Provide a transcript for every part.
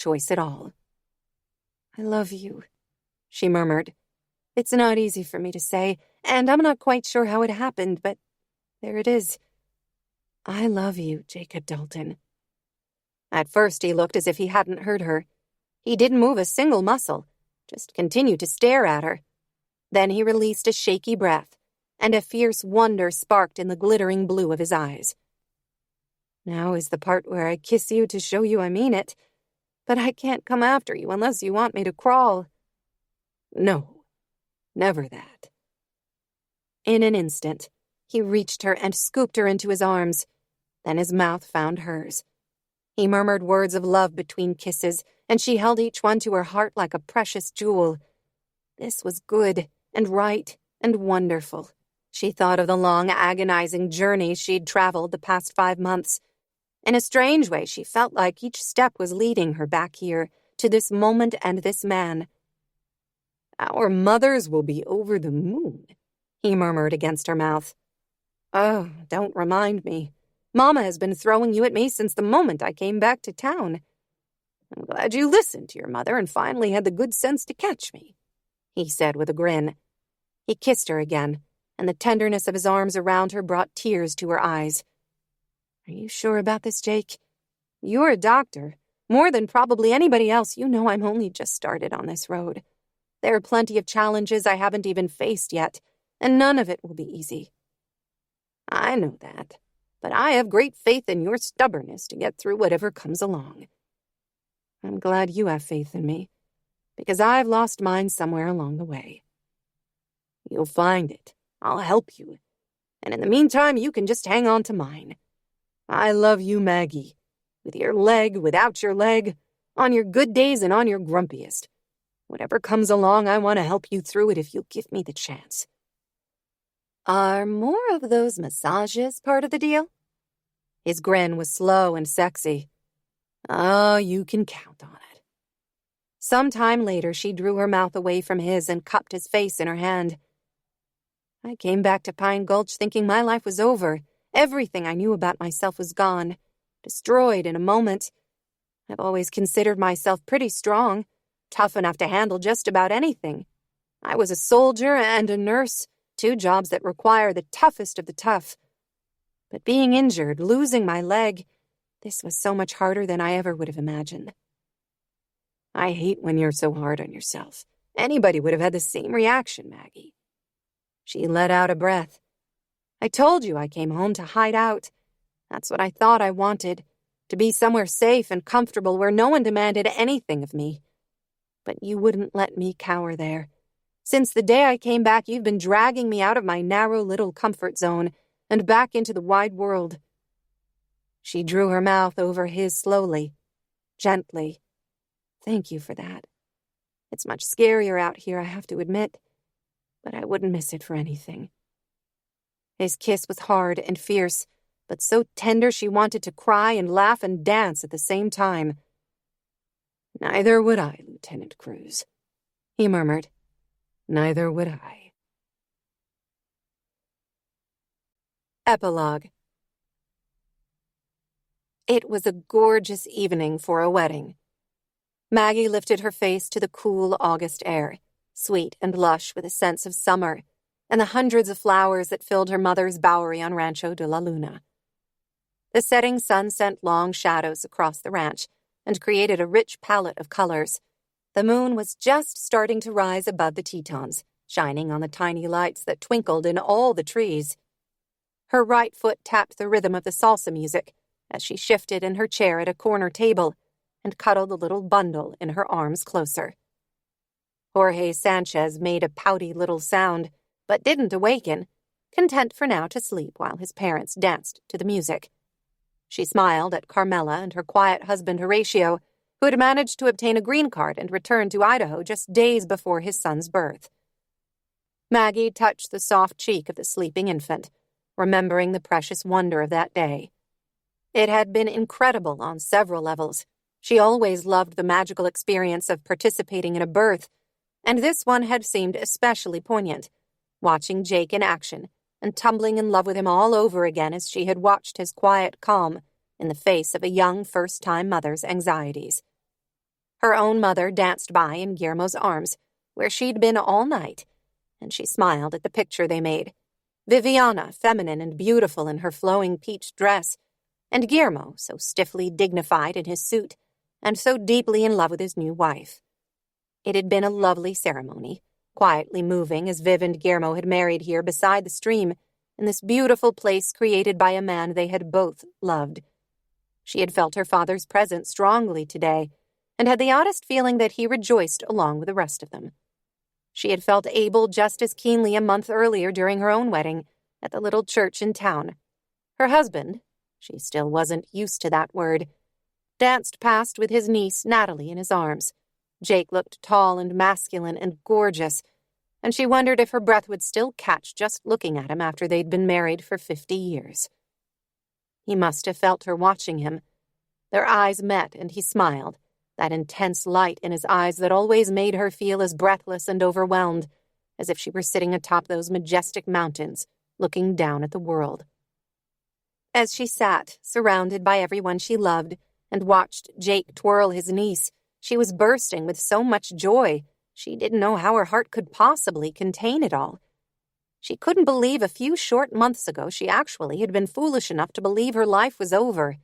choice at all. "I love you," she murmured. "It's not easy for me to say, and I'm not quite sure how it happened, but there it is. I love you, Jacob Dalton." At first he looked as if he hadn't heard her. He didn't move a single muscle, just continued to stare at her. Then he released a shaky breath, and a fierce wonder sparked in the glittering blue of his eyes. "Now is the part where I kiss you to show you I mean it, but I can't come after you unless you want me to crawl." "No, never that." In an instant, he reached her and scooped her into his arms. Then his mouth found hers. He murmured words of love between kisses, and she held each one to her heart like a precious jewel. This was good and right and wonderful. She thought of the long, agonizing journey she'd traveled the past 5 months. In a strange way, she felt like each step was leading her back here, to this moment and this man. "Our mothers will be over the moon," he murmured against her mouth. "Oh, don't remind me. Mama has been throwing you at me since the moment I came back to town. I'm glad you listened to your mother and finally had the good sense to catch me," he said with a grin. He kissed her again, and the tenderness of his arms around her brought tears to her eyes. "Are you sure about this, Jake? You're a doctor. More than probably anybody else, you know I'm only just started on this road. There are plenty of challenges I haven't even faced yet, and none of it will be easy." "I know that, but I have great faith in your stubbornness to get through whatever comes along." "I'm glad you have faith in me, because I've lost mine somewhere along the way." "You'll find it. I'll help you. And in the meantime, you can just hang on to mine. I love you, Maggie. With your leg, without your leg, on your good days and on your grumpiest. Whatever comes along, I want to help you through it if you'll give me the chance." "Are more of those massages part of the deal?" His grin was slow and sexy. "Oh, you can count on it." Some time later, she drew her mouth away from his and cupped his face in her hand. "I came back to Pine Gulch thinking my life was over. Everything I knew about myself was gone, destroyed in a moment. I've always considered myself pretty strong, tough enough to handle just about anything. I was a soldier and a nurse, 2 jobs that require the toughest of the tough. But being injured, losing my leg, this was so much harder than I ever would have imagined." "I hate when you're so hard on yourself. Anybody would have had the same reaction, Maggie." She let out a breath. "I told you I came home to hide out. That's what I thought I wanted, to be somewhere safe and comfortable where no one demanded anything of me. But you wouldn't let me cower there. Since the day I came back, you've been dragging me out of my narrow little comfort zone and back into the wide world." She drew her mouth over his slowly, gently. "Thank you for that. It's much scarier out here, I have to admit, but I wouldn't miss it for anything." His kiss was hard and fierce, but so tender she wanted to cry and laugh and dance at the same time. "Neither would I, Lieutenant Cruz," he murmured. "Neither would I." Epilogue. It was a gorgeous evening for a wedding. Maggie lifted her face to the cool August air, sweet and lush with a sense of summer, and the hundreds of flowers that filled her mother's bowery on Rancho de la Luna. The setting sun sent long shadows across the ranch and created a rich palette of colors. The moon was just starting to rise above the Tetons, shining on the tiny lights that twinkled in all the trees. Her right foot tapped the rhythm of the salsa music as she shifted in her chair at a corner table and cuddled the little bundle in her arms closer. Jorge Sanchez made a pouty little sound, but didn't awaken, content for now to sleep while his parents danced to the music. She smiled at Carmela and her quiet husband Horatio, who had managed to obtain a green card and return to Idaho just days before his son's birth. Maggie touched the soft cheek of the sleeping infant, remembering the precious wonder of that day. It had been incredible on several levels. She always loved the magical experience of participating in a birth, and this one had seemed especially poignant, watching Jake in action and tumbling in love with him all over again as she had watched his quiet calm in the face of a young first-time mother's anxieties. Her own mother danced by in Guillermo's arms, where she'd been all night, and she smiled at the picture they made. Viviana, feminine and beautiful in her flowing peach dress, and Guillermo, so stiffly dignified in his suit, and so deeply in love with his new wife. It had been a lovely ceremony, quietly moving as Viv and Guillermo had married here beside the stream, in this beautiful place created by a man they had both loved. She had felt her father's presence strongly today, and had the oddest feeling that he rejoiced along with the rest of them. She had felt Abel just as keenly a month earlier during her own wedding at the little church in town. Her husband, she still wasn't used to that word, danced past with his niece Natalie in his arms. Jake looked tall and masculine and gorgeous, and she wondered if her breath would still catch just looking at him after they'd been married for 50 years. He must have felt her watching him. Their eyes met, and he smiled, that intense light in his eyes that always made her feel as breathless and overwhelmed, as if she were sitting atop those majestic mountains, looking down at the world. As she sat, surrounded by everyone she loved, and watched Jake twirl his niece, she was bursting with so much joy, she didn't know how her heart could possibly contain it all. She couldn't believe a few short months ago she actually had been foolish enough to believe her life was over.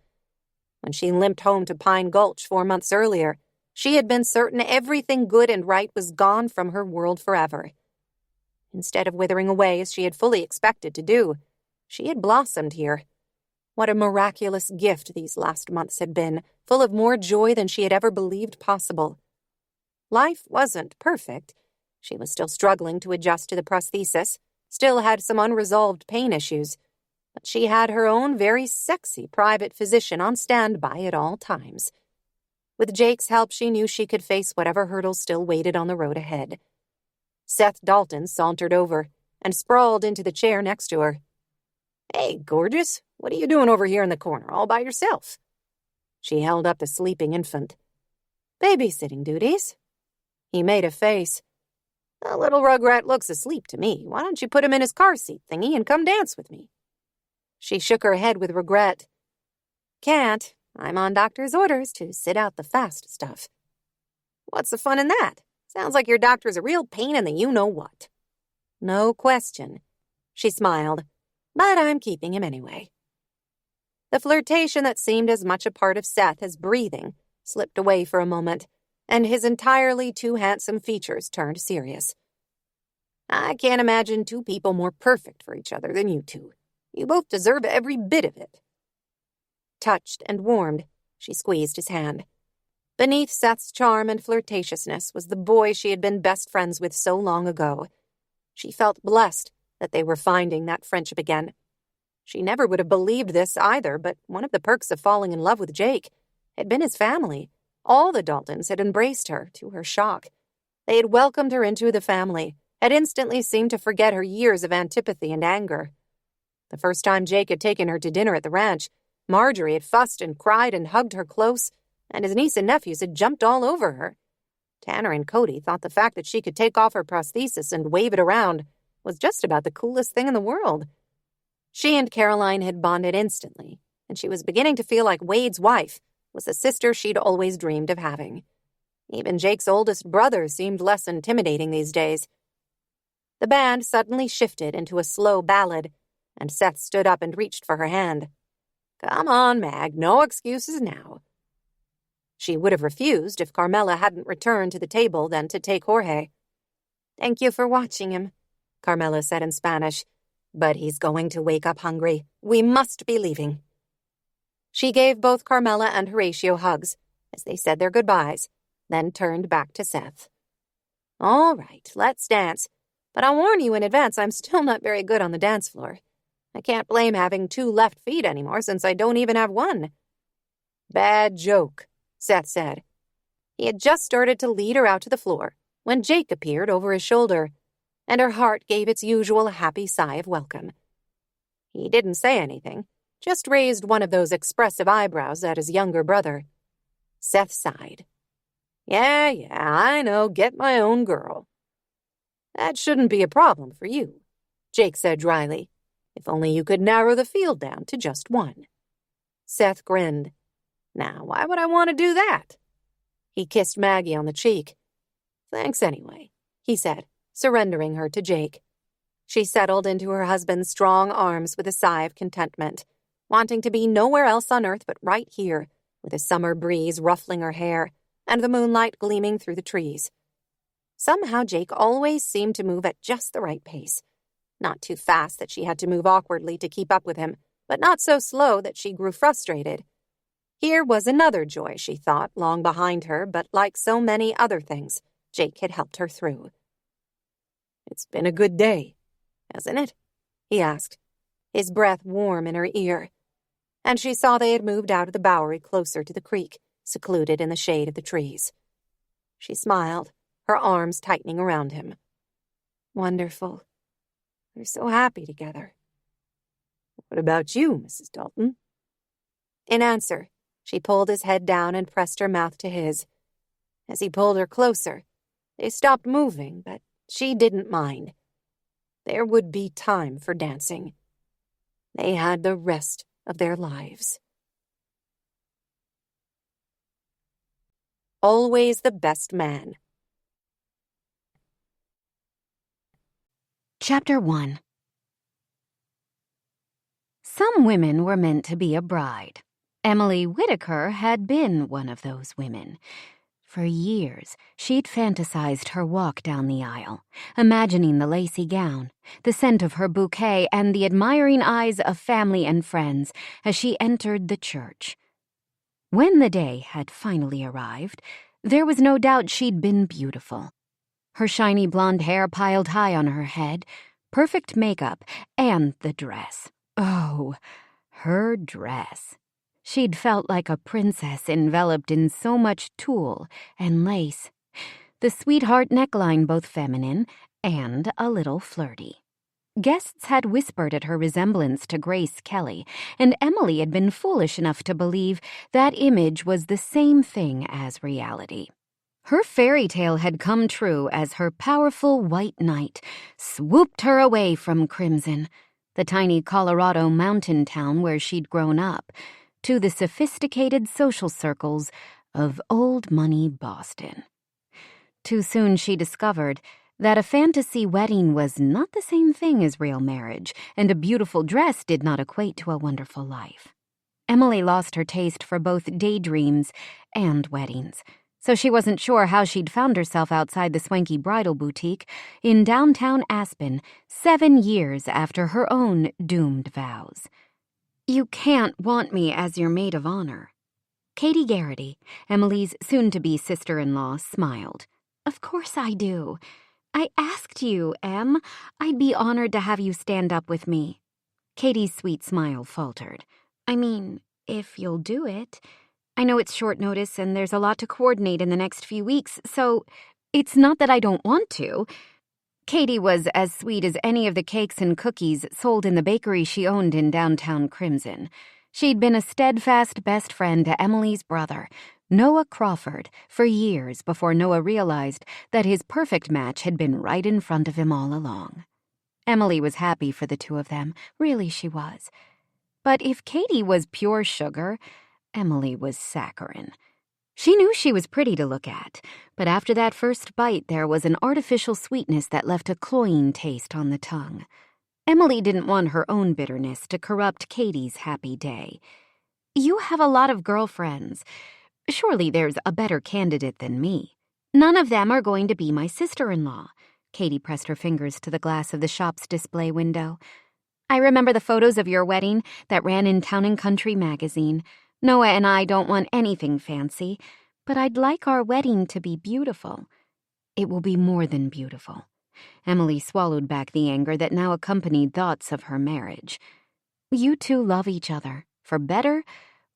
When she limped home to Pine Gulch 4 months earlier, she had been certain everything good and right was gone from her world forever. Instead of withering away as she had fully expected to do, she had blossomed here. What a miraculous gift these last months had been, full of more joy than she had ever believed possible. Life wasn't perfect. She was still struggling to adjust to the prosthesis, still had some unresolved pain issues, but she had her own very sexy private physician on standby at all times. With Jake's help, she knew she could face whatever hurdles still waited on the road ahead. Seth Dalton sauntered over and sprawled into the chair next to her. "Hey, gorgeous, what are you doing over here in the corner, all by yourself?" She held up the sleeping infant. "Babysitting duties." He made a face. "The little rugrat looks asleep to me. Why don't you put him in his car seat thingy and come dance with me?" She shook her head with regret. "Can't. I'm on doctor's orders to sit out the fast stuff." "What's the fun in that? Sounds like your doctor's a real pain in the you-know-what." "No question." She smiled. "But I'm keeping him anyway." The flirtation that seemed as much a part of Seth as breathing slipped away for a moment, and his entirely too handsome features turned serious. "I can't imagine two people more perfect for each other than you two. You both deserve every bit of it." Touched and warmed, she squeezed his hand. Beneath Seth's charm and flirtatiousness was the boy she had been best friends with so long ago. She felt blessed that they were finding that friendship again. She never would have believed this either, but one of the perks of falling in love with Jake had been his family. All the Daltons had embraced her, to her shock. They had welcomed her into the family, had instantly seemed to forget her years of antipathy and anger. The first time Jake had taken her to dinner at the ranch, Marjorie had fussed and cried and hugged her close, and his niece and nephews had jumped all over her. Tanner and Cody thought the fact that she could take off her prosthesis and wave it around was just about the coolest thing in the world. She and Caroline had bonded instantly, and she was beginning to feel like Wade's wife was the sister she'd always dreamed of having. Even Jake's oldest brother seemed less intimidating these days. The band suddenly shifted into a slow ballad, and Seth stood up and reached for her hand. "Come on, Mag, no excuses now." She would have refused if Carmela hadn't returned to the table then to take Jorge. "Thank you for watching him," Carmela said in Spanish. "But he's going to wake up hungry. We must be leaving." She gave both Carmela and Horatio hugs as they said their goodbyes, then turned back to Seth. "All right, let's dance. But I'll warn you in advance, I'm still not very good on the dance floor. I can't blame having 2 left feet anymore since I don't even have one." "Bad joke," Seth said. He had just started to lead her out to the floor when Jake appeared over his shoulder, and her heart gave its usual happy sigh of welcome. He didn't say anything, just raised one of those expressive eyebrows at his younger brother. Seth sighed. Yeah, I know, get my own girl." "That shouldn't be a problem for you," Jake said dryly. "If only you could narrow the field down to just one." Seth grinned. "Now, why would I want to do that?" He kissed Maggie on the cheek. "Thanks anyway," he said, surrendering her to Jake. She settled into her husband's strong arms with a sigh of contentment, wanting to be nowhere else on earth but right here, with a summer breeze ruffling her hair and the moonlight gleaming through the trees. Somehow Jake always seemed to move at just the right pace. Not too fast that she had to move awkwardly to keep up with him, but not so slow that she grew frustrated. Here was another joy, she thought, long behind her, but like so many other things, Jake had helped her through. "It's been a good day, hasn't it?" he asked, his breath warm in her ear. And she saw they had moved out of the Bowery closer to the creek, secluded in the shade of the trees. She smiled, her arms tightening around him. "Wonderful. We're so happy together." "What about you, Mrs. Dalton?" In answer, she pulled his head down and pressed her mouth to his. As he pulled her closer, they stopped moving, but she didn't mind. There would be time for dancing. They had the rest of their lives. Always the best man. Chapter 1. Some women were meant to be a bride. Emily Whittaker had been one of those women. For years, she'd fantasized her walk down the aisle, imagining the lacy gown, the scent of her bouquet, and the admiring eyes of family and friends as she entered the church. When the day had finally arrived, there was no doubt she'd been beautiful. Her shiny blonde hair piled high on her head, perfect makeup, and the dress. Oh, her dress. She'd felt like a princess enveloped in so much tulle and lace. The sweetheart neckline both feminine and a little flirty. Guests had whispered at her resemblance to Grace Kelly, and Emily had been foolish enough to believe that image was the same thing as reality. Her fairy tale had come true as her powerful white knight swooped her away from Crimson, the tiny Colorado mountain town where she'd grown up, to the sophisticated social circles of old money Boston. Too soon she discovered that a fantasy wedding was not the same thing as real marriage, and a beautiful dress did not equate to a wonderful life. Emily lost her taste for both daydreams and weddings, so she wasn't sure how she'd found herself outside the swanky bridal boutique in downtown Aspen 7 years after her own doomed vows. "You can't want me as your maid of honor." Katie Garrity, Emily's soon-to-be sister-in-law, smiled. "Of course I do. I asked you, Em. I'd be honored to have you stand up with me." Katie's sweet smile faltered. "I mean, if you'll do it. I know it's short notice and there's a lot to coordinate in the next few weeks, so it's not that I don't want to." Katie was as sweet as any of the cakes and cookies sold in the bakery she owned in downtown Crimson. She'd been a steadfast best friend to Emily's brother, Noah Crawford, for years before Noah realized that his perfect match had been right in front of him all along. Emily was happy for the two of them, really she was. But if Katie was pure sugar, Emily was saccharin. She knew she was pretty to look at, but after that first bite there was an artificial sweetness that left a cloying taste on the tongue. Emily didn't want her own bitterness to corrupt Katie's happy day. "You have a lot of girlfriends. Surely there's a better candidate than me. None of them are going to be my sister-in-law." Katie pressed her fingers to the glass of the shop's display window. "I remember the photos of your wedding that ran in Town and Country magazine. Noah and I don't want anything fancy, but I'd like our wedding to be beautiful." "It will be more than beautiful." Emily swallowed back the anger that now accompanied thoughts of her marriage. "You two love each other, for better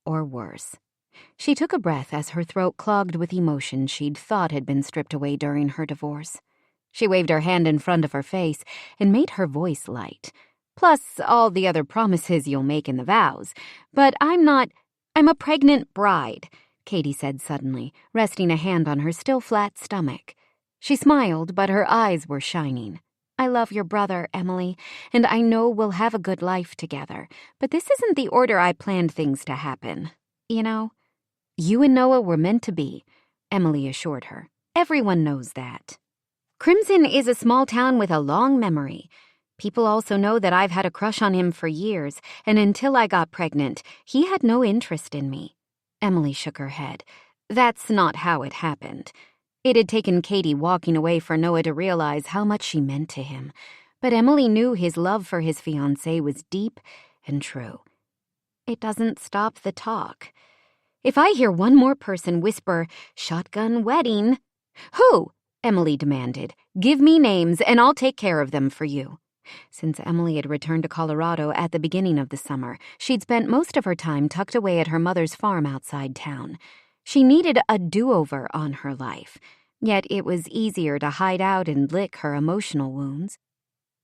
or worse." She took a breath as her throat clogged with emotion she'd thought had been stripped away during her divorce. She waved her hand in front of her face and made her voice light. "Plus all the other promises you'll make in the vows. But I'm a pregnant bride," Katie said suddenly, resting a hand on her still flat stomach. She smiled, but her eyes were shining. "I love your brother, Emily, and I know we'll have a good life together, but this isn't the order I planned things to happen. You know, you and Noah were meant to be. Emily assured her. "Everyone knows that." Crimson is a small town with a long memory. People also know that I've had a crush on him for years, and until I got pregnant, he had no interest in me. Emily shook her head. That's not how it happened. It had taken Katie walking away for Noah to realize how much she meant to him, but Emily knew his love for his fiancée was deep and true. It doesn't stop the talk. If I hear one more person whisper, "shotgun wedding," "Who?" Emily demanded. "Give me names and I'll take care of them for you." Since Emily had returned to Colorado at the beginning of the summer, she'd spent most of her time tucked away at her mother's farm outside town. She needed a do-over on her life, yet it was easier to hide out and lick her emotional wounds.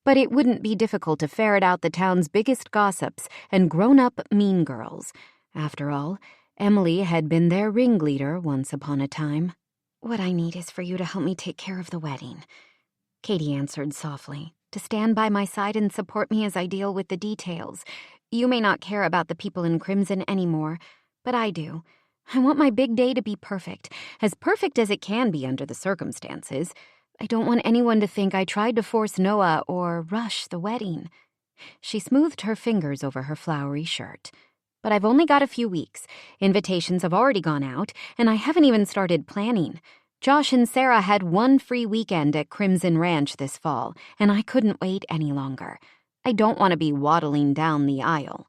But it wouldn't be difficult to ferret out the town's biggest gossips and grown-up mean girls. After all, Emily had been their ringleader once upon a time. "What I need is for you to help me take care of the wedding," Katie answered softly, "to stand by my side and support me as I deal with the details. You may not care about the people in Crimson anymore, but I do. I want my big day to be perfect as it can be under the circumstances. I don't want anyone to think I tried to force Noah or rush the wedding." She smoothed her fingers over her flowery shirt. "But I've only got a few weeks. Invitations have already gone out, and I haven't even started planning. Josh and Sarah had one free weekend at Crimson Ranch this fall, and I couldn't wait any longer. I don't want to be waddling down the aisle.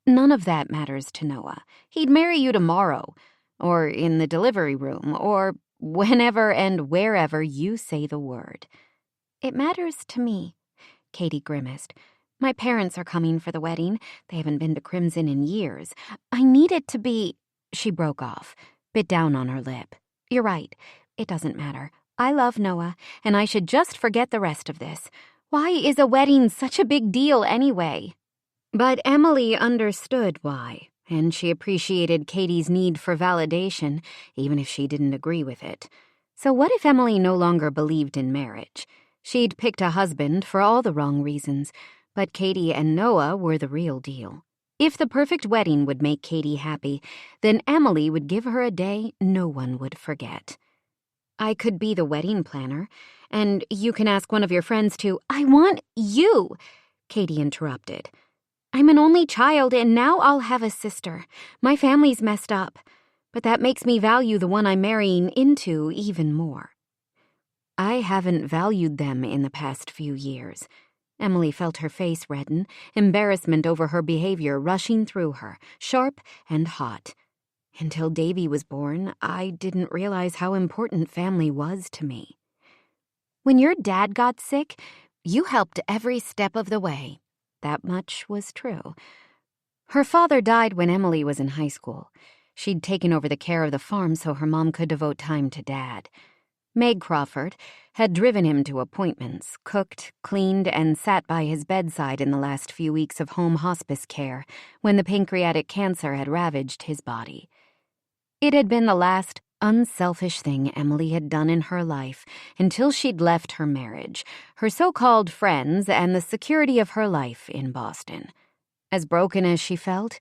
None of that matters to Noah. He'd marry you tomorrow, or in the delivery room, or whenever and wherever you say the word." "It matters to me," Katie grimaced. "My parents are coming for the wedding. They haven't been to Crimson in years. I need it to be—" She broke off, bit down on her lip. "You're right. It doesn't matter. I love Noah, and I should just forget the rest of this. Why is a wedding such a big deal anyway?" But Emily understood why, and she appreciated Katie's need for validation, even if she didn't agree with it. So what if Emily no longer believed in marriage? She'd picked a husband for all the wrong reasons, but Katie and Noah were the real deal. If the perfect wedding would make Katie happy, then Emily would give her a day no one would forget. "I could be the wedding planner, and you can ask one of your friends to—" "I want you," Katie interrupted. "I'm an only child, and now I'll have a sister. My family's messed up, but that makes me value the one I'm marrying into even more." "I haven't valued them in the past few years." Emily felt her face redden, embarrassment over her behavior rushing through her, sharp and hot. "Until Davy was born, I didn't realize how important family was to me." "When your dad got sick, you helped every step of the way." That much was true. Her father died when Emily was in high school. She'd taken over the care of the farm so her mom could devote time to Dad. Meg Crawford had driven him to appointments, cooked, cleaned, and sat by his bedside in the last few weeks of home hospice care when the pancreatic cancer had ravaged his body. It had been the last unselfish thing Emily had done in her life until she'd left her marriage, her so-called friends, and the security of her life in Boston. As broken as she felt,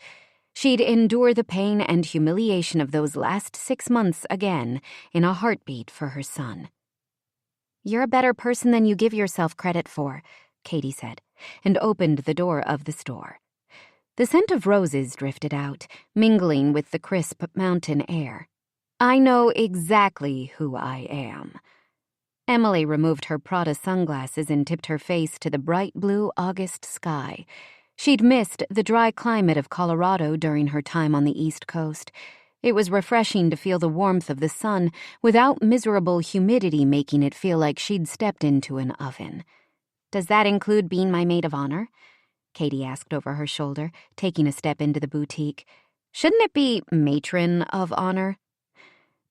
she'd endure the pain and humiliation of those last 6 months again in a heartbeat for her son. "You're a better person than you give yourself credit for," Katie said, and opened the door of the store. The scent of roses drifted out, mingling with the crisp mountain air. "I know exactly who I am." Emily removed her Prada sunglasses and tipped her face to the bright blue August sky. She'd missed the dry climate of Colorado during her time on the East Coast. It was refreshing to feel the warmth of the sun without miserable humidity making it feel like she'd stepped into an oven. "Does that include being my maid of honor?" Katie asked over her shoulder, taking a step into the boutique. "Shouldn't it be matron of honor?"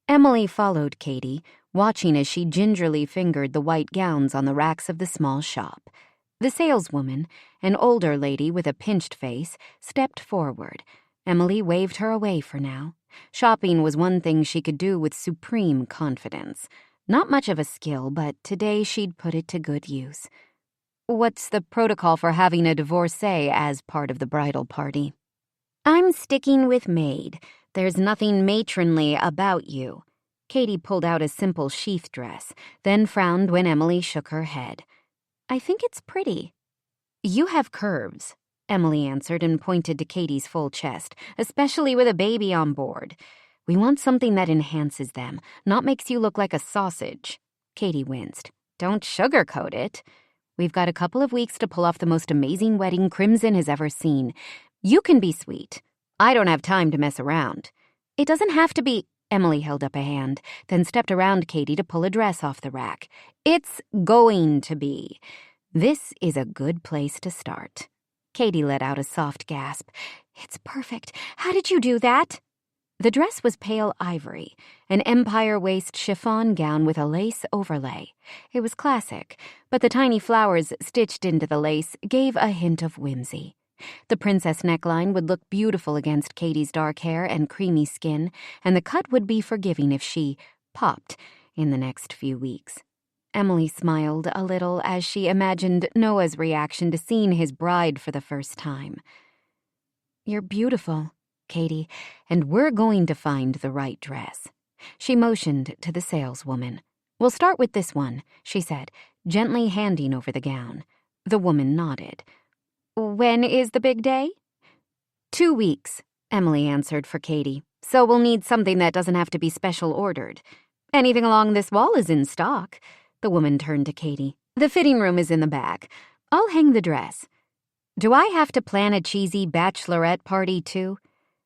Emily followed Katie, watching as she gingerly fingered the white gowns on the racks of the small shop. The saleswoman, an older lady with a pinched face, stepped forward. Emily waved her away for now. Shopping was one thing she could do with supreme confidence. Not much of a skill, but today she'd put it to good use. "What's the protocol for having a divorcee as part of the bridal party?" "I'm sticking with maid. There's nothing matronly about you." Katie pulled out a simple sheath dress, then frowned when Emily shook her head. "I think it's pretty." "You have curves," Emily answered and pointed to Katie's full chest, "especially with a baby on board. We want something that enhances them, not makes you look like a sausage." Katie winced. "Don't sugarcoat it. We've got a couple of weeks to pull off the most amazing wedding Crimson has ever seen. You can be sweet. I don't have time to mess around." "It doesn't have to be—" Emily held up a hand, then stepped around Katie to pull a dress off the rack. "It's going to be. This is a good place to start." Katie let out a soft gasp. "It's perfect. How did you do that?" The dress was pale ivory, an empire waist chiffon gown with a lace overlay. It was classic, but the tiny flowers stitched into the lace gave a hint of whimsy. The princess neckline would look beautiful against Katie's dark hair and creamy skin, and the cut would be forgiving if she popped in the next few weeks. Emily smiled a little as she imagined Noah's reaction to seeing his bride for the first time. "You're beautiful, Katie, and we're going to find the right dress." She motioned to the saleswoman. "We'll start with this one," she said, gently handing over the gown. The woman nodded. "When is the big day?" 2 weeks, Emily answered for Katie, "so we'll need something that doesn't have to be special ordered. Anything along this wall is in stock." The woman turned to Katie. "The fitting room is in the back. I'll hang the dress." "Do I have to plan a cheesy bachelorette party, too?"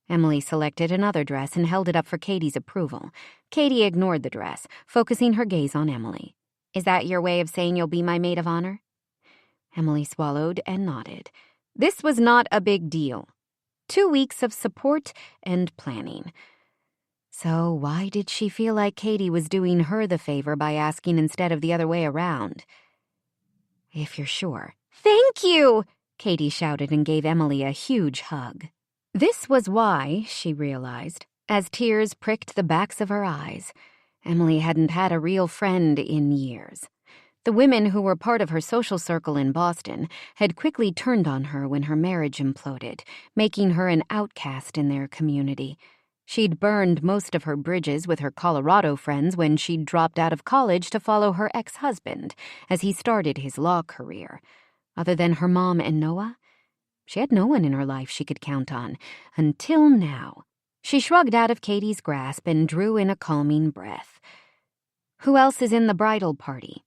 Emily selected another dress and held it up for Katie's approval. Katie ignored the dress, focusing her gaze on Emily. "Is that your way of saying you'll be my maid of honor?" Emily swallowed and nodded. This was not a big deal. 2 weeks of support and planning. So why did she feel like Katie was doing her the favor by asking instead of the other way around? "If you're sure." "Thank you!" Katie shouted and gave Emily a huge hug. This was why, she realized, as tears pricked the backs of her eyes, Emily hadn't had a real friend in years. The women who were part of her social circle in Boston had quickly turned on her when her marriage imploded, making her an outcast in their community. She'd burned most of her bridges with her Colorado friends when she'd dropped out of college to follow her ex-husband as he started his law career. Other than her mom and Noah, she had no one in her life she could count on, until now. She shrugged out of Katie's grasp and drew in a calming breath. "Who else is in the bridal party?"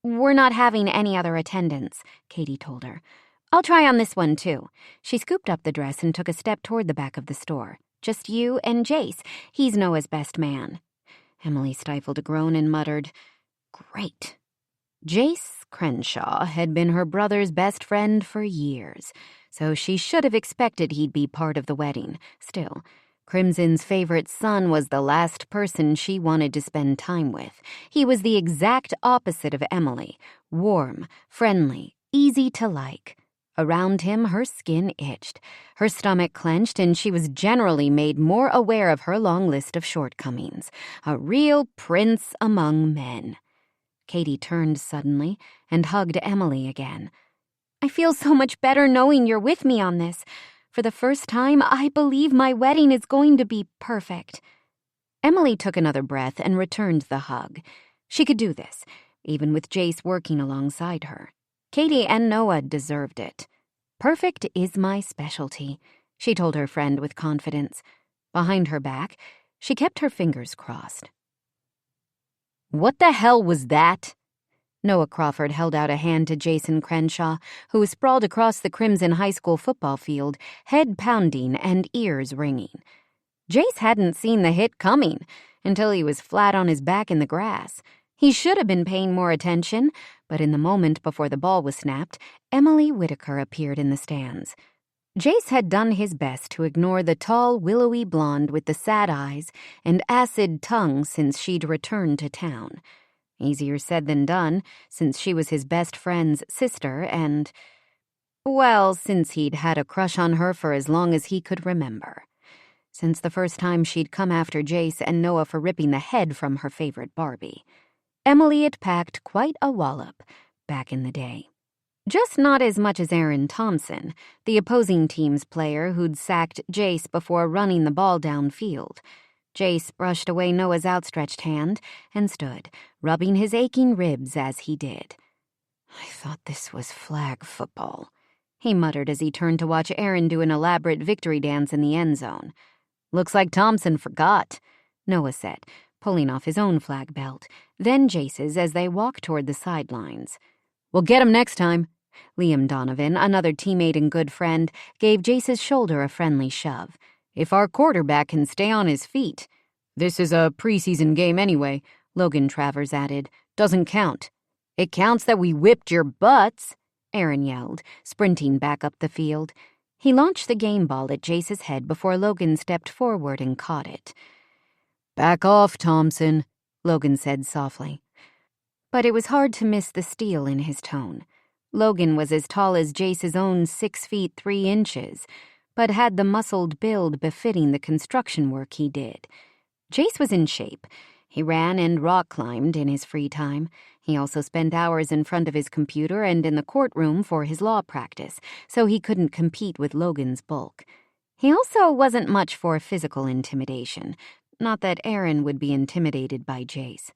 "We're not having any other attendants," Katie told her. "I'll try on this one, too." She scooped up the dress and took a step toward the back of the store. "Just you and Jace. He's Noah's best man." Emily stifled a groan and muttered, "Great." Jace Crenshaw had been her brother's best friend for years, so she should have expected he'd be part of the wedding. Still, Crimson's favorite son was the last person she wanted to spend time with. He was the exact opposite of Emily, warm, friendly, easy to like. Around him, her skin itched, her stomach clenched, and she was generally made more aware of her long list of shortcomings. A real prince among men. Katie turned suddenly and hugged Emily again. "I feel so much better knowing you're with me on this. For the first time, I believe my wedding is going to be perfect." Emily took another breath and returned the hug. She could do this, even with Jace working alongside her. Katie and Noah deserved it. "Perfect is my specialty," she told her friend with confidence. Behind her back, she kept her fingers crossed. "What the hell was that?" Noah Crawford held out a hand to Jason Crenshaw, who was sprawled across the Crimson High School football field, head pounding and ears ringing. Jace hadn't seen the hit coming until he was flat on his back in the grass. He should have been paying more attention, but in the moment before the ball was snapped, Emily Whitaker appeared in the stands. Jace had done his best to ignore the tall, willowy blonde with the sad eyes and acid tongue since she'd returned to town. Easier said than done, since she was his best friend's sister and, well, since he'd had a crush on her for as long as he could remember. Since the first time she'd come after Jace and Noah for ripping the head from her favorite Barbie. Emily had packed quite a wallop back in the day. Just not as much as Aaron Thompson, the opposing team's player who'd sacked Jace before running the ball downfield. Jace brushed away Noah's outstretched hand and stood, rubbing his aching ribs as he did. "I thought this was flag football," he muttered as he turned to watch Aaron do an elaborate victory dance in the end zone. "Looks like Thompson forgot," Noah said, pulling off his own flag belt, then Jace's as they walked toward the sidelines. "We'll get him next time." Liam Donovan, another teammate and good friend, gave Jace's shoulder a friendly shove. "If our quarterback can stay on his feet." "This is a preseason game anyway," Logan Travers added. "Doesn't count." "It counts that we whipped your butts," Aaron yelled, sprinting back up the field. He launched the game ball at Jace's head before Logan stepped forward and caught it. "Back off, Thompson," Logan said softly. But it was hard to miss the steel in his tone. Logan was as tall as Jace's own 6 feet 3 inches, but had the muscled build befitting the construction work he did. Jace was in shape. He ran and rock climbed in his free time. He also spent hours in front of his computer and in the courtroom for his law practice, so he couldn't compete with Logan's bulk. He also wasn't much for physical intimidation, not that Aaron would be intimidated by Jace.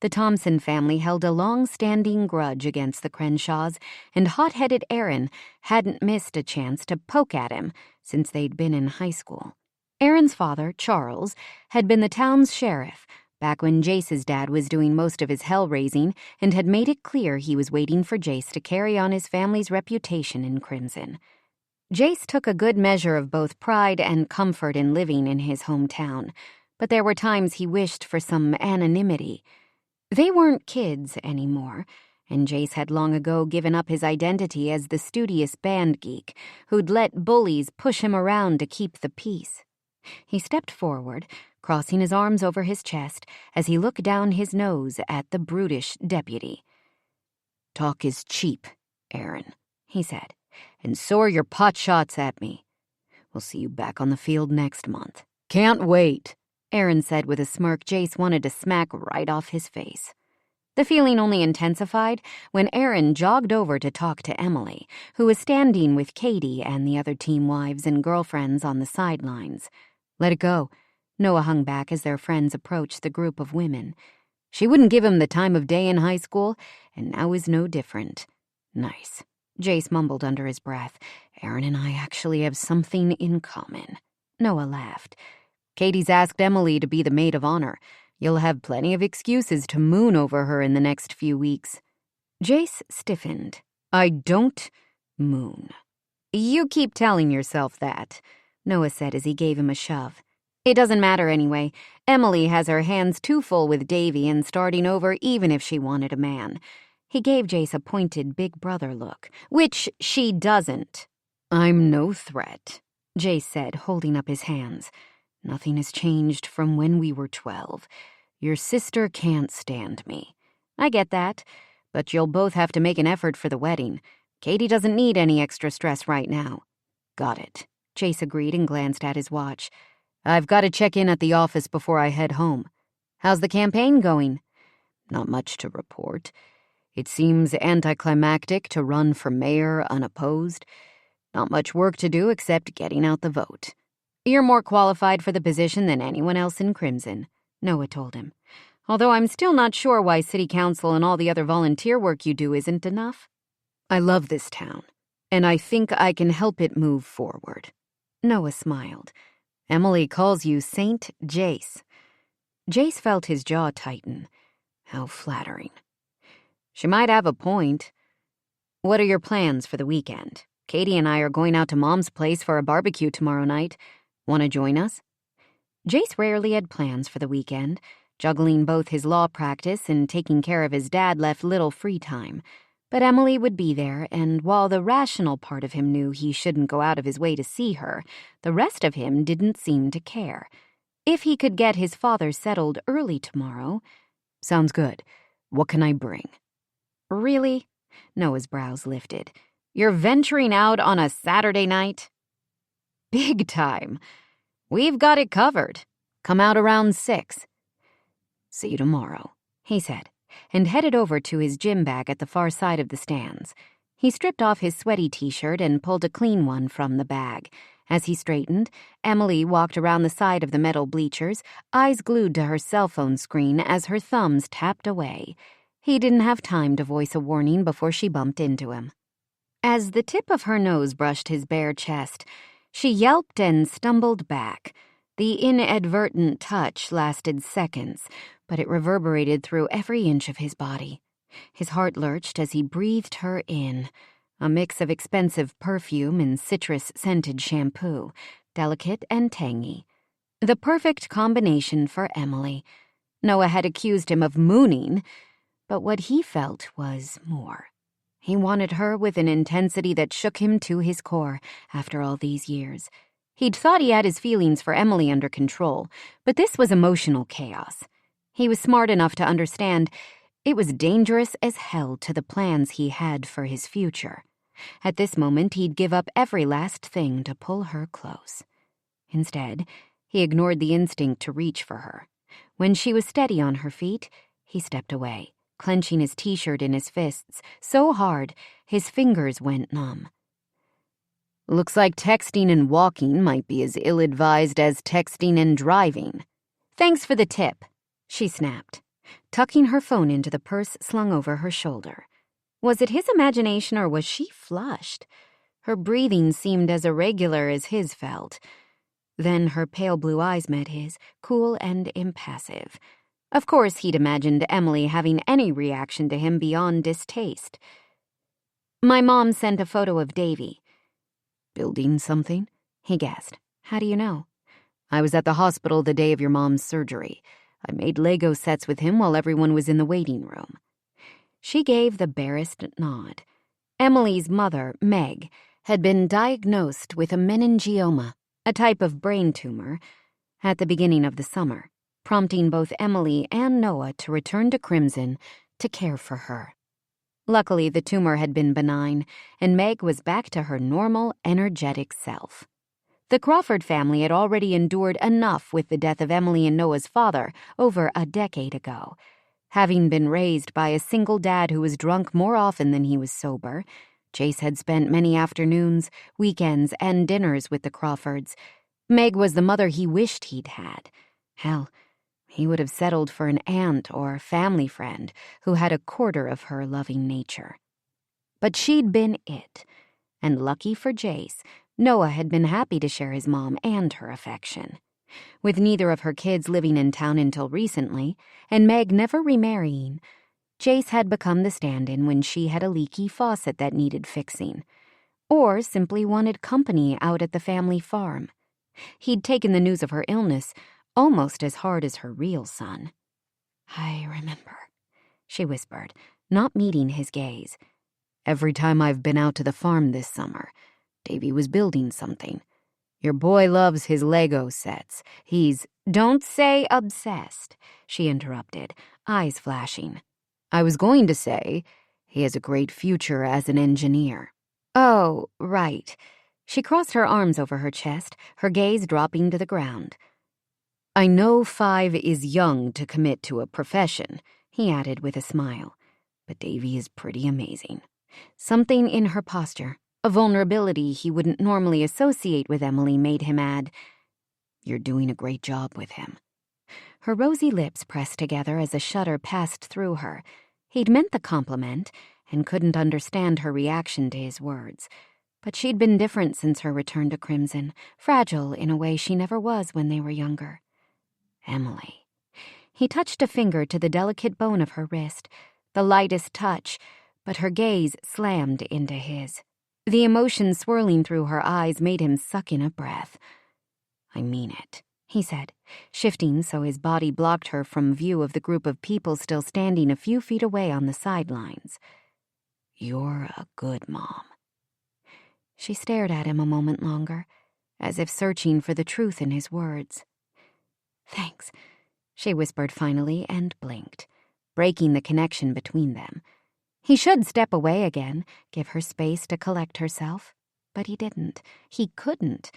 The Thompson family held a long-standing grudge against the Crenshaws, and hot-headed Aaron hadn't missed a chance to poke at him since they'd been in high school. Aaron's father, Charles, had been the town's sheriff back when Jace's dad was doing most of his hell-raising and had made it clear he was waiting for Jace to carry on his family's reputation in Crimson. Jace took a good measure of both pride and comfort in living in his hometown, but there were times he wished for some anonymity. They weren't kids anymore, and Jace had long ago given up his identity as the studious band geek who'd let bullies push him around to keep the peace. He stepped forward, crossing his arms over his chest as he looked down his nose at the brutish deputy. "Talk is cheap, Aaron," he said, "and so are your pot shots at me. We'll see you back on the field next month." "Can't wait," Aaron said with a smirk Jace wanted to smack right off his face. The feeling only intensified when Aaron jogged over to talk to Emily, who was standing with Katie and the other team wives and girlfriends on the sidelines. "Let it go," Noah hung back as their friends approached the group of women. She wouldn't give him the time of day in high school, and now is no different. "Nice," Jace mumbled under his breath. "Aaron and I actually have something in common." Noah laughed. "Katie's asked Emily to be the maid of honor. You'll have plenty of excuses to moon over her in the next few weeks." Jace stiffened. "I don't moon." "You keep telling yourself that," Noah said as he gave him a shove. "It doesn't matter anyway. Emily has her hands too full with Davy and starting over even if she wanted a man." He gave Jace a pointed big brother look, which she doesn't. "I'm no threat," Jace said, holding up his hands. "Nothing has changed from when we were 12. Your sister can't stand me." "I get that, but you'll both have to make an effort for the wedding. Katie doesn't need any extra stress right now." "Got it," Jace agreed and glanced at his watch. "I've got to check in at the office before I head home." "How's the campaign going?" "Not much to report. It seems anticlimactic to run for mayor unopposed. Not much work to do except getting out the vote." "You're more qualified for the position than anyone else in Crimson," Noah told him. "Although I'm still not sure why city council and all the other volunteer work you do isn't enough." "I love this town, and I think I can help it move forward." Noah smiled. "Emily calls you Saint Jace." Jace felt his jaw tighten. How flattering. "She might have a point." "What are your plans for the weekend? Katie and I are going out to Mom's place for a barbecue tomorrow night. Want to join us?" Jace rarely had plans for the weekend. Juggling both his law practice and taking care of his dad left little free time. But Emily would be there, and while the rational part of him knew he shouldn't go out of his way to see her, the rest of him didn't seem to care. If he could get his father settled early tomorrow... "Sounds good. What can I bring?" "Really?" Noah's brows lifted. "You're venturing out on a Saturday night?" "Big time. We've got it covered. Come out around 6. "See you tomorrow," he said, and headed over to his gym bag at the far side of the stands. He stripped off his sweaty t-shirt and pulled a clean one from the bag, As he straightened, Emily walked around the side of the metal bleachers, eyes glued to her cell phone screen as her thumbs tapped away. He didn't have time to voice a warning before she bumped into him. As the tip of her nose brushed his bare chest, she yelped and stumbled back. The inadvertent touch lasted seconds, but it reverberated through every inch of his body. His heart lurched as he breathed her in, a mix of expensive perfume and citrus-scented shampoo, delicate and tangy. The perfect combination for Emily. Noah had accused him of mooning, but what he felt was more. He wanted her with an intensity that shook him to his core after all these years. He'd thought he had his feelings for Emily under control, but this was emotional chaos. He was smart enough to understand it was dangerous as hell to the plans he had for his future. At this moment, he'd give up every last thing to pull her close. Instead, he ignored the instinct to reach for her. When she was steady on her feet, he stepped away, clenching his t-shirt in his fists so hard his fingers went numb. Looks like texting and walking might be as ill-advised as texting and driving. Thanks for the tip, she snapped, tucking her phone into the purse slung over her shoulder. Was it his imagination or was she flushed? Her breathing seemed as irregular as his felt. Then her pale blue eyes met his, cool and impassive. Of course he'd imagined Emily having any reaction to him beyond distaste. My mom sent a photo of Davy. Building something? He guessed. How do you know? I was at the hospital the day of your mom's surgery. I made Lego sets with him while everyone was in the waiting room. She gave the barest nod. Emily's mother, Meg, had been diagnosed with a meningioma, a type of brain tumor, at the beginning of the summer, prompting both Emily and Noah to return to Crimson to care for her. Luckily, the tumor had been benign, and Meg was back to her normal, energetic self. The Crawford family had already endured enough with the death of Emily and Noah's father over a decade ago. Having been raised by a single dad who was drunk more often than he was sober, Jace had spent many afternoons, weekends, and dinners with the Crawfords. Meg was the mother he wished he'd had. Hell, he would have settled for an aunt or family friend who had a quarter of her loving nature. But she'd been it, and lucky for Jace, Noah had been happy to share his mom and her affection. With neither of her kids living in town until recently, and Meg never remarrying, Jace had become the stand-in when she had a leaky faucet that needed fixing, or simply wanted company out at the family farm. He'd taken the news of her illness almost as hard as her real son. I remember, she whispered, not meeting his gaze. Every time I've been out to the farm this summer, Davy was building something. Your boy loves his Lego sets. He's— Don't say obsessed, she interrupted, eyes flashing. I was going to say he has a great future as an engineer. Oh, right. She crossed her arms over her chest, her gaze dropping to the ground. I know 5 is young to commit to a profession, he added with a smile, but Davy is pretty amazing. Something in her posture, a vulnerability he wouldn't normally associate with Emily, made him add, You're doing a great job with him. Her rosy lips pressed together as a shudder passed through her. He'd meant the compliment and couldn't understand her reaction to his words. But she'd been different since her return to Crimson, fragile in a way she never was when they were younger. Emily. He touched a finger to the delicate bone of her wrist, the lightest touch, but her gaze slammed into his. The emotion swirling through her eyes made him suck in a breath. I mean it, he said, shifting so his body blocked her from view of the group of people still standing a few feet away on the sidelines. You're a good mom. She stared at him a moment longer, as if searching for the truth in his words. Thanks, she whispered finally and blinked, breaking the connection between them. He should step away again, give her space to collect herself, but he didn't. He couldn't.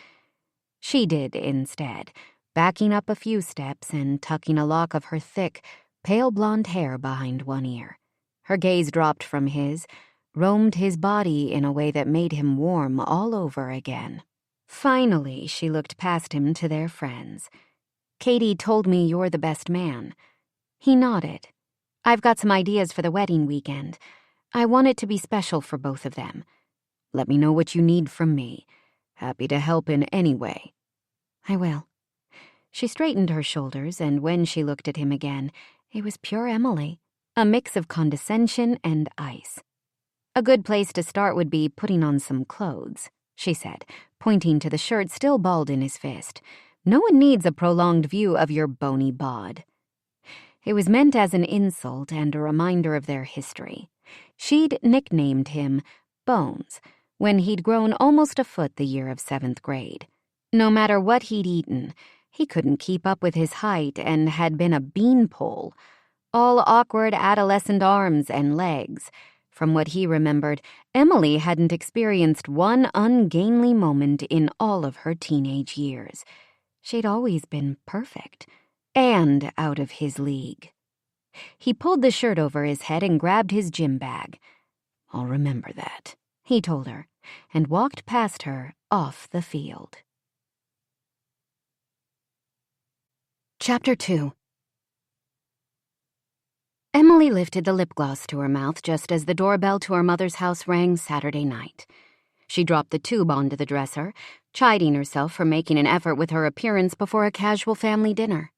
She did instead, backing up a few steps and tucking a lock of her thick, pale blonde hair behind one ear. Her gaze dropped from his, roamed his body in a way that made him warm all over again. Finally, she looked past him to their friends. "Katie told me you're the best man." He nodded. "I've got some ideas for the wedding weekend. I want it to be special for both of them. Let me know what you need from me. Happy to help in any way." "I will." She straightened her shoulders, and when she looked at him again, it was pure Emily, a mix of condescension and ice. "A good place to start would be putting on some clothes," she said, pointing to the shirt still balled in his fist. "No one needs a prolonged view of your bony bod." It was meant as an insult and a reminder of their history. She'd nicknamed him Bones when he'd grown almost a foot the year of 7th grade. No matter what he'd eaten, he couldn't keep up with his height and had been a beanpole, all awkward adolescent arms and legs. From what he remembered, Emily hadn't experienced one ungainly moment in all of her teenage years. She'd always been perfect, and out of his league. He pulled the shirt over his head and grabbed his gym bag. "I'll remember that," he told her, and walked past her off the field. Chapter 2. Emily lifted the lip gloss to her mouth just as the doorbell to her mother's house rang Saturday night. She dropped the tube onto the dresser, chiding herself for making an effort with her appearance before a casual family dinner.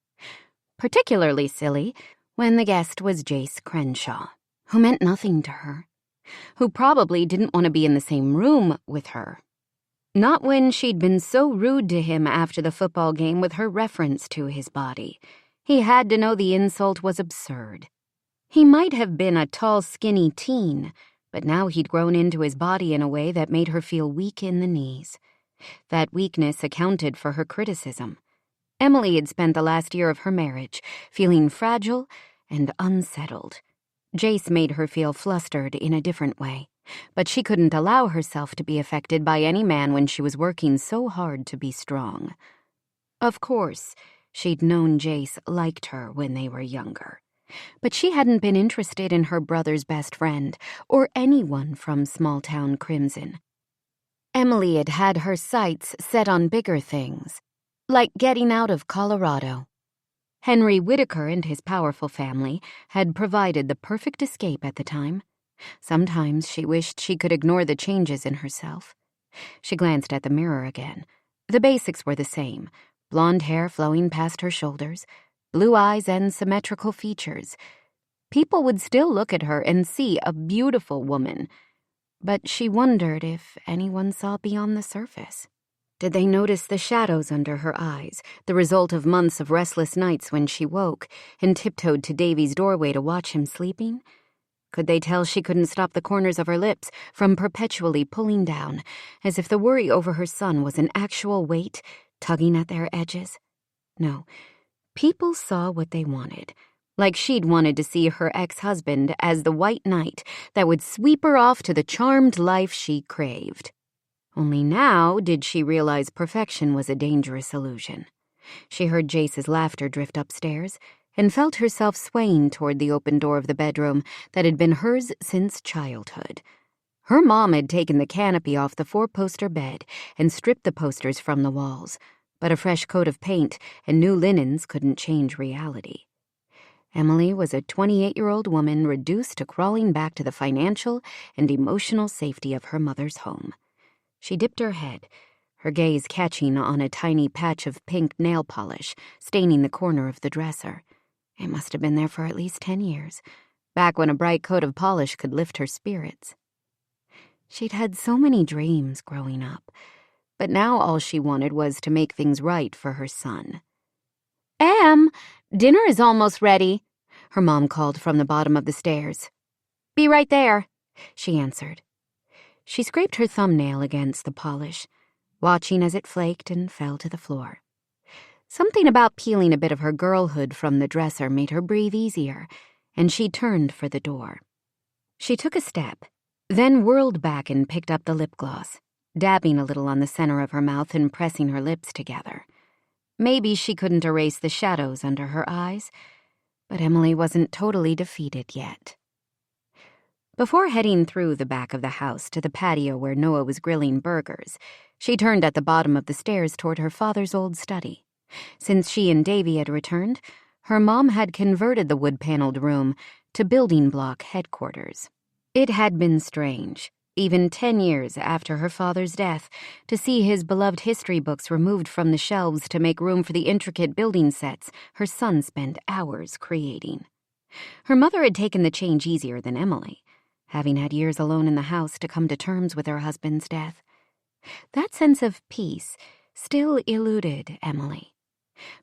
Particularly silly when the guest was Jace Crenshaw, who meant nothing to her, who probably didn't want to be in the same room with her. Not when she'd been so rude to him after the football game with her reference to his body. He had to know the insult was absurd. He might have been a tall, skinny teen, but now he'd grown into his body in a way that made her feel weak in the knees. That weakness accounted for her criticism. Emily had spent the last year of her marriage feeling fragile and unsettled. Jace made her feel flustered in a different way, but she couldn't allow herself to be affected by any man when she was working so hard to be strong. Of course, she'd known Jace liked her when they were younger, but she hadn't been interested in her brother's best friend or anyone from small-town Crimson. Emily had had her sights set on bigger things, like getting out of Colorado. Henry Whitaker and his powerful family had provided the perfect escape at the time. Sometimes she wished she could ignore the changes in herself. She glanced at the mirror again. The basics were the same: blonde hair flowing past her shoulders, blue eyes and symmetrical features. People would still look at her and see a beautiful woman, but she wondered if anyone saw beyond the surface. Did they notice the shadows under her eyes, the result of months of restless nights when she woke and tiptoed to Davy's doorway to watch him sleeping? Could they tell she couldn't stop the corners of her lips from perpetually pulling down, as if the worry over her son was an actual weight tugging at their edges? No, people saw what they wanted, like she'd wanted to see her ex-husband as the white knight that would sweep her off to the charmed life she craved. Only now did she realize perfection was a dangerous illusion. She heard Jace's laughter drift upstairs and felt herself swaying toward the open door of the bedroom that had been hers since childhood. Her mom had taken the canopy off the 4-poster bed and stripped the posters from the walls, but a fresh coat of paint and new linens couldn't change reality. Emily was a 28-year-old woman reduced to crawling back to the financial and emotional safety of her mother's home. She dipped her head, her gaze catching on a tiny patch of pink nail polish staining the corner of the dresser. It must have been there for at least 10 years, back when a bright coat of polish could lift her spirits. She'd had so many dreams growing up, but now all she wanted was to make things right for her son. "Em, dinner is almost ready," her mom called from the bottom of the stairs. "Be right there," she answered. She scraped her thumbnail against the polish, watching as it flaked and fell to the floor. Something about peeling a bit of her girlhood from the dresser made her breathe easier, and she turned for the door. She took a step, then whirled back and picked up the lip gloss, dabbing a little on the center of her mouth and pressing her lips together. Maybe she couldn't erase the shadows under her eyes, but Emily wasn't totally defeated yet. Before heading through the back of the house to the patio where Noah was grilling burgers, she turned at the bottom of the stairs toward her father's old study. Since she and Davy had returned, her mom had converted the wood-paneled room to building block headquarters. It had been strange, even 10 years after her father's death, to see his beloved history books removed from the shelves to make room for the intricate building sets her son spent hours creating. Her mother had taken the change easier than Emily, having had years alone in the house to come to terms with her husband's death. That sense of peace still eluded Emily.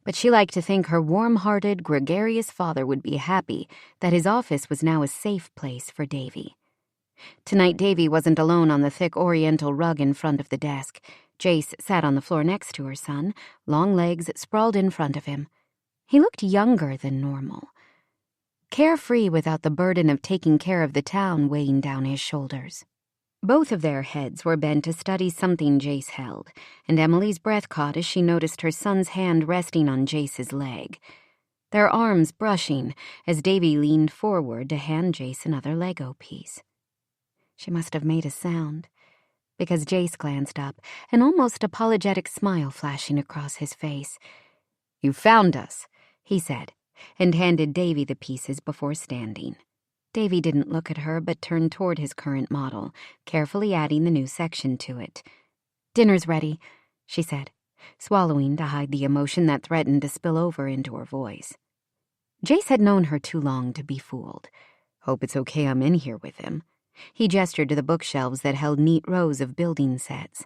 But she liked to think her warm-hearted, gregarious father would be happy that his office was now a safe place for Davy. Tonight Davy wasn't alone on the thick oriental rug in front of the desk. Jace sat on the floor next to her son, long legs sprawled in front of him. He looked younger than normal, carefree without the burden of taking care of the town weighing down his shoulders. Both of their heads were bent to study something Jace held, and Emily's breath caught as she noticed her son's hand resting on Jace's leg, their arms brushing as Davy leaned forward to hand Jace another Lego piece. She must have made a sound, because Jace glanced up, an almost apologetic smile flashing across his face. "You found us," he said, and handed Davy the pieces before standing. Davy didn't look at her but turned toward his current model, carefully adding the new section to it. "Dinner's ready," she said, swallowing to hide the emotion that threatened to spill over into her voice. Jace had known her too long to be fooled. "Hope it's okay I'm in here with him." He gestured to the bookshelves that held neat rows of building sets.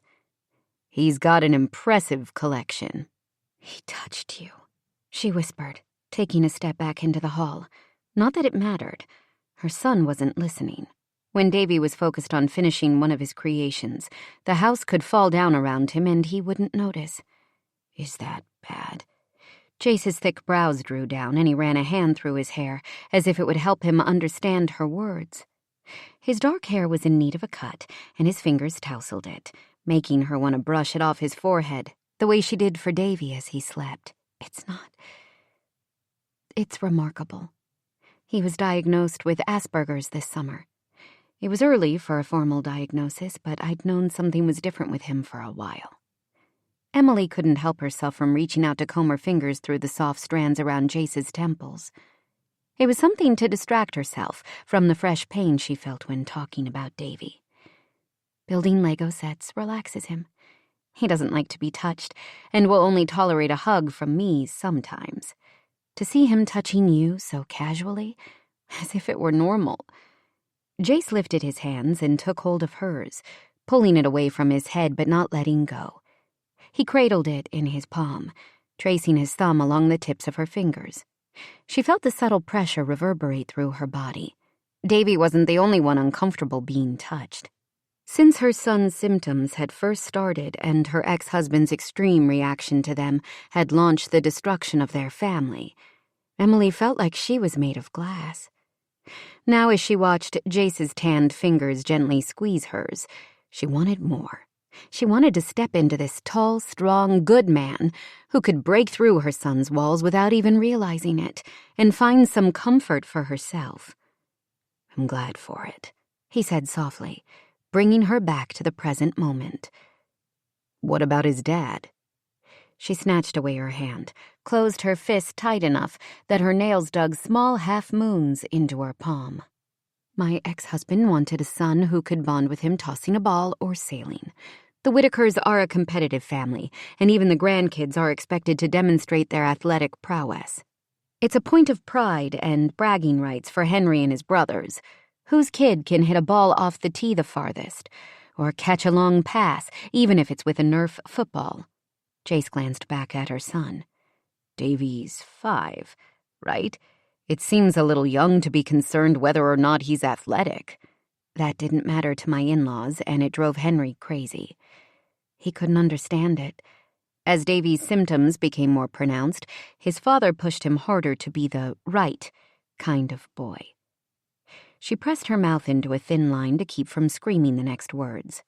"He's got an impressive collection." "He touched you," she whispered, taking a step back into the hall. Not that it mattered. Her son wasn't listening. When Davy was focused on finishing one of his creations, the house could fall down around him and he wouldn't notice. "Is that bad?" Jace's thick brows drew down and he ran a hand through his hair, as if it would help him understand her words. His dark hair was in need of a cut, and his fingers tousled it, making her want to brush it off his forehead, the way she did for Davy as he slept. It's remarkable. He was diagnosed with Asperger's this summer. It was early for a formal diagnosis, but I'd known something was different with him for a while. Emily couldn't help herself from reaching out to comb her fingers through the soft strands around Jace's temples. It was something to distract herself from the fresh pain she felt when talking about Davy. Building Lego sets relaxes him. He doesn't like to be touched, and will only tolerate a hug from me sometimes. To see him touching you so casually, as if it were normal. Jace lifted his hands and took hold of hers, pulling it away from his head but not letting go. He cradled it in his palm, tracing his thumb along the tips of her fingers. She felt the subtle pressure reverberate through her body. Davy wasn't the only one uncomfortable being touched. Since her son's symptoms had first started and her ex-husband's extreme reaction to them had launched the destruction of their family, Emily felt like she was made of glass. Now, as she watched Jace's tanned fingers gently squeeze hers, she wanted more. She wanted to step into this tall, strong, good man who could break through her son's walls without even realizing it and find some comfort for herself. "I'm glad for it," he said softly, bringing her back to the present moment. "What about his dad?" She snatched away her hand, closed her fist tight enough that her nails dug small half-moons into her palm. "My ex-husband wanted a son who could bond with him tossing a ball or sailing. The Whitakers are a competitive family, and even the grandkids are expected to demonstrate their athletic prowess. It's a point of pride and bragging rights for Henry and his brothers. Whose kid can hit a ball off the tee the farthest, or catch a long pass, even if it's with a Nerf football?" Jace glanced back at her son. "Davy's 5, right? It seems a little young to be concerned whether or not he's athletic." That didn't matter to my in-laws, and it drove Henry crazy. He couldn't understand it. As Davy's symptoms became more pronounced, his father pushed him harder to be the right kind of boy. She pressed her mouth into a thin line to keep from screaming the next words.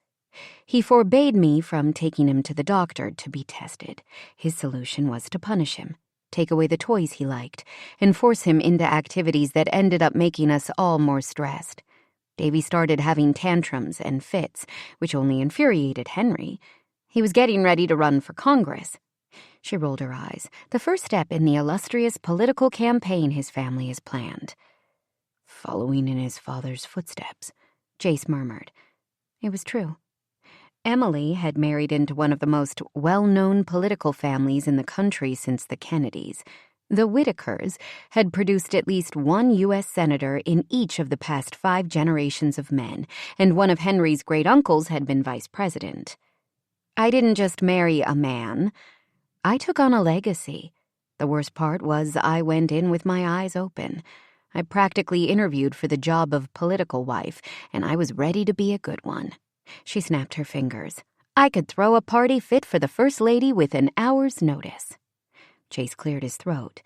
"He forbade me from taking him to the doctor to be tested. His solution was to punish him, take away the toys he liked, and force him into activities that ended up making us all more stressed. Davy started having tantrums and fits, which only infuriated Henry. He was getting ready to run for Congress. She rolled her eyes. The first step in the illustrious political campaign his family has planned. Following in his father's footsteps, Jace murmured. It was true. Emily had married into one of the most well-known political families in the country since the Kennedys. The Whitakers had produced at least one U.S. senator in each of the past 5 generations of men, and one of Henry's great-uncles had been vice president. I didn't just marry a man. I took on a legacy. The worst part was I went in with my eyes open. I practically interviewed for the job of political wife, and I was ready to be a good one. She snapped her fingers. I could throw a party fit for the First Lady with an hour's notice. Chase cleared his throat.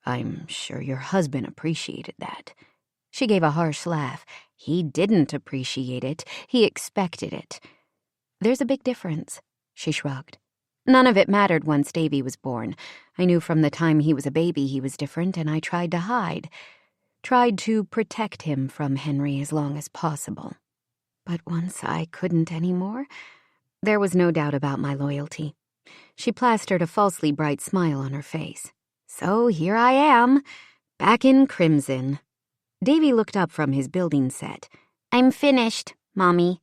I'm sure your husband appreciated that. She gave a harsh laugh. He didn't appreciate it. He expected it. There's a big difference, she shrugged. None of it mattered once Davy was born. I knew from the time he was a baby he was different, and I tried to hide. Tried to protect him from Henry as long as possible. But once I couldn't anymore, there was no doubt about my loyalty. She plastered a falsely bright smile on her face. So here I am, back in crimson. Davy looked up from his building set. I'm finished, Mommy.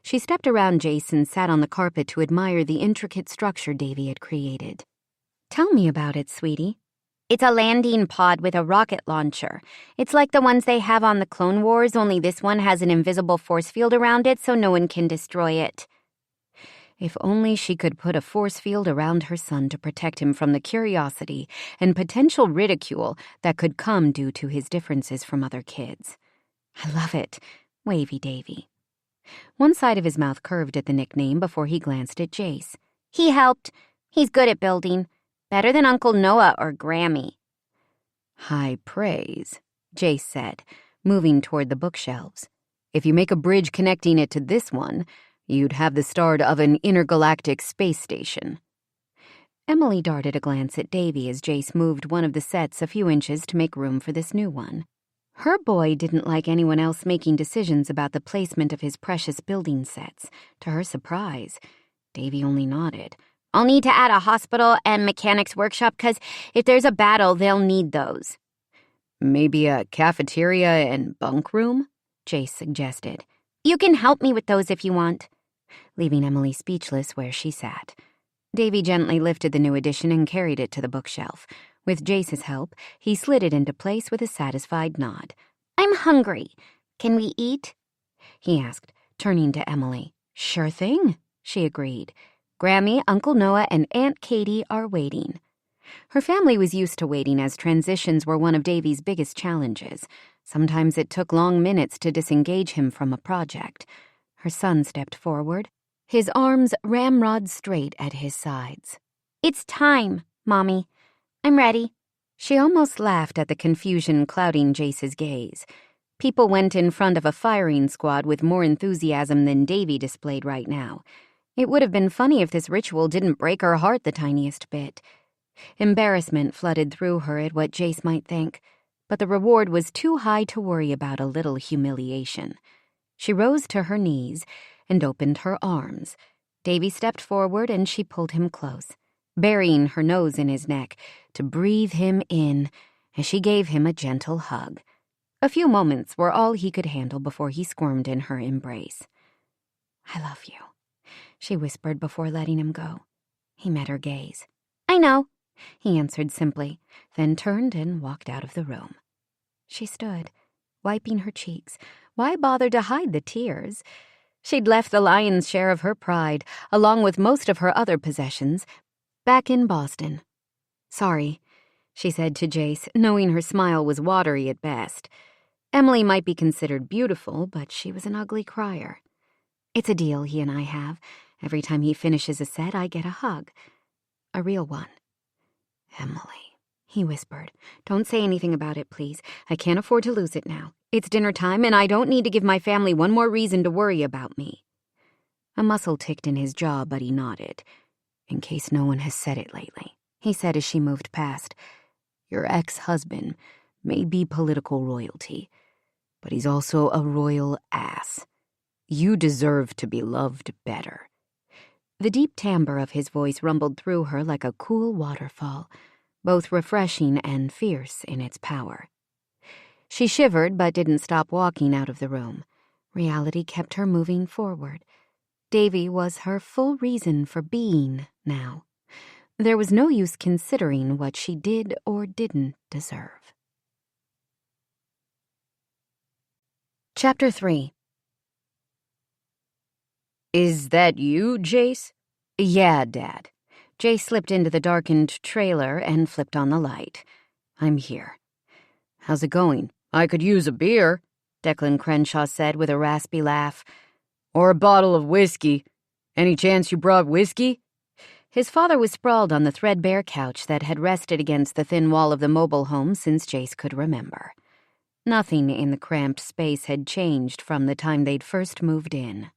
She stepped around Jace and sat on the carpet to admire the intricate structure Davy had created. Tell me about it, sweetie. It's a landing pod with a rocket launcher. It's like the ones they have on the Clone Wars, only this one has an invisible force field around it so no one can destroy it. If only she could put a force field around her son to protect him from the curiosity and potential ridicule that could come due to his differences from other kids. I love it, Wavy Davy. One side of his mouth curved at the nickname before he glanced at Jace. He helped. He's good at building. Better than Uncle Noah or Grammy. High praise, Jace said, moving toward the bookshelves. If you make a bridge connecting it to this one, you'd have the start of an intergalactic space station. Emily darted a glance at Davy as Jace moved one of the sets a few inches to make room for this new one. Her boy didn't like anyone else making decisions about the placement of his precious building sets. To her surprise, Davy only nodded. I'll need to add a hospital and mechanics workshop because if there's a battle, they'll need those. Maybe a cafeteria and bunk room? Jace suggested. You can help me with those if you want. Leaving Emily speechless where she sat. Davy gently lifted the new addition and carried it to the bookshelf. With Jace's help, he slid it into place with a satisfied nod. I'm hungry. Can we eat? He asked, turning to Emily. Sure thing, she agreed. Grammy, Uncle Noah, and Aunt Katie are waiting. Her family was used to waiting as transitions were one of Davy's biggest challenges. Sometimes it took long minutes to disengage him from a project. Her son stepped forward, his arms ramrod straight at his sides. It's time, Mommy. I'm ready. She almost laughed at the confusion clouding Jace's gaze. People went in front of a firing squad with more enthusiasm than Davy displayed right now. It would have been funny if this ritual didn't break her heart the tiniest bit. Embarrassment flooded through her at what Jace might think, but the reward was too high to worry about a little humiliation. She rose to her knees and opened her arms. Davy stepped forward and she pulled him close, burying her nose in his neck to breathe him in as she gave him a gentle hug. A few moments were all he could handle before he squirmed in her embrace. I love you, she whispered before letting him go. He met her gaze. I know, he answered simply, then turned and walked out of the room. She stood, wiping her cheeks. Why bother to hide the tears? She'd left the lion's share of her pride, along with most of her other possessions, back in Boston. Sorry, she said to Jace, knowing her smile was watery at best. Emily might be considered beautiful, but she was an ugly crier. It's a deal he and I have. Every time he finishes a set, I get a hug. A real one. Emily, he whispered. Don't say anything about it, please. I can't afford to lose it now. It's dinner time, and I don't need to give my family one more reason to worry about me. A muscle ticked in his jaw, but he nodded. In case no one has said it lately, he said as she moved past. Your ex-husband may be political royalty, but he's also a royal ass. You deserve to be loved better." The deep timbre of his voice rumbled through her like a cool waterfall, both refreshing and fierce in its power. She shivered but didn't stop walking out of the room. Reality kept her moving forward. Davy was her full reason for being now. There was no use considering what she did or didn't deserve. Chapter 3. "Is that you, Jace?" "Yeah, Dad." Jace slipped into the darkened trailer and flipped on the light. "I'm here." "How's it going? I could use a beer," Declan Crenshaw said with a raspy laugh. "Or a bottle of whiskey. Any chance you brought whiskey?" His father was sprawled on the threadbare couch that had rested against the thin wall of the mobile home since Jace could remember. Nothing in the cramped space had changed from the time they'd first moved in.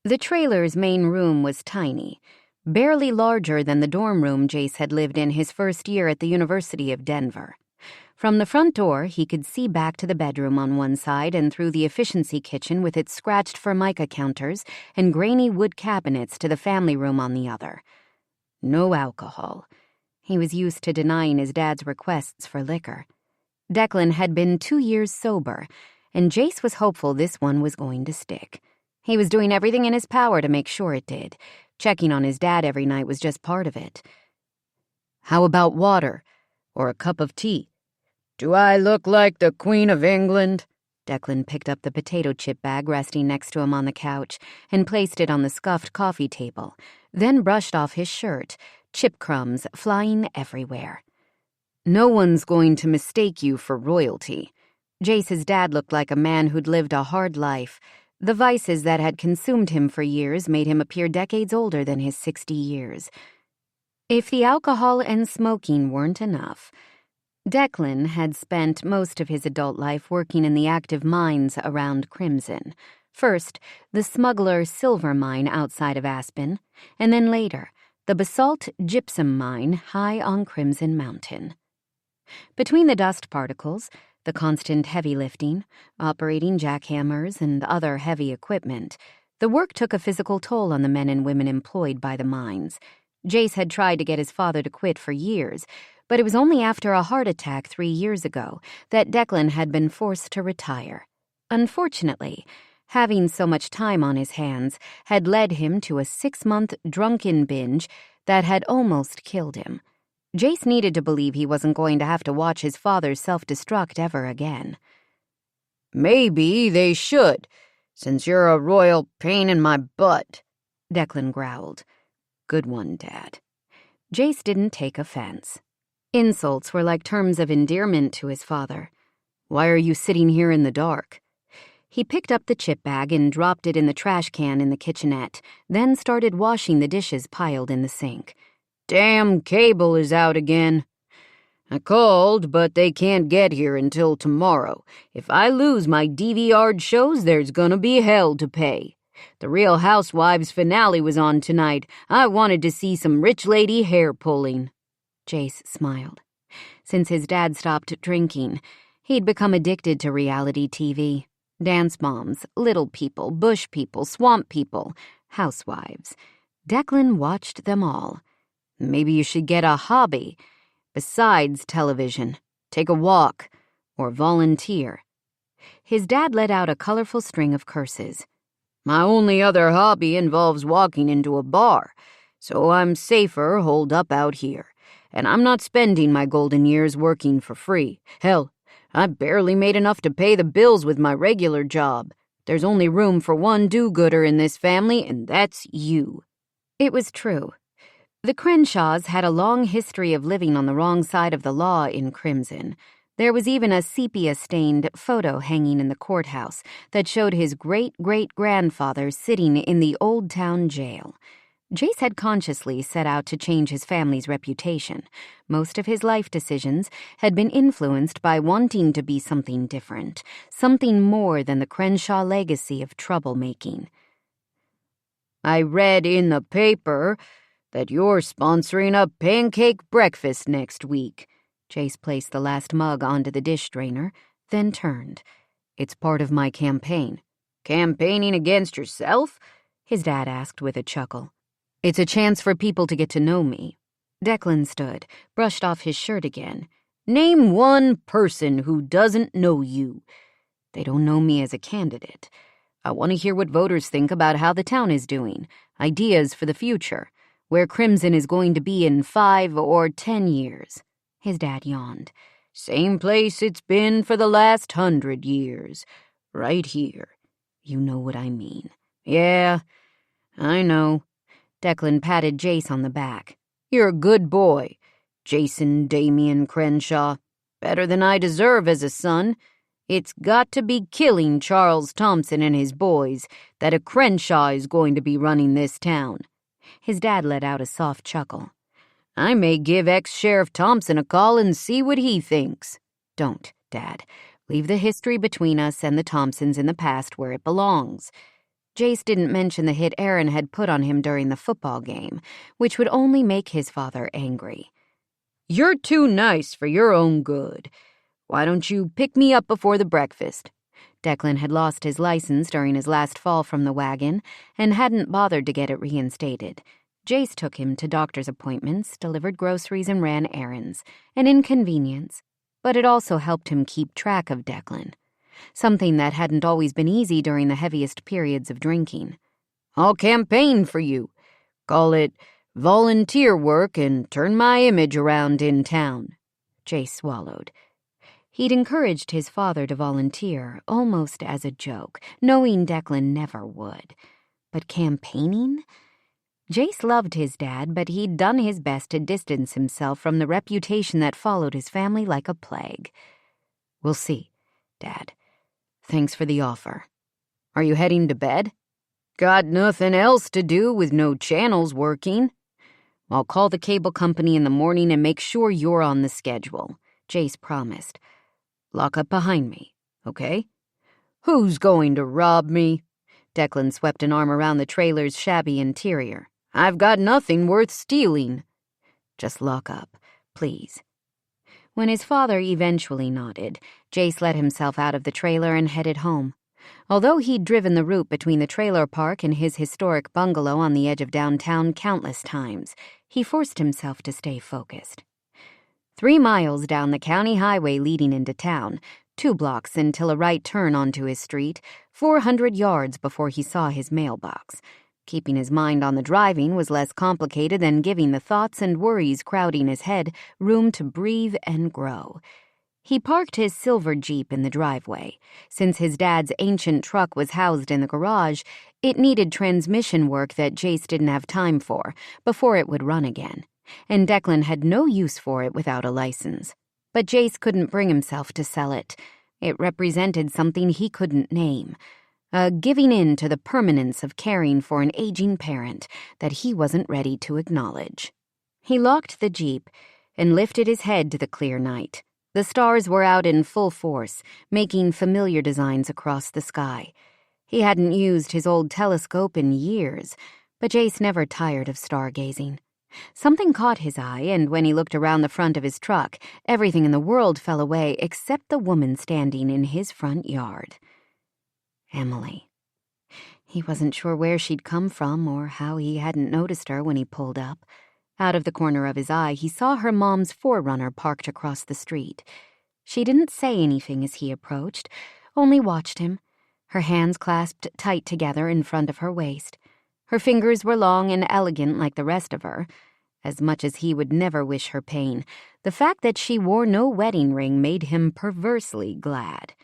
The trailer's main room was tiny, barely larger than the dorm room Jace had lived in his first year at the University of Denver. From the front door, he could see back to the bedroom on one side and through the efficiency kitchen with its scratched formica counters and grainy wood cabinets to the family room on the other. No alcohol. He was used to denying his dad's requests for liquor. Declan had been 2 years sober, and Jace was hopeful this one was going to stick. He was doing everything in his power to make sure it did. Checking on his dad every night was just part of it. "How about water? Or a cup of tea? Do I look like the Queen of England?" Declan picked up the potato chip bag resting next to him on the couch and placed it on the scuffed coffee table, then brushed off his shirt, chip crumbs flying everywhere. "No one's going to mistake you for royalty." Jace's dad looked like a man who'd lived a hard life. The vices that had consumed him for years made him appear decades older than his 60 years. If the alcohol and smoking weren't enough, Declan had spent most of his adult life working in the active mines around Crimson. First, the smuggler silver mine outside of Aspen, and then later, the basalt gypsum mine high on Crimson Mountain. Between the dust particles, the constant heavy lifting, operating jackhammers, and other heavy equipment, the work took a physical toll on the men and women employed by the mines. Jace had tried to get his father to quit for years, but it was only after a heart attack 3 years ago that Declan had been forced to retire. Unfortunately, having so much time on his hands had led him to a 6-month drunken binge that had almost killed him. Jace needed to believe he wasn't going to have to watch his father self-destruct ever again. "Maybe they should, since you're a royal pain in my butt," Declan growled. "Good one, Dad." Jace didn't take offense. Insults were like terms of endearment to his father. "Why are you sitting here in the dark?" He picked up the chip bag and dropped it in the trash can in the kitchenette, then started washing the dishes piled in the sink. "Damn cable is out again. I called, but they can't get here until tomorrow. If I lose my DVR'd shows, there's gonna be hell to pay. The Real Housewives finale was on tonight. I wanted to see some rich lady hair pulling." Jace smiled. Since his dad stopped drinking, he'd become addicted to reality TV. Dance moms, little people, bush people, swamp people, housewives. Declan watched them all. "Maybe you should get a hobby besides television. Take a walk or volunteer." His dad let out a colorful string of curses. "My only other hobby involves walking into a bar, so I'm safer holed up out here. And I'm not spending my golden years working for free. Hell, I barely made enough to pay the bills with my regular job. There's only room for one do-gooder in this family, and that's you." It was true. The Crenshaws had a long history of living on the wrong side of the law in Crimson. There was even a sepia-stained photo hanging in the courthouse that showed his great-great-grandfather sitting in the Old Town Jail. Jace had consciously set out to change his family's reputation. Most of his life decisions had been influenced by wanting to be something different, something more than the Crenshaw legacy of troublemaking. "I read in the paper that you're sponsoring a pancake breakfast next week." Jace placed the last mug onto the dish drainer, then turned. It's part of my campaign. Campaigning against yourself? His dad asked with a chuckle. It's a chance for people to get to know me. Declan stood, brushed off his shirt again. Name one person who doesn't know you. They don't know me as a candidate. I want to hear what voters think about how the town is doing, ideas for the future, where Crimson is going to be in 5 or 10 years. His dad yawned. Same place it's been for the last 100 years. Right here. You know what I mean. Yeah, I know. Declan patted Jace on the back. You're a good boy. Jason Damien Crenshaw. Better than I deserve as a son. It's got to be killing Charles Thompson and his boys that a Crenshaw is going to be running this town. His dad let out a soft chuckle. I may give ex-Sheriff Thompson a call and see what he thinks. Don't, Dad. Leave the history between us and the Thompsons in the past where it belongs. Jace didn't mention the hit Aaron had put on him during the football game, which would only make his father angry. You're too nice for your own good. Why don't you pick me up before the breakfast? Declan had lost his license during his last fall from the wagon and hadn't bothered to get it reinstated. Jace took him to doctor's appointments, delivered groceries, and ran errands. An inconvenience, but it also helped him keep track of Declan, something that hadn't always been easy during the heaviest periods of drinking. I'll campaign for you. Call it volunteer work and turn my image around in town. Jace swallowed. He'd encouraged his father to volunteer, almost as a joke, knowing Declan never would. But campaigning? Jace loved his dad, but he'd done his best to distance himself from the reputation that followed his family like a plague. We'll see, Dad. Thanks for the offer. Are you heading to bed? Got nothing else to do with no channels working. I'll call the cable company in the morning and make sure you're on the schedule, Jace promised. Lock up behind me, okay? Who's going to rob me? Declan swept an arm around the trailer's shabby interior. I've got nothing worth stealing. Just lock up, please. When his father eventually nodded, Jace let himself out of the trailer and headed home. Although he'd driven the route between the trailer park and his historic bungalow on the edge of downtown countless times, he forced himself to stay focused. 3 miles down the county highway leading into town, 2 blocks until a right turn onto his street, 400 yards before he saw his mailbox. Keeping his mind on the driving was less complicated than giving the thoughts and worries crowding his head room to breathe and grow. He parked his silver Jeep in the driveway. Since his dad's ancient truck was housed in the garage, it needed transmission work that Jace didn't have time for before it would run again, and Declan had no use for it without a license. But Jace couldn't bring himself to sell it. It represented something he couldn't name, a giving in to the permanence of caring for an aging parent that he wasn't ready to acknowledge. He locked the Jeep and lifted his head to the clear night. The stars were out in full force, making familiar designs across the sky. He hadn't used his old telescope in years, but Jace never tired of stargazing. Something caught his eye, and when he looked around the front of his truck, everything in the world fell away except the woman standing in his front yard. Emily. He wasn't sure where she'd come from or how he hadn't noticed her when he pulled up. Out of the corner of his eye, he saw her mom's 4Runner parked across the street. She didn't say anything as he approached, only watched him, her hands clasped tight together in front of her waist. Her fingers were long and elegant like the rest of her. As much as he would never wish her pain, the fact that she wore no wedding ring made him perversely glad.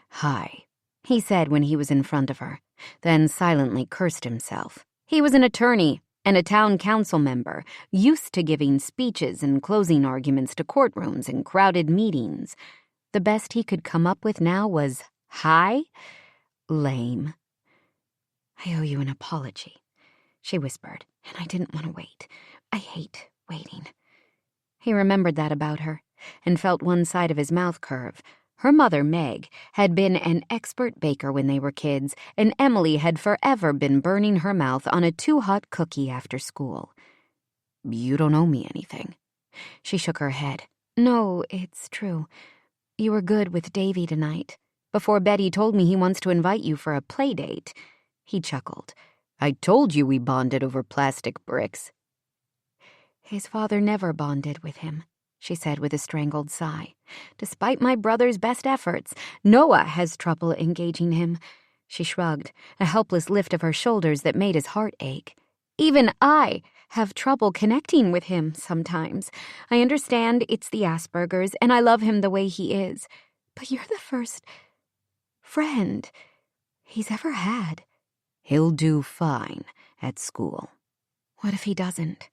"Hi," he said when he was in front of her, then silently cursed himself. He was an attorney and a town council member, used to giving speeches and closing arguments to courtrooms and crowded meetings. The best he could come up with now was, "Hi?" Lame. "I owe you an apology," she whispered, "and I didn't want to wait. I hate waiting." He remembered that about her and felt one side of his mouth curve. Her mother, Meg, had been an expert baker when they were kids, and Emily had forever been burning her mouth on a too-hot cookie after school. "You don't owe me anything." She shook her head. "No, it's true. You were good with Davy tonight. before Betty told me he wants to invite you for a play date." He chuckled. "I told you we bonded over plastic bricks." "His father never bonded with him," she said with a strangled sigh. "Despite my brother's best efforts, Noah has trouble engaging him." She shrugged, a helpless lift of her shoulders that made his heart ache. "Even I have trouble connecting with him sometimes. I understand it's the Asperger's, and I love him the way he is. But you're the first friend he's ever had." "He'll do fine at school." "What if he doesn't?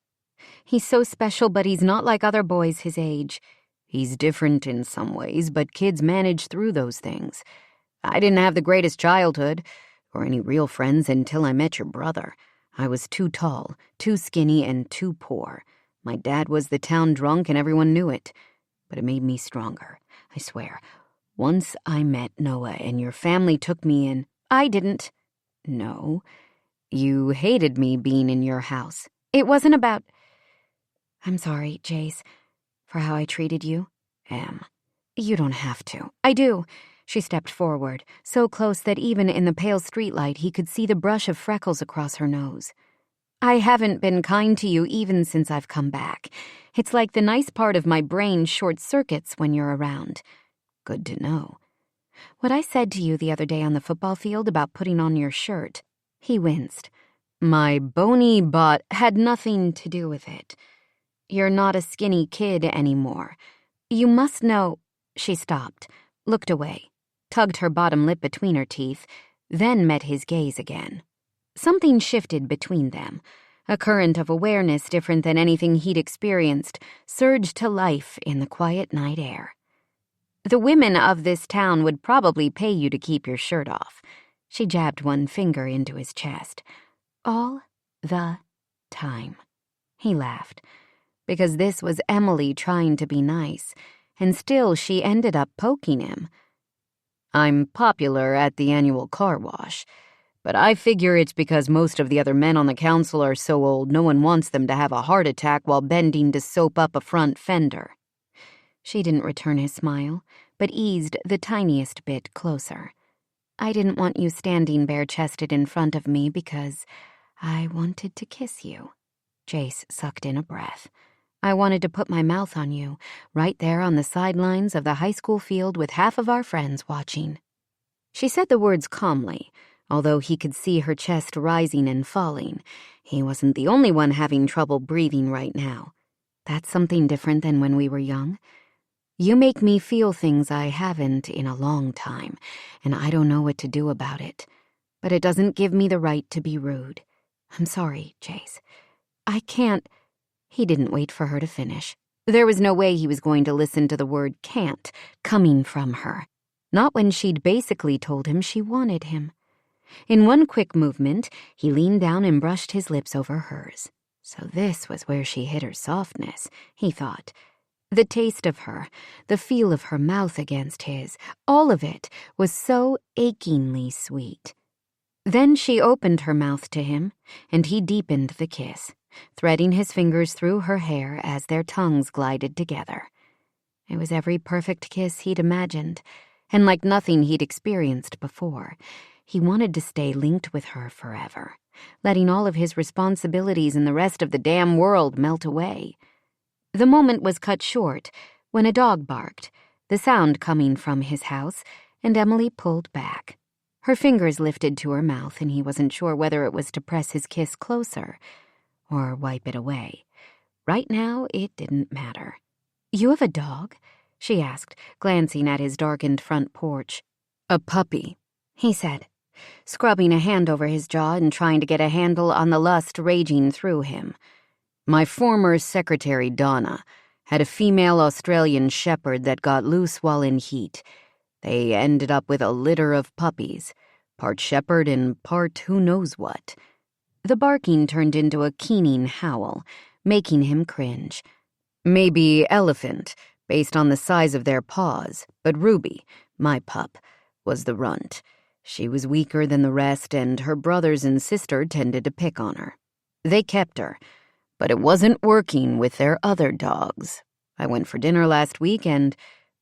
He's so special, but he's not like other boys his age." "He's different in some ways, but kids manage through those things. I didn't have the greatest childhood, or any real friends until I met your brother. I was too tall, too skinny, and too poor. My dad was the town drunk and everyone knew it. But it made me stronger, I swear. Once I met Noah and your family took me in." "I didn't." "No. You hated me being in your house." "It wasn't about—" "I'm sorry, Jace, for how I treated you." "Em." "You don't have to." "I do." She stepped forward, so close that even in the pale streetlight he could see the brush of freckles across her nose. "I haven't been kind to you even since I've come back. It's like the nice part of my brain short-circuits when you're around." "Good to know." "What I said to you the other day on the football field about putting on your shirt," he winced. "My bony butt "Had nothing to do with it. You're not a skinny kid anymore. You must know—" She stopped, looked away, tugged her bottom lip between her teeth, then met his gaze again. Something shifted between them. A current of awareness different than anything he'd experienced surged to life in the quiet night air. "The women of this town would probably pay you to keep your shirt off." She jabbed one finger into his chest. "All the time." He laughed. Because this was Emily trying to be nice, and still she ended up poking him. "I'm popular at the annual car wash, but I figure it's because most of the other men on the council are so old no one wants them to have a heart attack while bending to soap up a front fender." She didn't return his smile, but eased the tiniest bit closer. "I didn't want you standing bare-chested in front of me because I wanted to kiss you." Jace sucked in a breath. "I wanted to put my mouth on you, right there on the sidelines of the high school field with half of our friends watching." She said the words calmly, although he could see her chest rising and falling. He wasn't the only one having trouble breathing right now. "That's something different than when we were young. You make me feel things I haven't in a long time, and I don't know what to do about it. But it doesn't give me the right to be rude. I'm sorry, Jace. I can't—" He didn't wait for her to finish. There was no way he was going to listen to the word "can't" coming from her. Not when she'd basically told him she wanted him. In one quick movement, he leaned down and brushed his lips over hers. So this was where she hid her softness, he thought. The taste of her, the feel of her mouth against his, all of it was so achingly sweet. Then she opened her mouth to him, and he deepened the kiss, threading his fingers through her hair as their tongues glided together. It was every perfect kiss he'd imagined, and like nothing he'd experienced before, he wanted to stay linked with her forever, letting all of his responsibilities and the rest of the damn world melt away. The moment was cut short when a dog barked, the sound coming from his house, and Emily pulled back. Her fingers lifted to her mouth, and he wasn't sure whether it was to press his kiss closer or wipe it away. Right now, it didn't matter. "You have a dog?" she asked, glancing at his darkened front porch. "A puppy," he said, scrubbing a hand over his jaw and trying to get a handle on the lust raging through him. "My former secretary, Donna, had a female Australian shepherd that got loose while in heat. They ended up with a litter of puppies, part shepherd and part who knows what." The barking turned into a keening howl, making him cringe. "Maybe elephant, based on the size of their paws, but Ruby, my pup, was the runt. She was weaker than the rest, and her brothers and sister tended to pick on her. They kept her, but it wasn't working with their other dogs. I went for dinner last week, and..."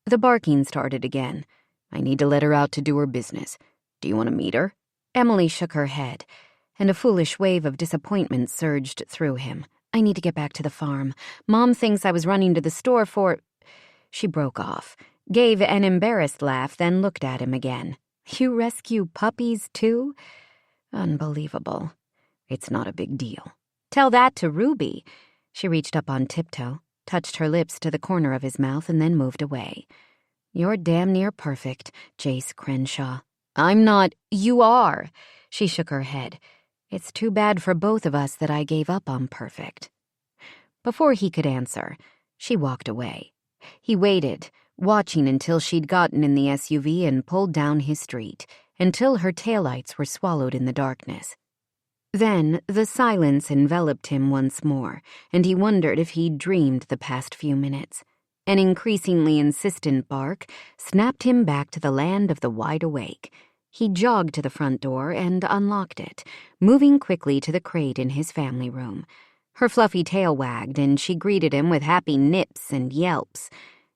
The barking started again. I need to let her out to do her business. Do you want to meet her?" Emily shook her head, and a foolish wave of disappointment surged through him. "I need to get back to the farm. Mom thinks I was running to the store for—" She broke off, gave an embarrassed laugh, then looked at him again. "You rescue puppies, too? Unbelievable." "It's not a big deal." "Tell that to Ruby." She reached up on tiptoe, touched her lips to the corner of his mouth, and then moved away. "You're damn near perfect, Jace Crenshaw." "I'm not—" "You are." She shook her head. "It's too bad for both of us that I gave up on perfect." Before he could answer, she walked away. He waited, watching until she'd gotten in the SUV and pulled down his street, until her taillights were swallowed in the darkness. Then the silence enveloped him once more, and he wondered if he'd dreamed the past few minutes. An increasingly insistent bark snapped him back to the land of the wide awake. He jogged to the front door and unlocked it, moving quickly to the crate in his family room. Her fluffy tail wagged, and she greeted him with happy nips and yelps.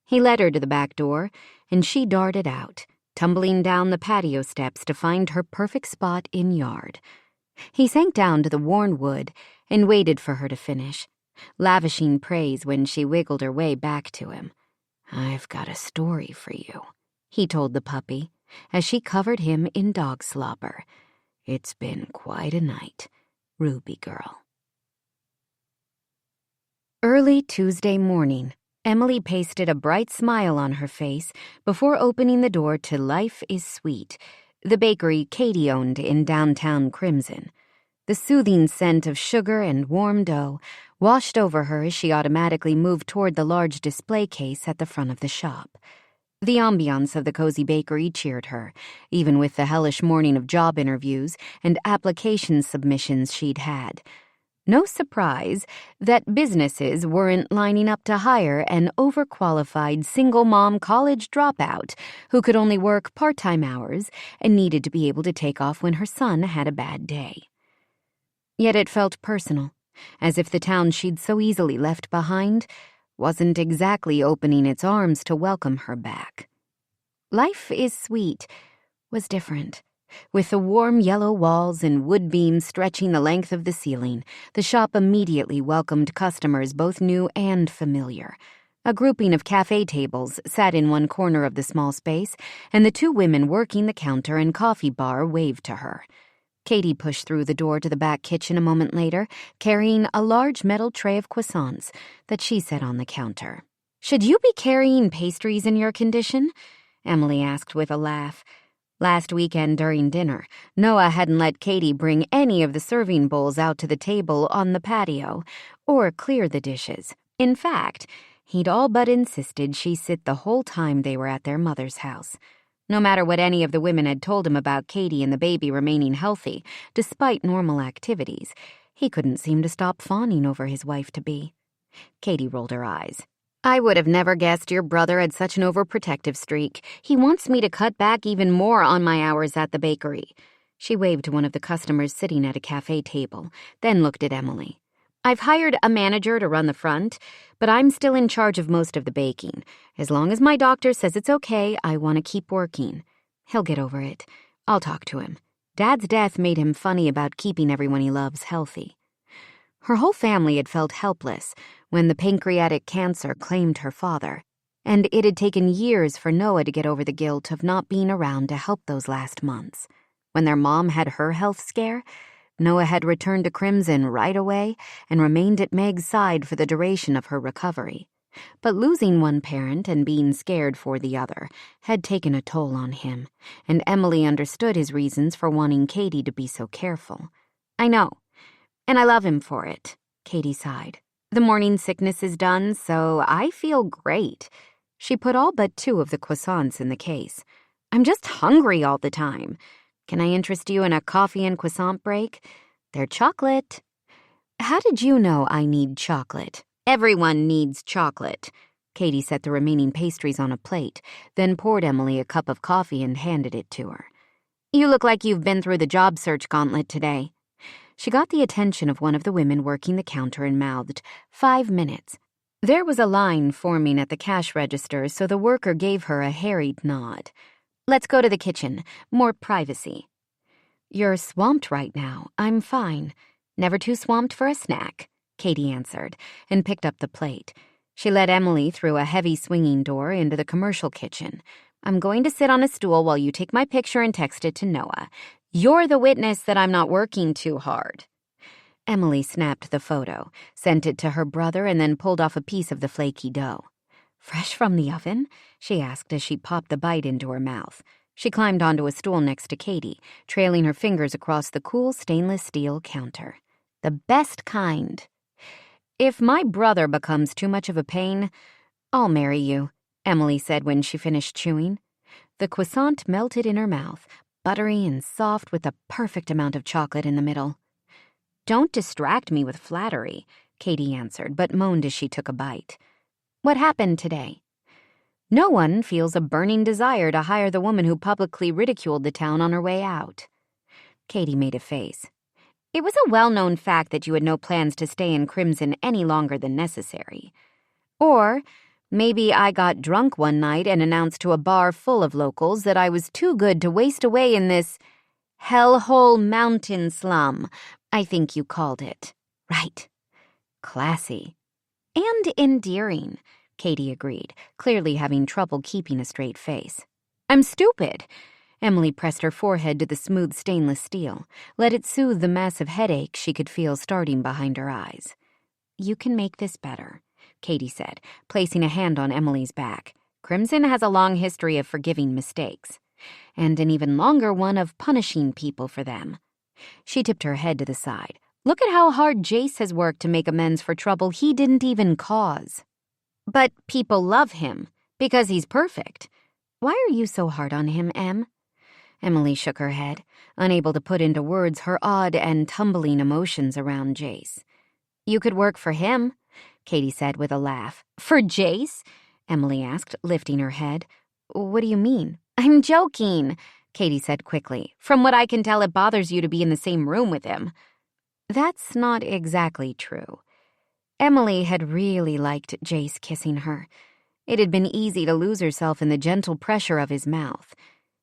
He led her to the back door, and she darted out, tumbling down the patio steps to find her perfect spot in yard. He sank down to the worn wood and waited for her to finish, lavishing praise when she wiggled her way back to him. "I've got a story for you," he told the puppy, as she covered him in dog slobber. "It's been quite a night, Ruby girl." Early Tuesday morning, Emily pasted a bright smile on her face before opening the door to Life is Sweet, the bakery Katie owned in downtown Crimson. The soothing scent of sugar and warm dough washed over her as she automatically moved toward the large display case at the front of the shop. The ambiance of the cozy bakery cheered her, even with the hellish morning of job interviews and application submissions she'd had. No surprise that businesses weren't lining up to hire an overqualified single-mom college dropout who could only work part-time hours and needed to be able to take off when her son had a bad day. Yet it felt personal, as if the town she'd so easily left behind wasn't exactly opening its arms to welcome her back. Life is Sweet was different. With the warm yellow walls and wood beams stretching the length of the ceiling, the shop immediately welcomed customers both new and familiar. A grouping of cafe tables sat in one corner of the small space, and the two women working the counter and coffee bar waved to her. Katie pushed through the door to the back kitchen a moment later, carrying a large metal tray of croissants that she set on the counter. "Should you be carrying pastries in your condition?" Emily asked with a laugh. Last weekend during dinner, Noah hadn't let Katie bring any of the serving bowls out to the table on the patio or clear the dishes. In fact, he'd all but insisted she sit the whole time they were at their mother's house. No matter what any of the women had told him about Katie and the baby remaining healthy, despite normal activities, he couldn't seem to stop fawning over his wife-to-be. Katie rolled her eyes. "I would have never guessed your brother had such an overprotective streak. He wants me to cut back even more on my hours at the bakery." She waved to one of the customers sitting at a cafe table, then looked at Emily. "I've hired a manager to run the front, but I'm still in charge of most of the baking. As long as my doctor says it's okay, I want to keep working. He'll get over it. I'll talk to him. Dad's death made him funny about keeping everyone he loves healthy." Her whole family had felt helpless when the pancreatic cancer claimed her father, and it had taken years for Noah to get over the guilt of not being around to help those last months. When their mom had her health scare, Noah had returned to Crimson right away and remained at Meg's side for the duration of her recovery. But losing one parent and being scared for the other had taken a toll on him, and Emily understood his reasons for wanting Katie to be so careful. "I know, and I love him for it," Katie sighed. "The morning sickness is done, so I feel great." She put all but 2 of the croissants in the case. "I'm just hungry all the time. Can I interest you in a coffee and croissant break? They're chocolate." "How did you know I need chocolate?" "Everyone needs chocolate." Katie set the remaining pastries on a plate, then poured Emily a cup of coffee and handed it to her. "You look like you've been through the job search gauntlet today." She got the attention of one of the women working the counter and mouthed, 5 minutes. There was a line forming at the cash register, so the worker gave her a harried nod. Let's go to the kitchen. More privacy. You're swamped right now. I'm fine. Never too swamped for a snack, Katie answered, and picked up the plate. She led Emily through a heavy swinging door into the commercial kitchen. I'm going to sit on a stool while you take my picture and text it to Noah. You're the witness that I'm not working too hard. Emily snapped the photo, sent it to her brother, and then pulled off a piece of the flaky dough. Fresh from the oven? She asked as she popped the bite into her mouth. She climbed onto a stool next to Katie, trailing her fingers across the cool stainless steel counter. The best kind. If my brother becomes too much of a pain, I'll marry you, Emily said when she finished chewing. The croissant melted in her mouth, buttery and soft with the perfect amount of chocolate in the middle. Don't distract me with flattery, Katie answered, but moaned as she took a bite. What happened today? No one feels a burning desire to hire the woman who publicly ridiculed the town on her way out. Katie made a face. It was a well-known fact that you had no plans to stay in Crimson any longer than necessary. Or maybe I got drunk one night and announced to a bar full of locals that I was too good to waste away in this hellhole mountain slum, I think you called it. Right. Classy. And endearing, Katie agreed, clearly having trouble keeping a straight face. I'm stupid. Emily pressed her forehead to the smooth stainless steel, let it soothe the massive headache she could feel starting behind her eyes. You can make this better, Katie said, placing a hand on Emily's back. Crimson has a long history of forgiving mistakes, and an even longer one of punishing people for them. She tipped her head to the side. Look at how hard Jace has worked to make amends for trouble he didn't even cause. But people love him, because he's perfect. Why are you so hard on him, Em? Emily shook her head, unable to put into words her odd and tumbling emotions around Jace. You could work for him, Katie said with a laugh. For Jace? Emily asked, lifting her head. What do you mean? I'm joking, Katie said quickly. From what I can tell, it bothers you to be in the same room with him. That's not exactly true. Emily had really liked Jace kissing her. It had been easy to lose herself in the gentle pressure of his mouth.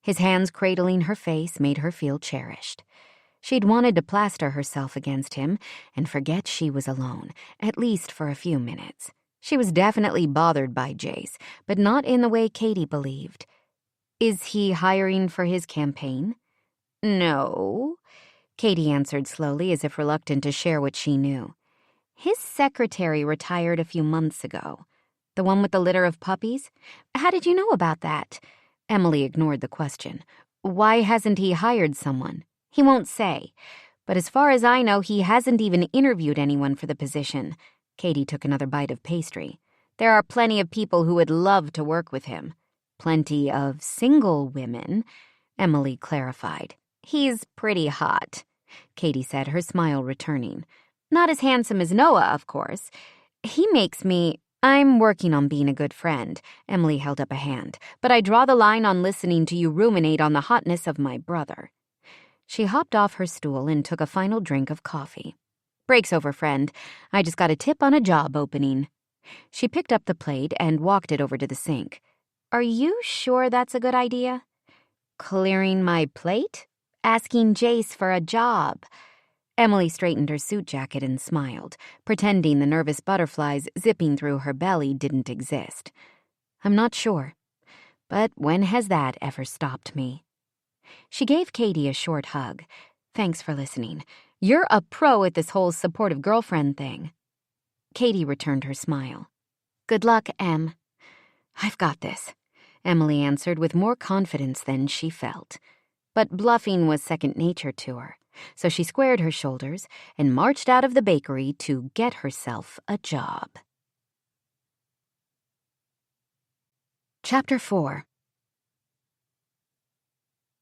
His hands cradling her face made her feel cherished. She'd wanted to plaster herself against him and forget she was alone, at least for a few minutes. She was definitely bothered by Jace, but not in the way Katie believed. Is he hiring for his campaign? No, Katie answered slowly, as if reluctant to share what she knew. His secretary retired a few months ago. The one with the litter of puppies? How did you know about that? Emily ignored the question. Why hasn't he hired someone? He won't say. But as far as I know, he hasn't even interviewed anyone for the position. Katie took another bite of pastry. There are plenty of people who would love to work with him. Plenty of single women, Emily clarified. He's pretty hot, Katie said, her smile returning. Not as handsome as Noah, of course. He makes me... I'm working on being a good friend, Emily held up a hand, but I draw the line on listening to you ruminate on the hotness of my brother. She hopped off her stool and took a final drink of coffee. Break's over, friend. I just got a tip on a job opening. She picked up the plate and walked it over to the sink. Are you sure that's a good idea? Clearing my plate? Asking Jace for a job. Emily straightened her suit jacket and smiled, pretending the nervous butterflies zipping through her belly didn't exist. I'm not sure. But when has that ever stopped me? She gave Katie a short hug. Thanks for listening. You're a pro at this whole supportive girlfriend thing. Katie returned her smile. Good luck, Em. I've got this, Emily answered with more confidence than she felt. But bluffing was second nature to her, so she squared her shoulders and marched out of the bakery to get herself a job. Chapter 4.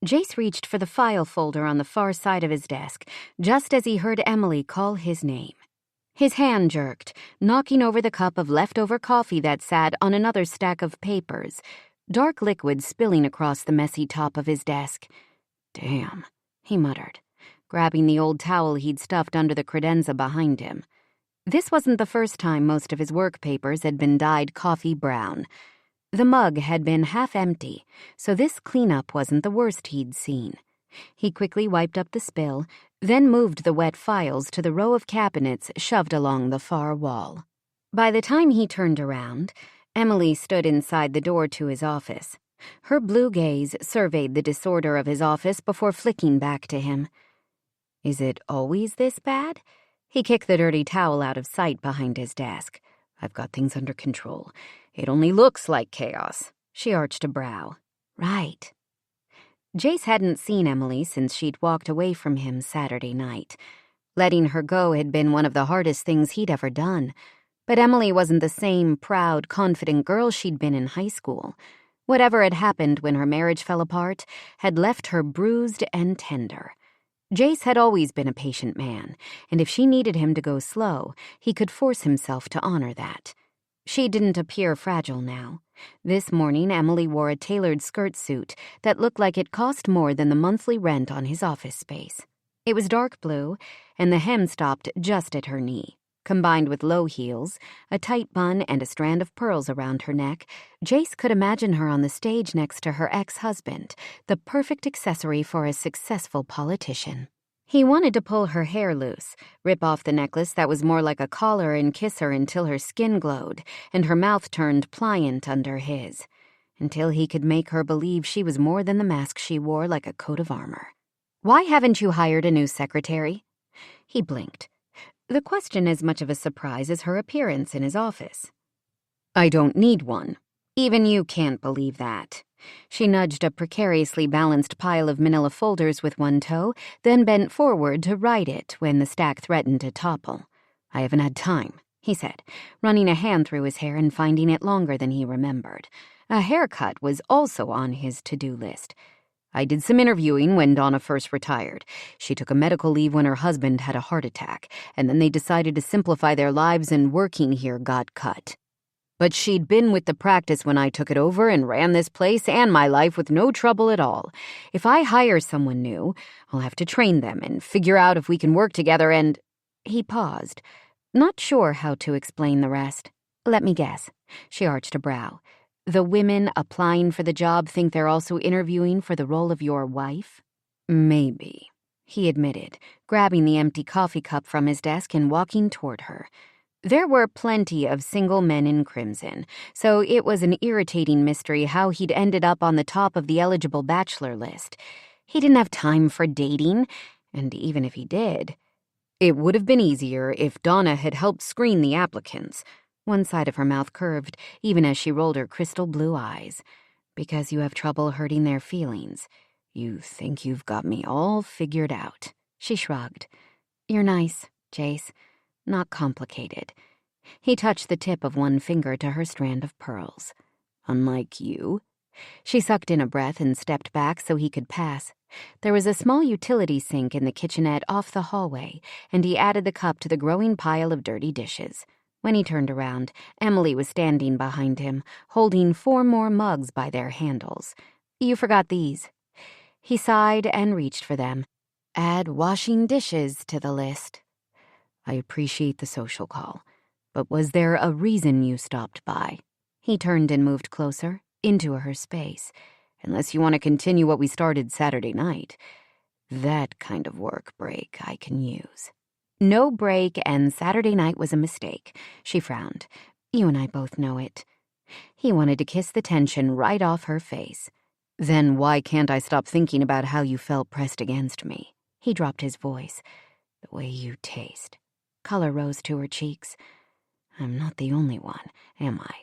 Jace reached for the file folder on the far side of his desk, just as he heard Emily call his name. His hand jerked, knocking over the cup of leftover coffee that sat on another stack of papers, dark liquid spilling across the messy top of his desk. Damn, he muttered, grabbing the old towel he'd stuffed under the credenza behind him. This wasn't the first time most of his work papers had been dyed coffee brown. The mug had been half empty, so this cleanup wasn't the worst he'd seen. He quickly wiped up the spill, then moved the wet files to the row of cabinets shoved along the far wall. By the time he turned around, Emily stood inside the door to his office. Her blue gaze surveyed the disorder of his office before flicking back to him. Is it always this bad? He kicked the dirty towel out of sight behind his desk. I've got things under control. It only looks like chaos. She arched a brow. Right. Jace hadn't seen Emily since she'd walked away from him Saturday night. Letting her go had been one of the hardest things he'd ever done. But Emily wasn't the same proud, confident girl she'd been in high school. Whatever had happened when her marriage fell apart had left her bruised and tender. Jace had always been a patient man, and if she needed him to go slow, he could force himself to honor that. She didn't appear fragile now. This morning, Emily wore a tailored skirt suit that looked like it cost more than the monthly rent on his office space. It was dark blue, and the hem stopped just at her knee. Combined with low heels, a tight bun, and a strand of pearls around her neck, Jace could imagine her on the stage next to her ex-husband, the perfect accessory for a successful politician. He wanted to pull her hair loose, rip off the necklace that was more like a collar and kiss her until her skin glowed and her mouth turned pliant under his, until he could make her believe she was more than the mask she wore like a coat of armor. Why haven't you hired a new secretary? He blinked. The question as much of a surprise as her appearance in his office. I don't need one. Even you can't believe that. She nudged a precariously balanced pile of manila folders with one toe, then bent forward to right it when the stack threatened to topple. I haven't had time, he said, running a hand through his hair and finding it longer than he remembered. A haircut was also on his to-do list. I did some interviewing when Donna first retired. She took a medical leave when her husband had a heart attack, and then they decided to simplify their lives and working here got cut. But she'd been with the practice when I took it over and ran this place and my life with no trouble at all. If I hire someone new, I'll have to train them and figure out if we can work together and... He paused, not sure how to explain the rest. Let me guess. She arched a brow. The women applying for the job think they're also interviewing for the role of your wife? Maybe, he admitted, grabbing the empty coffee cup from his desk and walking toward her. There were plenty of single men in Crimson, so it was an irritating mystery how he'd ended up on the top of the eligible bachelor list. He didn't have time for dating, and even if he did, it would have been easier if Donna had helped screen the applicants. One side of her mouth curved, even as she rolled her crystal blue eyes. Because you have trouble hurting their feelings. You think you've got me all figured out. She shrugged. You're nice, Jace. Not complicated. He touched the tip of one finger to her strand of pearls. Unlike you. She sucked in a breath and stepped back so he could pass. There was a small utility sink in the kitchenette off the hallway, and he added the cup to the growing pile of dirty dishes. When he turned around, Emily was standing behind him, holding 4 more mugs by their handles. You forgot these. He sighed and reached for them. Add washing dishes to the list. I appreciate the social call, but was there a reason you stopped by? He turned and moved closer, into her space. Unless you want to continue what we started Saturday night. That kind of work break I can use. No break, and Saturday night was a mistake. She frowned. You and I both know it. He wanted to kiss the tension right off her face. Then why can't I stop thinking about how you felt pressed against me? He dropped his voice. The way you taste. Color rose to her cheeks. I'm not the only one, am I?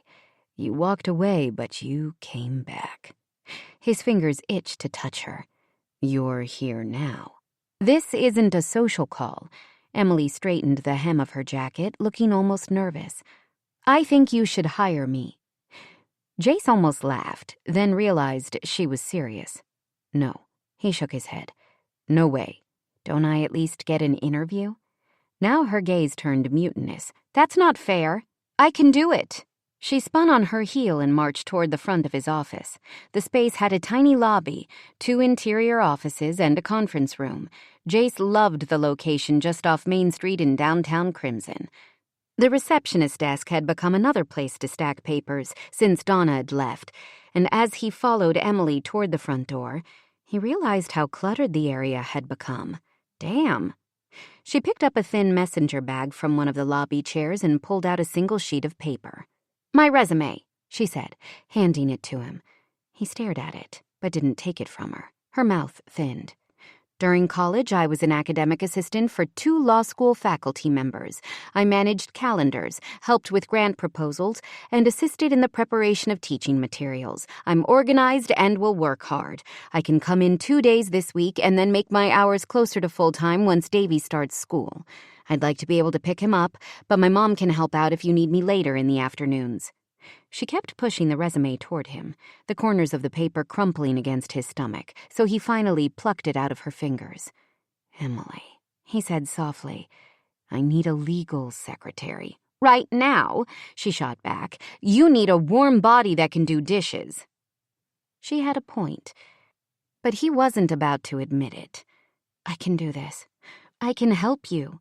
You walked away, but you came back. His fingers itched to touch her. You're here now. This isn't a social call. Emily straightened the hem of her jacket, looking almost nervous. I think you should hire me. Jace almost laughed, then realized she was serious. No, he shook his head. No way. Don't I at least get an interview? Now her gaze turned mutinous. That's not fair. I can do it. She spun on her heel and marched toward the front of his office. The space had a tiny lobby, 2 interior offices, and a conference room. Jace loved the location just off Main Street in downtown Crimson. The receptionist desk had become another place to stack papers since Donna had left, and as he followed Emily toward the front door, he realized how cluttered the area had become. Damn. She picked up a thin messenger bag from one of the lobby chairs and pulled out a single sheet of paper. "My resume," she said, handing it to him. He stared at it, but didn't take it from her. Her mouth thinned. "During college, I was an academic assistant for 2 law school faculty members. I managed calendars, helped with grant proposals, and assisted in the preparation of teaching materials. I'm organized and will work hard. I can come in 2 days this week and then make my hours closer to full-time once Davy starts school. I'd like to be able to pick him up, but my mom can help out if you need me later in the afternoons." She kept pushing the resume toward him, the corners of the paper crumpling against his stomach, so he finally plucked it out of her fingers. "Emily," he said softly, "I need a legal secretary." "Right now," she shot back, "you need a warm body that can do dishes." She had a point, but he wasn't about to admit it. "I can do this. I can help you."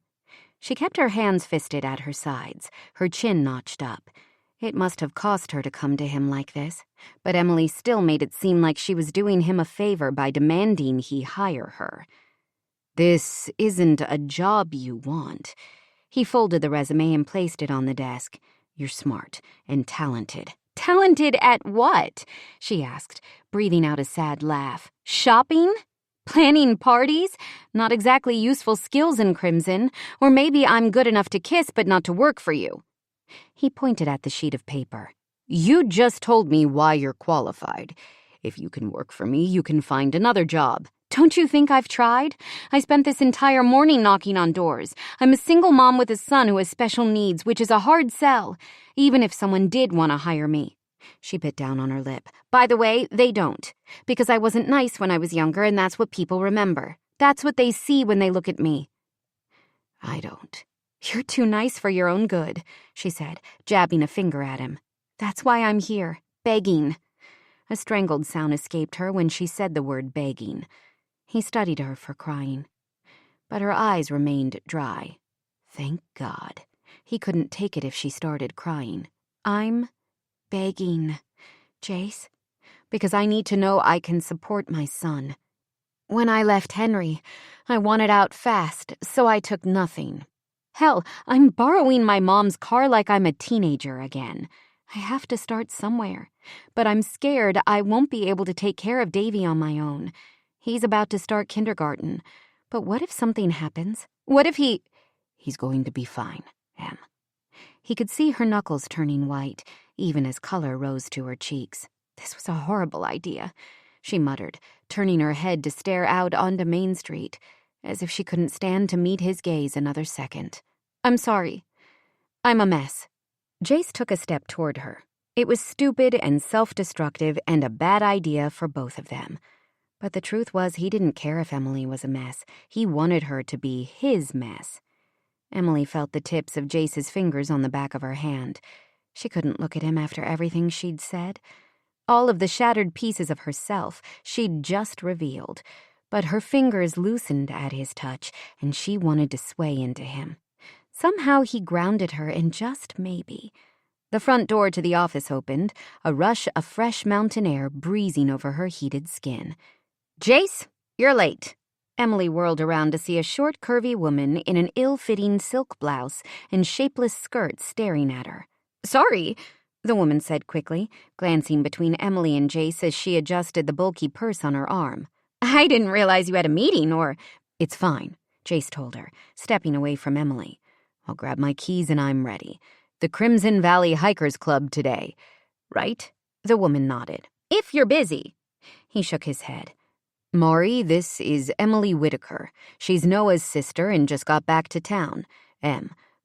She kept her hands fisted at her sides, her chin notched up. It must have cost her to come to him like this, but Emily still made it seem like she was doing him a favor by demanding he hire her. "This isn't a job you want." He folded the resume and placed it on the desk. "You're smart and talented." "Talented at what?" she asked, breathing out a sad laugh. "Shopping? Planning parties? Not exactly useful skills in Crimson. Or maybe I'm good enough to kiss but not to work for you." He pointed at the sheet of paper. "You just told me why you're qualified. If you can work for me, you can find another job." "Don't you think I've tried? I spent this entire morning knocking on doors. I'm a single mom with a son who has special needs, which is a hard sell, even if someone did want to hire me." She bit down on her lip. "By the way, they don't, because I wasn't nice when I was younger, and that's what people remember. That's what they see when they look at me." "I don't." "You're too nice for your own good," she said, jabbing a finger at him. "That's why I'm here, begging." A strangled sound escaped her when she said the word begging. He studied her for crying, but her eyes remained dry. Thank God. He couldn't take it if she started crying. "I'm begging, Jace, because I need to know I can support my son. When I left Henry, I wanted out fast, so I took nothing. Hell, I'm borrowing my mom's car like I'm a teenager again. I have to start somewhere, but I'm scared I won't be able to take care of Davy on my own. He's about to start kindergarten. But what if something happens? What if He's going to be fine, Em." He could see her knuckles turning white, even as color rose to her cheeks. This was a horrible idea, she muttered, turning her head to stare out onto Main Street, as if she couldn't stand to meet his gaze another second. "I'm sorry. I'm a mess." Jace took a step toward her. It was stupid and self-destructive and a bad idea for both of them. But the truth was he didn't care if Emily was a mess. He wanted her to be his mess. Emily felt the tips of Jace's fingers on the back of her hand. She couldn't look at him after everything she'd said. All of the shattered pieces of herself she'd just revealed. But her fingers loosened at his touch, and she wanted to sway into him. Somehow he grounded her, and just maybe. The front door to the office opened, a rush of fresh mountain air breezing over her heated skin. "Jace, you're late." Emily whirled around to see a short, curvy woman in an ill-fitting silk blouse and shapeless skirt staring at her. "Sorry," the woman said quickly, glancing between Emily and Jace as she adjusted the bulky purse on her arm. "I didn't realize you had a meeting, or—" "It's fine," Jace told her, stepping away from Emily. "I'll grab my keys and I'm ready. The Crimson Valley Hikers Club today, right?" The woman nodded. "If you're busy." He shook his head. "Maury, this is Emily Whitaker. She's Noah's sister and just got back to town.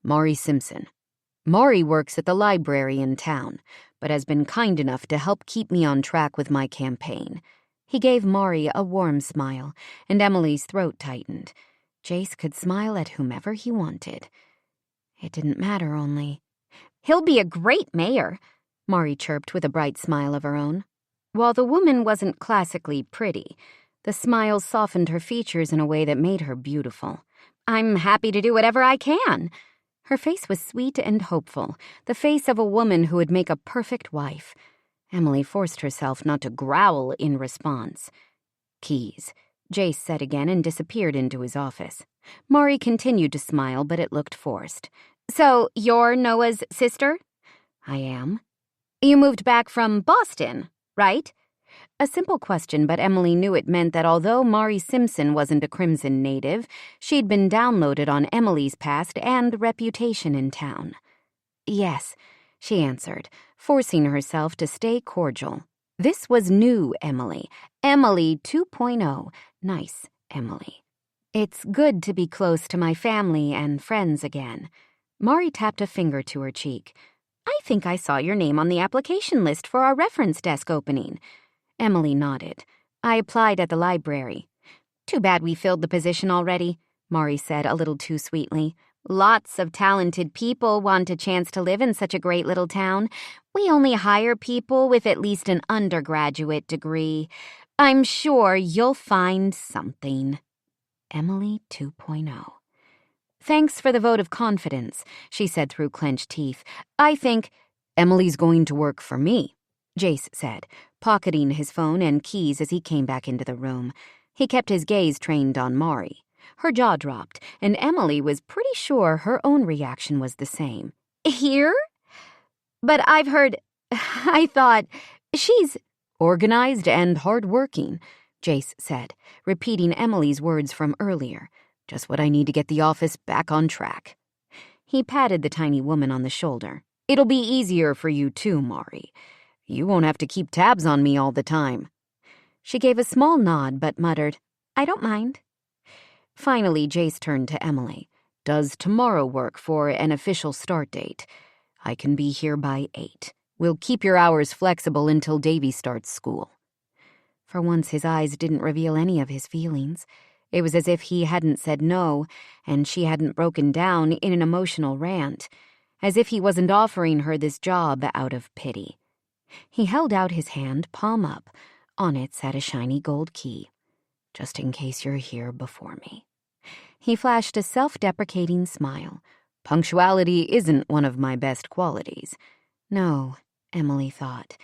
Maury Simpson. Maury works at the library in town, but has been kind enough to help keep me on track with my campaign." He gave Maury a warm smile, and Emily's throat tightened. Jace could smile at whomever he wanted. It didn't matter only. "He'll be a great mayor," Maury chirped with a bright smile of her own. While the woman wasn't classically pretty, the smile softened her features in a way that made her beautiful. "I'm happy to do whatever I can." Her face was sweet and hopeful, the face of a woman who would make a perfect wife. Emily forced herself not to growl in response. "Keys," Jace said again and disappeared into his office. Mari continued to smile, but it looked forced. "So, you're Noah's sister?" "I am." "You moved back from Boston, right?" A simple question, but Emily knew it meant that although Mari Simpson wasn't a Crimson native, she'd been downloaded on Emily's past and reputation in town. "Yes," she answered, forcing herself to stay cordial. This was new Emily, Emily 2.0, nice Emily. "It's good to be close to my family and friends again." Mari tapped a finger to her cheek. "I think I saw your name on the application list for our reference desk opening." Emily nodded. "I applied at the library." "Too bad we filled the position already," Mari said a little too sweetly. "Lots of talented people want a chance to live in such a great little town. We only hire people with at least an undergraduate degree. I'm sure you'll find something." Emily 2.0. "Thanks for the vote of confidence," she said through clenched teeth. "I think—" "Emily's going to work for me," Jace said, pocketing his phone and keys as he came back into the room. He kept his gaze trained on Mari. Her jaw dropped, and Emily was pretty sure her own reaction was the same. "Here? But I've heard... I thought... she's..." "Organized and hard-working," Jace said, repeating Emily's words from earlier. "Just what I need to get the office back on track." He patted the tiny woman on the shoulder. "It'll be easier for you too, Mari. You won't have to keep tabs on me all the time." She gave a small nod but muttered, "I don't mind." Finally, Jace turned to Emily. "Does tomorrow work for an official start date? I can be here by 8. We'll keep your hours flexible until Davy starts school." For once, his eyes didn't reveal any of his feelings. It was as if he hadn't said no, and she hadn't broken down in an emotional rant, as if he wasn't offering her this job out of pity. He held out his hand, palm up. On it sat a shiny gold key. "Just in case you're here before me." He flashed a self-deprecating smile. "Punctuality isn't one of my best qualities." No, Emily thought.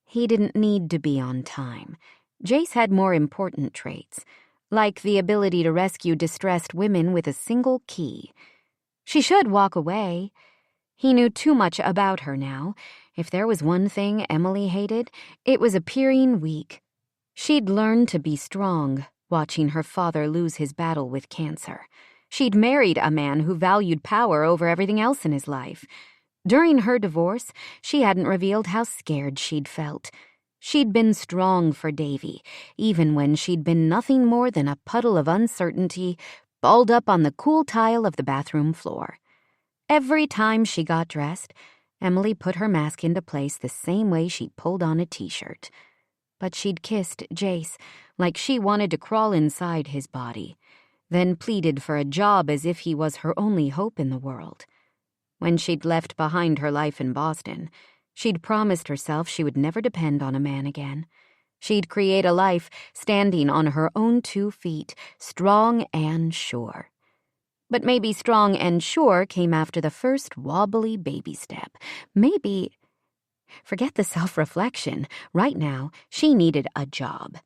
He didn't need to be on time. Jace had more important traits, like the ability to rescue distressed women with a single key. She should walk away. He knew too much about her now. If there was one thing Emily hated, it was appearing weak. She'd learned to be strong, watching her father lose his battle with cancer. She'd married a man who valued power over everything else in his life. During her divorce, she hadn't revealed how scared she'd felt. She'd been strong for Davy, even when she'd been nothing more than a puddle of uncertainty balled up on the cool tile of the bathroom floor. Every time she got dressed, Emily put her mask into place the same way she'd pulled on a t-shirt. But she'd kissed Jace like she wanted to crawl inside his body, then pleaded for a job as if he was her only hope in the world. When she'd left behind her life in Boston, she'd promised herself she would never depend on a man again. She'd create a life standing on her own 2 feet, strong and sure. But maybe strong and sure came after the first wobbly baby step. Maybe... Forget the self-reflection. Right now, she needed a job.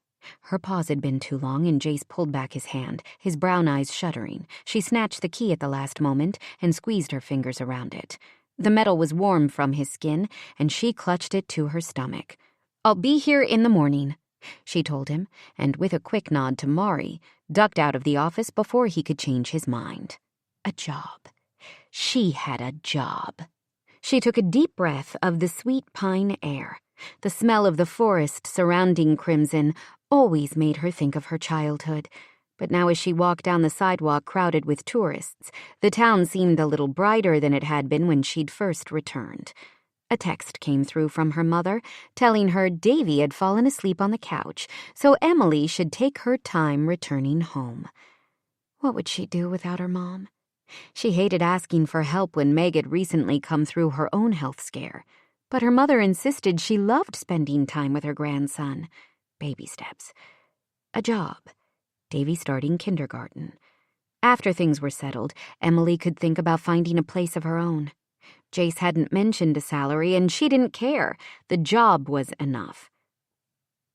Her pause had been too long, and Jace pulled back his hand, his brown eyes shuddering. She snatched the key at the last moment and squeezed her fingers around it. The metal was warm from his skin, and she clutched it to her stomach. "I'll be here in the morning," she told him, and with a quick nod to Mari, ducked out of the office before he could change his mind. A job. She had a job. She took a deep breath of the sweet pine air. The smell of the forest surrounding Crimson always made her think of her childhood. But now as she walked down the sidewalk crowded with tourists, the town seemed a little brighter than it had been when she'd first returned. A text came through from her mother, telling her Davy had fallen asleep on the couch, so Emily should take her time returning home. What would she do without her mom? She hated asking for help when Meg had recently come through her own health scare. But her mother insisted she loved spending time with her grandson. Baby steps. A job. Davy starting kindergarten. After things were settled, Emily could think about finding a place of her own. Jace hadn't mentioned a salary, and she didn't care. The job was enough.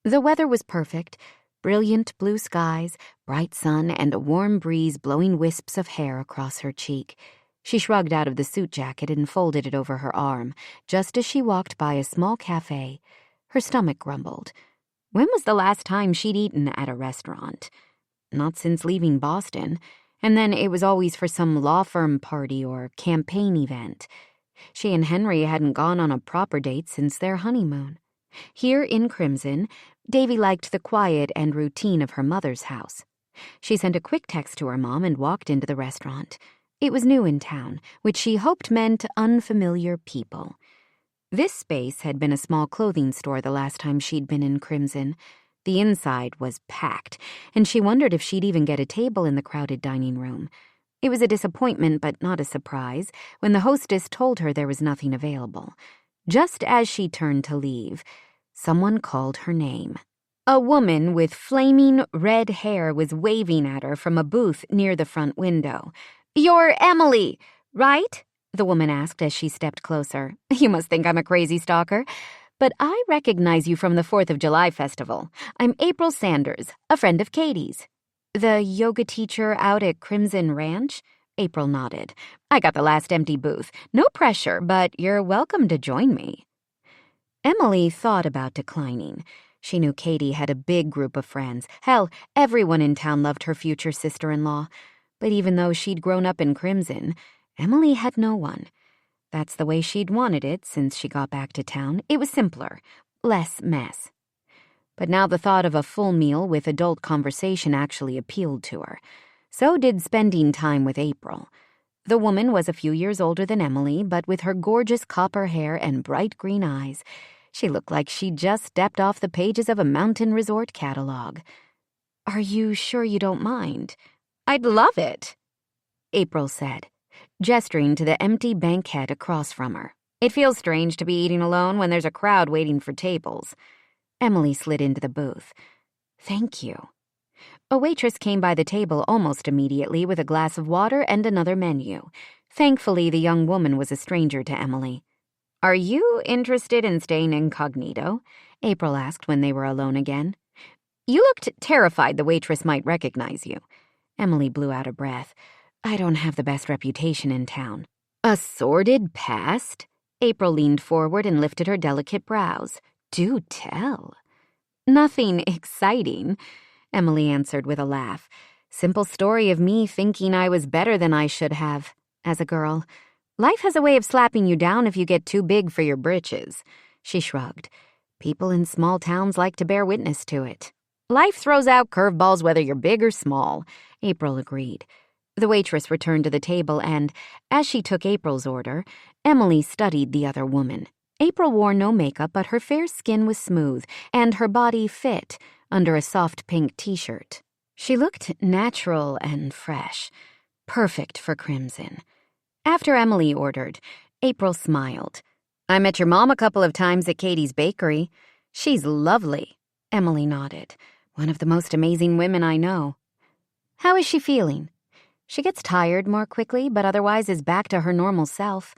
The weather was perfect. Brilliant blue skies, bright sun, and a warm breeze blowing wisps of hair across her cheek. She shrugged out of the suit jacket and folded it over her arm, just as she walked by a small cafe. Her stomach grumbled. When was the last time she'd eaten at a restaurant? Not since leaving Boston, and then it was always for some law firm party or campaign event. She and Henry hadn't gone on a proper date since their honeymoon. Here in Crimson, Davy liked the quiet and routine of her mother's house. She sent a quick text to her mom and walked into the restaurant. It was new in town, which she hoped meant unfamiliar people. This space had been a small clothing store the last time she'd been in Crimson. The inside was packed, and she wondered if she'd even get a table in the crowded dining room. It was a disappointment, but not a surprise, when the hostess told her there was nothing available. Just as she turned to leave, someone called her name. A woman with flaming red hair was waving at her from a booth near the front window. "You're Emily, right?" the woman asked as she stepped closer. "You must think I'm a crazy stalker, but I recognize you from the 4th of July festival. I'm April Sanders, a friend of Katie's." "The yoga teacher out at Crimson Ranch?" April nodded. "I got the last empty booth. No pressure, but you're welcome to join me." Emily thought about declining. She knew Katie had a big group of friends. Hell, everyone in town loved her future sister-in-law. But even though she'd grown up in Crimson, Emily had no one. That's the way she'd wanted it since she got back to town. It was simpler, less mess. But now the thought of a full meal with adult conversation actually appealed to her. So did spending time with April. The woman was a few years older than Emily, but with her gorgeous copper hair and bright green eyes, she looked like she'd just stepped off the pages of a mountain resort catalog. "Are you sure you don't mind?" "I'd love it," April said, gesturing to the empty bankhead across from her. "It feels strange to be eating alone when there's a crowd waiting for tables." Emily slid into the booth. "Thank you." A waitress came by the table almost immediately with a glass of water and another menu. Thankfully, the young woman was a stranger to Emily. "Are you interested in staying incognito?" April asked when they were alone again. "You looked terrified the waitress might recognize you." Emily blew out a breath. "I don't have the best reputation in town." "A sordid past?" April leaned forward and lifted her delicate brows. "Do tell." "Nothing exciting," Emily answered with a laugh. "Simple story of me thinking I was better than I should have as a girl. Life has a way of slapping you down if you get too big for your britches." She shrugged. "People in small towns like to bear witness to it." "Life throws out curveballs whether you're big or small," April agreed. The waitress returned to the table and, as she took April's order, Emily studied the other woman. April wore no makeup, but her fair skin was smooth, and her body fit under a soft pink t-shirt. She looked natural and fresh, perfect for Crimson. After Emily ordered, April smiled. "I met your mom a couple of times at Katie's bakery. She's lovely." Emily nodded. "One of the most amazing women I know." "How is she feeling?" "She gets tired more quickly, but otherwise is back to her normal self.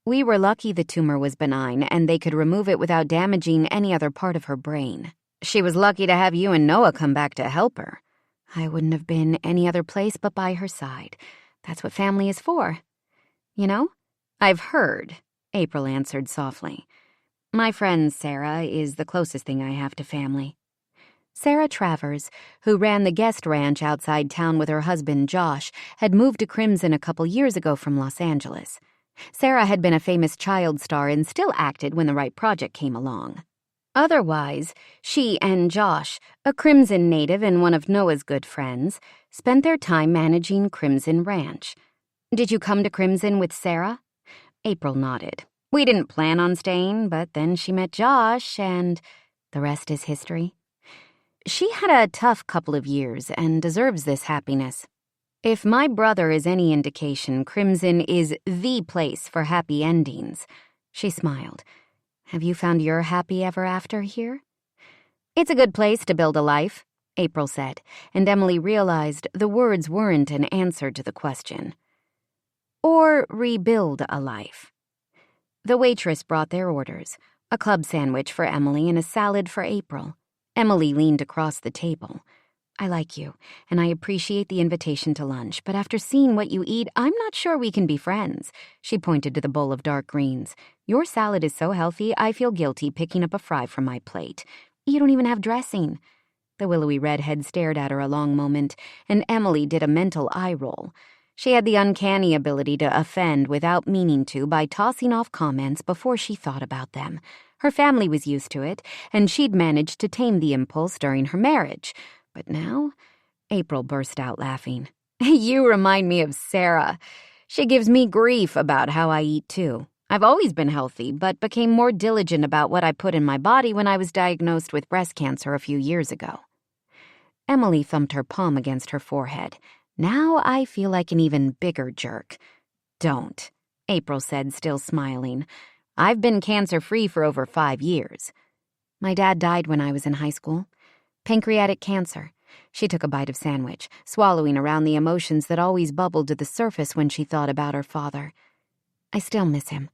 We were lucky the tumor was benign, and they could remove it without damaging any other part of her brain." "She was lucky to have you and Noah come back to help her." "I wouldn't have been any other place but by her side. That's what family is for. You know?" "I've heard," April answered softly. "My friend Sarah is the closest thing I have to family." Sarah Travers, who ran the guest ranch outside town with her husband Josh, had moved to Crimson a couple years ago from Los Angeles. Sarah had been a famous child star and still acted when the right project came along. Otherwise, she and Josh, a Crimson native and one of Noah's good friends, spent their time managing Crimson Ranch. "Did you come to Crimson with Sarah?" April nodded. "We didn't plan on staying, but then she met Josh, and the rest is history." "She had a tough couple of years and deserves this happiness. If my brother is any indication, Crimson is the place for happy endings." She smiled. "Have you found your happy ever after here?" "It's a good place to build a life." April said, and Emily realized the words weren't an answer to the question. Or rebuild a life. The waitress brought their orders, a club sandwich for Emily and a salad for April. Emily leaned across the table. I like you, and I appreciate the invitation to lunch, but after seeing what you eat, I'm not sure we can be friends. She pointed to the bowl of dark greens. Your salad is so healthy, I feel guilty picking up a fry from my plate. You don't even have dressing. The willowy redhead stared at her a long moment, and Emily did a mental eye roll. She had the uncanny ability to offend without meaning to by tossing off comments before she thought about them. Her family was used to it, and she'd managed to tame the impulse during her marriage. But now, April burst out laughing. You remind me of Sarah. She gives me grief about how I eat, too. I've always been healthy, but became more diligent about what I put in my body when I was diagnosed with breast cancer a few years ago. Emily thumped her palm against her forehead. Now I feel like an even bigger jerk. Don't, April said, still smiling. I've been cancer-free for over 5 years. My dad died when I was in high school. Pancreatic cancer. She took a bite of sandwich, swallowing around the emotions that always bubbled to the surface when she thought about her father. I still miss him.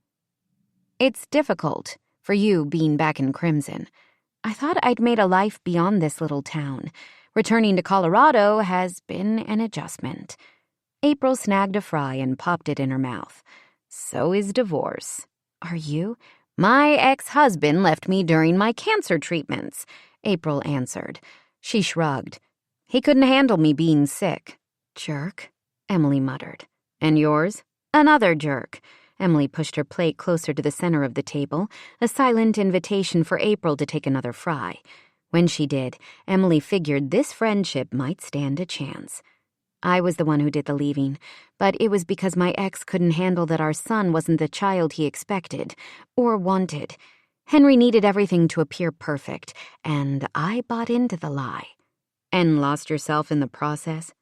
It's difficult, for you being back in Crimson. I thought I'd made a life beyond this little town. Returning to Colorado has been an adjustment. April snagged a fry and popped it in her mouth. So is divorce. Are you? My ex-husband left me during my cancer treatments, April answered. She shrugged. He couldn't handle me being sick. Jerk, Emily muttered. And yours? Another jerk. Emily pushed her plate closer to the center of the table, a silent invitation for April to take another fry. When she did, Emily figured this friendship might stand a chance. I was the one who did the leaving, but it was because my ex couldn't handle that our son wasn't the child he expected or wanted. Henry needed everything to appear perfect, and I bought into the lie. And lost yourself in the process?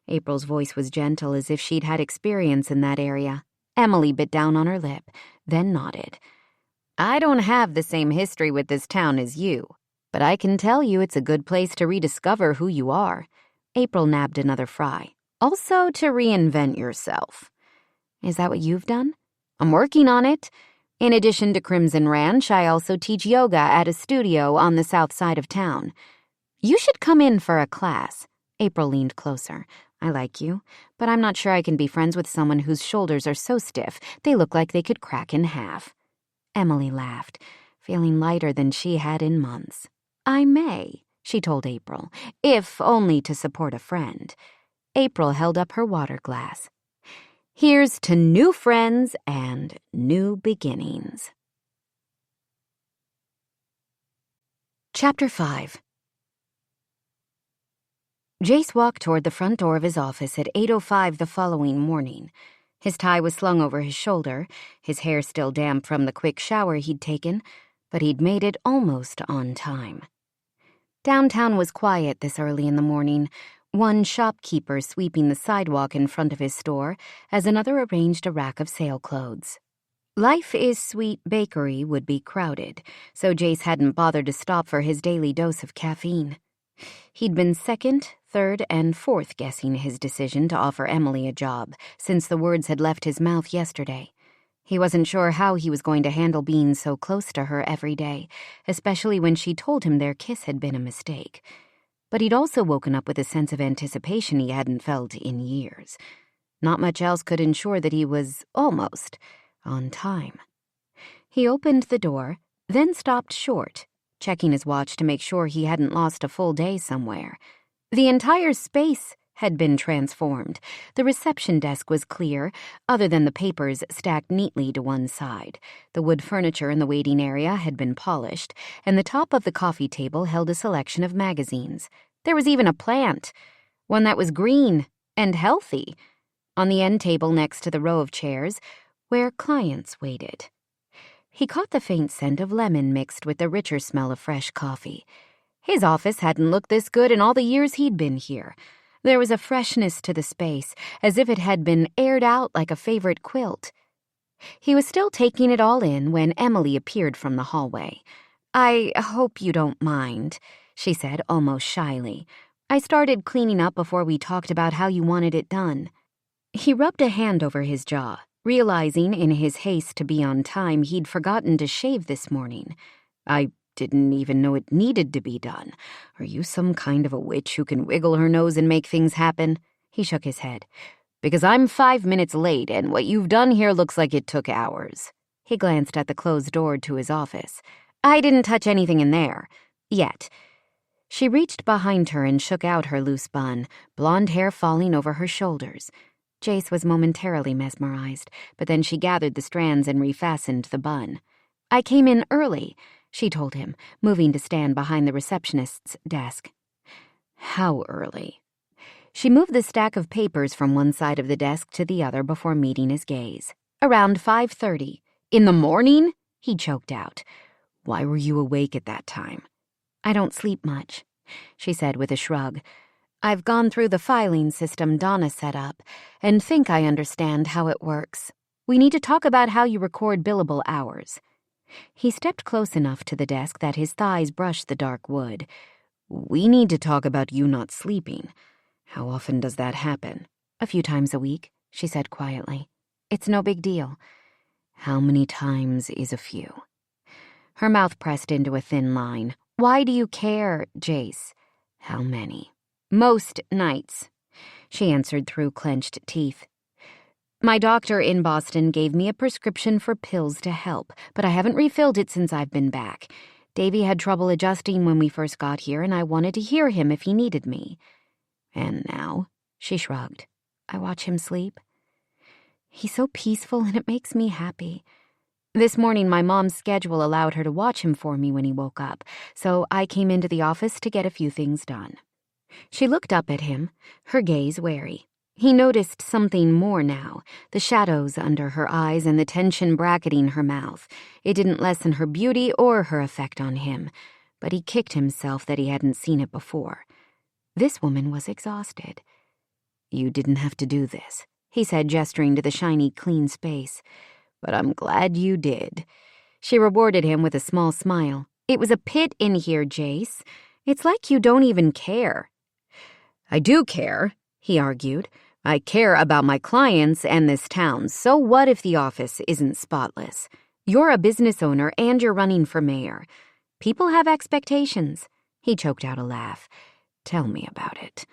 April's voice was gentle, as if she'd had experience in that area. Emily bit down on her lip, then nodded. I don't have the same history with this town as you, but I can tell you it's a good place to rediscover who you are. April nabbed another fry. Also to reinvent yourself. Is that what you've done? I'm working on it. In addition to Crimson Ranch, I also teach yoga at a studio on the south side of town. You should come in for a class. April leaned closer. I like you, but I'm not sure I can be friends with someone whose shoulders are so stiff they look like they could crack in half. Emily laughed, feeling lighter than she had in months. I may, she told April, if only to support a friend. April held up her water glass. Here's to new friends and new beginnings. Chapter 5. Jace walked toward the front door of his office at 8:05 the following morning. His tie was slung over his shoulder, his hair still damp from the quick shower he'd taken, but he'd made it almost on time. Downtown was quiet this early in the morning, one shopkeeper sweeping the sidewalk in front of his store as another arranged a rack of sale clothes. Life is Sweet Bakery would be crowded, so Jace hadn't bothered to stop for his daily dose of caffeine. He'd been second, third, and fourth guessing his decision to offer Emily a job since the words had left his mouth yesterday. He wasn't sure how he was going to handle being so close to her every day, especially when she told him their kiss had been a mistake. But he'd also woken up with a sense of anticipation he hadn't felt in years. Not much else could ensure that he was almost on time. He opened the door, then stopped short, checking his watch to make sure he hadn't lost a full day somewhere. The entire space had been transformed. The reception desk was clear, other than the papers stacked neatly to one side. The wood furniture in the waiting area had been polished, and the top of the coffee table held a selection of magazines. There was even a plant, one that was green and healthy, on the end table next to the row of chairs where clients waited. He caught the faint scent of lemon mixed with the richer smell of fresh coffee. His office hadn't looked this good in all the years he'd been here. There was a freshness to the space, as if it had been aired out like a favorite quilt. He was still taking it all in when Emily appeared from the hallway. I hope you don't mind. she said almost shyly. "I started cleaning up before we talked about how you wanted it done." He rubbed a hand over his jaw, realizing in his haste to be on time he'd forgotten to shave this morning. "I didn't even know it needed to be done. Are you some kind of a witch who can wiggle her nose and make things happen?" He shook his head. "Because I'm 5 minutes late, and what you've done here looks like it took hours." He glanced at the closed door to his office. "I didn't touch anything in there. Yet." She reached behind her and shook out her loose bun, blonde hair falling over her shoulders. Jace was momentarily mesmerized, but then she gathered the strands and refastened the bun. "I came in early," she told him, moving to stand behind the receptionist's desk. "How early?" She moved the stack of papers from one side of the desk to the other before meeting his gaze. "Around 5:30. "In the morning?" he choked out. "Why were you awake at that time?" "I don't sleep much," she said with a shrug. "I've gone through the filing system Donna set up and think I understand how it works. We need to talk about how you record billable hours." He stepped close enough to the desk that his thighs brushed the dark wood. "We need to talk about you not sleeping. How often does that happen?" "A few times a week," she said quietly. "It's no big deal." "How many times is a few?" Her mouth pressed into a thin line. "Why do you care, Jace?" "How many?" "Most nights," she answered through clenched teeth. "My doctor in Boston gave me a prescription for pills to help, but I haven't refilled it since I've been back. Davy had trouble adjusting when we first got here, and I wanted to hear him if he needed me." "And now?" She shrugged. "I watch him sleep. He's so peaceful and it makes me happy. This morning my mom's schedule allowed her to watch him for me when he woke up, so I came into the office to get a few things done." She looked up at him, her gaze wary. He noticed something more now, the shadows under her eyes and the tension bracketing her mouth. It didn't lessen her beauty or her effect on him, but he kicked himself that he hadn't seen it before. This woman was exhausted. "You didn't have to do this," he said, gesturing to the shiny, clean space. "But I'm glad you did." She rewarded him with a small smile. "It was a pit in here, Jace. It's like you don't even care." "I do care," he argued. "I care about my clients and this town, so what if the office isn't spotless? You're a business owner and you're running for mayor. People have expectations." He choked out a laugh. "Tell me about it."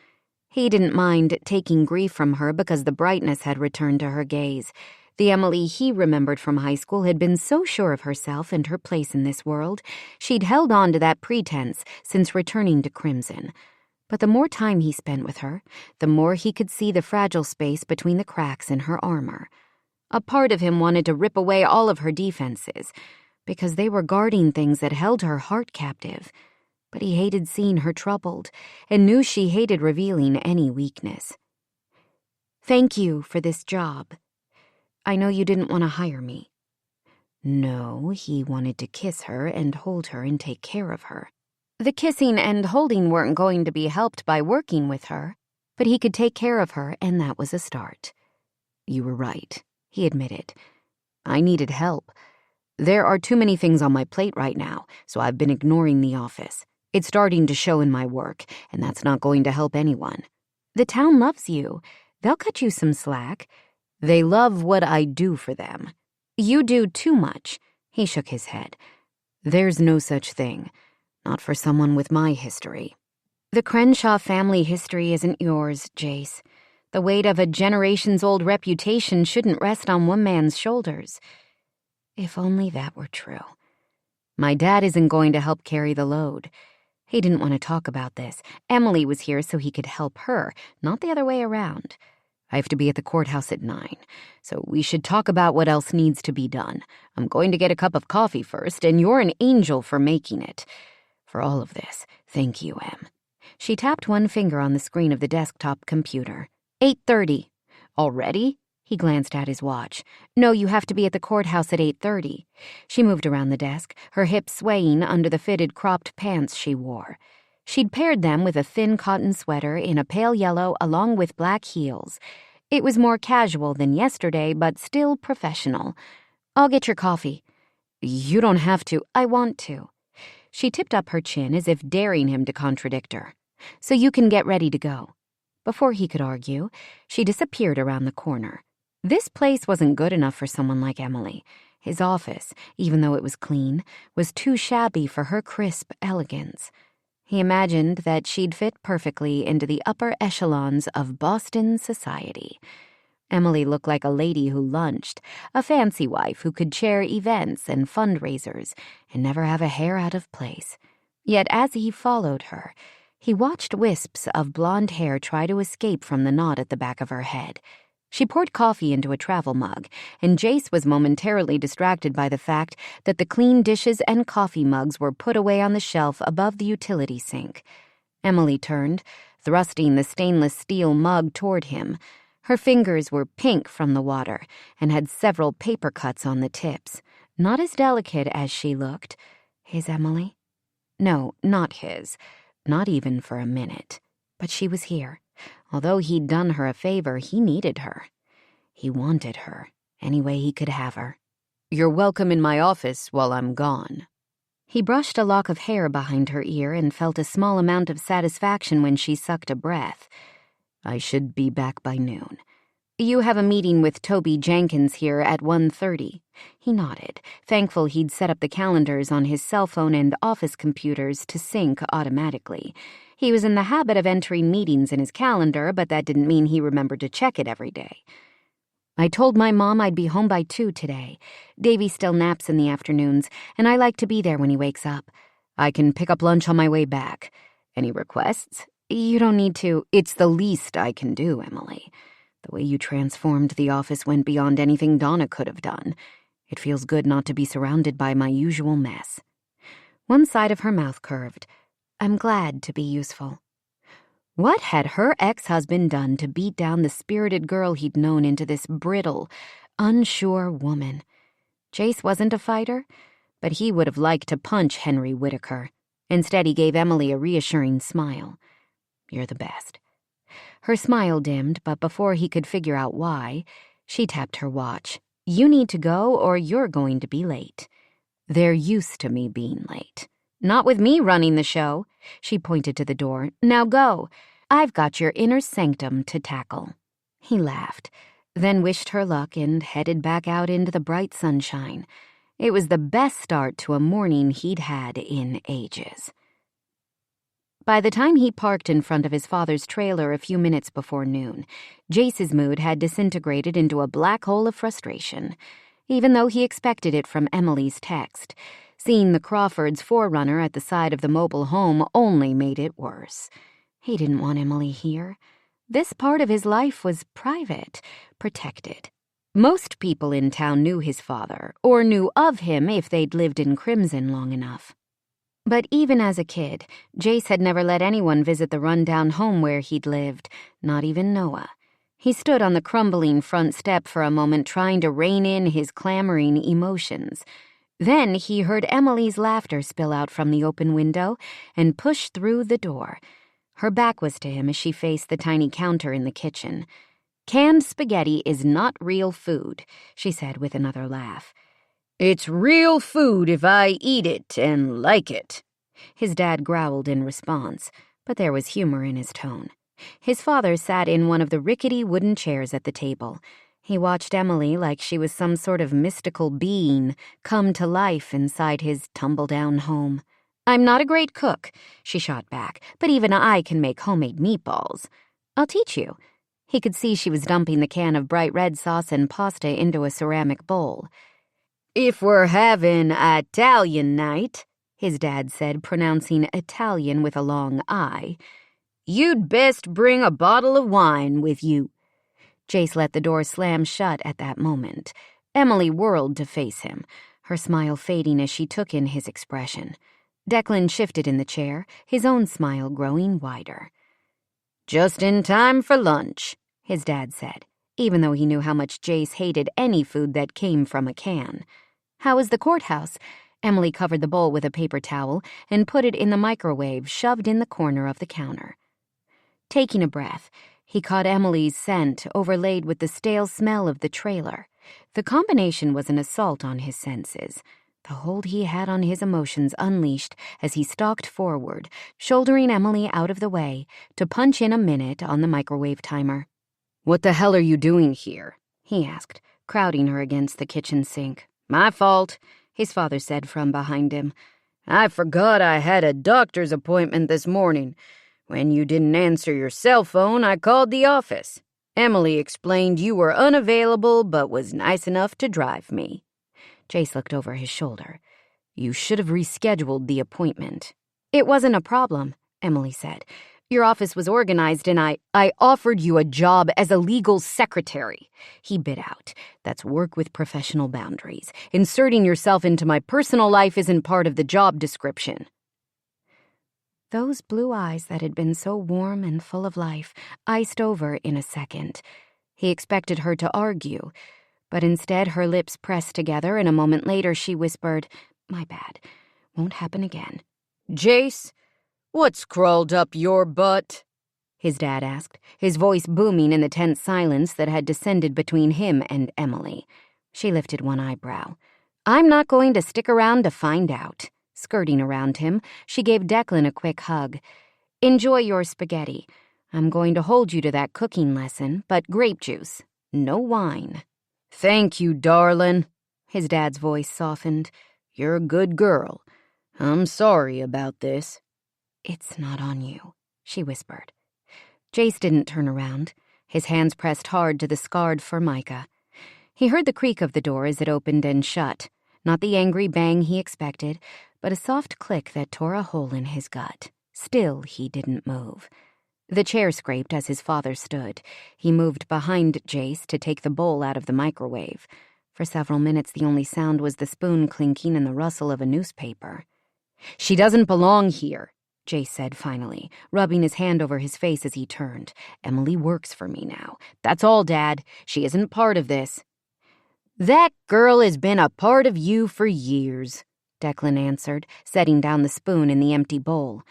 He didn't mind taking grief from her because the brightness had returned to her gaze. The Emily he remembered from high school had been so sure of herself and her place in this world. She'd held on to that pretense since returning to Crimson. But the more time he spent with her, the more he could see the fragile space between the cracks in her armor. A part of him wanted to rip away all of her defenses, because they were guarding things that held her heart captive. But he hated seeing her troubled, and knew she hated revealing any weakness. "Thank you for this job. I know you didn't want to hire me." No, he wanted to kiss her and hold her and take care of her. The kissing and holding weren't going to be helped by working with her, but he could take care of her, and that was a start. "You were right," he admitted. "I needed help. There are too many things on my plate right now, so I've been ignoring the office. It's starting to show in my work, and that's not going to help anyone." "The town loves you. They'll cut you some slack." "They love what I do for them." "You do too much." He shook his head. "There's no such thing. Not for someone with my history." "The Crenshaw family history isn't yours, Jace. The weight of a generations-old reputation shouldn't rest on one man's shoulders." If only that were true. "My dad isn't going to help carry the load." He didn't want to talk about this. Emily was here so he could help her, not the other way around. "I have to be at the courthouse at 9, so we should talk about what else needs to be done. I'm going to get a cup of coffee first, and you're an angel for making it. For all of this, thank you, Em." She tapped one finger on the screen of the desktop computer. 8:30. "Already?" He glanced at his watch. "No, you have to be at the courthouse at 8:30. She moved around the desk, her hips swaying under the fitted cropped pants she wore. She'd paired them with a thin cotton sweater in a pale yellow along with black heels. It was more casual than yesterday, but still professional. "I'll get your coffee." "You don't have to." "I want to." She tipped up her chin as if daring him to contradict her. "So you can get ready to go." Before he could argue, she disappeared around the corner. This place wasn't good enough for someone like Emily. His office, even though it was clean, was too shabby for her crisp elegance. He imagined that she'd fit perfectly into the upper echelons of Boston society. Emily looked like a lady who lunched, a fancy wife who could chair events and fundraisers and never have a hair out of place. Yet as he followed her, he watched wisps of blonde hair try to escape from the knot at the back of her head. She poured coffee into a travel mug, and Jace was momentarily distracted by the fact that the clean dishes and coffee mugs were put away on the shelf above the utility sink. Emily turned, thrusting the stainless steel mug toward him. Her fingers were pink from the water and had several paper cuts on the tips. Not as delicate as she looked. His Emily? No, not his. Not even for a minute. But she was here. Although he'd done her a favor, he needed her. He wanted her, any way he could have her. "You're welcome in my office while I'm gone." He brushed a lock of hair behind her ear and felt a small amount of satisfaction when she sucked a breath. "I should be back by noon." "You have a meeting with Toby Jenkins here at 1:30. He nodded, thankful he'd set up the calendars on his cell phone and office computers to sync automatically. He was in the habit of entering meetings in his calendar, but that didn't mean he remembered to check it every day. "I told my mom I'd be home by 2 today. Davy still naps in the afternoons, and I like to be there when he wakes up. I can pick up lunch on my way back. Any requests?" "You don't need to." "It's the least I can do, Emily. The way you transformed the office went beyond anything Donna could have done. It feels good not to be surrounded by my usual mess." One side of her mouth curved. "I'm glad to be useful." What had her ex-husband done to beat down the spirited girl he'd known into this brittle, unsure woman? Jace wasn't a fighter, but he would have liked to punch Henry Whitaker. Instead, he gave Emily a reassuring smile. "You're the best." Her smile dimmed, but before he could figure out why, she tapped her watch. "You need to go or you're going to be late." "They're used to me being late." "Not with me running the show." She pointed to the door. "Now go. I've got your inner sanctum to tackle." He laughed, then wished her luck and headed back out into the bright sunshine. It was the best start to a morning he'd had in ages. By the time he parked in front of his father's trailer a few minutes before noon, Jace's mood had disintegrated into a black hole of frustration, even though he expected it from Emily's text. Seeing the Crawfords' forerunner at the side of the mobile home only made it worse. He didn't want Emily here. This part of his life was private, protected. Most people in town knew his father, or knew of him if they'd lived in Crimson long enough. But even as a kid, Jace had never let anyone visit the rundown home where he'd lived, not even Noah. He stood on the crumbling front step for a moment, trying to rein in his clamoring emotions. Then he heard Emily's laughter spill out from the open window and push through the door. Her back was to him as she faced the tiny counter in the kitchen. "Canned spaghetti is not real food," she said with another laugh. "It's real food if I eat it and like it," his dad growled in response, but there was humor in his tone. His father sat in one of the rickety wooden chairs at the table. He watched Emily like she was some sort of mystical being come to life inside his tumble-down home. "I'm not a great cook," she shot back, "but even I can make homemade meatballs. I'll teach you." He could see she was dumping the can of bright red sauce and pasta into a ceramic bowl. "If we're having Italian night," his dad said, pronouncing Italian with a long I, "you'd best bring a bottle of wine with you." Jace let the door slam shut at that moment. Emily whirled to face him, her smile fading as she took in his expression. Declan shifted in the chair, his own smile growing wider. "Just in time for lunch," his dad said, even though he knew how much Jace hated any food that came from a can. "How was the courthouse?" Emily covered the bowl with a paper towel and put it in the microwave shoved in the corner of the counter. Taking a breath, he caught Emily's scent overlaid with the stale smell of the trailer. The combination was an assault on his senses. The hold he had on his emotions unleashed as he stalked forward, shouldering Emily out of the way to punch in a minute on the microwave timer. "What the hell are you doing here?" he asked, crowding her against the kitchen sink. "My fault," his father said from behind him. "I forgot I had a doctor's appointment this morning. When you didn't answer your cell phone, I called the office. Emily explained you were unavailable but was nice enough to drive me." Jace looked over his shoulder. "You should have rescheduled the appointment." "It wasn't a problem," Emily said. "Your office was organized and I offered you a job as a legal secretary," he bit out. "That's work with professional boundaries. Inserting yourself into my personal life isn't part of the job description." Those blue eyes that had been so warm and full of life iced over in a second. He expected her to argue, but instead her lips pressed together, and a moment later she whispered, "My bad. Won't happen again." "Jace, what's crawled up your butt?" his dad asked, his voice booming in the tense silence that had descended between him and Emily. She lifted one eyebrow. "I'm not going to stick around to find out." Skirting around him, she gave Declan a quick hug. "Enjoy your spaghetti. I'm going to hold you to that cooking lesson, but grape juice, no wine." "Thank you, darling." His dad's voice softened. "You're a good girl. I'm sorry about this." "It's not on you," she whispered. Jace didn't turn around, his hands pressed hard to the scarred formica. He heard the creak of the door as it opened and shut, not the angry bang he expected, but a soft click that tore a hole in his gut. Still, he didn't move. The chair scraped as his father stood. He moved behind Jace to take the bowl out of the microwave. For several minutes, the only sound was the spoon clinking and the rustle of a newspaper. "She doesn't belong here," Jace said finally, rubbing his hand over his face as he turned. "Emily works for me now. That's all, Dad. She isn't part of this." "That girl has been a part of you for years," Declan answered, setting down the spoon in the empty bowl.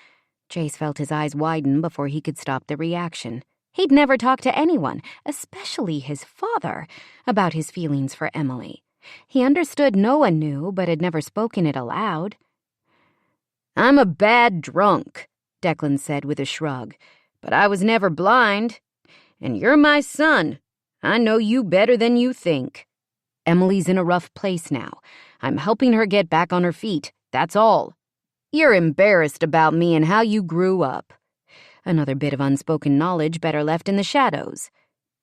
Jace felt his eyes widen before he could stop the reaction. He'd never talked to anyone, especially his father, about his feelings for Emily. He understood Noah knew, but had never spoken it aloud. "I'm a bad drunk," Declan said with a shrug, "but I was never blind. And you're my son. I know you better than you think. Emily's in a rough place now. I'm helping her get back on her feet, that's all. You're embarrassed about me and how you grew up." Another bit of unspoken knowledge better left in the shadows.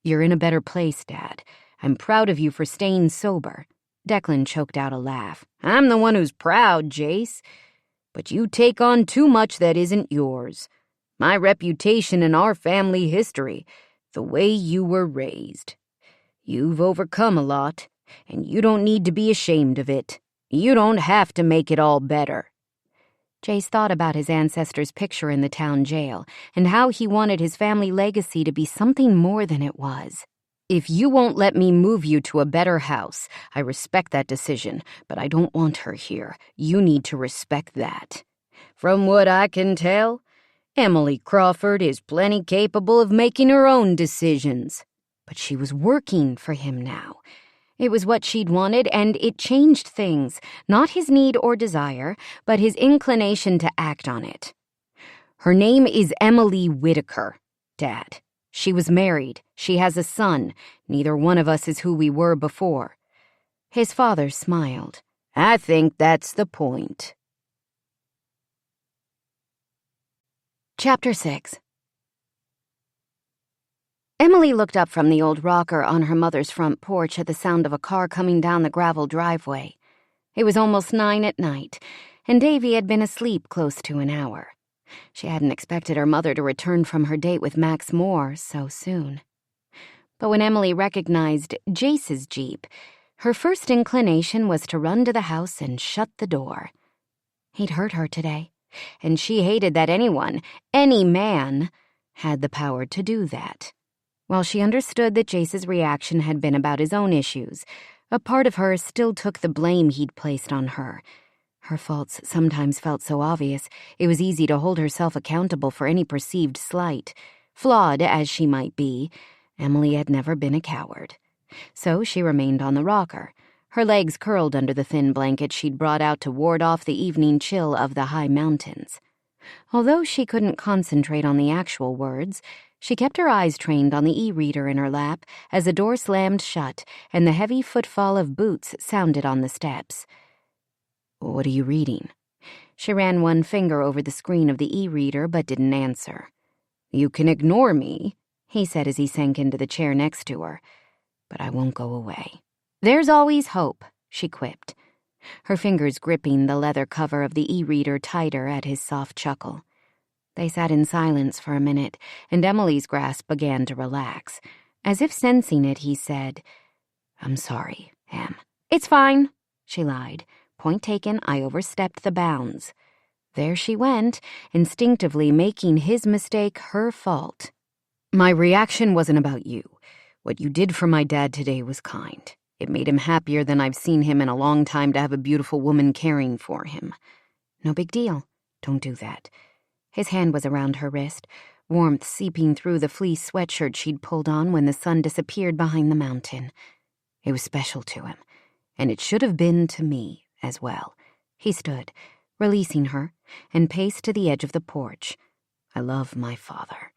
"You're in a better place, Dad. I'm proud of you for staying sober." Declan choked out a laugh. "I'm the one who's proud, Jace. But you take on too much that isn't yours. My reputation and our family history, the way you were raised. You've overcome a lot, and you don't need to be ashamed of it. You don't have to make it all better." Jace thought about his ancestor's picture in the town jail and how he wanted his family legacy to be something more than it was. "If you won't let me move you to a better house, I respect that decision, but I don't want her here. You need to respect that. From what I can tell, Emily Crawford is plenty capable of making her own decisions." But she was working for him now. It was what she'd wanted, and it changed things, not his need or desire, but his inclination to act on it. "Her name is Emily Whitaker, Dad. She was married. She has a son. Neither one of us is who we were before." His father smiled. "I think that's the point." Chapter 6. Emily looked up from the old rocker on her mother's front porch at the sound of a car coming down the gravel driveway. It was almost 9 at night, and Davy had been asleep close to an hour. She hadn't expected her mother to return from her date with Max Moore so soon. But when Emily recognized Jace's Jeep, her first inclination was to run to the house and shut the door. He'd hurt her today, and she hated that anyone, any man, had the power to do that. While she understood that Jace's reaction had been about his own issues, a part of her still took the blame he'd placed on her. Her faults sometimes felt so obvious, it was easy to hold herself accountable for any perceived slight. Flawed as she might be, Emily had never been a coward. So she remained on the rocker, Her legs curled under the thin blanket she'd brought out to ward off the evening chill of the high mountains. Although she couldn't concentrate on the actual words, she kept her eyes trained on the e-reader in her lap as the door slammed shut and the heavy footfall of boots sounded on the steps. "What are you reading?" She ran one finger over the screen of the e-reader but didn't answer. "You can ignore me," he said as he sank into the chair next to her, "but I won't go away." "There's always hope," she quipped, her fingers gripping the leather cover of the e-reader tighter at his soft chuckle. They sat in silence for a minute, and Emily's grasp began to relax. As if sensing it, he said, "I'm sorry, Em." "It's fine," she lied. Point taken, I overstepped the bounds. There she went, instinctively making his mistake her fault. "My reaction wasn't about you. What you did for my dad today was kind. It made him happier than I've seen him in a long time to have a beautiful woman caring for him." "No big deal. Don't do that." His hand was around her wrist, warmth seeping through the fleece sweatshirt she'd pulled on when the sun disappeared behind the mountain. It was special to him, and it should have been to me as well. He stood, releasing her, and paced to the edge of the porch. "I love my father,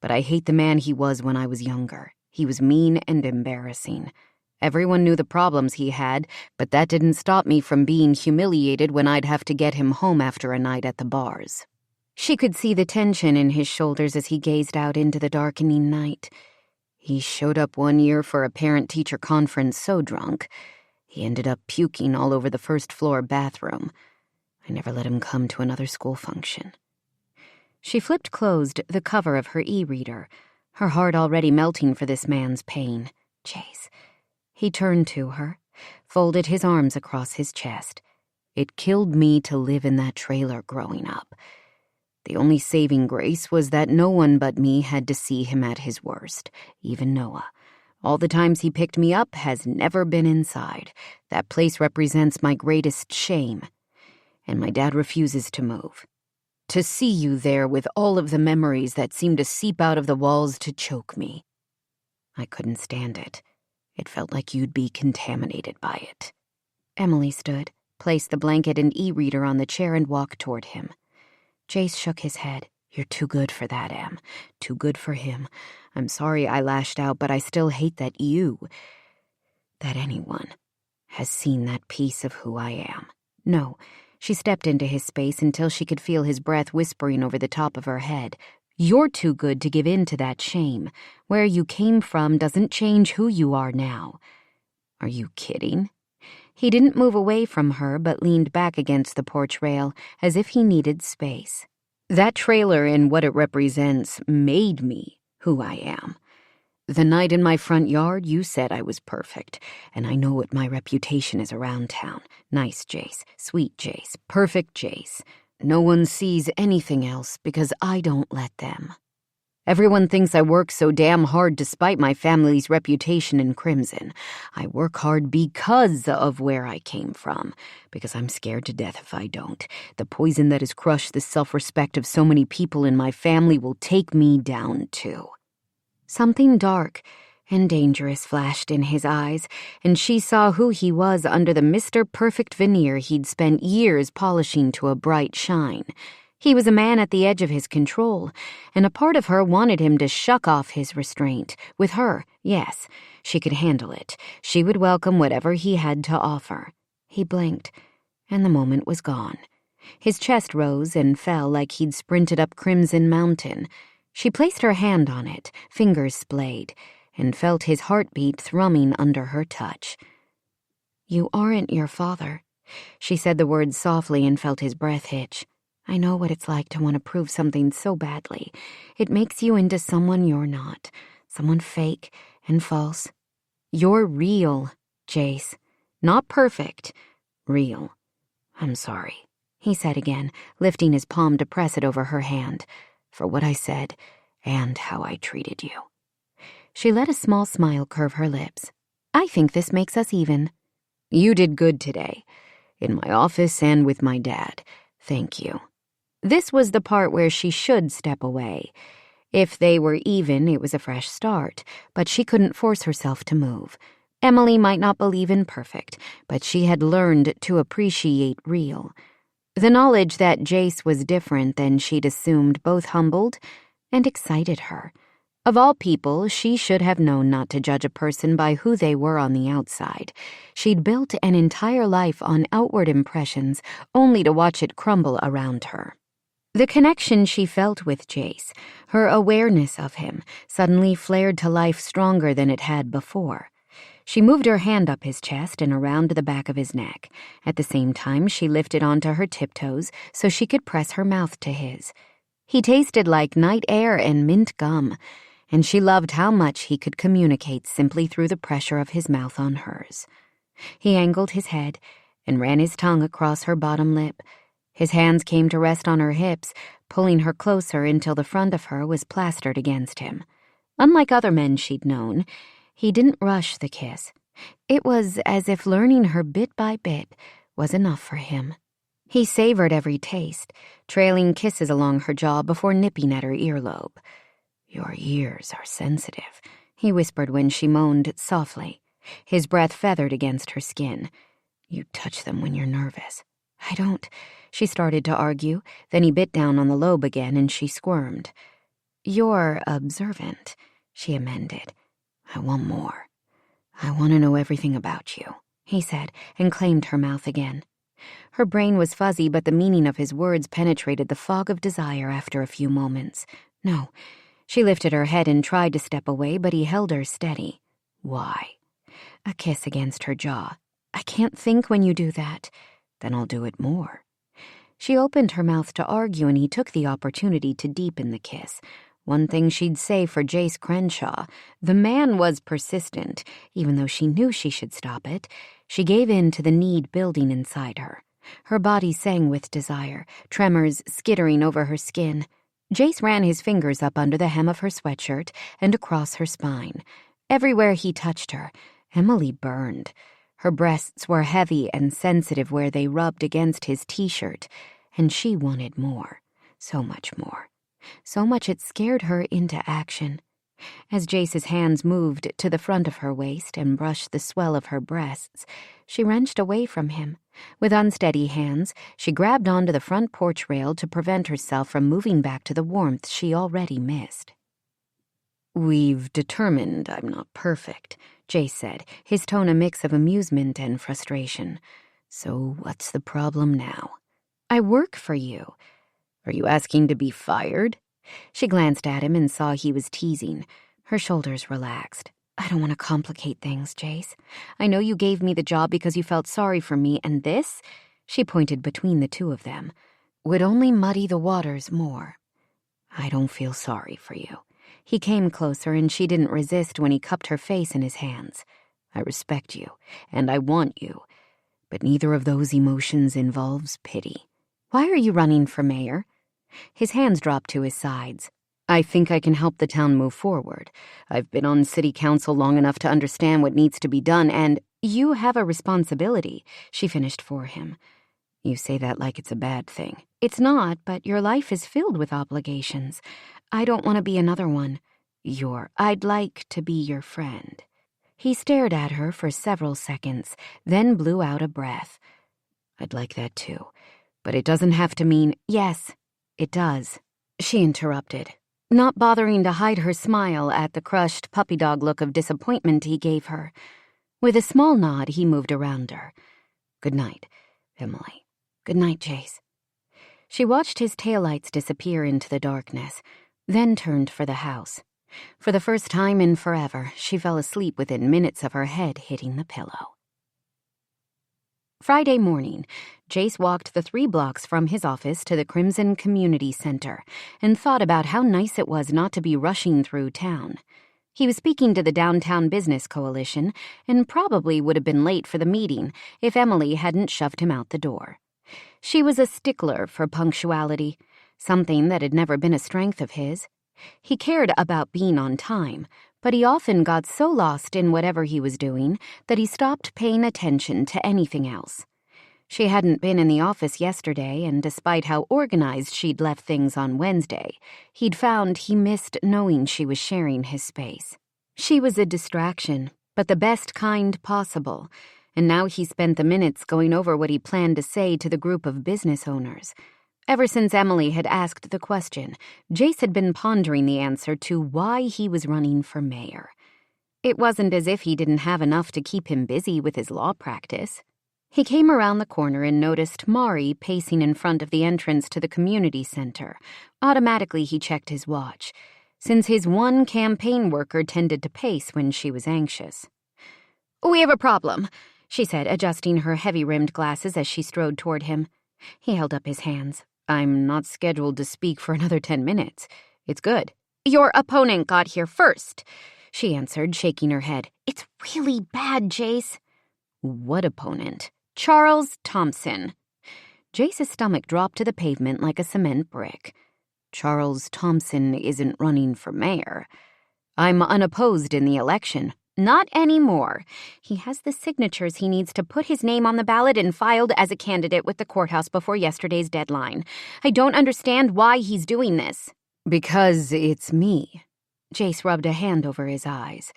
but I hate the man he was when I was younger. He was mean and embarrassing. Everyone knew the problems he had, but that didn't stop me from being humiliated when I'd have to get him home after a night at the bars." She could see the tension in his shoulders as he gazed out into the darkening night. He showed up one year for a parent-teacher conference so drunk, he ended up puking all over the first-floor bathroom. I never let him come to another school function. She flipped closed the cover of her e-reader, her heart already melting for this man's pain. Chase. He turned to her, folded his arms across his chest. "It killed me to live in that trailer growing up. The only saving grace was that no one but me had to see him at his worst, even Noah. All the times he picked me up has never been inside. That place represents my greatest shame. And my dad refuses to move. To see you there with all of the memories that seem to seep out of the walls to choke me. I couldn't stand it. It felt like you'd be contaminated by it." Emily stood, placed the blanket and e-reader on the chair and walked toward him. Jace shook his head. "You're too good for that, Em. Too good for him. I'm sorry I lashed out, but I still hate that anyone, has seen that piece of who I am." "No." She stepped into his space until she could feel his breath whispering over the top of her head. "You're too good to give in to that shame. Where you came from doesn't change who you are now." "Are you kidding?" He didn't move away from her but leaned back against the porch rail as if he needed space. "That trailer and what it represents made me who I am. The night in my front yard, you said I was perfect, and I know what my reputation is around town. Nice Jace, sweet Jace, perfect Jace. No one sees anything else because I don't let them. Everyone thinks I work so damn hard despite my family's reputation in Crimson. I work hard because of where I came from, because I'm scared to death if I don't. The poison that has crushed the self-respect of so many people in my family will take me down too." Something dark and dangerous flashed in his eyes, and she saw who he was under the Mr. Perfect veneer he'd spent years polishing to a bright shine. He was a man at the edge of his control, and a part of her wanted him to shuck off his restraint. With her, yes, she could handle it. She would welcome whatever he had to offer. He blinked, and the moment was gone. His chest rose and fell like he'd sprinted up Crimson Mountain. She placed her hand on it, fingers splayed, and felt his heartbeat thrumming under her touch. "You aren't your father." She said the words softly and felt his breath hitch. "I know what it's like to want to prove something so badly. It makes you into someone you're not, someone fake and false. You're real, Jace. Not perfect. Real. I'm sorry," he said again, lifting his palm to press it over her hand, "for what I said and how I treated you." She let a small smile curve her lips. "I think this makes us even." "You did good today, in my office and with my dad. Thank you." This was the part where she should step away. If they were even, it was a fresh start, but she couldn't force herself to move. Emily might not believe in perfect, but she had learned to appreciate real. The knowledge that Jace was different than she'd assumed both humbled and excited her. Of all people, she should have known not to judge a person by who they were on the outside. She'd built an entire life on outward impressions, only to watch it crumble around her. The connection she felt with Jace, her awareness of him, suddenly flared to life stronger than it had before. She moved her hand up his chest and around the back of his neck. At the same time, she lifted onto her tiptoes so she could press her mouth to his. He tasted like night air and mint gum, and she loved how much he could communicate simply through the pressure of his mouth on hers. He angled his head and ran his tongue across her bottom lip. His hands came to rest on her hips, pulling her closer until the front of her was plastered against him. Unlike other men she'd known, he didn't rush the kiss. It was as if learning her bit by bit was enough for him. He savored every taste, trailing kisses along her jaw before nipping at her earlobe. "Your ears are sensitive," he whispered when she moaned softly. His breath feathered against her skin. "You touch them when you're nervous." "I don't," she started to argue. Then he bit down on the lobe again and she squirmed. "You're observant," she amended. "I want more. I want to know everything about you," he said, and claimed her mouth again. Her brain was fuzzy, but the meaning of his words penetrated the fog of desire after a few moments. "No." She lifted her head and tried to step away, but he held her steady. "Why?" A kiss against her jaw. "I can't think when you do that." "Then I'll do it more." She opened her mouth to argue, and he took the opportunity to deepen the kiss. One thing she'd say for Jace Crenshaw, the man was persistent. Even though she knew she should stop it, she gave in to the need building inside her. Her body sang with desire, tremors skittering over her skin. Jace ran his fingers up under the hem of her sweatshirt and across her spine. Everywhere he touched her, Emily burned. Her breasts were heavy and sensitive where they rubbed against his t-shirt, and she wanted more, so much more. So much it scared her into action. As Jace's hands moved to the front of her waist and brushed the swell of her breasts, she wrenched away from him. With unsteady hands, she grabbed onto the front porch rail to prevent herself from moving back to the warmth she already missed. "We've determined I'm not perfect," Jace said, his tone a mix of amusement and frustration. "So what's the problem now?" "I work for you." "Are you asking to be fired?" She glanced at him and saw he was teasing. Her shoulders relaxed. "I don't want to complicate things, Jace. I know you gave me the job because you felt sorry for me, and this," she pointed between the two of them, "would only muddy the waters more." "I don't feel sorry for you." He came closer, and she didn't resist when he cupped her face in his hands. "I respect you, and I want you, but neither of those emotions involves pity." "Why are you running for mayor?" His hands dropped to his sides. "I think I can help the town move forward. I've been on city council long enough to understand what needs to be done, and you have a responsibility," she finished for him. "You say that like it's a bad thing." "It's not, but your life is filled with obligations. I don't want to be another one." I'd like to be your friend." He stared at her for several seconds, then blew out a breath. "I'd like that too, but it doesn't have to mean—" "Yes, it does," she interrupted, not bothering to hide her smile at the crushed puppy dog look of disappointment he gave her. With a small nod, he moved around her. "Good night, Emily." "Good night, Jace." She watched his taillights disappear into the darkness, then turned for the house. For the first time in forever, she fell asleep within minutes of her head hitting the pillow. Friday morning, Jace walked the 3 blocks from his office to the Crimson Community Center and thought about how nice it was not to be rushing through town. He was speaking to the Downtown Business Coalition and probably would have been late for the meeting if Emily hadn't shoved him out the door. She was a stickler for punctuality, something that had never been a strength of his. He cared about being on time, but he often got so lost in whatever he was doing that he stopped paying attention to anything else. She hadn't been in the office yesterday, and despite how organized she'd left things on Wednesday, he'd found he missed knowing she was sharing his space. She was a distraction, but the best kind possible, and now he spent the minutes going over what he planned to say to the group of business owners. Ever since Emily had asked the question, Jace had been pondering the answer to why he was running for mayor. It wasn't as if he didn't have enough to keep him busy with his law practice. He came around the corner and noticed Mari pacing in front of the entrance to the community center. Automatically, he checked his watch, since his one campaign worker tended to pace when she was anxious. "We have a problem," she said, adjusting her heavy-rimmed glasses as she strode toward him. He held up his hands. "I'm not scheduled to speak for another 10 minutes. It's good." "Your opponent got here first," she answered, shaking her head. "It's really bad, Jace." "What opponent?" "Charles Thompson." Jace's stomach dropped to the pavement like a cement brick. "Charles Thompson isn't running for mayor. I'm unopposed in the election." "Not anymore. He has the signatures he needs to put his name on the ballot and filed as a candidate with the courthouse before yesterday's deadline. I don't understand why he's doing this." "Because it's me." Jace rubbed a hand over his eyes.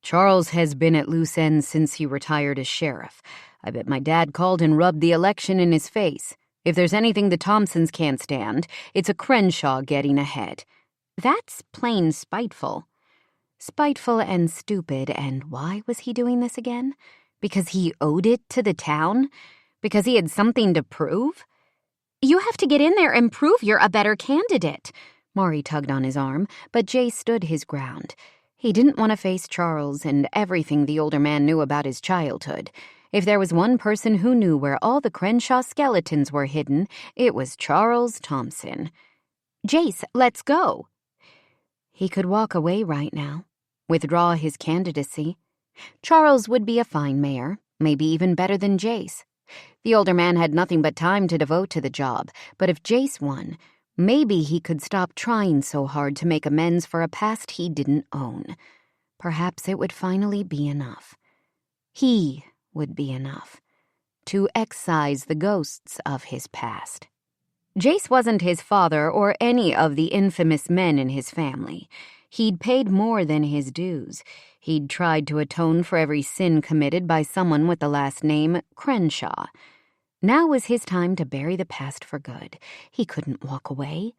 "Charles has been at loose ends since he retired as sheriff. I bet my dad called and rubbed the election in his face. If there's anything the Thompsons can't stand, it's a Crenshaw getting ahead." "That's plain spiteful." Spiteful and stupid, and why was he doing this again? Because he owed it to the town? Because he had something to prove? "You have to get in there and prove you're a better candidate." Mari tugged on his arm, but Jace stood his ground. He didn't want to face Charles and everything the older man knew about his childhood. If there was one person who knew where all the Crenshaw skeletons were hidden, it was Charles Thompson. "Jace, let's go." He could walk away right now, withdraw his candidacy. Charles would be a fine mayor, maybe even better than Jace. The older man had nothing but time to devote to the job, but if Jace won, maybe he could stop trying so hard to make amends for a past he didn't own. Perhaps it would finally be enough. He would be enough to excise the ghosts of his past. Jace wasn't his father or any of the infamous men in his family. He'd paid more than his dues. He'd tried to atone for every sin committed by someone with the last name Crenshaw. Now was his time to bury the past for good. He couldn't walk away.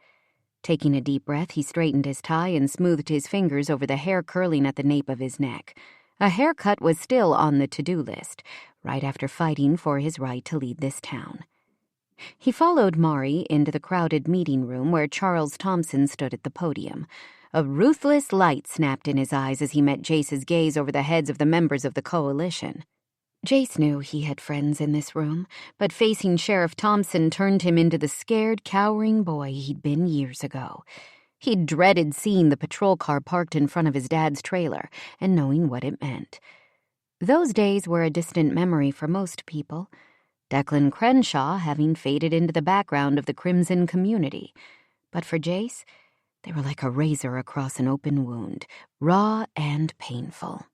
Taking a deep breath, he straightened his tie and smoothed his fingers over the hair curling at the nape of his neck. A haircut was still on the to-do list, right after fighting for his right to lead this town. He followed Mari into the crowded meeting room where Charles Thompson stood at the podium. A ruthless light snapped in his eyes as he met Jace's gaze over the heads of the members of the coalition. Jace knew he had friends in this room, but facing Sheriff Thompson turned him into the scared, cowering boy he'd been years ago. He'd dreaded seeing the patrol car parked in front of his dad's trailer and knowing what it meant. Those days were a distant memory for most people, Declan Crenshaw having faded into the background of the Crimson community. But for Jace, they were like a razor across an open wound, raw and painful.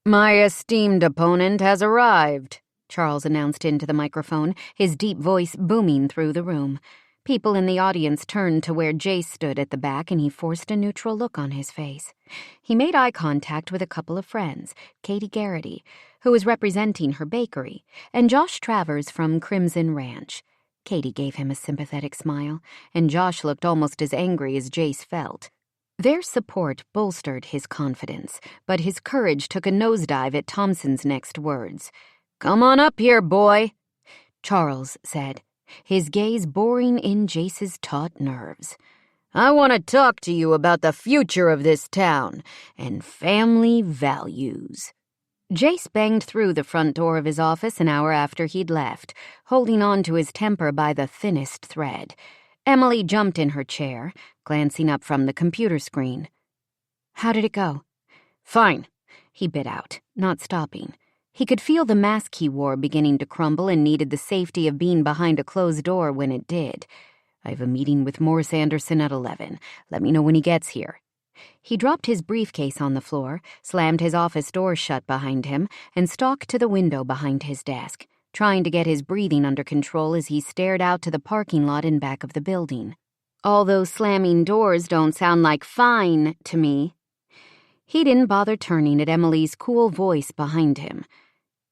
"My esteemed opponent has arrived," Charles announced into the microphone, his deep voice booming through the room. People in the audience turned to where Jace stood at the back, and he forced a neutral look on his face. He made eye contact with a couple of friends, Katie Garrity, who was representing her bakery, and Josh Travers from Crimson Ranch. Katie gave him a sympathetic smile, and Josh looked almost as angry as Jace felt. Their support bolstered his confidence, but his courage took a nosedive at Thompson's next words. "Come on up here, boy," Charles said, his gaze boring in Jace's taut nerves. "I want to talk to you about the future of this town and family values." Jace banged through the front door of his office an hour after he'd left, holding on to his temper by the thinnest thread. Emily jumped in her chair, glancing up from the computer screen. "How did it go?" "Fine," he bit out, not stopping. He could feel the mask he wore beginning to crumble and needed the safety of being behind a closed door when it did. "I have a meeting with Morris Anderson at 11. Let me know when he gets here." He dropped his briefcase on the floor, slammed his office door shut behind him, and stalked to the window behind his desk, trying to get his breathing under control as he stared out to the parking lot in back of the building. "All those slamming doors don't sound like fine to me." He didn't bother turning at Emily's cool voice behind him.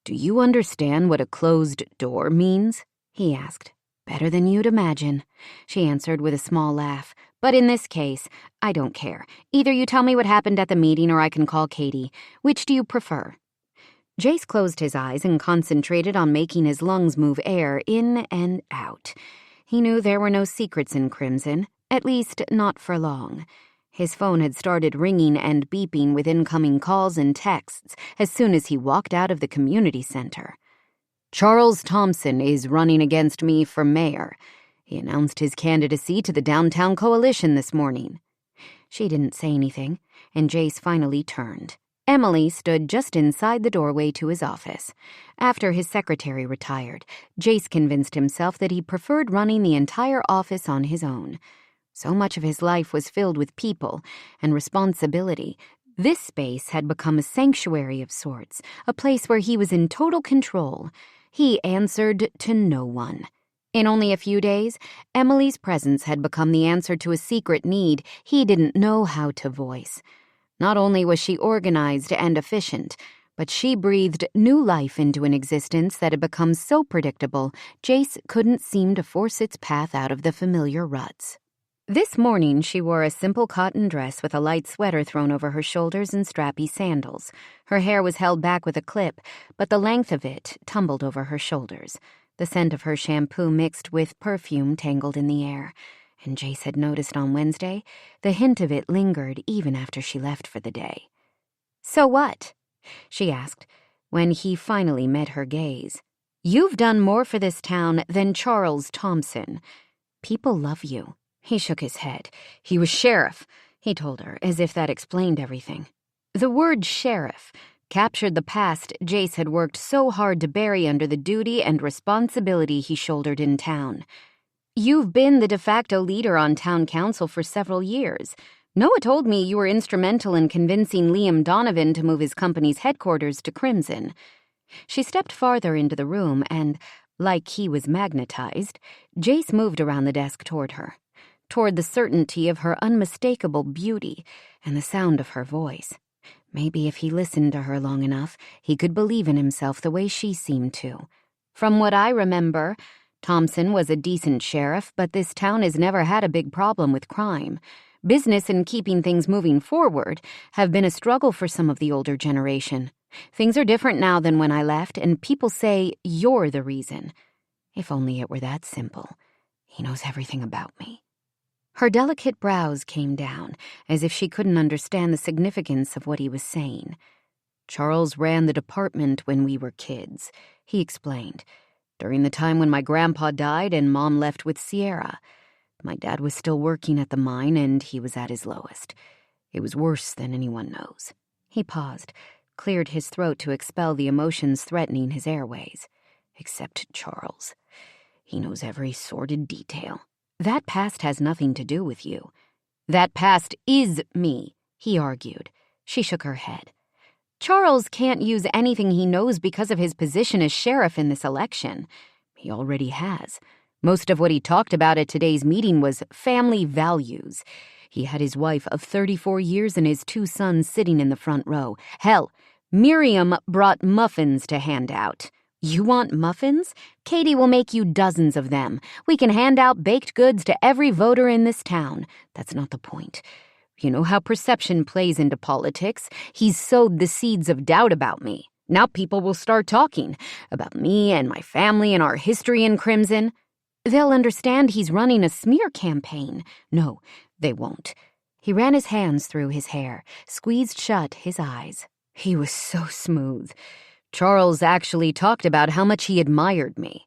"Do you understand what a closed door means?" he asked. "Better than you'd imagine," she answered with a small laugh. "But in this case, I don't care. Either you tell me what happened at the meeting or I can call Katie. Which do you prefer?" Jace closed his eyes and concentrated on making his lungs move air in and out. He knew there were no secrets in Crimson, at least not for long. His phone had started ringing and beeping with incoming calls and texts as soon as he walked out of the community center. "Charles Thompson is running against me for mayor. He announced his candidacy to the Downtown Coalition this morning." She didn't say anything, and Jace finally turned. Emily stood just inside the doorway to his office. After his secretary retired, Jace convinced himself that he preferred running the entire office on his own. So much of his life was filled with people and responsibility. This space had become a sanctuary of sorts, a place where he was in total control. He answered to no one. In only a few days, Emily's presence had become the answer to a secret need he didn't know how to voice. Not only was she organized and efficient, but she breathed new life into an existence that had become so predictable, Jace couldn't seem to force its path out of the familiar ruts. This morning, she wore a simple cotton dress with a light sweater thrown over her shoulders and strappy sandals. Her hair was held back with a clip, but the length of it tumbled over her shoulders. The scent of her shampoo mixed with perfume tangled in the air, and Jace had noticed on Wednesday the hint of it lingered even after she left for the day. "So what?" she asked, when he finally met her gaze. "You've done more for this town than Charles Thompson. People love you." He shook his head. "He was sheriff," he told her, as if that explained everything. The word sheriff captured the past Jace had worked so hard to bury under the duty and responsibility he shouldered in town. "You've been the de facto leader on town council for several years. Noah told me you were instrumental in convincing Liam Donovan to move his company's headquarters to Crimson." She stepped farther into the room and, like he was magnetized, Jace moved around the desk toward her, toward the certainty of her unmistakable beauty and the sound of her voice. Maybe if he listened to her long enough, he could believe in himself the way she seemed to. "From what I remember, Thompson was a decent sheriff, but this town has never had a big problem with crime. Business and keeping things moving forward have been a struggle for some of the older generation. Things are different now than when I left, and people say you're the reason. If only it were that simple. He knows everything about me." Her delicate brows came down, as if she couldn't understand the significance of what he was saying. "Charles ran the department when we were kids," he explained. "During the time when my grandpa died and Mom left with Sierra. My dad was still working at the mine and he was at his lowest. It was worse than anyone knows." He paused, cleared his throat to expel the emotions threatening his airways. "Except Charles. He knows every sordid detail." "That past has nothing to do with you." "That past is me," he argued. She shook her head. "Charles can't use anything he knows because of his position as sheriff in this election." "He already has. Most of what he talked about at today's meeting was family values. He had his wife of 34 years and his 2 sons sitting in the front row. Hell, Miriam brought muffins to hand out." "You want muffins? Katie will make you dozens of them. We can hand out baked goods to every voter in this town." "That's not the point. You know how perception plays into politics. He's sowed the seeds of doubt about me. Now people will start talking about me and my family and our history in Crimson. They'll understand he's running a smear campaign." "No, they won't." He ran his hands through his hair, squeezed shut his eyes. He was so smooth. "Charles actually talked about how much he admired me,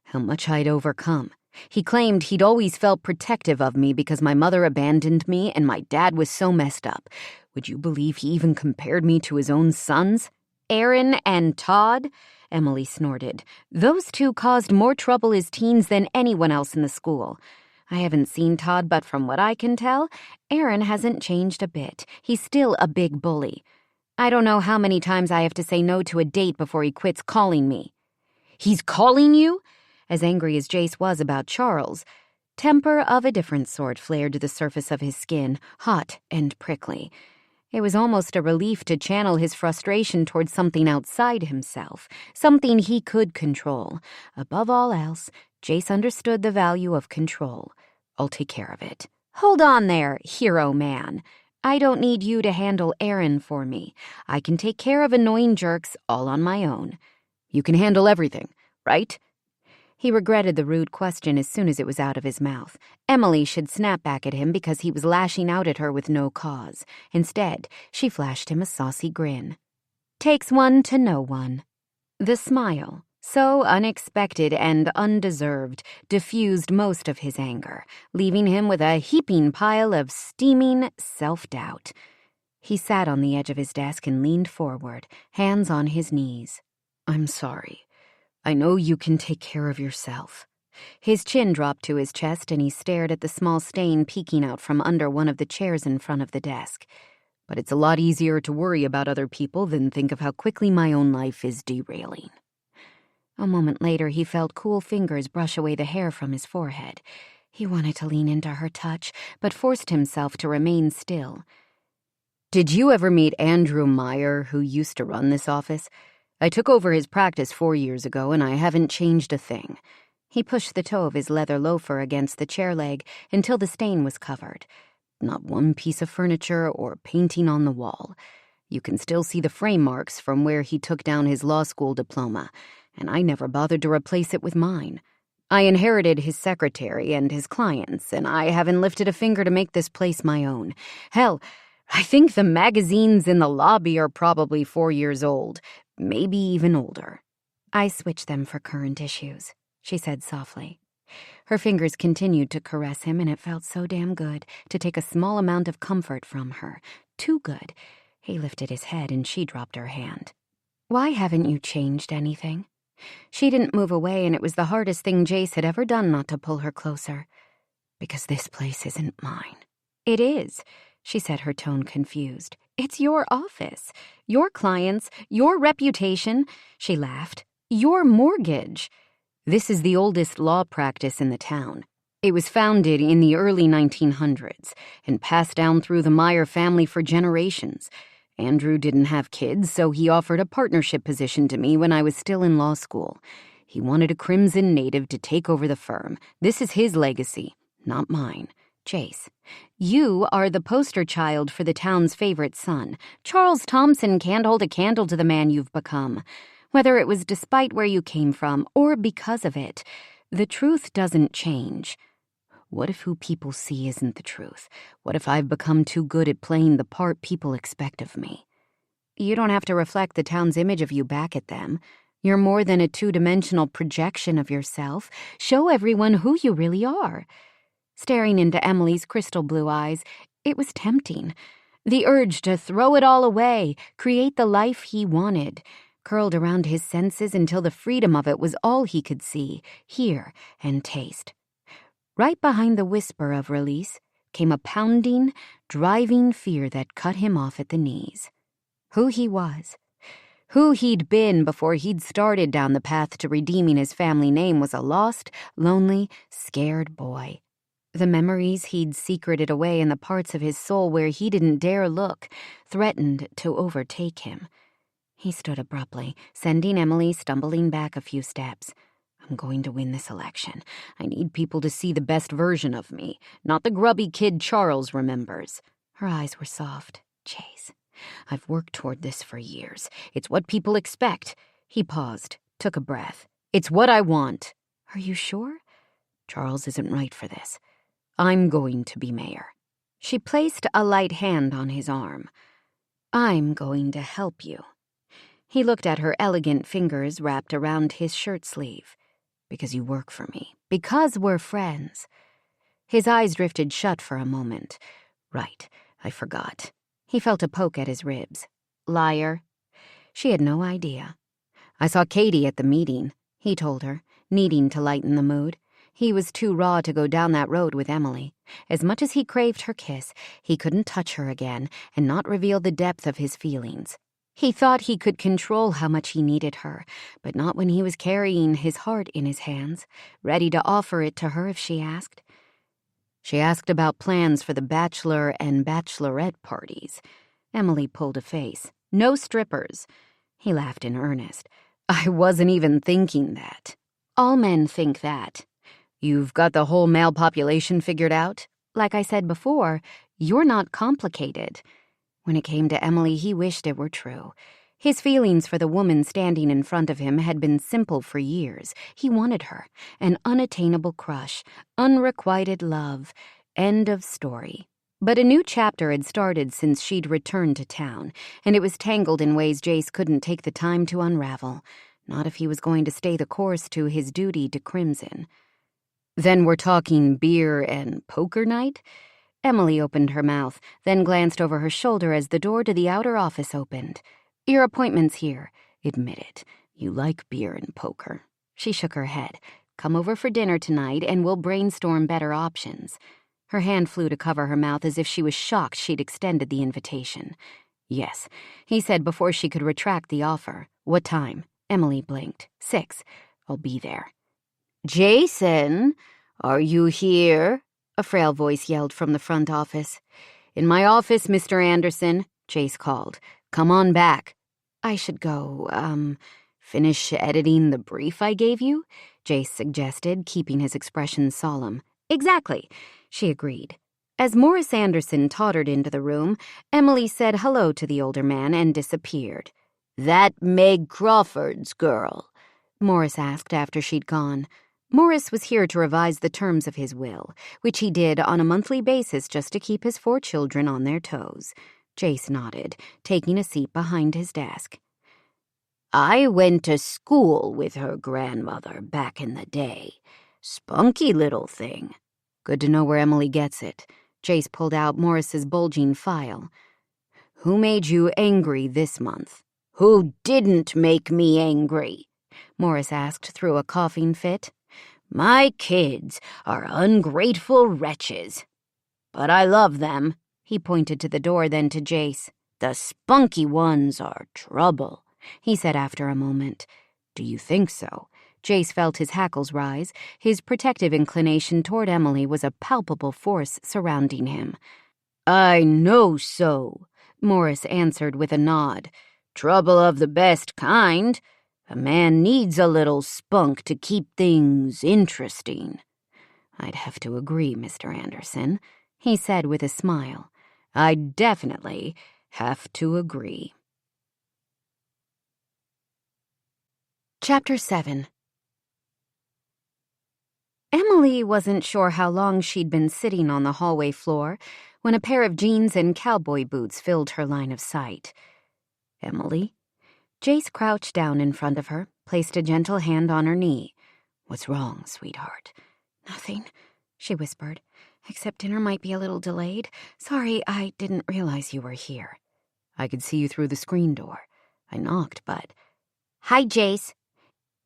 how much I'd overcome. He claimed he'd always felt protective of me because my mother abandoned me and my dad was so messed up. Would you believe he even compared me to his own sons?" "Aaron and Todd?" Emily snorted. "Those 2 caused more trouble as teens than anyone else in the school. I haven't seen Todd, but from what I can tell, Aaron hasn't changed a bit. He's still a big bully. I don't know how many times I have to say no to a date before he quits calling me." "He's calling you?" As angry as Jace was about Charles, temper of a different sort flared to the surface of his skin, hot and prickly. It was almost a relief to channel his frustration towards something outside himself, something he could control. Above all else, Jace understood the value of control. I'll take care of it. Hold on there, hero man. I don't need you to handle Aaron for me. I can take care of annoying jerks all on my own. You can handle everything, right? He regretted the rude question as soon as it was out of his mouth. Emily should snap back at him because he was lashing out at her with no cause. Instead, she flashed him a saucy grin. Takes one to know one. The smile, so unexpected and undeserved, diffused most of his anger, leaving him with a heaping pile of steaming self-doubt. He sat on the edge of his desk and leaned forward, hands on his knees. I'm sorry. I know you can take care of yourself. His chin dropped to his chest and he stared at the small stain peeking out from under one of the chairs in front of the desk. But it's a lot easier to worry about other people than think of how quickly my own life is derailing. A moment later, he felt cool fingers brush away the hair from his forehead. He wanted to lean into her touch, but forced himself to remain still. Did you ever meet Andrew Meyer, who used to run this office? I took over his practice 4 years ago, and I haven't changed a thing. He pushed the toe of his leather loafer against the chair leg until the stain was covered. Not one piece of furniture or painting on the wall. You can still see the frame marks from where he took down his law school diploma, and I never bothered to replace it with mine. I inherited his secretary and his clients, and I haven't lifted a finger to make this place my own. Hell, I think the magazines in the lobby are probably 4 years old. Maybe even older. I switch them for current issues, she said softly. Her fingers continued to caress him, and it felt so damn good to take a small amount of comfort from her. Too good. He lifted his head and she dropped her hand. Why haven't you changed anything? She didn't move away, and it was the hardest thing Jace had ever done not to pull her closer. Because this place isn't mine. It is, she said, her tone confused. It's your office, your clients, your reputation, she laughed, your mortgage. This is the oldest law practice in the town. It was founded in the early 1900s and passed down through the Meyer family for generations. Andrew didn't have kids, so he offered a partnership position to me when I was still in law school. He wanted a Crimson native to take over the firm. This is his legacy, not mine. Jace, you are the poster child for the town's favorite son. Charles Thompson can't hold a candle to the man you've become. Whether it was despite where you came from or because of it, the truth doesn't change. What if who people see isn't the truth? What if I've become too good at playing the part people expect of me? You don't have to reflect the town's image of you back at them. You're more than a two-dimensional projection of yourself. Show everyone who you really are. Staring into Emily's crystal blue eyes, it was tempting. The urge to throw it all away, create the life he wanted, curled around his senses until the freedom of it was all he could see, hear, and taste. Right behind the whisper of release came a pounding, driving fear that cut him off at the knees. Who he was, who he'd been before he'd started down the path to redeeming his family name was a lost, lonely, scared boy. The memories he'd secreted away in the parts of his soul where he didn't dare look threatened to overtake him. He stood abruptly, sending Emily stumbling back a few steps. I'm going to win this election. I need people to see the best version of me, not the grubby kid Charles remembers. Her eyes were soft. Jace, I've worked toward this for years. It's what people expect. He paused, took a breath. It's what I want. Are you sure? Charles isn't right for this. I'm going to be mayor. She placed a light hand on his arm. I'm going to help you. He looked at her elegant fingers wrapped around his shirt sleeve. Because you work for me. Because we're friends. His eyes drifted shut for a moment. Right, I forgot. He felt a poke at his ribs. Liar. She had no idea. I saw Katie at the meeting, he told her, needing to lighten the mood. He was too raw to go down that road with Emily. As much as he craved her kiss, he couldn't touch her again and not reveal the depth of his feelings. He thought he could control how much he needed her, but not when he was carrying his heart in his hands, ready to offer it to her if she asked. She asked about plans for the bachelor and bachelorette parties. Emily pulled a face. No strippers. He laughed in earnest. I wasn't even thinking that. All men think that. You've got the whole male population figured out? Like I said before, you're not complicated. When it came to Emily, he wished it were true. His feelings for the woman standing in front of him had been simple for years. He wanted her. An unattainable crush. Unrequited love. End of story. But a new chapter had started since she'd returned to town, and it was tangled in ways Jace couldn't take the time to unravel. Not if he was going to stay the course to his duty to Crimson. Then we're talking beer and poker night? Emily opened her mouth, then glanced over her shoulder as the door to the outer office opened. Your appointment's here. Admit it. You like beer and poker. She shook her head. Come over for dinner tonight and we'll brainstorm better options. Her hand flew to cover her mouth as if she was shocked she'd extended the invitation. Yes, he said before she could retract the offer. What time? Emily blinked. 6. I'll be there. Jason, are you here? A frail voice yelled from the front office. In my office, Mr. Anderson, Jace called. Come on back. I should go, Finish editing the brief I gave you? Jace suggested, keeping his expression solemn. Exactly, she agreed. As Morris Anderson tottered into the room, Emily said hello to the older man and disappeared. That Meg Crawford's girl? Morris asked after she'd gone. Morris was here to revise the terms of his will, which he did on a monthly basis just to keep his 4 children on their toes. Jace nodded, taking a seat behind his desk. I went to school with her grandmother back in the day. Spunky little thing. Good to know where Emily gets it. Jace pulled out Morris's bulging file. Who made you angry this month? Who didn't make me angry? Morris asked through a coughing fit. My kids are ungrateful wretches. But I love them. He pointed to the door, then to Jace. The spunky ones are trouble, he said after a moment. Do you think so? Jace felt his hackles rise. His protective inclination toward Emily was a palpable force surrounding him. I know so, Morris answered with a nod. Trouble of the best kind. A man needs a little spunk to keep things interesting. I'd have to agree, Mr. Anderson, he said with a smile. I'd definitely have to agree. Chapter 7. Emily wasn't sure how long she'd been sitting on the hallway floor when a pair of jeans and cowboy boots filled her line of sight. Emily? Jace crouched down in front of her, placed a gentle hand on her knee. What's wrong, sweetheart? Nothing, she whispered, except dinner might be a little delayed. Sorry, I didn't realize you were here. I could see you through the screen door. I knocked, but... Hi, Jace.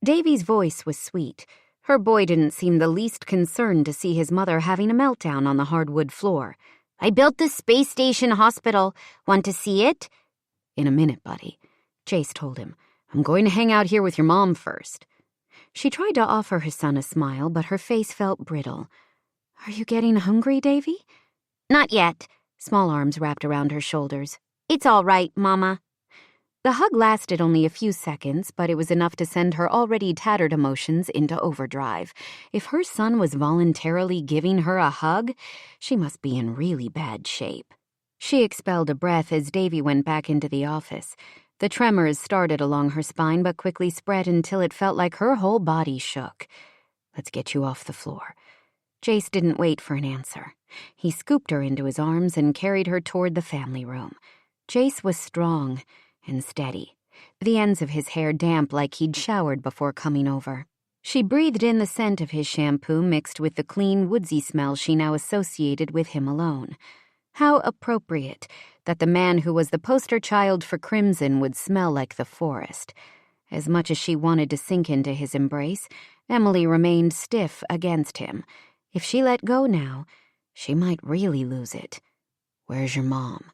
Davy's voice was sweet. Her boy didn't seem the least concerned to see his mother having a meltdown on the hardwood floor. I built the space station hospital. Want to see it? In a minute, buddy. Jace told him. I'm going to hang out here with your mom first. She tried to offer her son a smile, but her face felt brittle. Are you getting hungry, Davy? Not yet. Small arms wrapped around her shoulders. It's all right, Mama. The hug lasted only a few seconds, but it was enough to send her already tattered emotions into overdrive. If her son was voluntarily giving her a hug, she must be in really bad shape. She expelled a breath as Davy went back into the office. The tremors started along her spine but quickly spread until it felt like her whole body shook. Let's get you off the floor. Jace didn't wait for an answer. He scooped her into his arms and carried her toward the family room. Jace was strong and steady, the ends of his hair damp like he'd showered before coming over. She breathed in the scent of his shampoo mixed with the clean, woodsy smell she now associated with him alone. How appropriate that the man who was the poster child for Crimson would smell like the forest. As much as she wanted to sink into his embrace, Emily remained stiff against him. If she let go now, she might really lose it. Where's your mom?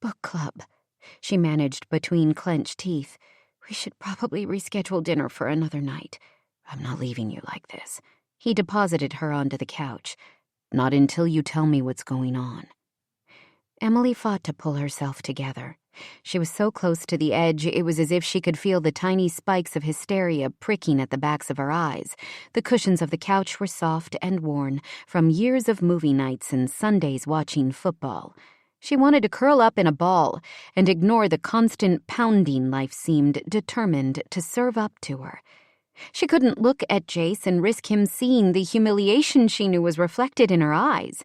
Book club, she managed between clenched teeth. We should probably reschedule dinner for another night. I'm not leaving you like this. He deposited her onto the couch. Not until you tell me what's going on. Emily fought to pull herself together. She was so close to the edge, it was as if she could feel the tiny spikes of hysteria pricking at the backs of her eyes. The cushions of the couch were soft and worn from years of movie nights and Sundays watching football. She wanted to curl up in a ball and ignore the constant pounding life seemed determined to serve up to her. She couldn't look at Jace and risk him seeing the humiliation she knew was reflected in her eyes.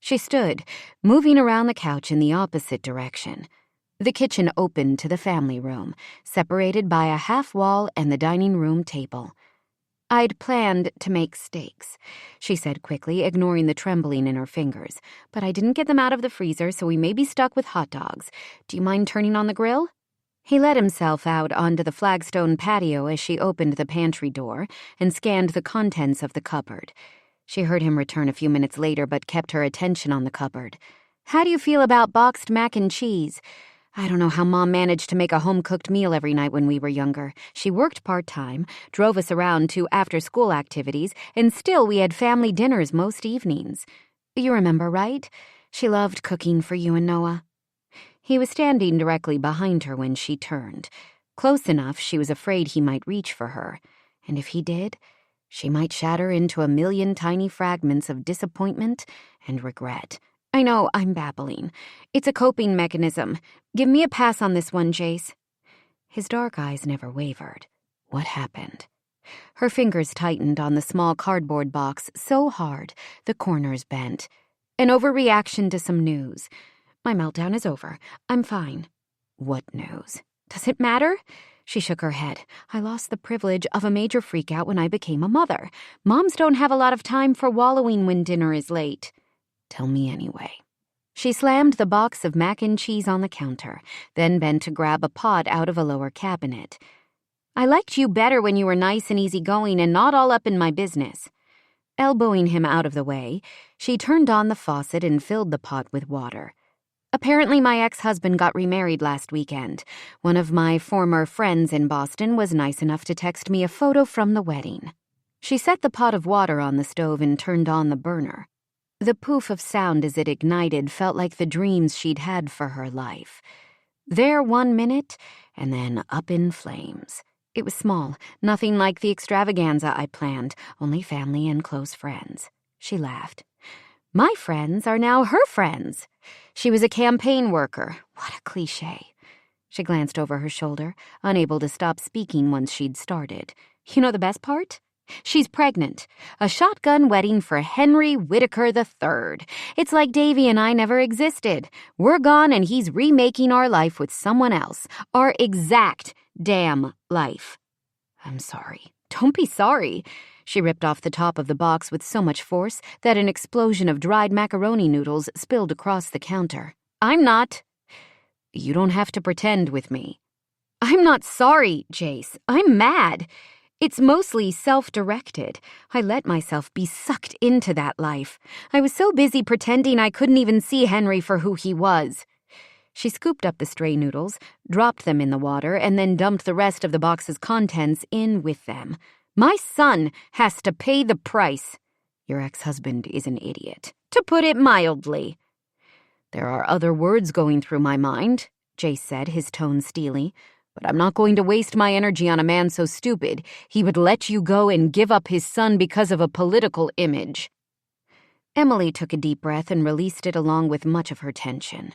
She stood, moving around the couch in the opposite direction. The kitchen opened to the family room, separated by a half wall and the dining room table. "I'd planned to make steaks," she said quickly, ignoring the trembling in her fingers. "But I didn't get them out of the freezer, so we may be stuck with hot dogs. Do you mind turning on the grill?" He let himself out onto the flagstone patio as she opened the pantry door and scanned the contents of the cupboard. She heard him return a few minutes later but kept her attention on the cupboard. "How do you feel about boxed mac and cheese? I don't know how Mom managed to make a home-cooked meal every night when we were younger. She worked part-time, drove us around to after-school activities, and still we had family dinners most evenings. You remember, right? She loved cooking for you and Noah." He was standing directly behind her when she turned. Close enough she was afraid he might reach for her. And if he did, she might shatter into a million tiny fragments of disappointment and regret. "I know I'm babbling. It's a coping mechanism. Give me a pass on this one, Jace." His dark eyes never wavered. What happened? Her fingers tightened on the small cardboard box so hard the corners bent. An overreaction to some news. "My meltdown is over. I'm fine." What news? Does it matter? She shook her head. "I lost the privilege of a major freakout when I became a mother. Moms don't have a lot of time for wallowing when dinner is late." "Tell me anyway." She slammed the box of mac and cheese on the counter, then bent to grab a pot out of a lower cabinet. "I liked you better when you were nice and easygoing and not all up in my business." Elbowing him out of the way, she turned on the faucet and filled the pot with water. "Apparently my ex-husband got remarried last weekend. One of my former friends in Boston was nice enough to text me a photo from the wedding." She set the pot of water on the stove and turned on the burner. The poof of sound as it ignited felt like the dreams she'd had for her life. There 1 minute, and then up in flames. It was small, nothing like the extravaganza I planned, only family and close friends. She laughed. "My friends are now her friends." She was a campaign worker. What a cliché. She glanced over her shoulder, unable to stop speaking once she'd started. "You know the best part? She's pregnant. A shotgun wedding for Henry Whitaker III. It's like Davy and I never existed. We're gone and he's remaking our life with someone else. Our exact damn life." "I'm sorry." "Don't be sorry." She ripped off the top of the box with so much force that an explosion of dried macaroni noodles spilled across the counter. "I'm not." "You don't have to pretend with me." "I'm not sorry, Jace. I'm mad. It's mostly self-directed. I let myself be sucked into that life. I was so busy pretending I couldn't even see Henry for who he was." She scooped up the stray noodles, dropped them in the water, and then dumped the rest of the box's contents in with them. "My son has to pay the price." "Your ex-husband is an idiot, to put it mildly." "There are other words going through my mind," Jace said, his tone steely. "But I'm not going to waste my energy on a man so stupid he would let you go and give up his son because of a political image." Emily took a deep breath and released it along with much of her tension.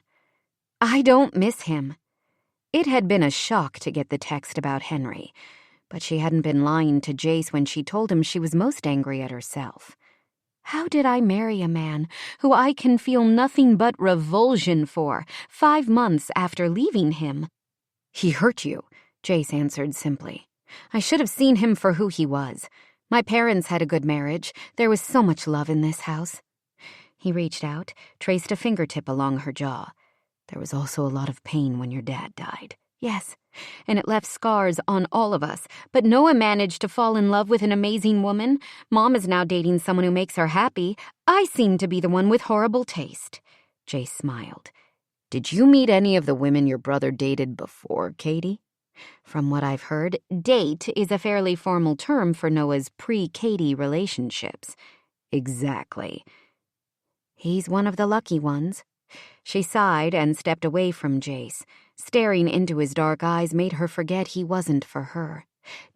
"I don't miss him." It had been a shock to get the text about Henry, but she hadn't been lying to Jace when she told him she was most angry at herself. How did I marry a man who I can feel nothing but revulsion for 5 months after leaving him? "He hurt you," Jace answered simply. "I should have seen him for who he was. My parents had a good marriage. There was so much love in this house." He reached out, traced a fingertip along her jaw. "There was also a lot of pain when your dad died." "Yes, and it left scars on all of us. But Noah managed to fall in love with an amazing woman. Mom is now dating someone who makes her happy. I seem to be the one with horrible taste." Jace smiled. "Did you meet any of the women your brother dated before, Katie?" From what I've heard, date is a fairly formal term for Noah's pre-Katie relationships. Exactly. He's one of the lucky ones. She sighed and stepped away from Jace. Staring into his dark eyes made her forget he wasn't for her.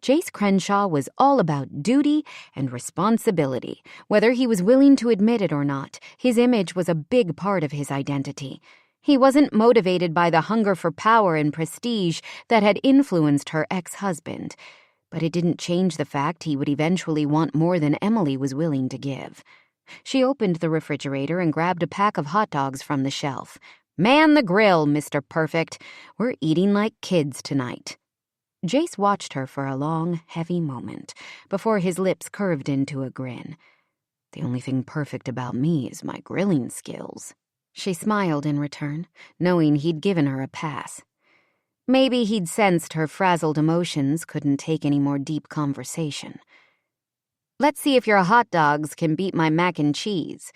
Jace Crenshaw was all about duty and responsibility. Whether he was willing to admit it or not, his image was a big part of his identity. He wasn't motivated by the hunger for power and prestige that had influenced her ex-husband. But it didn't change the fact he would eventually want more than Emily was willing to give. She opened the refrigerator and grabbed a pack of hot dogs from the shelf. "Man the grill, Mr. Perfect. We're eating like kids tonight." Jace watched her for a long, heavy moment before his lips curved into a grin. "The only thing perfect about me is my grilling skills." She smiled in return, knowing he'd given her a pass. Maybe he'd sensed her frazzled emotions couldn't take any more deep conversation. "Let's see if your hot dogs can beat my mac and cheese."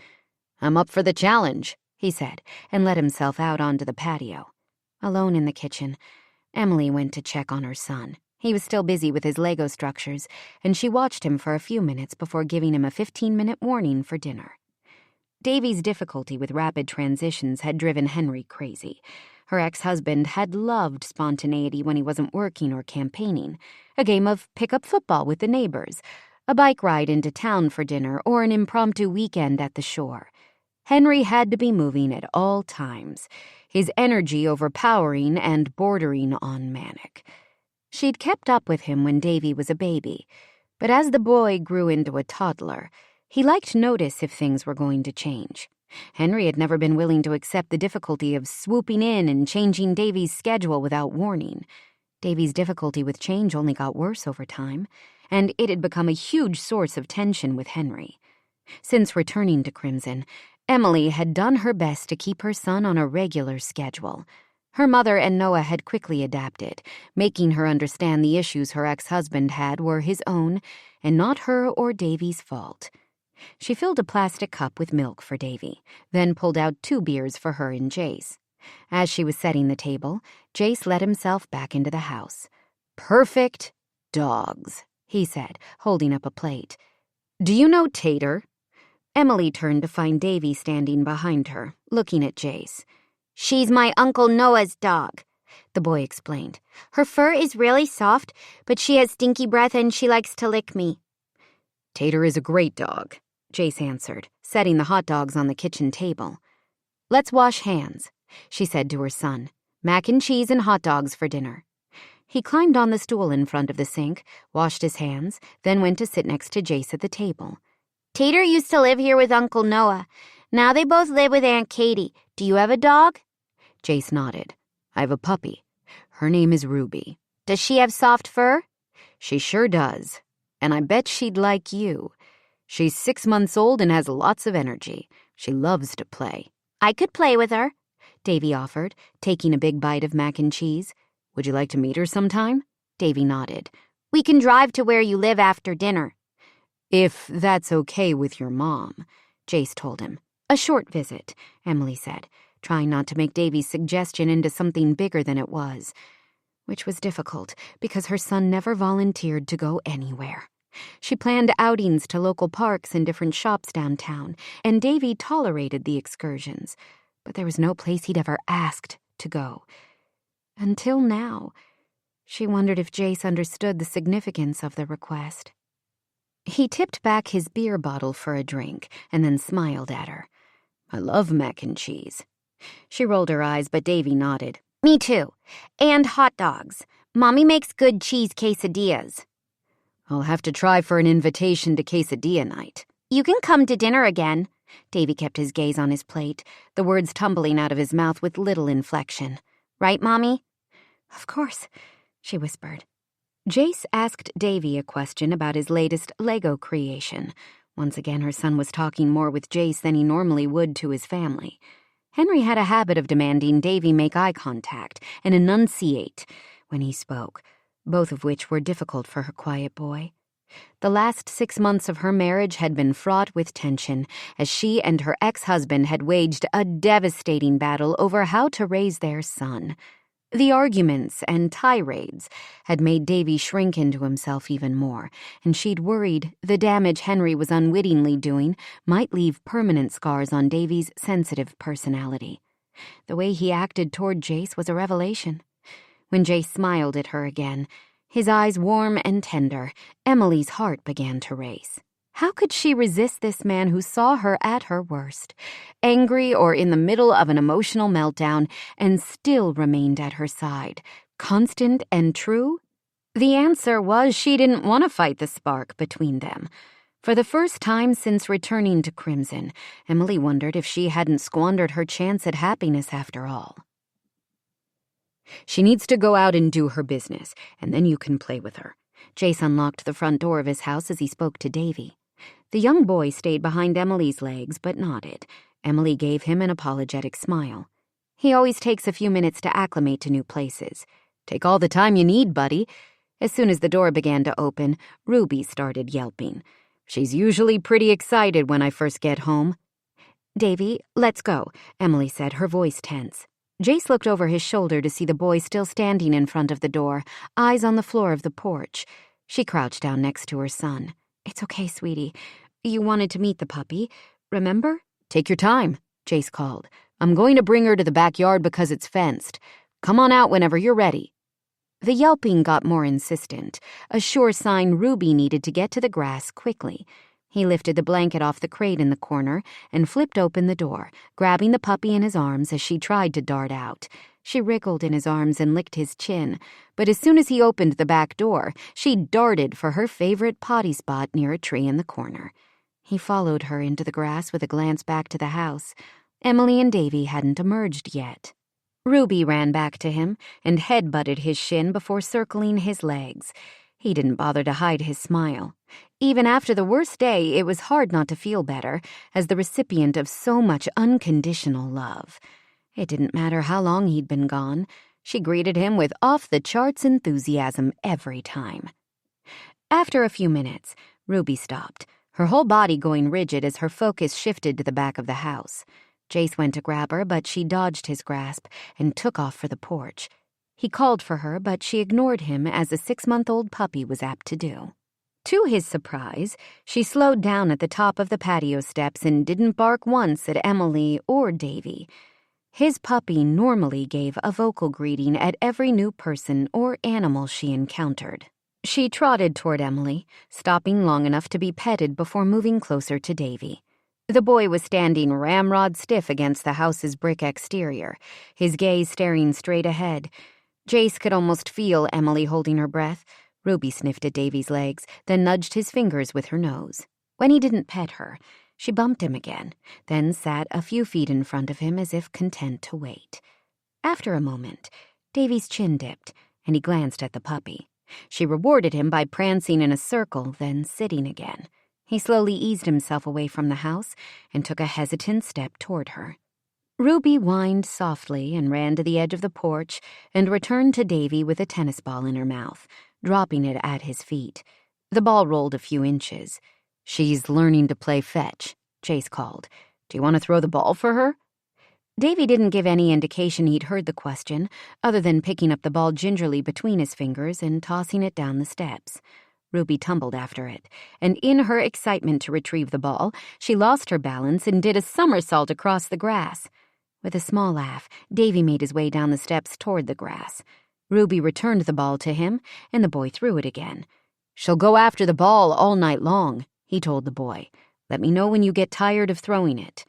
"I'm up for the challenge," he said, and let himself out onto the patio. Alone in the kitchen, Emily went to check on her son. He was still busy with his Lego structures, and she watched him for a few minutes before giving him a 15-minute warning for dinner. Davy's difficulty with rapid transitions had driven Henry crazy. Her ex-husband had loved spontaneity when he wasn't working or campaigning, a game of pick-up football with the neighbors, a bike ride into town for dinner, or an impromptu weekend at the shore. Henry had to be moving at all times, his energy overpowering and bordering on manic. She'd kept up with him when Davy was a baby, but as the boy grew into a toddler, he liked to notice if things were going to change. Henry had never been willing to accept the difficulty of swooping in and changing Davy's schedule without warning. Davy's difficulty with change only got worse over time, and it had become a huge source of tension with Henry. Since returning to Crimson, Emily had done her best to keep her son on a regular schedule. Her mother and Noah had quickly adapted, making her understand the issues her ex-husband had were his own and not her or Davy's fault. She filled a plastic cup with milk for Davy, then pulled out 2 beers for her and Jace. As she was setting the table, Jace let himself back into the house. "Perfect dogs," he said, holding up a plate. "Do you know Tater?" Emily turned to find Davy standing behind her, looking at Jace. "She's my Uncle Noah's dog," the boy explained. "Her fur is really soft, but she has stinky breath and she likes to lick me." "Tater is a great dog," Jace answered, setting the hot dogs on the kitchen table. "Let's wash hands," she said to her son. "Mac and cheese and hot dogs for dinner." He climbed on the stool in front of the sink, washed his hands, then went to sit next to Jace at the table. "Tater used to live here with Uncle Noah. Now they both live with Aunt Katie. Do you have a dog?" Jace nodded. "I have a puppy. Her name is Ruby." "Does she have soft fur?" "She sure does. And I bet she'd like you. She's 6 months old and has lots of energy. She loves to play." "I could play with her," Davy offered, taking a big bite of mac and cheese. "Would you like to meet her sometime?" Davy nodded. "We can drive to where you live after dinner." "If that's okay with your mom," Jace told him. "A short visit," Emily said, trying not to make Davy's suggestion into something bigger than it was, which was difficult because her son never volunteered to go anywhere. She planned outings to local parks and different shops downtown, and Davy tolerated the excursions, but there was no place he'd ever asked to go. Until now, she wondered if Jace understood the significance of the request. He tipped back his beer bottle for a drink and then smiled at her. "I love mac and cheese." She rolled her eyes, but Davy nodded. "Me too. And hot dogs. Mommy makes good cheese quesadillas." "I'll have to try for an invitation to quesadilla night." "You can come to dinner again." Davy kept his gaze on his plate, the words tumbling out of his mouth with little inflection. "Right, Mommy?" "Of course," she whispered. Jace asked Davy a question about his latest Lego creation. Once again, her son was talking more with Jace than he normally would to his family. Henry had a habit of demanding Davy make eye contact and enunciate when he spoke, both of which were difficult for her quiet boy. The last 6 months of her marriage had been fraught with tension, as she and her ex-husband had waged a devastating battle over how to raise their son. The arguments and tirades had made Davy shrink into himself even more, and she'd worried the damage Henry was unwittingly doing might leave permanent scars on Davy's sensitive personality. The way he acted toward Jace was a revelation. When Jace smiled at her again, his eyes warm and tender, Emily's heart began to race. How could she resist this man who saw her at her worst, angry or in the middle of an emotional meltdown, and still remained at her side, constant and true? The answer was she didn't want to fight the spark between them. For the first time since returning to Crimson, Emily wondered if she hadn't squandered her chance at happiness after all. She needs to go out and do her business, and then you can play with her. Jace unlocked the front door of his house as he spoke to Davy. The young boy stayed behind Emily's legs, but nodded. Emily gave him an apologetic smile. He always takes a few minutes to acclimate to new places. Take all the time you need, buddy. As soon as the door began to open, Ruby started yelping. She's usually pretty excited when I first get home. Davy, let's go, Emily said, her voice tense. Jace looked over his shoulder to see the boy still standing in front of the door, eyes on the floor of the porch. She crouched down next to her son. It's okay, sweetie. You wanted to meet the puppy, remember? Take your time, Jace called. I'm going to bring her to the backyard because it's fenced. Come on out whenever you're ready. The yelping got more insistent, a sure sign Ruby needed to get to the grass quickly. He lifted the blanket off the crate in the corner and flipped open the door, grabbing the puppy in his arms as she tried to dart out. She wriggled in his arms and licked his chin, but as soon as he opened the back door, she darted for her favorite potty spot near a tree in the corner. He followed her into the grass with a glance back to the house. Emily and Davy hadn't emerged yet. Ruby ran back to him and head-butted his shin before circling his legs. He didn't bother to hide his smile. Even after the worst day, it was hard not to feel better, as the recipient of so much unconditional love. It didn't matter how long he'd been gone. She greeted him with off-the-charts enthusiasm every time. After a few minutes, Ruby stopped, her whole body going rigid as her focus shifted to the back of the house. Jace went to grab her, but she dodged his grasp and took off for the porch. He called for her, but she ignored him as a 6-month-old puppy was apt to do. To his surprise, she slowed down at the top of the patio steps and didn't bark once at Emily or Davy. His puppy normally gave a vocal greeting at every new person or animal she encountered. She trotted toward Emily, stopping long enough to be petted before moving closer to Davy. The boy was standing ramrod stiff against the house's brick exterior, his gaze staring straight ahead. Jace could almost feel Emily holding her breath. Ruby sniffed at Davy's legs, then nudged his fingers with her nose. When he didn't pet her, she bumped him again, then sat a few feet in front of him as if content to wait. After a moment, Davy's chin dipped, and he glanced at the puppy. She rewarded him by prancing in a circle, then sitting again. He slowly eased himself away from the house and took a hesitant step toward her. Ruby whined softly and ran to the edge of the porch and returned to Davy with a tennis ball in her mouth, dropping it at his feet. The ball rolled a few inches. She's learning to play fetch, Jace called. Do you want to throw the ball for her? Davy didn't give any indication he'd heard the question, other than picking up the ball gingerly between his fingers and tossing it down the steps. Ruby tumbled after it, and in her excitement to retrieve the ball, she lost her balance and did a somersault across the grass. With a small laugh, Davy made his way down the steps toward the grass. Ruby returned the ball to him, and the boy threw it again. She'll go after the ball all night long, he told the boy. Let me know when you get tired of throwing it.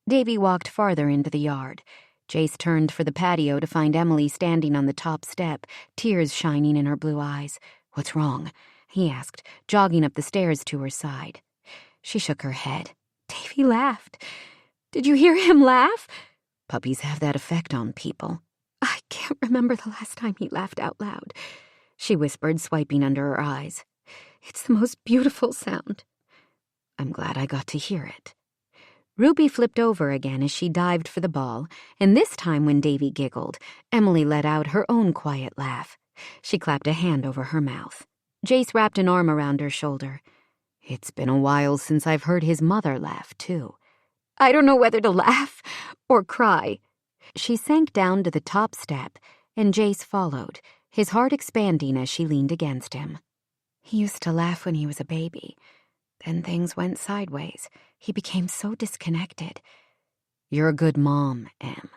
Davy walked farther into the yard. Jace turned for the patio to find Emily standing on the top step, tears shining in her blue eyes. "What's wrong?" he asked, jogging up the stairs to her side. She shook her head. Davy laughed. "Did you hear him laugh?" Puppies have that effect on people. "I can't remember the last time he laughed out loud," she whispered, swiping under her eyes. "It's the most beautiful sound." "I'm glad I got to hear it." Ruby flipped over again as she dived for the ball, and this time when Davy giggled, Emily let out her own quiet laugh. She clapped a hand over her mouth. Jace wrapped an arm around her shoulder. "It's been a while since I've heard his mother laugh, too." "I don't know whether to laugh or cry." She sank down to the top step, and Jace followed, his heart expanding as she leaned against him. "He used to laugh when he was a baby. Then things went sideways. He became so disconnected." "You're a good mom, Em.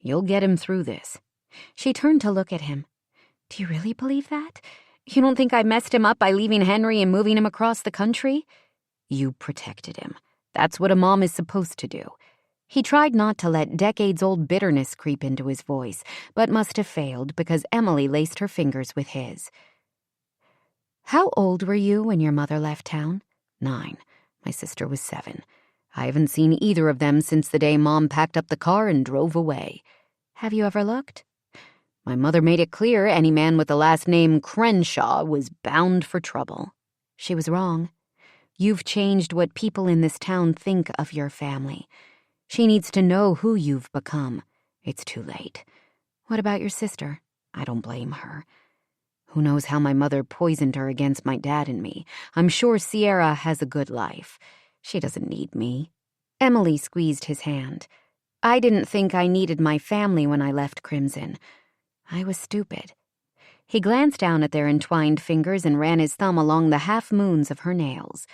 You'll get him through this. She turned to look at him. Do you really believe that? You don't think I messed him up by leaving Henry and moving him across the country? You protected him. That's what a mom is supposed to do. He tried not to let decades-old bitterness creep into his voice, but must have failed because Emily laced her fingers with his. How old were you when your mother left town? 9. My sister was 7. I haven't seen either of them since the day Mom packed up the car and drove away. Have you ever looked? My mother made it clear any man with the last name Crenshaw was bound for trouble. She was wrong. You've changed what people in this town think of your family. She needs to know who you've become. It's too late. What about your sister? I don't blame her. Who knows how my mother poisoned her against my dad and me? I'm sure Sierra has a good life. She doesn't need me. Emily squeezed his hand. I didn't think I needed my family when I left Crimson. I was stupid. He glanced down at their entwined fingers and ran his thumb along the half-moons of her nails.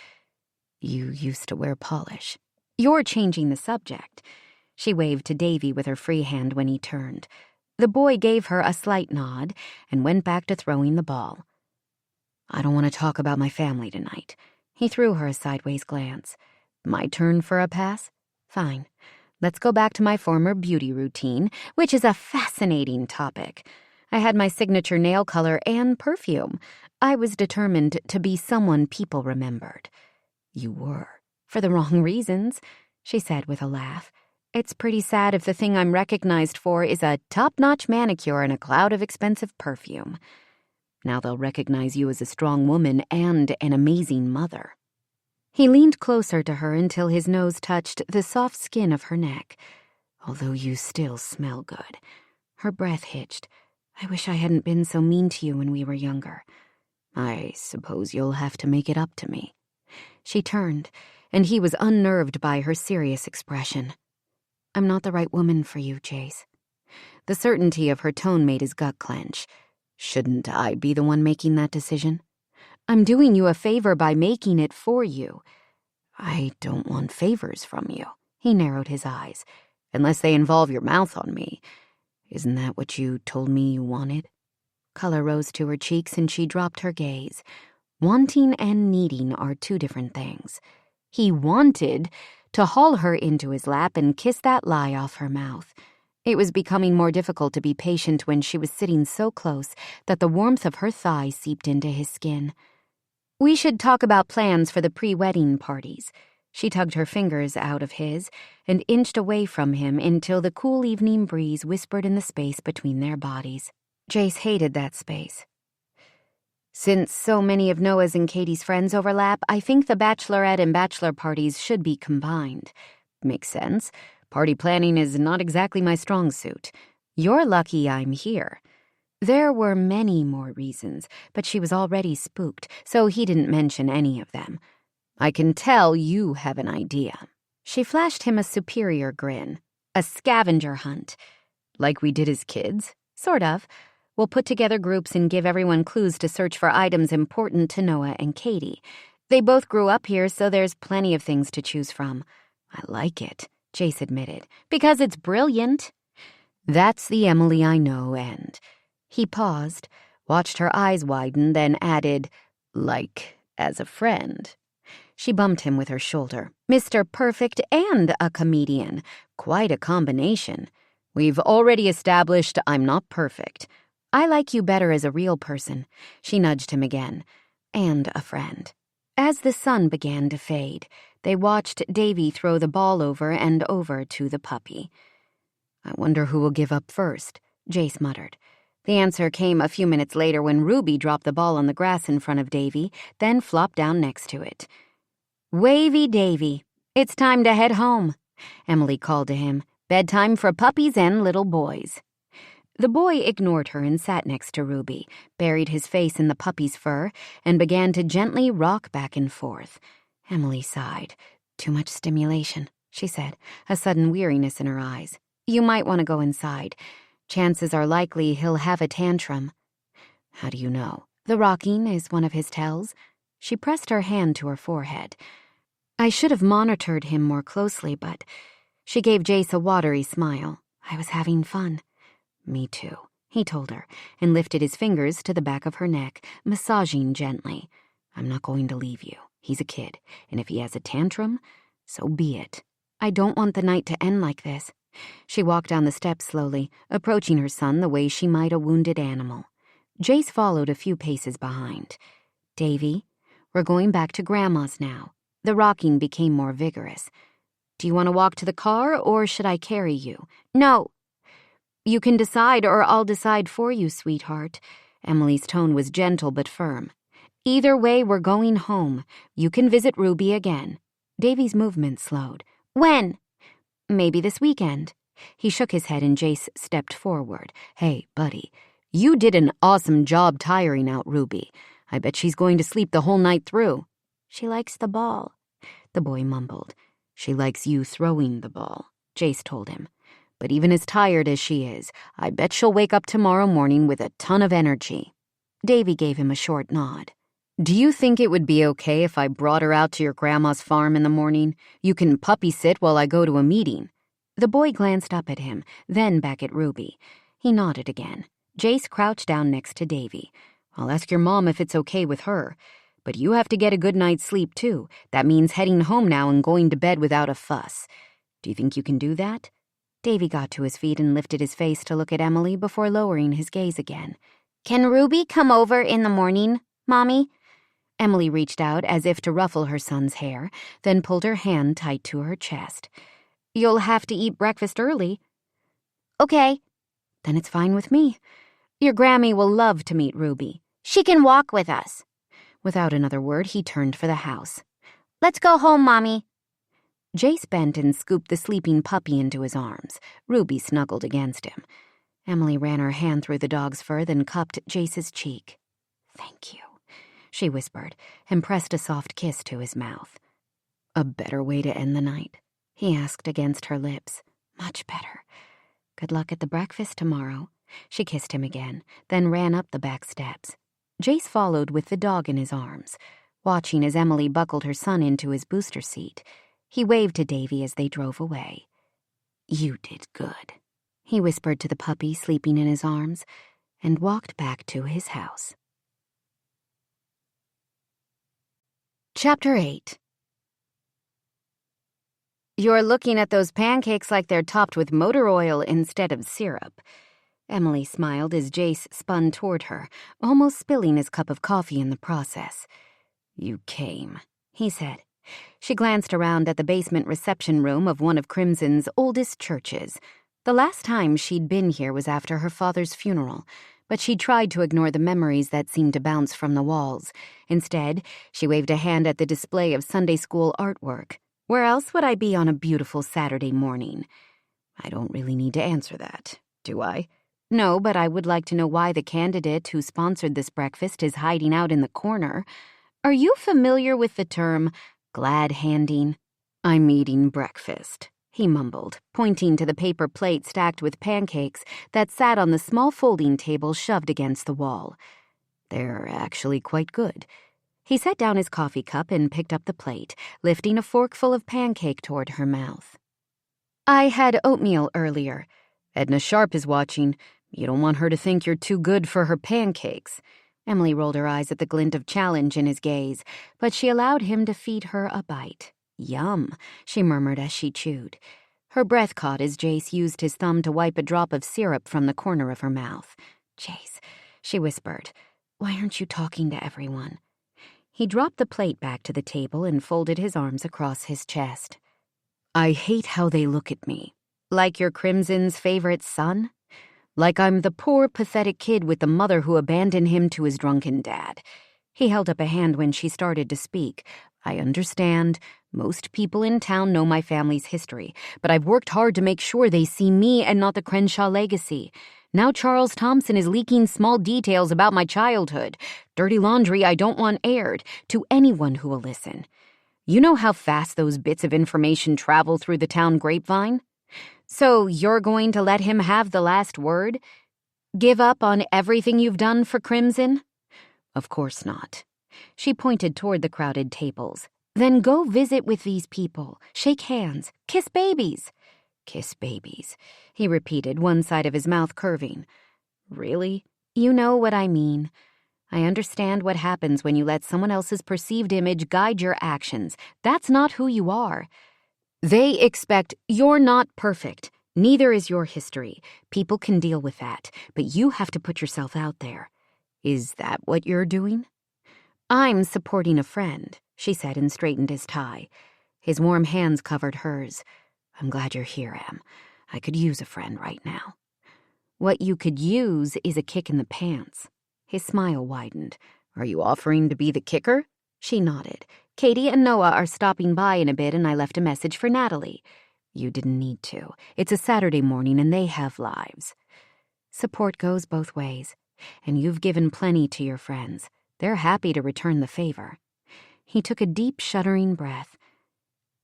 You used to wear polish. You're changing the subject. She waved to Davy with her free hand when he turned. The boy gave her a slight nod and went back to throwing the ball. I don't want to talk about my family tonight. He threw her a sideways glance. My turn for a pass? Fine. Let's go back to my former beauty routine, which is a fascinating topic. I had my signature nail color and perfume. I was determined to be someone people remembered. You were. For the wrong reasons, she said with a laugh. It's pretty sad if the thing I'm recognized for is a top-notch manicure and a cloud of expensive perfume. Now they'll recognize you as a strong woman and an amazing mother. He leaned closer to her until his nose touched the soft skin of her neck. Although you still smell good. Her breath hitched. I wish I hadn't been so mean to you when we were younger. I suppose you'll have to make it up to me. She turned, and he was unnerved by her serious expression. I'm not the right woman for you, Jace. The certainty of her tone made his gut clench. Shouldn't I be the one making that decision? I'm doing you a favor by making it for you. I don't want favors from you. He narrowed his eyes. Unless they involve your mouth on me. Isn't that what you told me you wanted? Color rose to her cheeks and she dropped her gaze. Wanting and needing are two different things. He wanted to haul her into his lap and kiss that lie off her mouth. It was becoming more difficult to be patient when she was sitting so close that the warmth of her thigh seeped into his skin. We should talk about plans for the pre-wedding parties. She tugged her fingers out of his and inched away from him until the cool evening breeze whispered in the space between their bodies. Jace hated that space. Since so many of Noah's and Katie's friends overlap, I think the bachelorette and bachelor parties should be combined. Makes sense. Party planning is not exactly my strong suit. You're lucky I'm here. There were many more reasons, but she was already spooked, so he didn't mention any of them. I can tell you have an idea. She flashed him a superior grin. A scavenger hunt. Like we did as kids? Sort of. We'll put together groups and give everyone clues to search for items important to Noah and Katie. They both grew up here, so there's plenty of things to choose from. I like it, Jace admitted. Because it's brilliant. That's the Emily I know, and... He paused, watched her eyes widen, then added, like, as a friend. She bumped him with her shoulder. Mr. Perfect and a comedian. Quite a combination. We've already established I'm not perfect. I like you better as a real person. She nudged him again. And a friend. As the sun began to fade, they watched Davy throw the ball over and over to the puppy. I wonder who will give up first, Jace muttered. The answer came a few minutes later when Ruby dropped the ball on the grass in front of Davy, then flopped down next to it. Wavy Davy, it's time to head home, Emily called to him. Bedtime for puppies and little boys. The boy ignored her and sat next to Ruby, buried his face in the puppy's fur, and began to gently rock back and forth. Emily sighed. Too much stimulation, she said, a sudden weariness in her eyes. You might want to go inside. Chances are likely he'll have a tantrum. How do you know? The rocking is one of his tells. She pressed her hand to her forehead. I should have monitored him more closely, but... She gave Jace a watery smile. I was having fun. Me too, he told her, and lifted his fingers to the back of her neck, massaging gently. I'm not going to leave you. He's a kid, and if he has a tantrum, so be it. I don't want the night to end like this. She walked down the steps slowly, approaching her son the way she might a wounded animal. Jace followed a few paces behind. Davy, we're going back to Grandma's now. The rocking became more vigorous. Do you want to walk to the car, or should I carry you? No. You can decide, or I'll decide for you, sweetheart. Emily's tone was gentle but firm. Either way, we're going home. You can visit Ruby again. Davy's movement slowed. When? Maybe this weekend. He shook his head and Jace stepped forward. Hey, buddy, you did an awesome job tiring out Ruby. I bet she's going to sleep the whole night through. She likes the ball, the boy mumbled. She likes you throwing the ball, Jace told him. But even as tired as she is, I bet she'll wake up tomorrow morning with a ton of energy. Davy gave him a short nod. Do you think it would be okay if I brought her out to your grandma's farm in the morning? You can puppy sit while I go to a meeting. The boy glanced up at him, then back at Ruby. He nodded again. Jace crouched down next to Davy. I'll ask your mom if it's okay with her. But you have to get a good night's sleep, too. That means heading home now and going to bed without a fuss. Do you think you can do that? Davy got to his feet and lifted his face to look at Emily before lowering his gaze again. Can Ruby come over in the morning, Mommy? Emily reached out as if to ruffle her son's hair, then pulled her hand tight to her chest. You'll have to eat breakfast early. Okay. Then it's fine with me. Your Grammy will love to meet Ruby. She can walk with us. Without another word, he turned for the house. Let's go home, Mommy. Jace bent and scooped the sleeping puppy into his arms. Ruby snuggled against him. Emily ran her hand through the dog's fur, then cupped Jace's cheek. Thank you, she whispered, and pressed a soft kiss to his mouth. A better way to end the night? He asked against her lips. Much better. Good luck at the breakfast tomorrow. She kissed him again, then ran up the back steps. Jace followed with the dog in his arms, watching as Emily buckled her son into his booster seat. He waved to Davy as they drove away. You did good, he whispered to the puppy sleeping in his arms, and walked back to his house. Chapter 8. You're looking at those pancakes like they're topped with motor oil instead of syrup. Emily smiled as Jace spun toward her, almost spilling his cup of coffee in the process. You came, he said. She glanced around at the basement reception room of one of Crimson's oldest churches. The last time she'd been here was after her father's funeral, but she tried to ignore the memories that seemed to bounce from the walls. Instead, she waved a hand at the display of Sunday school artwork. Where else would I be on a beautiful Saturday morning? I don't really need to answer that, do I? No, but I would like to know why the candidate who sponsored this breakfast is hiding out in the corner. Are you familiar with the term glad-handing? I'm eating breakfast, he mumbled, pointing to the paper plate stacked with pancakes that sat on the small folding table shoved against the wall. They're actually quite good. He set down his coffee cup and picked up the plate, lifting a forkful of pancake toward her mouth. I had oatmeal earlier. Edna Sharp is watching. You don't want her to think you're too good for her pancakes. Emily rolled her eyes at the glint of challenge in his gaze, but she allowed him to feed her a bite. Yum, she murmured as she chewed. Her breath caught as Jace used his thumb to wipe a drop of syrup from the corner of her mouth. Jace, she whispered, why aren't you talking to everyone? He dropped the plate back to the table and folded his arms across his chest. I hate how they look at me. Like your Crimson's favorite son? Like I'm the poor, pathetic kid with the mother who abandoned him to his drunken dad. He held up a hand when she started to speak. I understand. Most people in town know my family's history, but I've worked hard to make sure they see me and not the Crenshaw legacy. Now Charles Thompson is leaking small details about my childhood, dirty laundry I don't want aired, to anyone who will listen. You know how fast those bits of information travel through the town grapevine? So you're going to let him have the last word? Give up on everything you've done for Crimson? Of course not. She pointed toward the crowded tables. Then go visit with these people, shake hands, kiss babies. Kiss babies, he repeated, one side of his mouth curving. Really? You know what I mean. I understand what happens when you let someone else's perceived image guide your actions. That's not who you are. They expect you're not perfect. Neither is your history. People can deal with that, but you have to put yourself out there. Is that what you're doing? I'm supporting a friend, she said and straightened his tie. His warm hands covered hers. I'm glad you're here, Em. I could use a friend right now. What you could use is a kick in the pants. His smile widened. Are you offering to be the kicker? She nodded. Katie and Noah are stopping by in a bit, and I left a message for Natalie. You didn't need to. It's a Saturday morning, and they have lives. Support goes both ways, and you've given plenty to your friends. They're happy to return the favor. He took a deep, shuddering breath.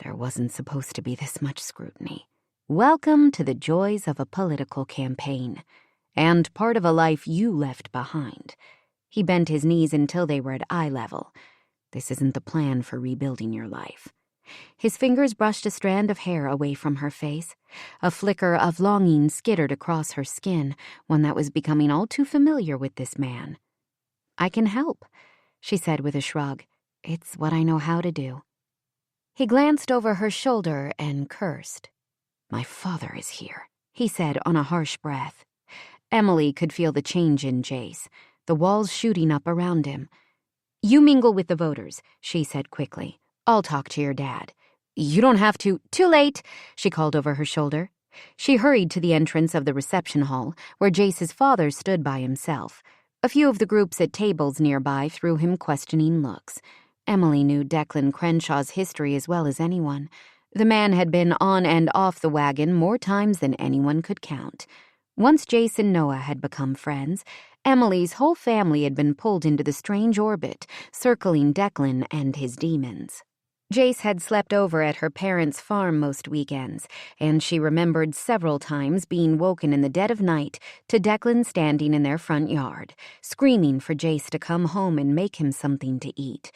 There wasn't supposed to be this much scrutiny. Welcome to the joys of a political campaign, and part of a life you left behind. He bent his knees until they were at eye level. This isn't the plan for rebuilding your life. His fingers brushed a strand of hair away from her face. A flicker of longing skittered across her skin, one that was becoming all too familiar with this man. I can help, she said with a shrug. It's what I know how to do. He glanced over her shoulder and cursed. My father is here, he said on a harsh breath. Emily could feel the change in Jace, the walls shooting up around him. You mingle with the voters, she said quickly. I'll talk to your dad. You don't have to. Too late, she called over her shoulder. She hurried to the entrance of the reception hall, where Jace's father stood by himself. A few of the groups at tables nearby threw him questioning looks. Emily knew Declan Crenshaw's history as well as anyone. The man had been on and off the wagon more times than anyone could count. Once Jace and Noah had become friends, Emily's whole family had been pulled into the strange orbit, circling Declan and his demons. Jace had slept over at her parents' farm most weekends, and she remembered several times being woken in the dead of night to Declan standing in their front yard, screaming for Jace to come home and make him something to eat.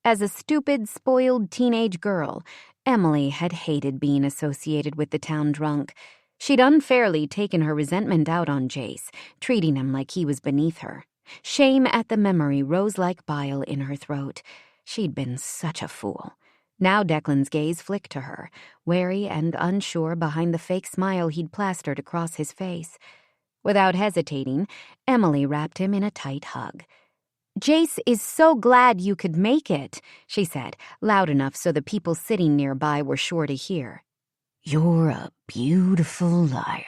As a stupid, spoiled teenage girl, Emily had hated being associated with the town drunk. She'd unfairly taken her resentment out on Jace, treating him like he was beneath her. Shame at the memory rose like bile in her throat. She'd been such a fool. Now Declan's gaze flicked to her, wary and unsure behind the fake smile he'd plastered across his face. Without hesitating, Emily wrapped him in a tight hug. Jace is so glad you could make it, she said, loud enough so the people sitting nearby were sure to hear. You're a beautiful liar,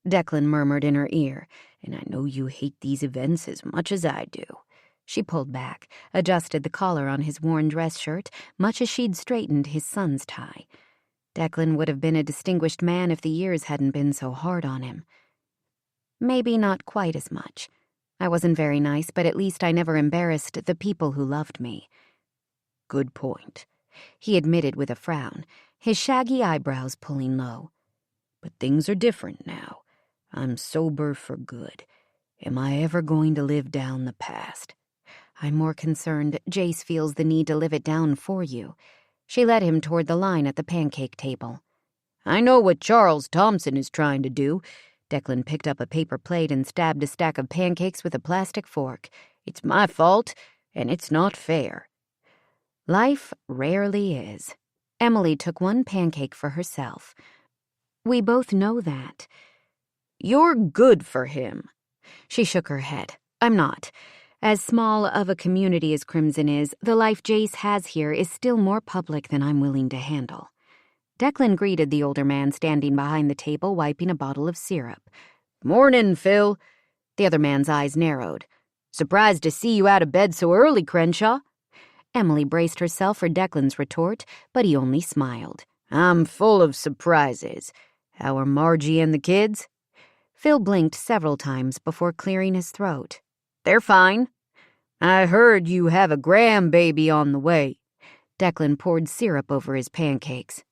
Declan murmured in her ear, and I know you hate these events as much as I do. She pulled back, adjusted the collar on his worn dress shirt, much as she'd straightened his son's tie. Declan would have been a distinguished man if the years hadn't been so hard on him. Maybe not quite as much. I wasn't very nice, but at least I never embarrassed the people who loved me. Good point, he admitted with a frown, his shaggy eyebrows pulling low. But things are different now. I'm sober for good. Am I ever going to live down the past? I'm more concerned Jace feels the need to live it down for you. She led him toward the line at the pancake table. I know what Charles Thompson is trying to do. Declan picked up a paper plate and stabbed a stack of pancakes with a plastic fork. It's my fault, and it's not fair. Life rarely is. Emily took one pancake for herself. We both know that. You're good for him. She shook her head. I'm not. As small of a community as Crimson is, the life Jace has here is still more public than I'm willing to handle. Declan greeted the older man standing behind the table, wiping a bottle of syrup. Morning, Phil. The other man's eyes narrowed. Surprised to see you out of bed so early, Crenshaw. Emily braced herself for Declan's retort, but he only smiled. I'm full of surprises. How are Margie and the kids? Phil blinked several times before clearing his throat. They're fine. I heard you have a grandbaby on the way. Declan poured syrup over his pancakes.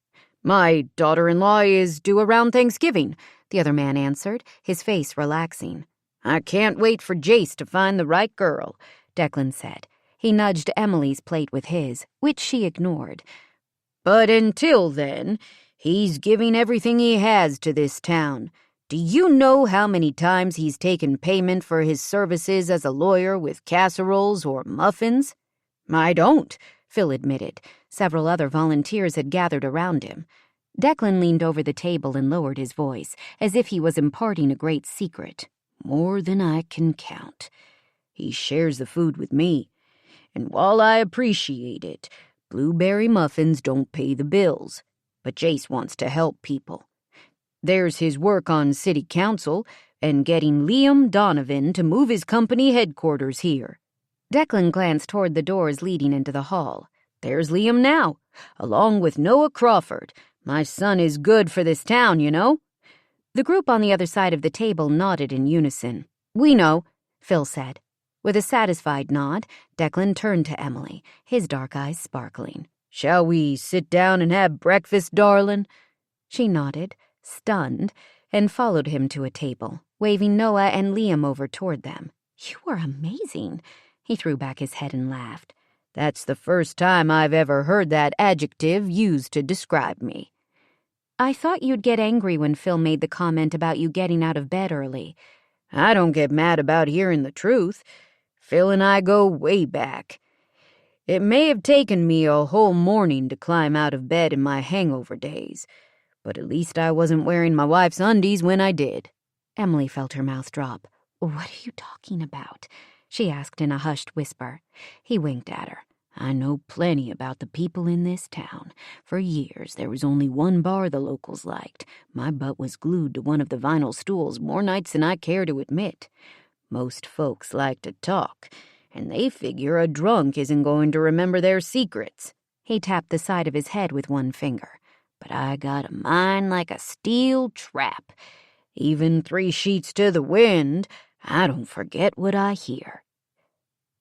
My daughter-in-law is due around Thanksgiving, the other man answered, his face relaxing. I can't wait for Jace to find the right girl, Declan said. He nudged Emily's plate with his, which she ignored. But until then, He's giving everything he has to this town. Do you know how many times he's taken payment for his services as a lawyer with casseroles or muffins?" "I don't," Phil admitted. Several other volunteers had gathered around him. Declan leaned over the table and lowered his voice, as if he was imparting a great secret. "More than I can count. He shares the food with me. And while I appreciate it, blueberry muffins don't pay the bills. But Jace wants to help people. There's his work on city council and getting Liam Donovan to move his company headquarters here." Declan glanced toward the doors leading into the hall. "There's Liam now, along with Noah Crawford. My son is good for this town, you know." The group on the other side of the table nodded in unison. "We know," Phil said. With a satisfied nod, Declan turned to Emily, his dark eyes sparkling. "Shall we sit down and have breakfast, darling?" She nodded, stunned, and followed him to a table, waving Noah and Liam over toward them. "You are amazing." He threw back his head and laughed. "That's the first time I've ever heard that adjective used to describe me." "I thought you'd get angry when Phil made the comment about you getting out of bed early." "I don't get mad about hearing the truth. Phil and I go way back. It may have taken me a whole morning to climb out of bed in my hangover days, but at least I wasn't wearing my wife's undies when I did." Emily felt her mouth drop. "What are you talking about?" she asked in a hushed whisper. He winked at her. "I know plenty about the people in this town. For years, there was only one bar the locals liked. My butt was glued to one of the vinyl stools more nights than I care to admit. Most folks like to talk, and they figure a drunk isn't going to remember their secrets." He tapped the side of his head with one finger. "But I got a mind like a steel trap. Even 3 sheets to the wind, I don't forget what I hear."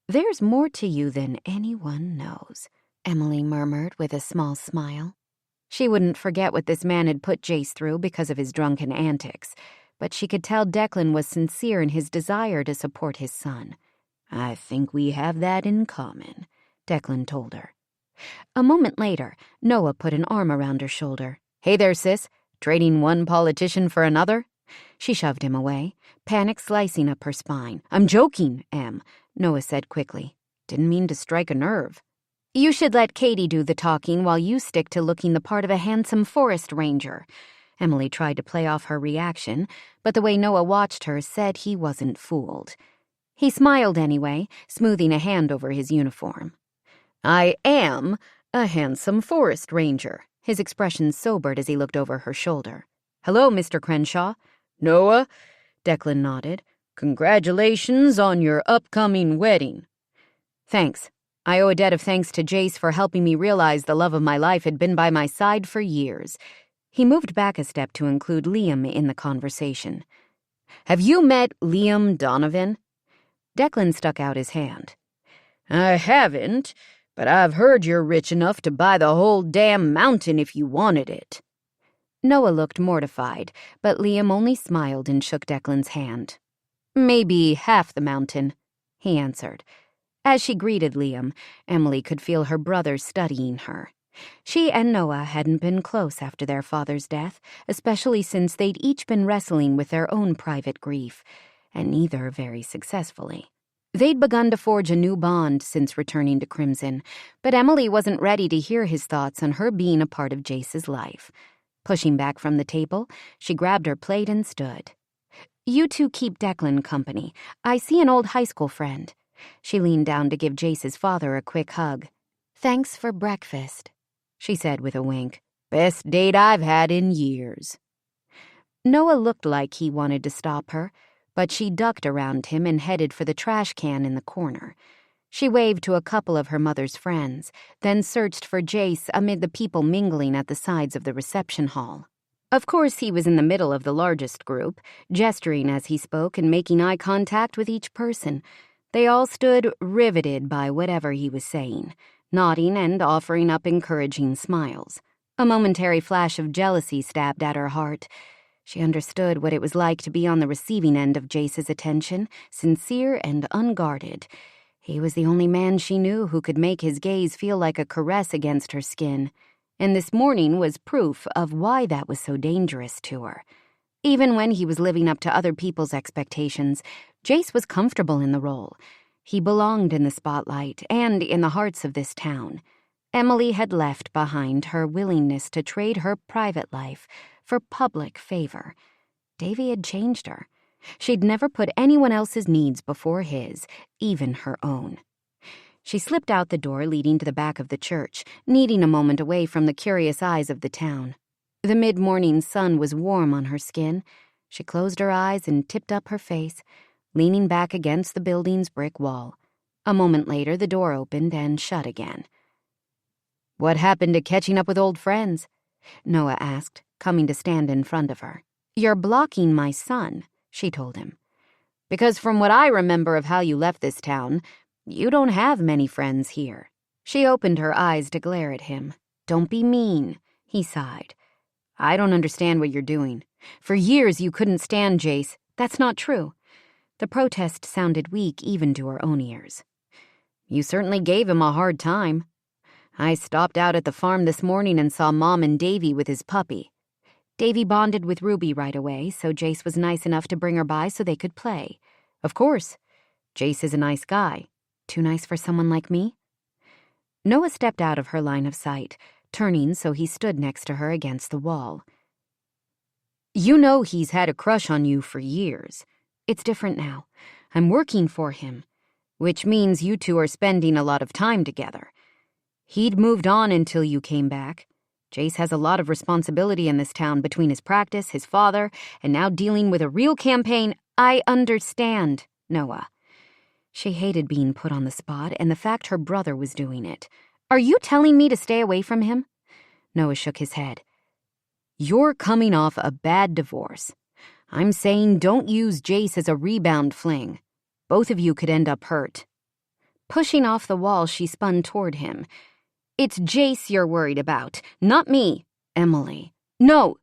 "There's more to you than anyone knows," Emily murmured with a small smile. She wouldn't forget what this man had put Jace through because of his drunken antics, but she could tell Declan was sincere in his desire to support his son. "I think we have that in common," Declan told her. A moment later, Noah put an arm around her shoulder. "Hey there, sis. Trading one politician for another?" She shoved him away, panic slicing up her spine. "I'm joking, Em," Noah said quickly. "Didn't mean to strike a nerve." "You should let Katie do the talking while you stick to looking the part of a handsome forest ranger." Emily tried to play off her reaction, but the way Noah watched her said he wasn't fooled. He smiled anyway, smoothing a hand over his uniform. "I am a handsome forest ranger." His expression sobered as he looked over her shoulder. "Hello, Mr. Crenshaw." "Noah," Declan nodded. "Congratulations on your upcoming wedding." "Thanks. I owe a debt of thanks to Jace for helping me realize the love of my life had been by my side for years." He moved back a step to include Liam in the conversation. "Have you met Liam Donovan?" Declan stuck out his hand. "I haven't, but I've heard you're rich enough to buy the whole damn mountain if you wanted it." Noah looked mortified, but Liam only smiled and shook Declan's hand. "Maybe half the mountain," he answered. As she greeted Liam, Emily could feel her brother studying her. She and Noah hadn't been close after their father's death, especially since they'd each been wrestling with their own private grief, and neither very successfully. They'd begun to forge a new bond since returning to Crimson, but Emily wasn't ready to hear his thoughts on her being a part of Jace's life. Pushing back from the table, she grabbed her plate and stood. "You two keep Declan company. I see an old high school friend." She leaned down to give Jace's father a quick hug. "Thanks for breakfast," she said with a wink. "Best date I've had in years." Noah looked like he wanted to stop her, but she ducked around him and headed for the trash can in the corner. She waved to a couple of her mother's friends, then searched for Jace amid the people mingling at the sides of the reception hall. Of course, he was in the middle of the largest group, gesturing as he spoke and making eye contact with each person. They all stood riveted by whatever he was saying, nodding and offering up encouraging smiles. A momentary flash of jealousy stabbed at her heart. She understood what it was like to be on the receiving end of Jace's attention, sincere and unguarded. He was the only man she knew who could make his gaze feel like a caress against her skin. and this morning was proof of why that was so dangerous to her. Even when he was living up to other people's expectations, Jace was comfortable in the role. He belonged in the spotlight and in the hearts of this town. Emily had left behind her willingness to trade her private life for public favor. Davy had changed her. She'd never put anyone else's needs before his, even her own. She slipped out the door leading to the back of the church, needing a moment away from the curious eyes of the town. The mid-morning sun was warm on her skin. She closed her eyes and tipped up her face, leaning back against the building's brick wall. A moment later, the door opened and shut again. "What happened to catching up with old friends?" Noah asked, coming to stand in front of her. "You're blocking my son," she told him. "Because from what I remember of how you left this town, you don't have many friends here." She opened her eyes to glare at him. "Don't be mean," he sighed. "I don't understand what you're doing. For years you couldn't stand Jace. That's not true." The protest sounded weak even to her own ears. "You certainly gave him a hard time. I stopped out at the farm this morning and saw Mom and Davy with his puppy. Davy bonded with Ruby right away, so Jace was nice enough to bring her by so they could play. Of course, Jace is a nice guy. Too nice for someone like me?" Noah stepped out of her line of sight, turning so he stood next to her against the wall. "You know he's had a crush on you for years. It's different now. I'm working for him, which means you two are spending a lot of time together. He'd moved on until you came back. Jace has a lot of responsibility in this town between his practice, his father, and now dealing with a real campaign." "I understand, Noah." She hated being put on the spot and the fact her brother was doing it. "Are you telling me to stay away from him?" Noah shook his head. "You're coming off a bad divorce. I'm saying don't use Jace as a rebound fling. Both of you could end up hurt." Pushing off the wall, she spun toward him. "It's Jace you're worried about, not me, Emily." "No,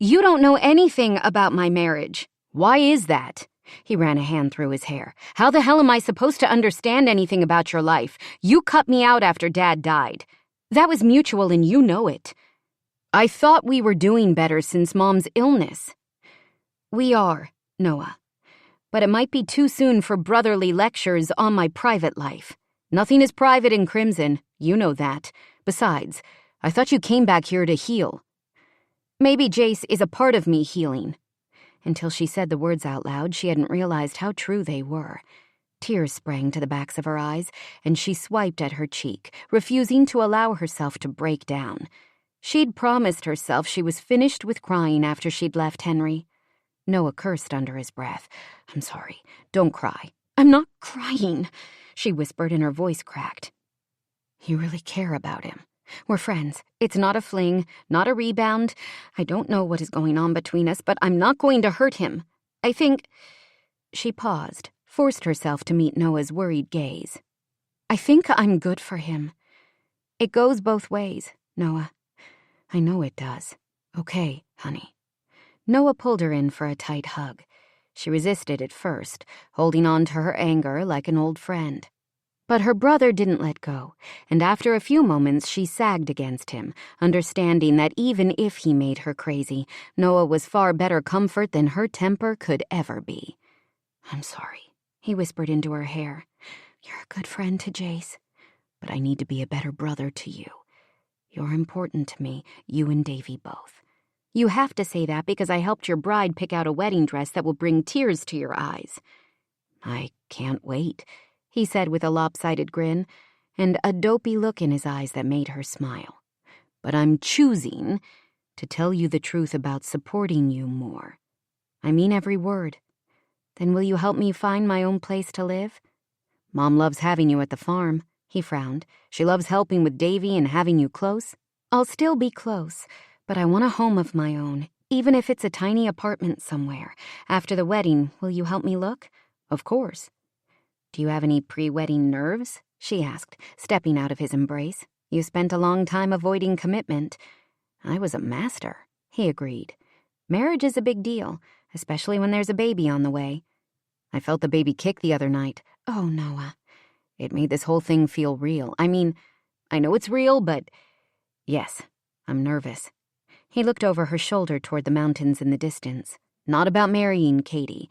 you don't know anything about my marriage." "Why is that?" He ran a hand through his hair. "How the hell am I supposed to understand anything about your life? You cut me out after Dad died. That was mutual and you know it. I thought we were doing better since Mom's illness." "We are, Noah. But it might be too soon for brotherly lectures on my private life. Nothing is private in Crimson, you know that. Besides, I thought you came back here to heal." "Maybe Jace is a part of me healing." Until she said the words out loud, she hadn't realized how true they were. Tears sprang to the backs of her eyes, and she swiped at her cheek, refusing to allow herself to break down. She'd promised herself she was finished with crying after she'd left Henry. Noah cursed under his breath. "I'm sorry. Don't cry." "I'm not crying," she whispered and her voice cracked. "You really care about him. We're friends. It's not a fling, not a rebound. I don't know what is going on between us, but I'm not going to hurt him. I think—" She paused, forced herself to meet Noah's worried gaze. "I think I'm good for him. It goes both ways, Noah." "I know it does. Okay, honey." Noah pulled her in for a tight hug. She resisted at first, holding on to her anger like an old friend. But her brother didn't let go, and after a few moments she sagged against him, understanding that even if he made her crazy, Noah was far better comfort than her temper could ever be. "I'm sorry," he whispered into her hair. "You're a good friend to Jace, but I need to be a better brother to you. You're important to me, you and Davy both. You have to say that because I helped your bride pick out a wedding dress that will bring tears to your eyes." "I can't wait," he said with a lopsided grin, and a dopey look in his eyes that made her smile. "But I'm choosing to tell you the truth about supporting you more. I mean every word. Then will you help me find my own place to live? Mom loves having you at the farm." He frowned. "She loves helping with Davy and having you close." "I'll still be close, but I want a home of my own, even if it's a tiny apartment somewhere. After the wedding, will you help me look?" "Of course." "Do you have any pre-wedding nerves?" she asked, stepping out of his embrace. "You spent a long time avoiding commitment." "I was a master," he agreed. "Marriage is a big deal, especially when there's a baby on the way." "I felt the baby kick the other night." "Oh, Noah." "It made this whole thing feel real. I mean, I know it's real, but yes, I'm nervous. He looked over her shoulder toward the mountains in the distance. Not about marrying Katie.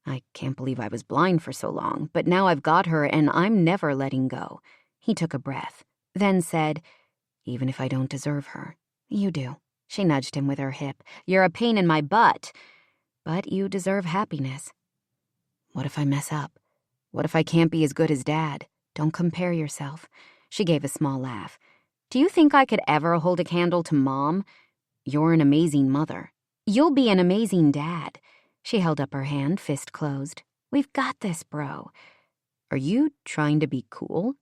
I can't believe I was blind for so long, but now I've got her and I'm never letting go. He took a breath, then said, even if I don't deserve her. You do. She nudged him with her hip. You're a pain in my butt. But you deserve happiness. What if I mess up? What if I can't be as good as Dad? Don't compare yourself. She gave a small laugh. Do you think I could ever hold a candle to Mom? You're an amazing mother. You'll be an amazing dad. She held up her hand, fist closed. We've got this, bro. Are you trying to be cool?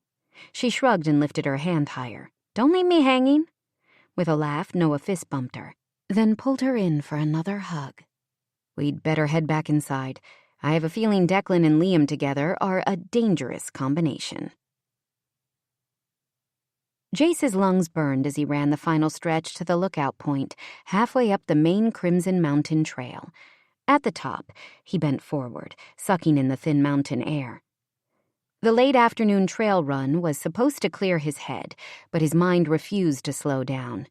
She shrugged and lifted her hand higher. Don't leave me hanging. With a laugh, Noah fist bumped her, then pulled her in for another hug. We'd better head back inside. I have a feeling Declan and Liam together are a dangerous combination. Jace's lungs burned as he ran the final stretch to the lookout point, halfway up the main Crimson Mountain Trail. At the top, he bent forward, sucking in the thin mountain air. The late afternoon trail run was supposed to clear his head, but his mind refused to slow down.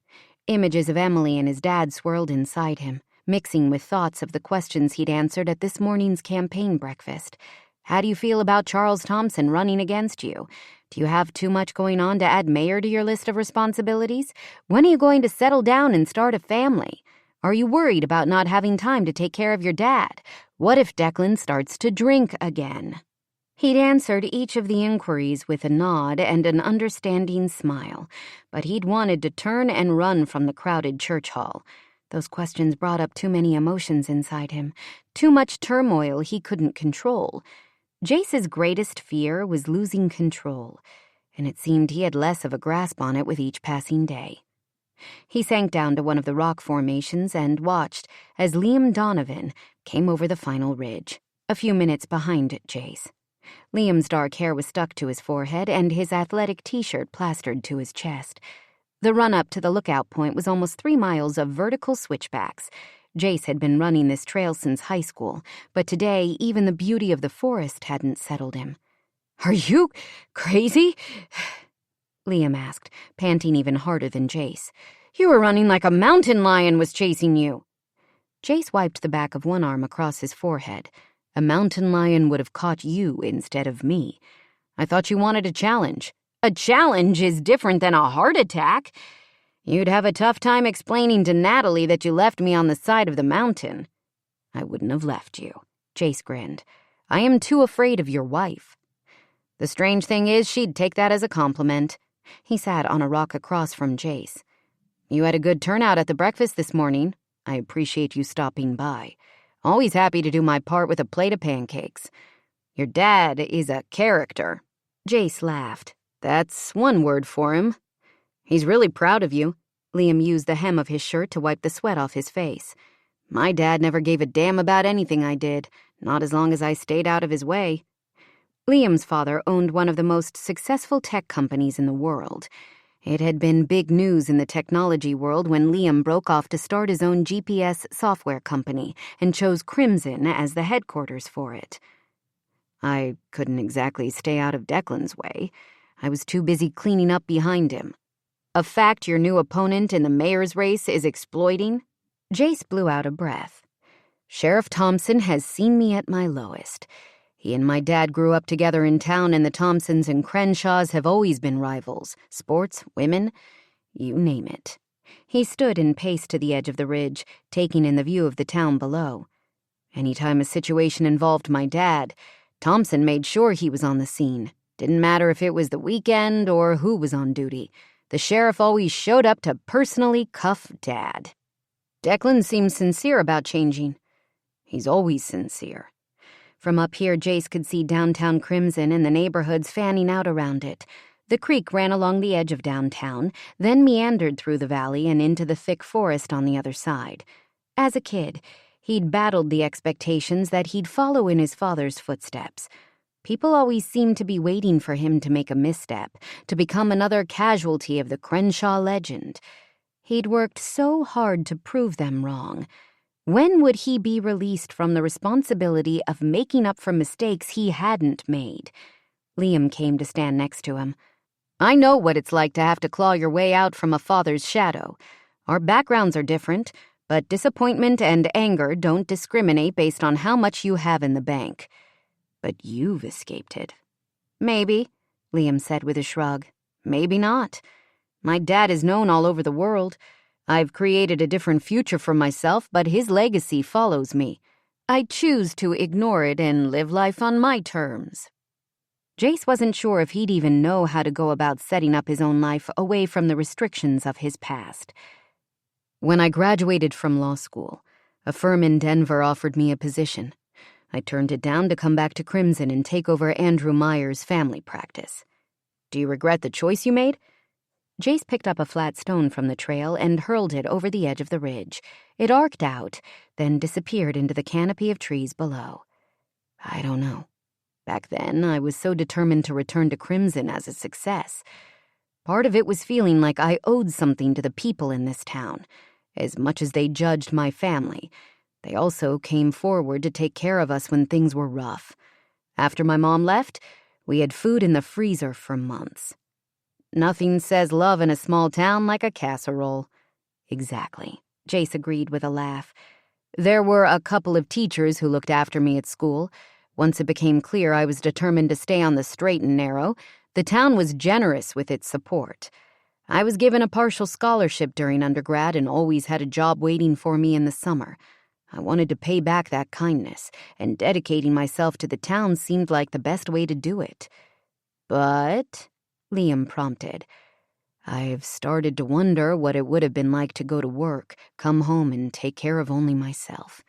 Images of Emily and his dad swirled inside him, mixing with thoughts of the questions he'd answered at this morning's campaign breakfast. How do you feel about Charles Thompson running against you? Do you have too much going on to add mayor to your list of responsibilities? When are you going to settle down and start a family? Are you worried about not having time to take care of your dad? What if Declan starts to drink again? He'd answered each of the inquiries with a nod and an understanding smile, but he'd wanted to turn and run from the crowded church hall. Those questions brought up too many emotions inside him, too much turmoil he couldn't control. Jace's greatest fear was losing control, and it seemed he had less of a grasp on it with each passing day. He sank down to one of the rock formations and watched as Liam Donovan came over the final ridge, a few minutes behind Jace. Liam's dark hair was stuck to his forehead and his athletic t-shirt plastered to his chest. The run-up to the lookout point was almost 3 miles of vertical switchbacks. Jace had been running this trail since high school, but today even the beauty of the forest hadn't settled him. Are you crazy? Liam asked, panting even harder than Jace. You were running like a mountain lion was chasing you. Jace wiped the back of one arm across his forehead. A mountain lion would have caught you instead of me. I thought you wanted a challenge. A challenge is different than a heart attack. You'd have a tough time explaining to Natalie that you left me on the side of the mountain. I wouldn't have left you. Jace grinned. I am too afraid of your wife. The strange thing is she'd take that as a compliment. He sat on a rock across from Jace. You had a good turnout at the breakfast this morning. I appreciate you stopping by. Always happy to do my part with a plate of pancakes. Your dad is a character. Jace laughed. That's one word for him. He's really proud of you. Liam used the hem of his shirt to wipe the sweat off his face. My dad never gave a damn about anything I did, not as long as I stayed out of his way. Liam's father owned one of the most successful tech companies in the world. It had been big news in the technology world when Liam broke off to start his own GPS software company and chose Crimson as the headquarters for it. I couldn't exactly stay out of Declan's way. I was too busy cleaning up behind him. A fact your new opponent in the mayor's race is exploiting? Jace blew out a breath. Sheriff Thompson has seen me at my lowest. He and my dad grew up together in town, and the Thompsons and Crenshaws have always been rivals. Sports, women, you name it. He stood and paced to the edge of the ridge, taking in the view of the town below. Anytime a situation involved my dad, Thompson made sure he was on the scene. Didn't matter if it was the weekend or who was on duty. The sheriff always showed up to personally cuff Dad. Declan seems sincere about changing. He's always sincere. From up here, Jace could see downtown Crimson and the neighborhoods fanning out around it. The creek ran along the edge of downtown, then meandered through the valley and into the thick forest on the other side. As a kid, he'd battled the expectations that he'd follow in his father's footsteps. People always seemed to be waiting for him to make a misstep, to become another casualty of the Crenshaw legend. He'd worked so hard to prove them wrong. When would he be released from the responsibility of making up for mistakes he hadn't made? Liam came to stand next to him. I know what it's like to have to claw your way out from a father's shadow. Our backgrounds are different, but disappointment and anger don't discriminate based on how much you have in the bank. But you've escaped it. Maybe, Liam said with a shrug. Maybe not. My dad is known all over the world. I've created a different future for myself, but his legacy follows me. I choose to ignore it and live life on my terms. Jace wasn't sure if he'd even know how to go about setting up his own life away from the restrictions of his past. When I graduated from law school, a firm in Denver offered me a position. I turned it down to come back to Crimson and take over Andrew Meyer's family practice. Do you regret the choice you made? Jace picked up a flat stone from the trail and hurled it over the edge of the ridge. It arced out, then disappeared into the canopy of trees below. I don't know. Back then, I was so determined to return to Crimson as a success. Part of it was feeling like I owed something to the people in this town. As much as they judged my family, they also came forward to take care of us when things were rough. After my mom left, we had food in the freezer for months. Nothing says love in a small town like a casserole. Exactly, Jace agreed with a laugh. There were a couple of teachers who looked after me at school. Once it became clear I was determined to stay on the straight and narrow, the town was generous with its support. I was given a partial scholarship during undergrad and always had a job waiting for me in the summer. I wanted to pay back that kindness, and dedicating myself to the town seemed like the best way to do it. But, Liam prompted, I've started to wonder what it would have been like to go to work, come home, and take care of only myself.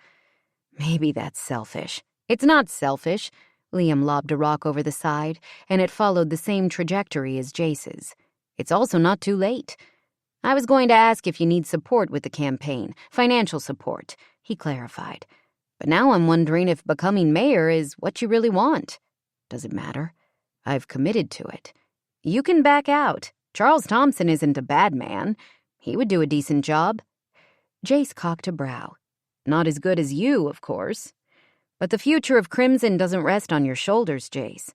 Maybe that's selfish. It's not selfish. Liam lobbed a rock over the side, and it followed the same trajectory as Jace's. It's also not too late. I was going to ask if you need support with the campaign, financial support, he clarified. But now I'm wondering if becoming mayor is what you really want. Does it matter? I've committed to it. You can back out. Charles Thompson isn't a bad man. He would do a decent job. Jace cocked a brow. Not as good as you, of course. But the future of Crimson doesn't rest on your shoulders, Jace.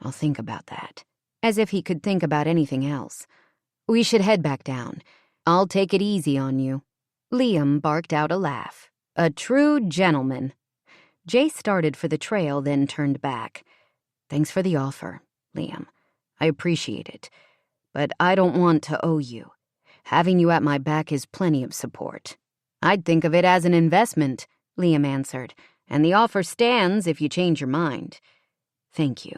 I'll think about that. As if he could think about anything else. We should head back down. I'll take it easy on you. Liam barked out a laugh. A true gentleman. Jace started for the trail, then turned back. Thanks for the offer, Liam. I appreciate it. But I don't want to owe you. Having you at my back is plenty of support. I'd think of it as an investment, Liam answered. And the offer stands if you change your mind. Thank you.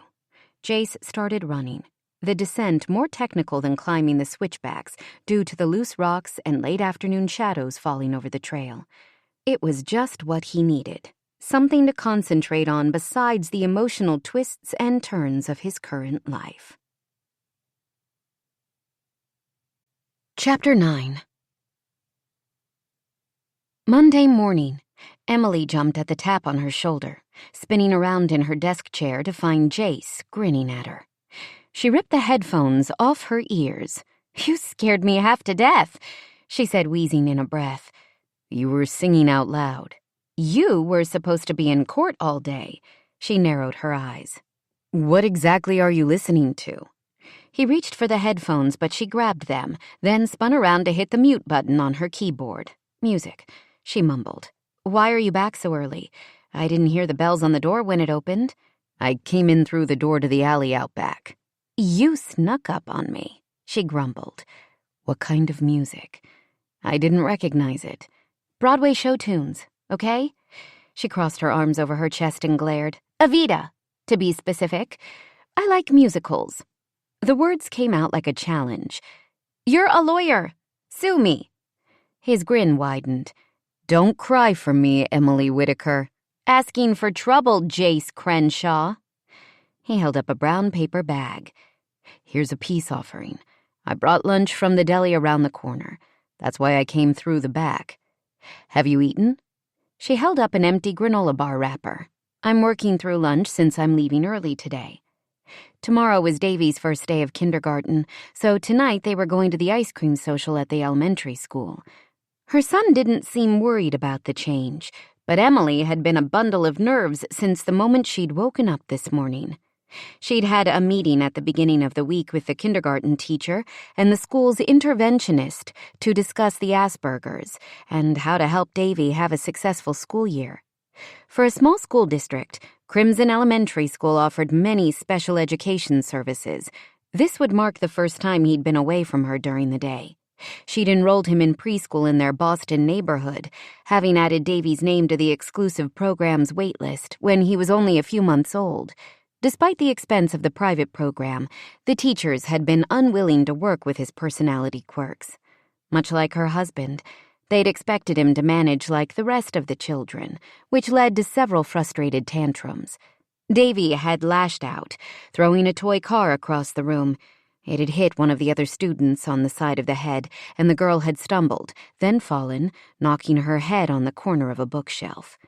Jace started running, the descent more technical than climbing the switchbacks due to the loose rocks and late afternoon shadows falling over the trail. It was just what he needed, something to concentrate on besides the emotional twists and turns of his current life. Chapter 9. Monday morning. Emily jumped at the tap on her shoulder, spinning around in her desk chair to find Jace grinning at her. She ripped the headphones off her ears. "You scared me half to death," she said, wheezing in a breath. "You were singing out loud. You were supposed to be in court all day." She narrowed her eyes. "What exactly are you listening to?" He reached for the headphones, but she grabbed them, then spun around to hit the mute button on her keyboard. "Music," she mumbled. "Why are you back so early? I didn't hear the bells on the door when it opened." "I came in through the door to the alley out back." "You snuck up on me," she grumbled. "What kind of music?" "I didn't recognize it." "Broadway show tunes, okay?" She crossed her arms over her chest and glared. "Evita, to be specific. I like musicals." The words came out like a challenge. "You're a lawyer. Sue me." His grin widened. "Don't cry for me, Emily Whitaker." "Asking for trouble, Jace Crenshaw." He held up a brown paper bag. "Here's a peace offering. I brought lunch from the deli around the corner. That's why I came through the back. Have you eaten?" She held up an empty granola bar wrapper. "I'm working through lunch since I'm leaving early today." Tomorrow was Davy's first day of kindergarten, so tonight they were going to the ice cream social at the elementary school. Her son didn't seem worried about the change, but Emily had been a bundle of nerves since the moment she'd woken up this morning. She'd had a meeting at the beginning of the week with the kindergarten teacher and the school's interventionist to discuss the Asperger's and how to help Davy have a successful school year. For a small school district, Crimson Elementary School offered many special education services. This would mark the first time he'd been away from her during the day. She'd enrolled him in preschool in their Boston neighborhood, having added Davy's name to the exclusive program's waitlist when he was only a few months old. Despite the expense of the private program, the teachers had been unwilling to work with his personality quirks. Much like her husband, they'd expected him to manage like the rest of the children, which led to several frustrated tantrums. Davy had lashed out, throwing a toy car across the room. It had hit one of the other students on the side of the head, and the girl had stumbled, then fallen, knocking her head on the corner of a bookshelf.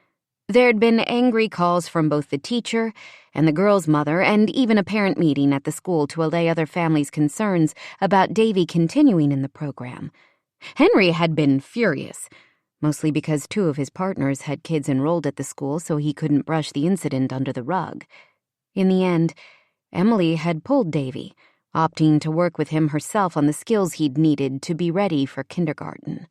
There'd been angry calls from both the teacher and the girl's mother, and even a parent meeting at the school to allay other families' concerns about Davy continuing in the program. Henry had been furious, mostly because 2 of his partners had kids enrolled at the school, so he couldn't brush the incident under the rug. In the end, Emily had pulled Davy, opting to work with him herself on the skills he'd needed to be ready for kindergarten.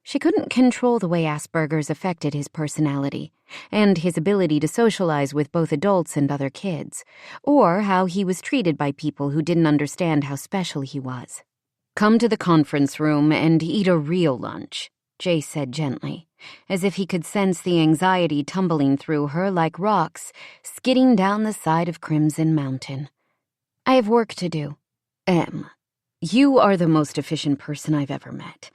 She couldn't control the way Asperger's affected his personality and his ability to socialize with both adults and other kids, or how he was treated by people who didn't understand how special he was. "Come to the conference room and eat a real lunch," Jace said gently, as if he could sense the anxiety tumbling through her like rocks skidding down the side of Crimson Mountain. "I have work to do." "Em, you are the most efficient person I've ever met.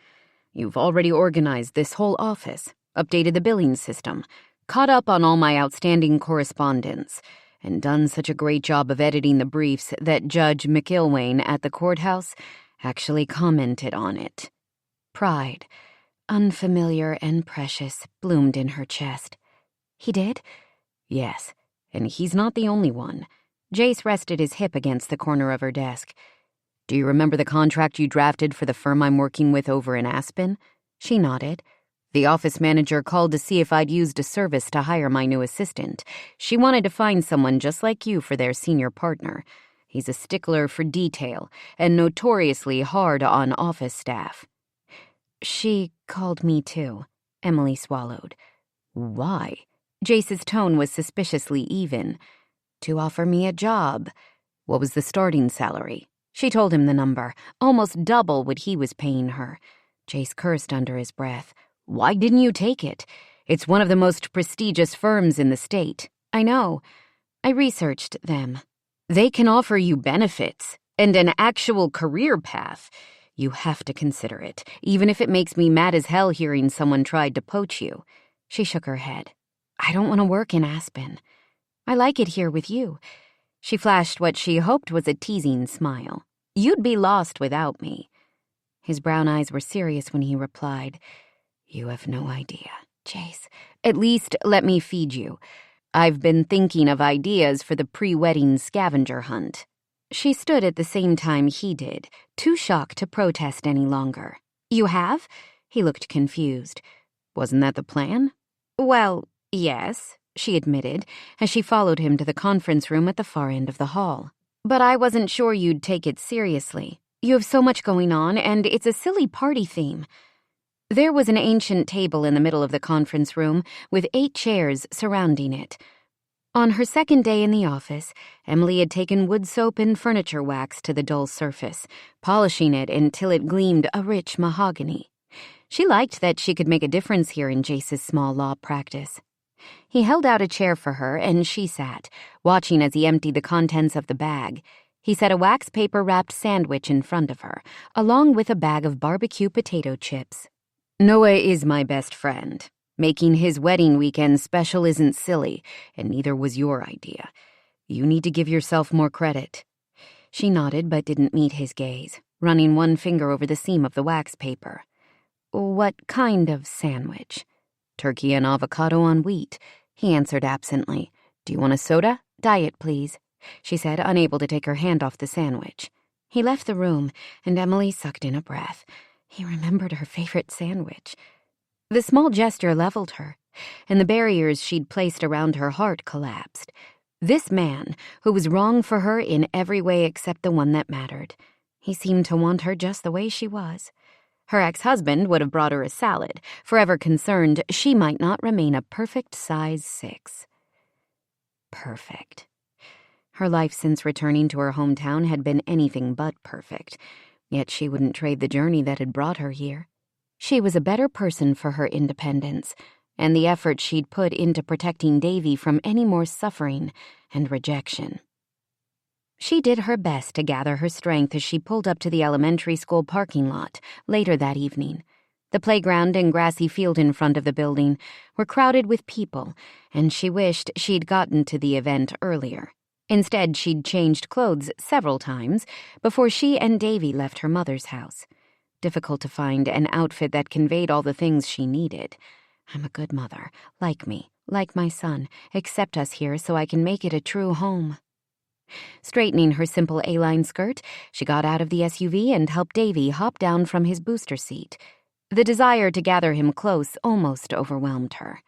You've already organized this whole office, updated the billing system, caught up on all my outstanding correspondence, and done such a great job of editing the briefs that Judge McIlwain at the courthouse actually commented on it." Pride, unfamiliar and precious, bloomed in her chest. "He did?" "Yes, and he's not the only one." Jace rested his hip against the corner of her desk. "Do you remember the contract you drafted for the firm I'm working with over in Aspen?" She nodded. "The office manager called to see if I'd used a service to hire my new assistant. She wanted to find someone just like you for their senior partner. He's a stickler for detail and notoriously hard on office staff." "She called me too," Emily swallowed. "Why?" Jace's tone was suspiciously even. "To offer me a job." "What was the starting salary?" She told him the number, almost double what he was paying her. Jace cursed under his breath. "Why didn't you take it? It's one of the most prestigious firms in the state." "I know. I researched them." "They can offer you benefits and an actual career path. You have to consider it, even if it makes me mad as hell hearing someone tried to poach you." She shook her head. "I don't want to work in Aspen. I like it here with you." She flashed what she hoped was a teasing smile. "You'd be lost without me." His brown eyes were serious when he replied, "You have no idea, Jace. At least let me feed you. I've been thinking of ideas for the pre-wedding scavenger hunt." She stood at the same time he did, too shocked to protest any longer. "You have?" He looked confused. "Wasn't that the plan?" "Well, yes," she admitted, as she followed him to the conference room at the far end of the hall. "But I wasn't sure you'd take it seriously. You have so much going on, and it's a silly party theme." There was an ancient table in the middle of the conference room, with 8 chairs surrounding it. On her second day in the office, Emily had taken wood soap and furniture wax to the dull surface, polishing it until it gleamed a rich mahogany. She liked that she could make a difference here in Jace's small law practice. He held out a chair for her, and she sat, watching as he emptied the contents of the bag. He set a wax paper-wrapped sandwich in front of her, along with a bag of barbecue potato chips. "Noah is my best friend. Making his wedding weekend special isn't silly, and neither was your idea. You need to give yourself more credit." She nodded but didn't meet his gaze, running one finger over the seam of the wax paper. "What kind of sandwich?" "Turkey and avocado on wheat," he answered absently. "Do you want a soda?" "Diet, please," she said, unable to take her hand off the sandwich. He left the room, and Emily sucked in a breath. He remembered her favorite sandwich. The small gesture leveled her, and the barriers she'd placed around her heart collapsed. This man, who was wrong for her in every way except the one that mattered. He seemed to want her just the way she was. Her ex-husband would have brought her a salad, forever concerned she might not remain a perfect size 6. Perfect. Her life since returning to her hometown had been anything but perfect, yet she wouldn't trade the journey that had brought her here. She was a better person for her independence, and the effort she'd put into protecting Davy from any more suffering and rejection. She did her best to gather her strength as she pulled up to the elementary school parking lot later that evening. The playground and grassy field in front of the building were crowded with people, and she wished she'd gotten to the event earlier. Instead, she'd changed clothes several times before she and Davy left her mother's house. Difficult to find an outfit that conveyed all the things she needed. I'm a good mother, like me, like my son. Accept us here so I can make it a true home. Straightening her simple A-line skirt, she got out of the SUV and helped Davy hop down from his booster seat. The desire to gather him close almost overwhelmed her.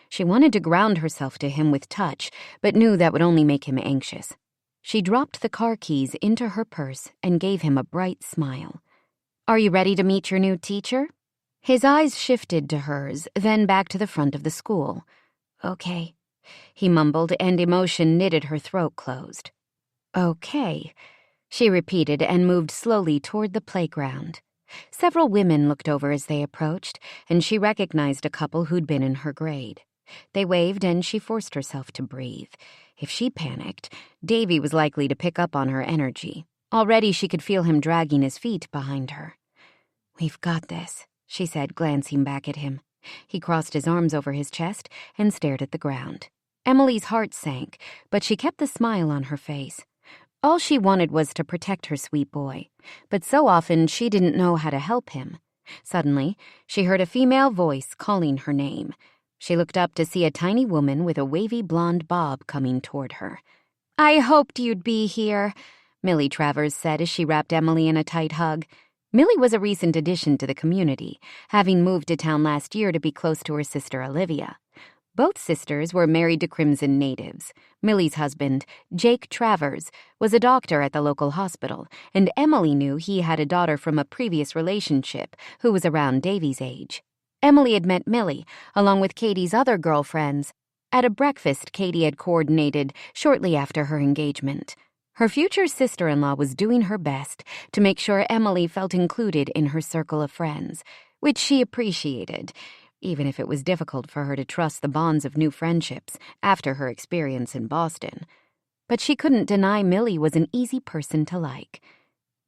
She wanted to ground herself to him with touch, but knew that would only make him anxious. She dropped the car keys into her purse and gave him a bright smile. "Are you ready to meet your new teacher?" His eyes shifted to hers, then back to the front of the school. "Okay," he mumbled, and emotion knitted her throat closed. "Okay," she repeated and moved slowly toward the playground. Several women looked over as they approached, and she recognized a couple who'd been in her grade. They waved, and she forced herself to breathe. If she panicked, Davy was likely to pick up on her energy. Already she could feel him dragging his feet behind her. "We've got this," she said, glancing back at him. He crossed his arms over his chest and stared at the ground. Emily's heart sank, but she kept the smile on her face. All she wanted was to protect her sweet boy, but so often she didn't know how to help him. Suddenly, she heard a female voice calling her name. She looked up to see a tiny woman with a wavy blonde bob coming toward her. "I hoped you'd be here," Millie Travers said as she wrapped Emily in a tight hug. Millie was a recent addition to the community, having moved to town last year to be close to her sister Olivia. Both sisters were married to Crimson natives. Millie's husband, Jake Travers, was a doctor at the local hospital, and Emily knew he had a daughter from a previous relationship who was around Davy's age. Emily had met Millie, along with Katie's other girlfriends, at a breakfast Katie had coordinated shortly after her engagement. Her future sister-in-law was doing her best to make sure Emily felt included in her circle of friends, which she appreciated, even if it was difficult for her to trust the bonds of new friendships after her experience in Boston. But she couldn't deny Millie was an easy person to like.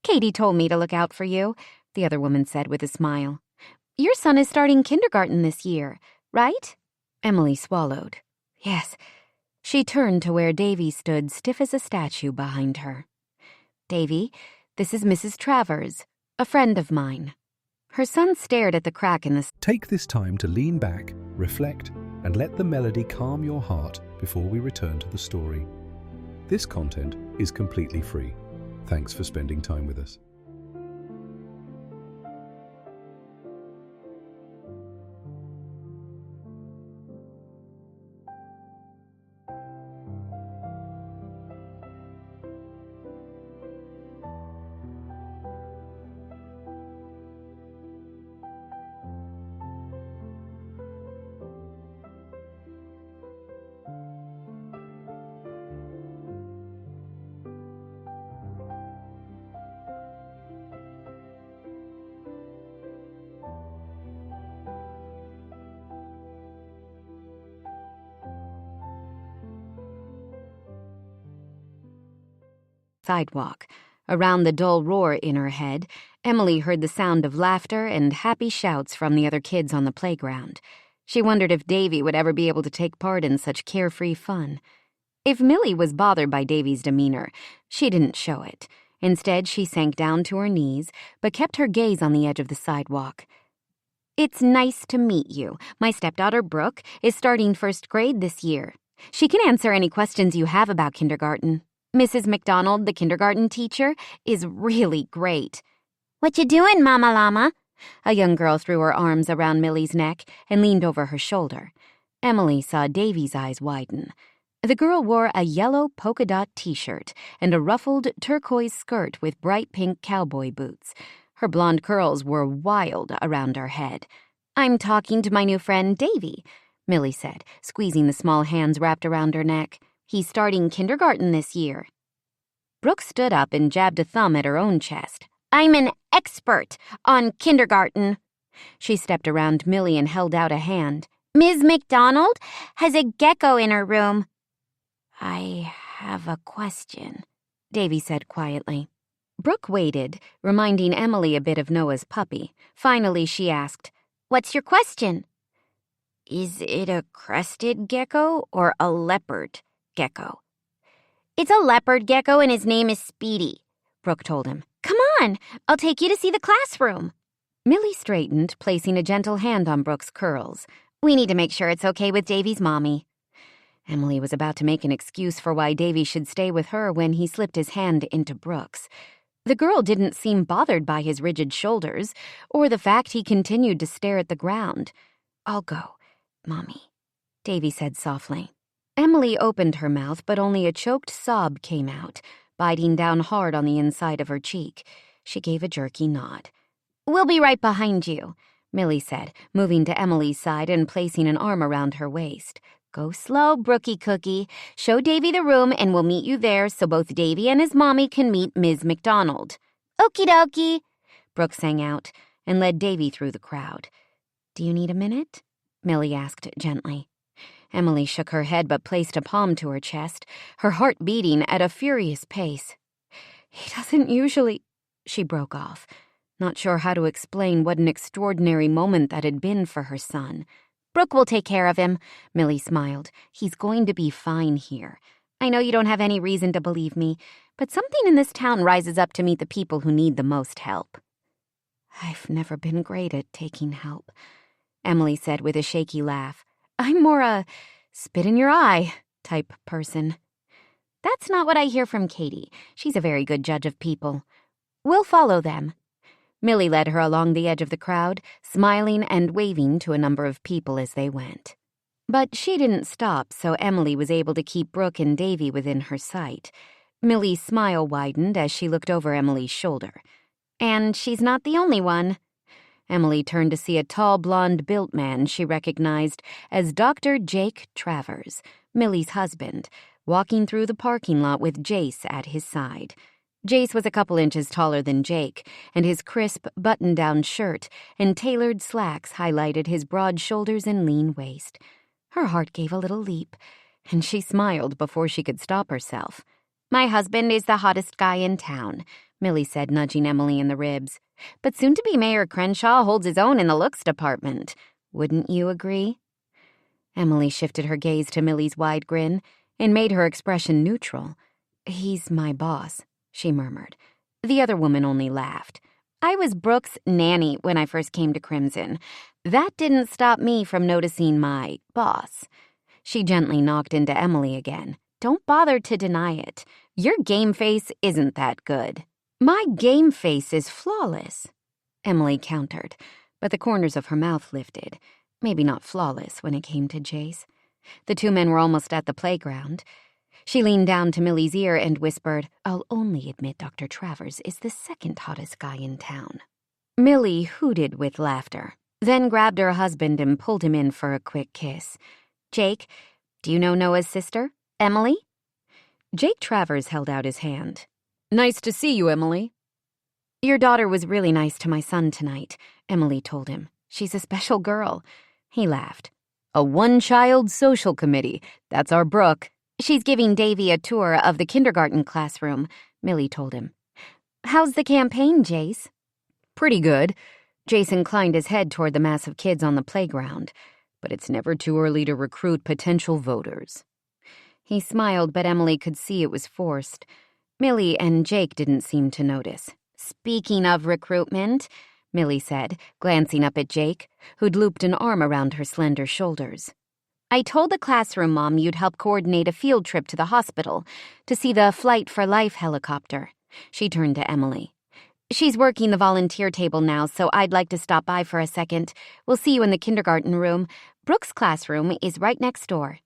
"Katie told me to look out for you," the other woman said with a smile. "Your son is starting kindergarten this year, right?" Emily swallowed. "Yes." She turned to where Davy stood stiff as a statue behind her. "Davy, this is Mrs. Travers, a friend of mine." Her son stared at the crack in the... Take this time to lean back, reflect, and let the melody calm your heart before we return to the story. This content is completely free. Thanks for spending time with us. Sidewalk. Around the dull roar in her head, Emily heard the sound of laughter and happy shouts from the other kids on the playground. She wondered if Davy would ever be able to take part in such carefree fun. If Millie was bothered by Davy's demeanor, she didn't show it. Instead, she sank down to her knees, but kept her gaze on the edge of the sidewalk. "It's nice to meet you. My stepdaughter, Brooke, is starting first grade this year. She can answer any questions you have about kindergarten. Mrs. McDonald, the kindergarten teacher, is really great." "What you doing, Mama Llama?" A young girl threw her arms around Millie's neck and leaned over her shoulder. Emily saw Davy's eyes widen. The girl wore a yellow polka dot t-shirt and a ruffled turquoise skirt with bright pink cowboy boots. Her blonde curls were wild around her head. "I'm talking to my new friend, Davy," Millie said, squeezing the small hands wrapped around her neck. "He's starting kindergarten this year." Brooke stood up and jabbed a thumb at her own chest. "I'm an expert on kindergarten." She stepped around Millie and held out a hand. "Ms. McDonald has a gecko in her room." "I have a question," Davy said quietly. Brooke waited, reminding Emily a bit of Noah's puppy. Finally, she asked, "What's your question?" "Is it a crested gecko or a leopard gecko?" "It's a leopard gecko and his name is Speedy," Brooke told him. "Come on, I'll take you to see the classroom." Millie straightened, placing a gentle hand on Brooke's curls. "We need to make sure it's okay with Davy's mommy." Emily was about to make an excuse for why Davy should stay with her when he slipped his hand into Brooke's. The girl didn't seem bothered by his rigid shoulders or the fact he continued to stare at the ground. "I'll go, Mommy," Davy said softly. Emily opened her mouth, but only a choked sob came out, biting down hard on the inside of her cheek. She gave a jerky nod. "We'll be right behind you," Millie said, moving to Emily's side and placing an arm around her waist. "Go slow, Brookie Cookie. Show Davy the room and we'll meet you there so both Davy and his mommy can meet Ms. McDonald." "Okie dokie," Brooke sang out and led Davy through the crowd. "Do you need a minute?" Millie asked gently. Emily shook her head but placed a palm to her chest, her heart beating at a furious pace. "He doesn't usually—" She broke off, not sure how to explain what an extraordinary moment that had been for her son. "Brooke will take care of him," Millie smiled. "He's going to be fine here. I know you don't have any reason to believe me, but something in this town rises up to meet the people who need the most help." "I've never been great at taking help," Emily said with a shaky laugh. "I'm more a spit-in-your-eye type person." "That's not what I hear from Katie. She's a very good judge of people. We'll follow them." Millie led her along the edge of the crowd, smiling and waving to a number of people as they went. But she didn't stop, so Emily was able to keep Brooke and Davy within her sight. Millie's smile widened as she looked over Emily's shoulder. "And she's not the only one." Emily turned to see a tall, blonde-built man she recognized as Dr. Jake Travers, Millie's husband, walking through the parking lot with Jace at his side. Jace was a couple inches taller than Jake, and his crisp, button-down shirt and tailored slacks highlighted his broad shoulders and lean waist. Her heart gave a little leap, and she smiled before she could stop herself. "My husband is the hottest guy in town," Millie said, nudging Emily in the ribs. "But soon-to-be Mayor Crenshaw holds his own in the looks department. Wouldn't you agree?" Emily shifted her gaze to Millie's wide grin and made her expression neutral. "He's my boss," she murmured. The other woman only laughed. "I was Brooke's nanny when I first came to Crimson. That didn't stop me from noticing my boss." She gently knocked into Emily again. "Don't bother to deny it. Your game face isn't that good." "My game face is flawless," Emily countered, but the corners of her mouth lifted. Maybe not flawless when it came to Jace. The two men were almost at the playground. She leaned down to Millie's ear and whispered, "I'll only admit Dr. Travers is the second hottest guy in town." Millie hooted with laughter, then grabbed her husband and pulled him in for a quick kiss. "Jake, do you know Noah's sister, Emily?" Jake Travers held out his hand. "Nice to see you, Emily." "Your daughter was really nice to my son tonight," Emily told him. "She's a special girl." He laughed. "A one-child social committee. That's our Brooke." "She's giving Davy a tour of the kindergarten classroom," Millie told him. "How's the campaign, Jace?" "Pretty good." Jace inclined his head toward the mass of kids on the playground. "But it's never too early to recruit potential voters." He smiled, but Emily could see it was forced. Millie and Jake didn't seem to notice. "Speaking of recruitment," Millie said, glancing up at Jake, who'd looped an arm around her slender shoulders. "I told the classroom mom you'd help coordinate a field trip to the hospital to see the Flight for Life helicopter." She turned to Emily. "She's working the volunteer table now, so I'd like to stop by for a second. We'll see you in the kindergarten room. Brooke's classroom is right next door."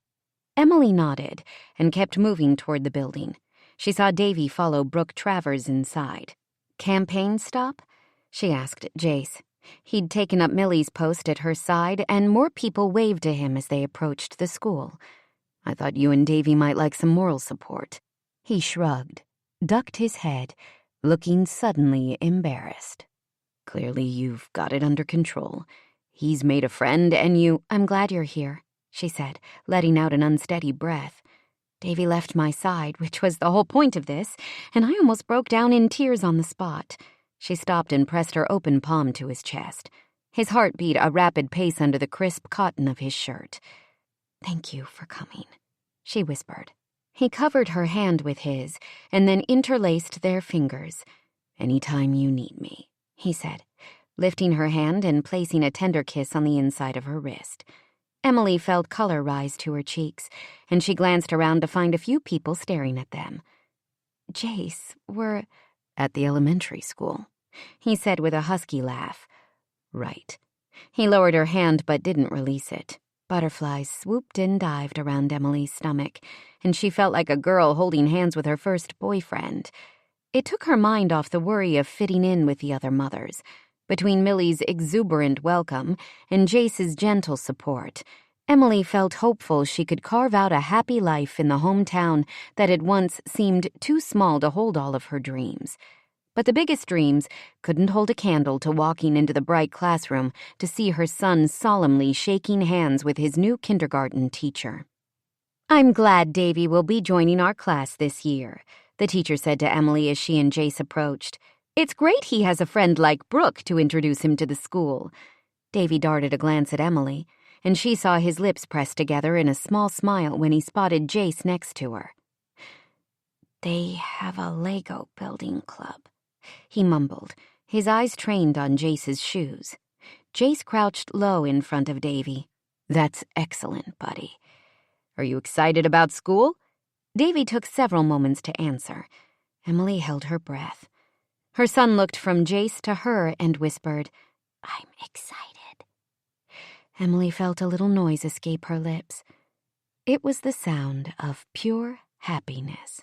Emily nodded and kept moving toward the building. She saw Davy follow Brooke Travers inside. "Campaign stop?" she asked Jace. He'd taken up Millie's post at her side, and more people waved to him as they approached the school. "I thought you and Davy might like some moral support." He shrugged, ducked his head, looking suddenly embarrassed. "Clearly you've got it under control. He's made a friend and you—" "I'm glad you're here," she said, letting out an unsteady breath. "Davy left my side, which was the whole point of this, and I almost broke down in tears on the spot." She stopped and pressed her open palm to his chest. His heart beat a rapid pace under the crisp cotton of his shirt. "Thank you for coming," she whispered. He covered her hand with his and then interlaced their fingers. "Anytime you need me," he said, lifting her hand and placing a tender kiss on the inside of her wrist. Emily felt color rise to her cheeks, and she glanced around to find a few people staring at them. "Jace, we're at the elementary school," he said with a husky laugh. "Right." He lowered her hand but didn't release it. Butterflies swooped and dived around Emily's stomach, and she felt like a girl holding hands with her first boyfriend. It took her mind off the worry of fitting in with the other mothers. Between Millie's exuberant welcome and Jace's gentle support, Emily felt hopeful she could carve out a happy life in the hometown that had once seemed too small to hold all of her dreams. But the biggest dreams couldn't hold a candle to walking into the bright classroom to see her son solemnly shaking hands with his new kindergarten teacher. "I'm glad Davy will be joining our class this year," the teacher said to Emily as she and Jace approached. "It's great he has a friend like Brooke to introduce him to the school." Davy darted a glance at Emily, and she saw his lips pressed together in a small smile when he spotted Jace next to her. "They have a Lego building club," he mumbled, his eyes trained on Jace's shoes. Jace crouched low in front of Davy. "That's excellent, buddy. Are you excited about school?" Davy took several moments to answer. Emily held her breath. Her son looked from Jace to her and whispered, "I'm excited." Emily felt a little noise escape her lips. It was the sound of pure happiness.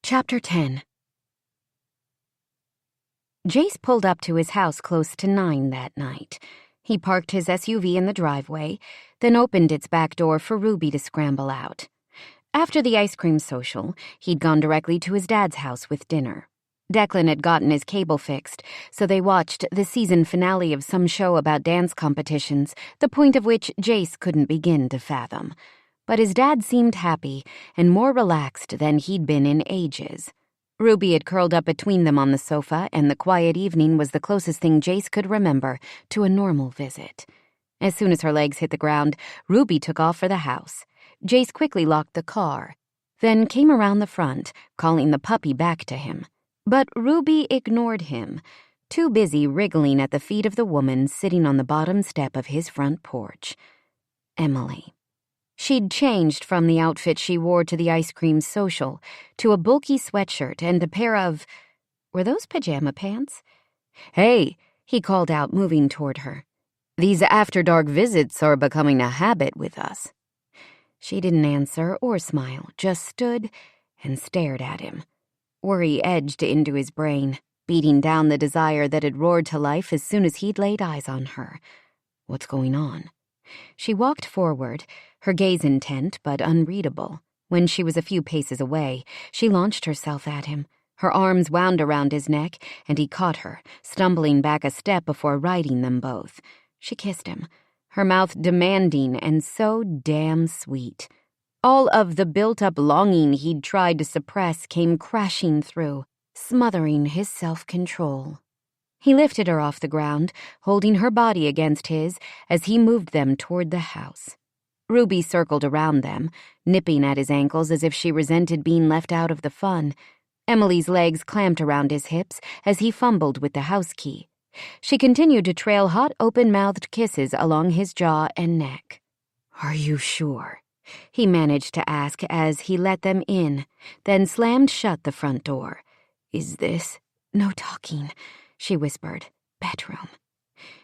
Chapter 10. Jace pulled up to his house close to 9 that night. He parked his SUV in the driveway, then opened its back door for Ruby to scramble out. After the ice cream social, he'd gone directly to his dad's house with dinner. Declan had gotten his cable fixed, so they watched the season finale of some show about dance competitions, the point of which Jace couldn't begin to fathom. But his dad seemed happy and more relaxed than he'd been in ages. Ruby had curled up between them on the sofa, and the quiet evening was the closest thing Jace could remember to a normal visit. As soon as her legs hit the ground, Ruby took off for the house. Jace quickly locked the car, then came around the front, calling the puppy back to him. But Ruby ignored him, too busy wriggling at the feet of the woman sitting on the bottom step of his front porch. Emily. She'd changed from the outfit she wore to the ice cream social to a bulky sweatshirt and a pair of— were those pajama pants? "Hey," he called out, moving toward her. "These after-dark visits are becoming a habit with us." She didn't answer or smile, just stood and stared at him. Worry edged into his brain, beating down the desire that had roared to life as soon as he'd laid eyes on her. What's going on? She walked forward, her gaze intent but unreadable. When she was a few paces away, she launched herself at him. Her arms wound around his neck, and he caught her, stumbling back a step before riding them both. She kissed him, her mouth demanding and so damn sweet. All of the built-up longing he'd tried to suppress came crashing through, smothering his self-control. He lifted her off the ground, holding her body against his as he moved them toward the house. Ruby circled around them, nipping at his ankles as if she resented being left out of the fun. Emily's legs clamped around his hips as he fumbled with the house key. She continued to trail hot, open-mouthed kisses along his jaw and neck. "Are you sure?" he managed to ask as he let them in, then slammed shut the front door. "Is this—" "No talking," she whispered. "Bedroom."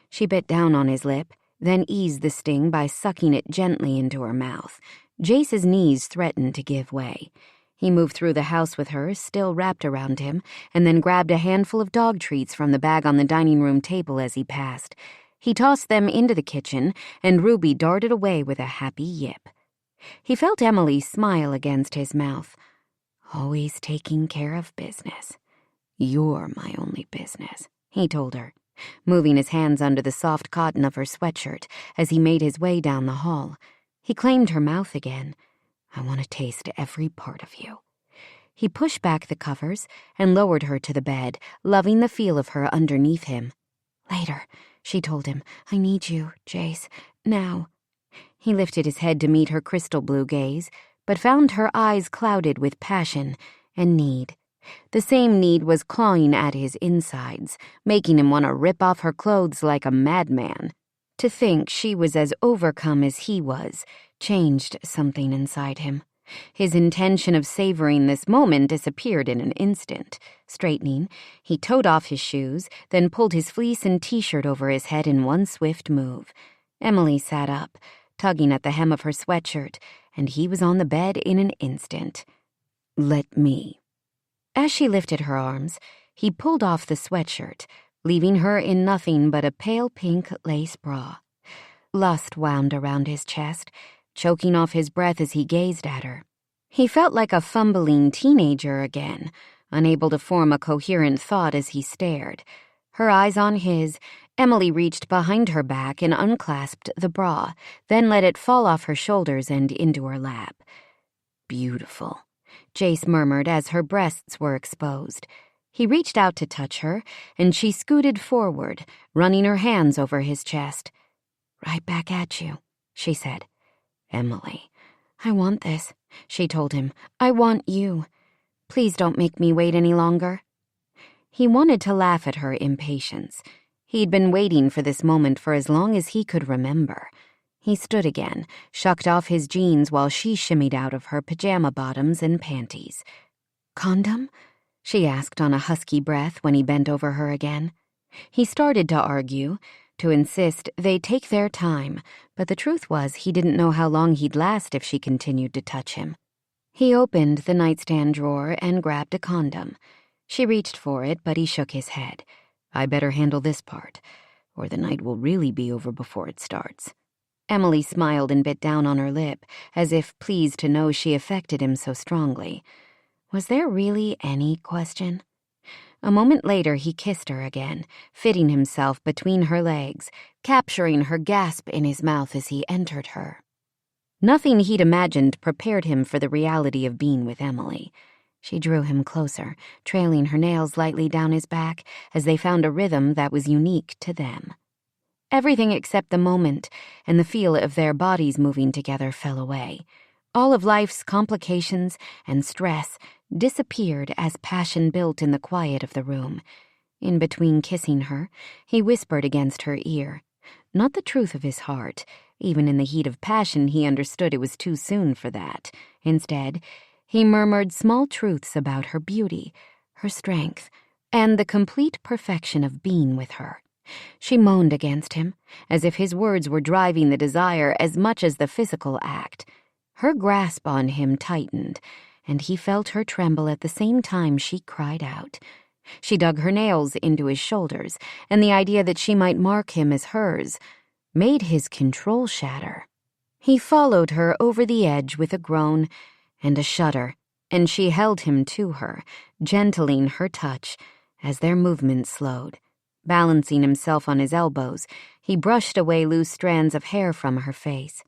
She bit down on his lip, then eased the sting by sucking it gently into her mouth. Jace's knees threatened to give way. He moved through the house with her, still wrapped around him, and then grabbed a handful of dog treats from the bag on the dining room table as he passed. He tossed them into the kitchen, and Ruby darted away with a happy yip. He felt Emily smile against his mouth. Always taking care of business. You're my only business, he told her, moving his hands under the soft cotton of her sweatshirt as he made his way down the hall. He claimed her mouth again. I want to taste every part of you. He pushed back the covers and lowered her to the bed, loving the feel of her underneath him. Later, she told him. I need you, Jace. Now. He lifted his head to meet her crystal blue gaze, but found her eyes clouded with passion and need. The same need was clawing at his insides, making him want to rip off her clothes like a madman. To think she was as overcome as he was changed something inside him. His intention of savoring this moment disappeared in an instant. Straightening, he toed off his shoes, then pulled his fleece and t-shirt over his head in one swift move. Emily sat up, tugging at the hem of her sweatshirt, and he was on the bed in an instant. Let me. As she lifted her arms, he pulled off the sweatshirt, leaving her in nothing but a pale pink lace bra. Lust wound around his chest, choking off his breath as he gazed at her. He felt like a fumbling teenager again, unable to form a coherent thought as he stared. Her eyes on his, Emily reached behind her back and unclasped the bra, then let it fall off her shoulders and into her lap. Beautiful, Jace murmured as her breasts were exposed. He reached out to touch her, and she scooted forward, running her hands over his chest. Right back at you, she said. Emily, I want this, she told him. I want you. Please don't make me wait any longer. He wanted to laugh at her impatience. He'd been waiting for this moment for as long as he could remember. He stood again, shucked off his jeans while she shimmied out of her pajama bottoms and panties. Condom? She asked on a husky breath when he bent over her again. He started to argue, to insist they take their time, but the truth was he didn't know how long he'd last if she continued to touch him. He opened the nightstand drawer and grabbed a condom. She reached for it, but he shook his head. I better handle this part, or the night will really be over before it starts. Emily smiled and bit down on her lip, as if pleased to know she affected him so strongly. Was there really any question? A moment later, he kissed her again, fitting himself between her legs, capturing her gasp in his mouth as he entered her. Nothing he'd imagined prepared him for the reality of being with Emily. She drew him closer, trailing her nails lightly down his back as they found a rhythm that was unique to them. Everything except the moment and the feel of their bodies moving together fell away. All of life's complications and stress disappeared as passion built in the quiet of the room. In between kissing her, he whispered against her ear. Not the truth of his heart. Even in the heat of passion, he understood it was too soon for that. Instead, he murmured small truths about her beauty, her strength, and the complete perfection of being with her. She moaned against him, as if his words were driving the desire as much as the physical act. Her grasp on him tightened, and he felt her tremble at the same time she cried out. She dug her nails into his shoulders, and the idea that she might mark him as hers made his control shatter. He followed her over the edge with a groan and a shudder, and she held him to her, gentling her touch as their movements slowed. Balancing himself on his elbows, he brushed away loose strands of hair from her face.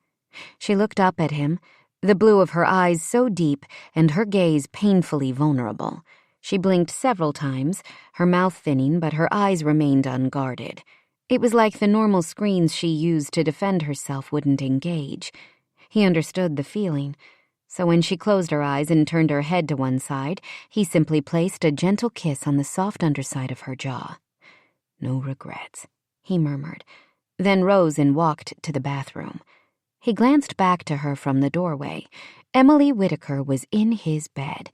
She looked up at him, the blue of her eyes so deep and her gaze painfully vulnerable. She blinked several times, her mouth thinning, but her eyes remained unguarded. It was like the normal screens she used to defend herself wouldn't engage. He understood the feeling, so when she closed her eyes and turned her head to one side, he simply placed a gentle kiss on the soft underside of her jaw. No regrets, he murmured, then rose and walked to the bathroom. He glanced back to her from the doorway. Emily Whittaker was in his bed,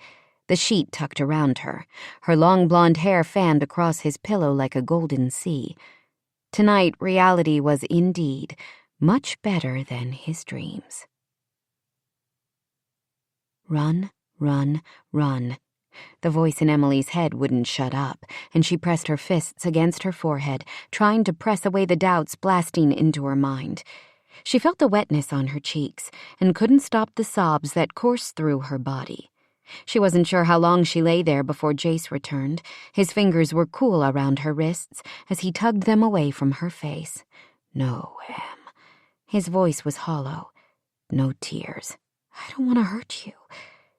the sheet tucked around her, her long blonde hair fanned across his pillow like a golden sea. Tonight, reality was indeed much better than his dreams. Run, run, run. The voice in Emily's head wouldn't shut up, and she pressed her fists against her forehead, trying to press away the doubts blasting into her mind. She felt the wetness on her cheeks and couldn't stop the sobs that coursed through her body. She wasn't sure how long she lay there before Jace returned. His fingers were cool around her wrists as he tugged them away from her face. "No, Em." His voice was hollow. "No tears. I don't want to hurt you,"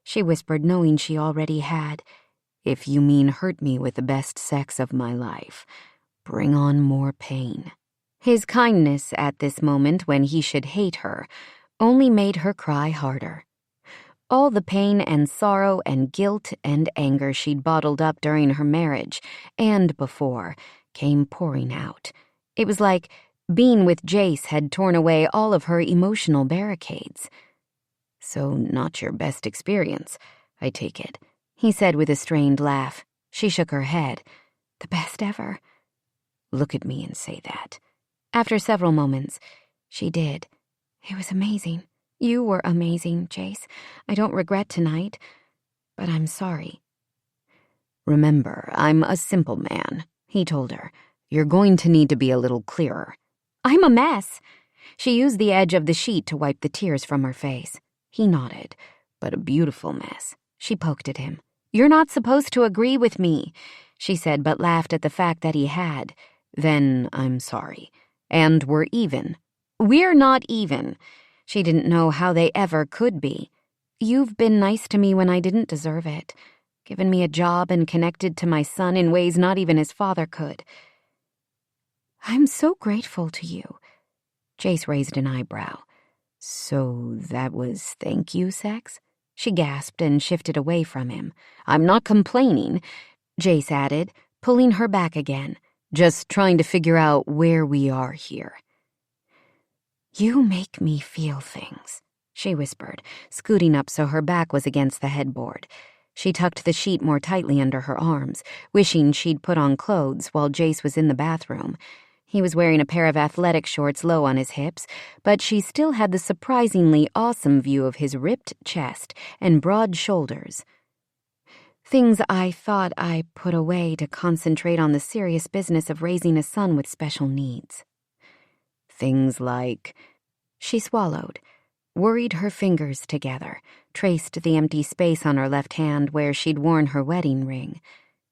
she whispered, knowing she already had. "If you mean hurt me with the best sex of my life, bring on more pain." His kindness at this moment, when he should hate her, only made her cry harder. All the pain and sorrow and guilt and anger she'd bottled up during her marriage, and before, came pouring out. It was like being with Jace had torn away all of her emotional barricades. "So not your best experience, I take it," he said with a strained laugh. She shook her head. "The best ever." "Look at me and say that." After several moments, she did. "It was amazing. You were amazing, Jace. I don't regret tonight, but I'm sorry." "Remember, I'm a simple man," he told her. "You're going to need to be a little clearer." "I'm a mess." She used the edge of the sheet to wipe the tears from her face. He nodded. "But a beautiful mess." She poked at him. "You're not supposed to agree with me," she said, but laughed at the fact that he had. "Then I'm sorry. And we're even." "We're not even." She didn't know how they ever could be. "You've been nice to me when I didn't deserve it, given me a job and connected to my son in ways not even his father could." "I'm so grateful to you." Jace raised an eyebrow. "So that was thank you sex?" She gasped and shifted away from him. "I'm not complaining," Jace added, pulling her back again. "Just trying to figure out where we are here." "You make me feel things," she whispered, scooting up so her back was against the headboard. She tucked the sheet more tightly under her arms, wishing she'd put on clothes while Jace was in the bathroom. He was wearing a pair of athletic shorts low on his hips, but she still had the surprisingly awesome view of his ripped chest and broad shoulders. "Things I thought I put away to concentrate on the serious business of raising a son with special needs." "Things like—" She swallowed, worried her fingers together, traced the empty space on her left hand where she'd worn her wedding ring.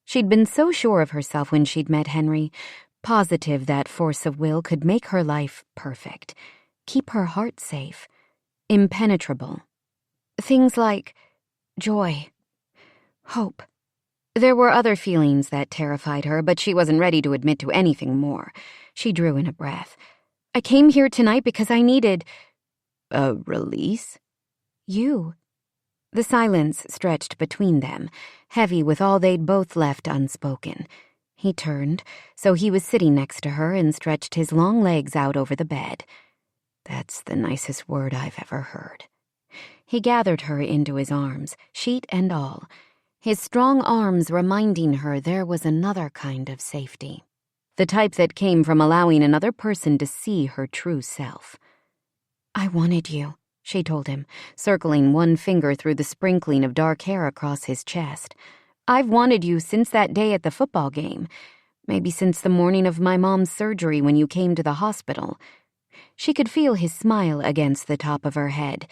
She'd been so sure of herself when she'd met Henry, positive that force of will could make her life perfect, keep her heart safe, impenetrable. Things like joy, hope. There were other feelings that terrified her, but she wasn't ready to admit to anything more. She drew in a breath. "I came here tonight because I needed—" "A release?" "You." The silence stretched between them, heavy with all they'd both left unspoken. He turned, so he was sitting next to her, and stretched his long legs out over the bed. "That's the nicest word I've ever heard." He gathered her into his arms, sheet and all, his strong arms reminding her there was another kind of safety, the type that came from allowing another person to see her true self. "I wanted you," she told him, circling one finger through the sprinkling of dark hair across his chest. "I've wanted you since that day at the football game. Maybe since the morning of my mom's surgery when you came to the hospital." She could feel his smile against the top of her head.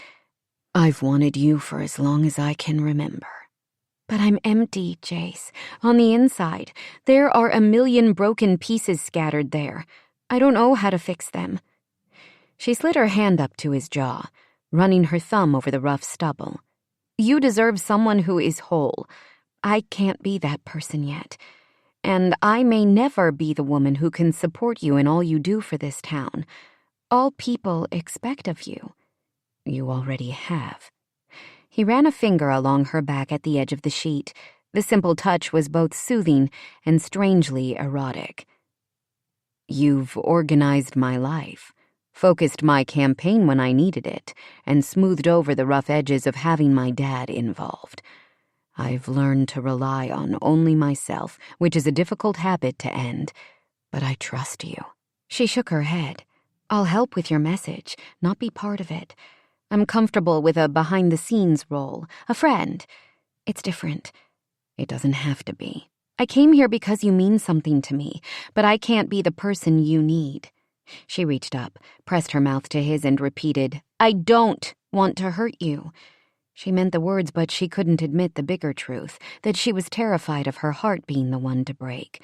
"I've wanted you for as long as I can remember." "But I'm empty, Jace. On the inside, there are a million broken pieces scattered there. I don't know how to fix them." She slid her hand up to his jaw, running her thumb over the rough stubble. "You deserve someone who is whole. I can't be that person yet. And I may never be the woman who can support you in all you do for this town. All people expect of you. You already have." He ran a finger along her back at the edge of the sheet. The simple touch was both soothing and strangely erotic. "You've organized my life, focused my campaign when I needed it, and smoothed over the rough edges of having my dad involved. I've learned to rely on only myself, which is a difficult habit to end, but I trust you." She shook her head. I'll help with your message, not be part of it. I'm comfortable with a behind-the-scenes role, a friend. It's different. It doesn't have to be. I came here because you mean something to me, but I can't be the person you need. She reached up, pressed her mouth to his, and repeated, I don't want to hurt you. She meant the words, but she couldn't admit the bigger truth, that she was terrified of her heart being the one to break.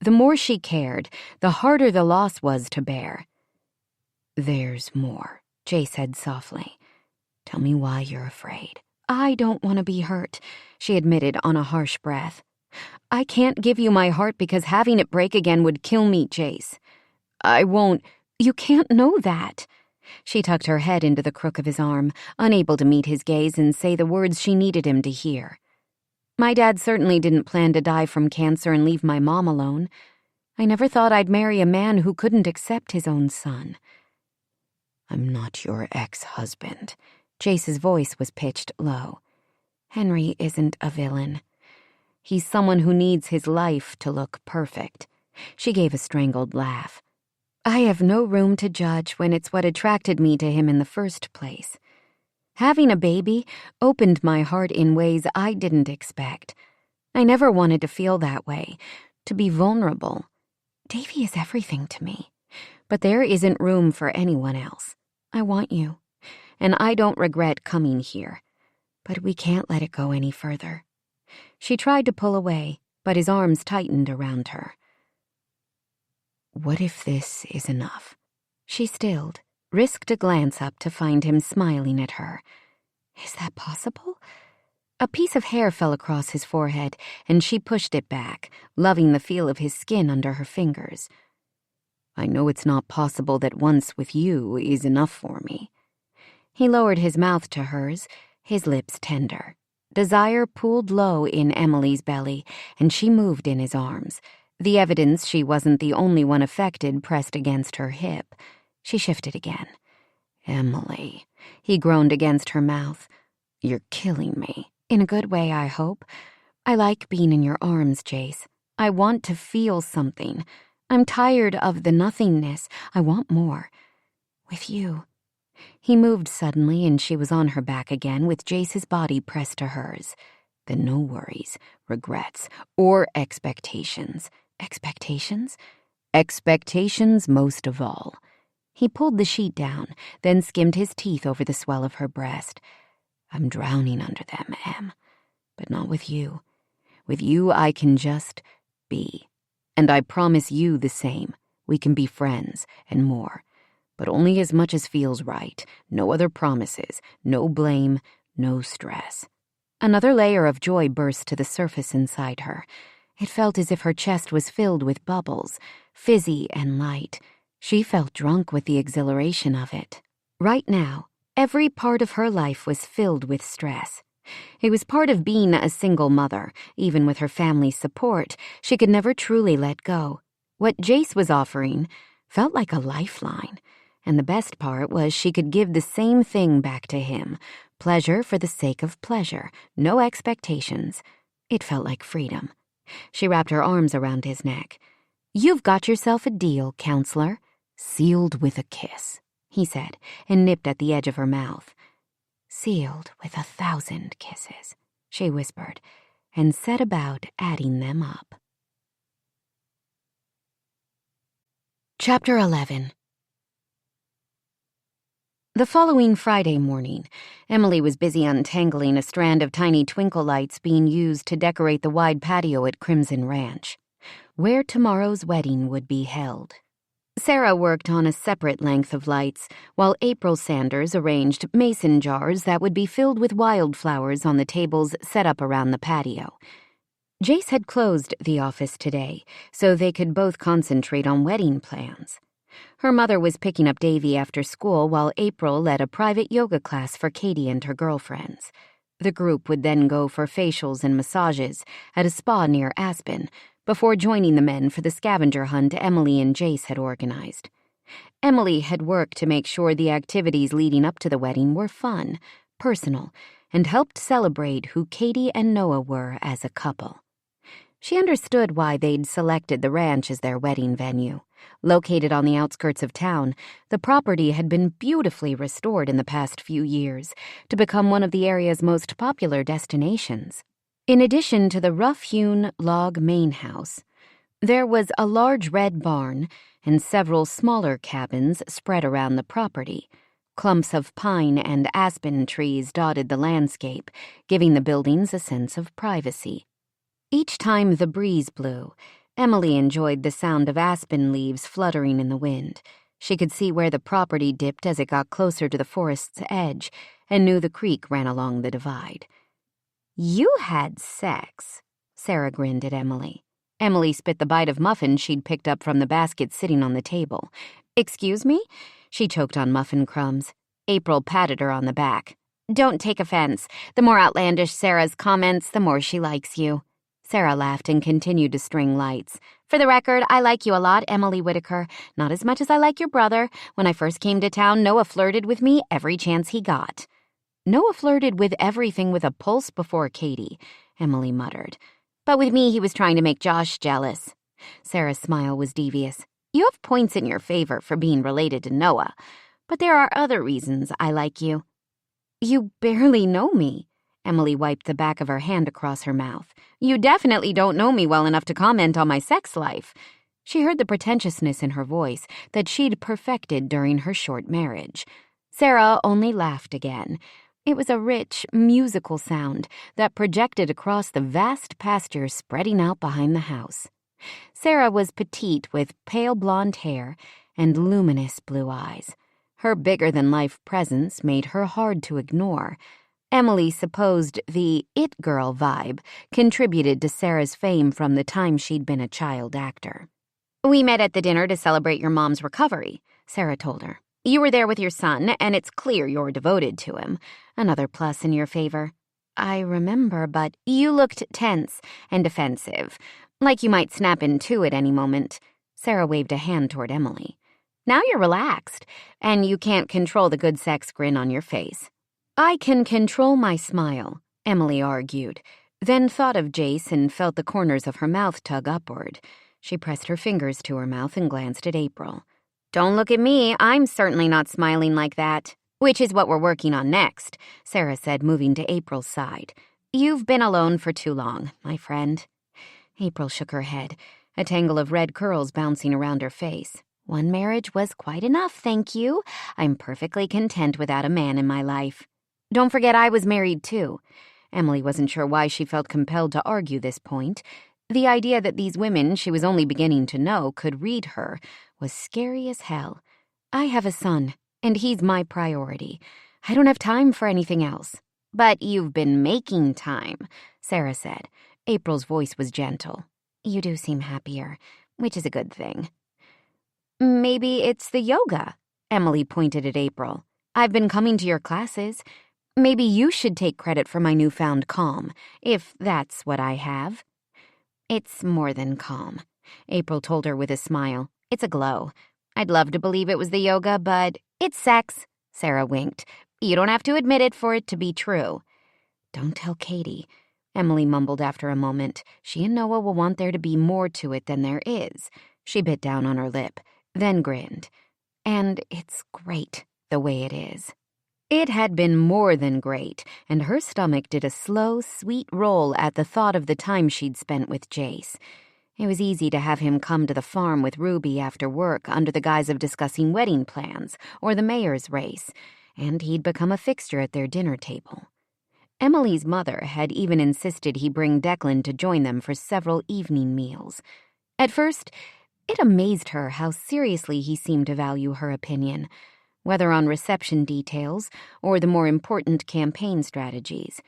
The more she cared, the harder the loss was to bear. There's more, Jay said softly. Tell me why you're afraid. I don't want to be hurt, she admitted on a harsh breath. I can't give you my heart because having it break again would kill me, Jace. I won't. You can't know that. She tucked her head into the crook of his arm, unable to meet his gaze and say the words she needed him to hear. My dad certainly didn't plan to die from cancer and leave my mom alone. I never thought I'd marry a man who couldn't accept his own son. I'm not your ex-husband. Jace's voice was pitched low. Henry isn't a villain. He's someone who needs his life to look perfect. She gave a strangled laugh. I have no room to judge when it's what attracted me to him in the first place. Having a baby opened my heart in ways I didn't expect. I never wanted to feel that way, to be vulnerable. Davy is everything to me, but there isn't room for anyone else. I want you, and I don't regret coming here, but we can't let it go any further. She tried to pull away, but his arms tightened around her. What if this is enough? She stilled, risked a glance up to find him smiling at her. Is that possible? A piece of hair fell across his forehead, and she pushed it back, loving the feel of his skin under her fingers. I know it's not possible that once with you is enough for me. He lowered his mouth to hers, his lips tender. Desire pooled low in Emily's belly, and she moved in his arms. The evidence she wasn't the only one affected pressed against her hip. She shifted again. Emily, he groaned against her mouth. You're killing me. In a good way, I hope. I like being in your arms, Jace. I want to feel something. I'm tired of the nothingness. I want more. With you. He moved suddenly, and she was on her back again, with Jace's body pressed to hers. Then no worries, regrets, or expectations. Expectations? Expectations most of all. He pulled the sheet down, then skimmed his teeth over the swell of her breast. I'm drowning under them, Em. But not with you. With you, I can just be. And I promise you the same. We can be friends, and more. But only as much as feels right. No other promises, no blame, no stress. Another layer of joy burst to the surface inside her. It felt as if her chest was filled with bubbles, fizzy and light. She felt drunk with the exhilaration of it. Right now, every part of her life was filled with stress. It was part of being a single mother. Even with her family's support, she could never truly let go. What Jace was offering felt like a lifeline. And the best part was she could give the same thing back to him. Pleasure for the sake of pleasure. No expectations. It felt like freedom. She wrapped her arms around his neck. You've got yourself a deal, counselor. Sealed with a kiss, he said, and nipped at the edge of her mouth. Sealed with 1,000 kisses, she whispered, and set about adding them up. Chapter 11. The following Friday morning, Emily was busy untangling a strand of tiny twinkle lights being used to decorate the wide patio at Crimson Ranch, where tomorrow's wedding would be held. Sarah worked on a separate length of lights, while April Sanders arranged mason jars that would be filled with wildflowers on the tables set up around the patio. Jace had closed the office today, so they could both concentrate on wedding plans. Her mother was picking up Davy after school while April led a private yoga class for Katie and her girlfriends. The group would then go for facials and massages at a spa near Aspen before joining the men for the scavenger hunt Emily and Jace had organized. Emily had worked to make sure the activities leading up to the wedding were fun, personal, and helped celebrate who Katie and Noah were as a couple. She understood why they'd selected the ranch as their wedding venue. Located on the outskirts of town, the property had been beautifully restored in the past few years to become one of the area's most popular destinations. In addition to the rough-hewn log main house, there was a large red barn and several smaller cabins spread around the property. Clumps of pine and aspen trees dotted the landscape, giving the buildings a sense of privacy. Each time the breeze blew, Emily enjoyed the sound of aspen leaves fluttering in the wind. She could see where the property dipped as it got closer to the forest's edge and knew the creek ran along the divide. "You had sex," Sarah grinned at Emily. Emily spit the bite of muffin she'd picked up from the basket sitting on the table. "Excuse me?" She choked on muffin crumbs. April patted her on the back. "Don't take offense. The more outlandish Sarah's comments, the more she likes you." Sarah laughed and continued to string lights. "For the record, I like you a lot, Emily Whittaker. Not as much as I like your brother. When I first came to town, Noah flirted with me every chance he got." "Noah flirted with everything with a pulse before Katie," Emily muttered. "But with me, he was trying to make Josh jealous." Sarah's smile was devious. "You have points in your favor for being related to Noah, but there are other reasons I like you." "You barely know me." Emily wiped the back of her hand across her mouth. "You definitely don't know me well enough to comment on my sex life." She heard the pretentiousness in her voice that she'd perfected during her short marriage. Sarah only laughed again. It was a rich, musical sound that projected across the vast pasture spreading out behind the house. Sarah was petite with pale blonde hair and luminous blue eyes. Her bigger-than-life presence made her hard to ignore. Emily supposed the it girl vibe contributed to Sarah's fame from the time she'd been a child actor. "We met at the dinner to celebrate your mom's recovery," Sarah told her. "You were there with your son, and it's clear you're devoted to him. Another plus in your favor." "I remember, but you looked tense and defensive, like you might snap in two at any moment." Sarah waved a hand toward Emily. "Now you're relaxed, and you can't control the good sex grin on your face." "I can control my smile," Emily argued, then thought of Jace and felt the corners of her mouth tug upward. She pressed her fingers to her mouth and glanced at April. "Don't look at me. I'm certainly not smiling like that." "Which is what we're working on next," Sarah said, moving to April's side. "You've been alone for too long, my friend." April shook her head, a tangle of red curls bouncing around her face. "One marriage was quite enough, thank you. I'm perfectly content without a man in my life." "Don't forget I was married, too." Emily wasn't sure why she felt compelled to argue this point. The idea that these women she was only beginning to know could read her was scary as hell. "I have a son, and he's my priority. I don't have time for anything else." "But you've been making time," Sarah said. April's voice was gentle. "You do seem happier, which is a good thing." "Maybe it's the yoga," Emily pointed at April. "I've been coming to your classes. Maybe you should take credit for my newfound calm, if that's what I have." "It's more than calm," April told her with a smile. "It's a glow. I'd love to believe it was the yoga, but it's sex." Sarah winked. "You don't have to admit it for it to be true." "Don't tell Katie," Emily mumbled after a moment. "She and Noah will want there to be more to it than there is." She bit down on her lip, then grinned. "And it's great the way it is." It had been more than great, and her stomach did a slow, sweet roll at the thought of the time she'd spent with Jace. It was easy to have him come to the farm with Ruby after work under the guise of discussing wedding plans or the mayor's race, and he'd become a fixture at their dinner table. Emily's mother had even insisted he bring Declan to join them for several evening meals. At first, it amazed her how seriously he seemed to value her opinion, whether on reception details or the more important campaign strategies.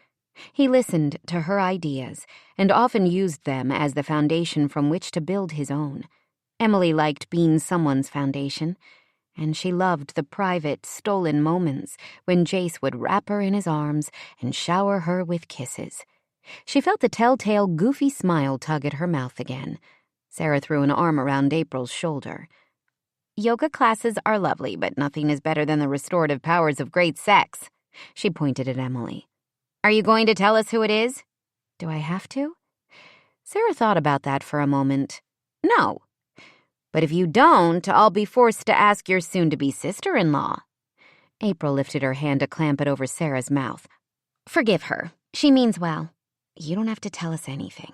He listened to her ideas and often used them as the foundation from which to build his own. Emily liked being someone's foundation, and she loved the private, stolen moments when Jace would wrap her in his arms and shower her with kisses. She felt the telltale, goofy smile tug at her mouth again. Sarah threw an arm around April's shoulder. "Yoga classes are lovely, but nothing is better than the restorative powers of great sex." She pointed at Emily. "Are you going to tell us who it is?" "Do I have to?" Sarah thought about that for a moment. "No." But if you don't, I'll be forced to ask your soon-to-be sister-in-law." April lifted her hand to clamp it over Sarah's mouth. Forgive her. She means well. "You don't have to tell us anything."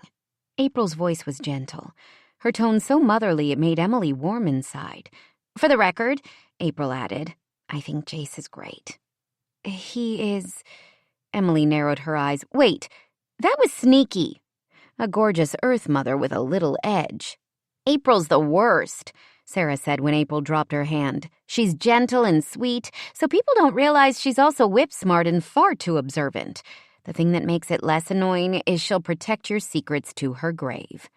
April's voice was gentle, her tone so motherly it made Emily warm inside. For the record, April added, "I think Jace is great." "He is..." Emily narrowed her eyes. "Wait, that was sneaky. A gorgeous Earth Mother with a little edge." April's the worst," Sarah said when April dropped her hand. "She's gentle and sweet, so people don't realize she's also whip-smart and far too observant. The thing that makes it less annoying is she'll protect your secrets to her grave."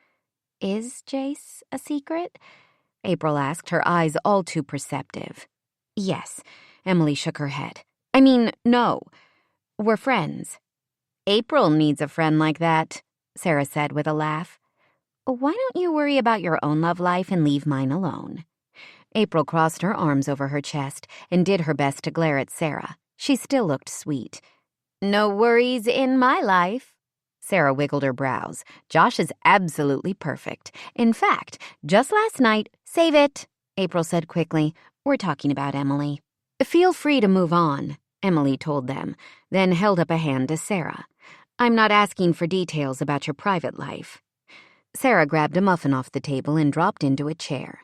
"Is Jace a secret?" April asked, her eyes all too perceptive. "Yes," Emily shook her head. "I mean, no. We're friends." "April needs a friend like that," Sarah said with a laugh. "Why don't you worry about your own love life and leave mine alone?" April crossed her arms over her chest and did her best to glare at Sarah. She still looked sweet. "No worries in my life." Sarah wiggled her brows. "Josh is absolutely perfect. In fact, just last night—" "Save it," April said quickly. "We're talking about Emily." "Feel free to move on," Emily told them, then held up a hand to Sarah. "I'm not asking for details about your private life." Sarah grabbed a muffin off the table and dropped into a chair.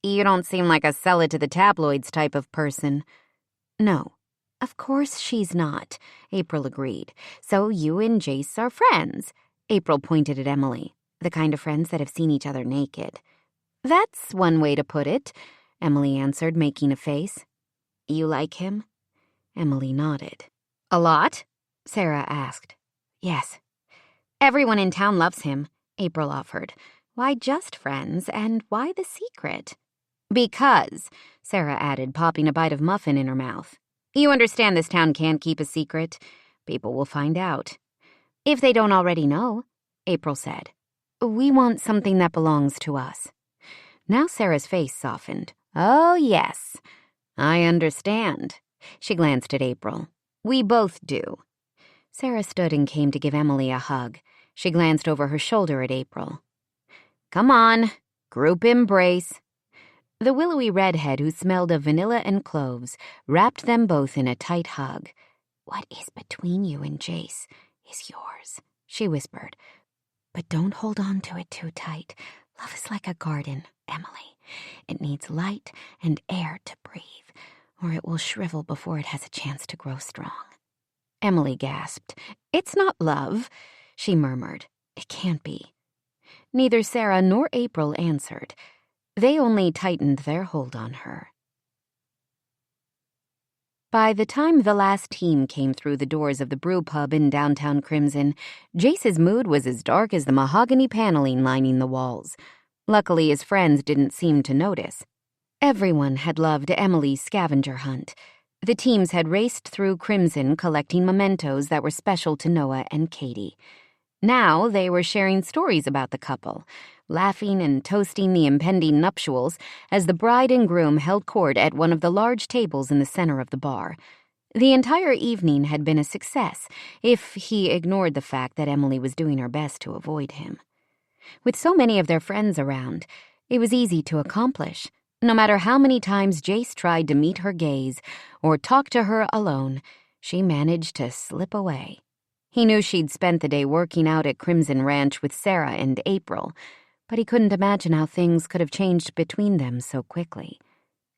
"You don't seem like a sell-it-to-the-tabloids type of person." "No, of course she's not," April agreed. "So you and Jace are friends." April pointed at Emily. "The kind of friends that have seen each other naked." "That's one way to put it," Emily answered, making a face. "You like him?" Emily nodded. "A lot?" Sarah asked. "Yes. Everyone in town loves him," April offered. "Why just friends, and why the secret?" "Because," Sarah added, popping a bite of muffin in her mouth, "you understand this town can't keep a secret. People will find out." "If they don't already know," April said. "We want something that belongs to us." Now Sarah's face softened. "Oh, yes. I understand." She glanced at April. "We both do." Sarah stood and came to give Emily a hug. She glanced over her shoulder at April. "Come on, group embrace." The willowy redhead, who smelled of vanilla and cloves, wrapped them both in a tight hug. "What is between you and Jace is yours," she whispered. "But don't hold on to it too tight. Love is like a garden, Emily. It needs light and air to breathe, or it will shrivel before it has a chance to grow strong." Emily gasped. "It's not love," she murmured. "It can't be." Neither Sarah nor April answered. They only tightened their hold on her. By the time the last team came through the doors of the brew pub in downtown Crimson, Jace's mood was as dark as the mahogany paneling lining the walls. Luckily, his friends didn't seem to notice. Everyone had loved Emily's scavenger hunt. The teams had raced through Crimson collecting mementos that were special to Noah and Katie. Now they were sharing stories about the couple, laughing and toasting the impending nuptials as the bride and groom held court at one of the large tables in the center of the bar. The entire evening had been a success, if he ignored the fact that Emily was doing her best to avoid him. With so many of their friends around, it was easy to accomplish. No matter how many times Jace tried to meet her gaze or talk to her alone, she managed to slip away. He knew she'd spent the day working out at Crimson Ranch with Sarah and April, but he couldn't imagine how things could have changed between them so quickly.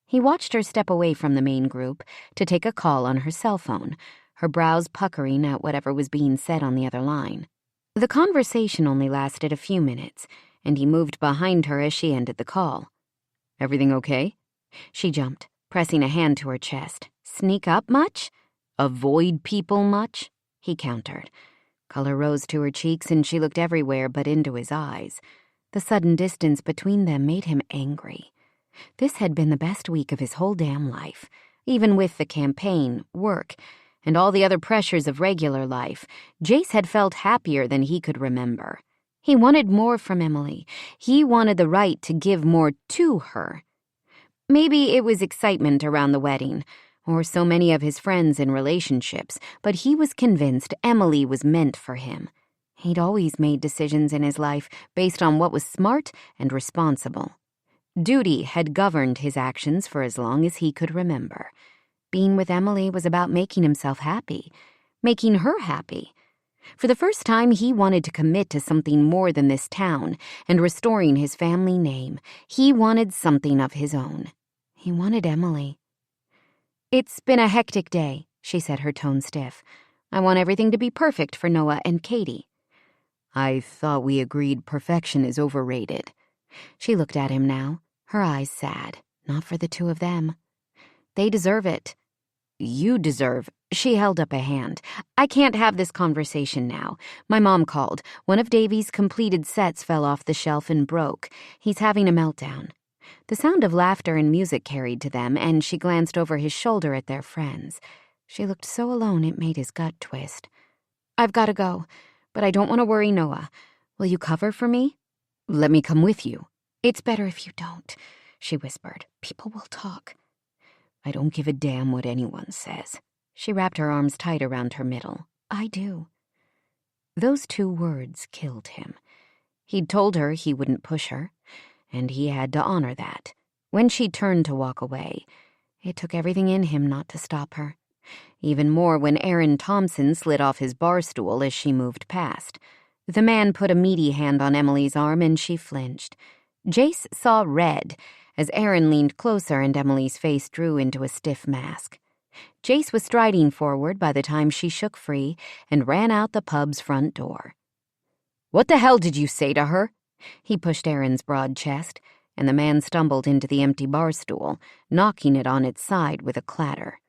He watched her step away from the main group to take a call on her cell phone, her brows puckering at whatever was being said on the other line. The conversation only lasted a few minutes, and he moved behind her as she ended the call. "Everything okay?" She jumped, pressing a hand to her chest. "Sneak up much? Avoid people much?" He countered. Color rose to her cheeks and she looked everywhere but into his eyes. The sudden distance between them made him angry. This had been the best week of his whole damn life. Even with the campaign, work, and all the other pressures of regular life, Jace had felt happier than he could remember. He wanted more from Emily. He wanted the right to give more to her. Maybe it was excitement around the wedding, or so many of his friends in relationships, but he was convinced Emily was meant for him. He'd always made decisions in his life based on what was smart and responsible. Duty had governed his actions for as long as he could remember. Being with Emily was about making himself happy, making her happy. For the first time, he wanted to commit to something more than this town and restoring his family name. He wanted something of his own. He wanted Emily. "It's been a hectic day," she said, her tone stiff. "I want everything to be perfect for Noah and Katie." I thought we agreed perfection is overrated. She looked at him now, her eyes sad. Not for the two of them. They deserve it. You deserve. She held up a hand. "I can't have this conversation now. My mom called. One of Davy's completed sets fell off the shelf and broke. He's having a meltdown." The sound of laughter and music carried to them, and she glanced over his shoulder at their friends. She looked so alone it made his gut twist. "I've got to go, but I don't want to worry Noah. Will you cover for me?" Let me come with you. "It's better if you don't," she whispered. "People will talk." I don't give a damn what anyone says. She wrapped her arms tight around her middle. "I do." Those two words killed him. He'd told her he wouldn't push her, and he had to honor that. When she turned to walk away, it took everything in him not to stop her. Even more when Aaron Thompson slid off his bar stool as she moved past. The man put a meaty hand on Emily's arm and she flinched. Jace saw red as Aaron leaned closer and Emily's face drew into a stiff mask. Jace was striding forward by the time she shook free and ran out the pub's front door. What the hell did you say to her? He pushed Aaron's broad chest, and the man stumbled into the empty bar stool, knocking it on its side with a clatter.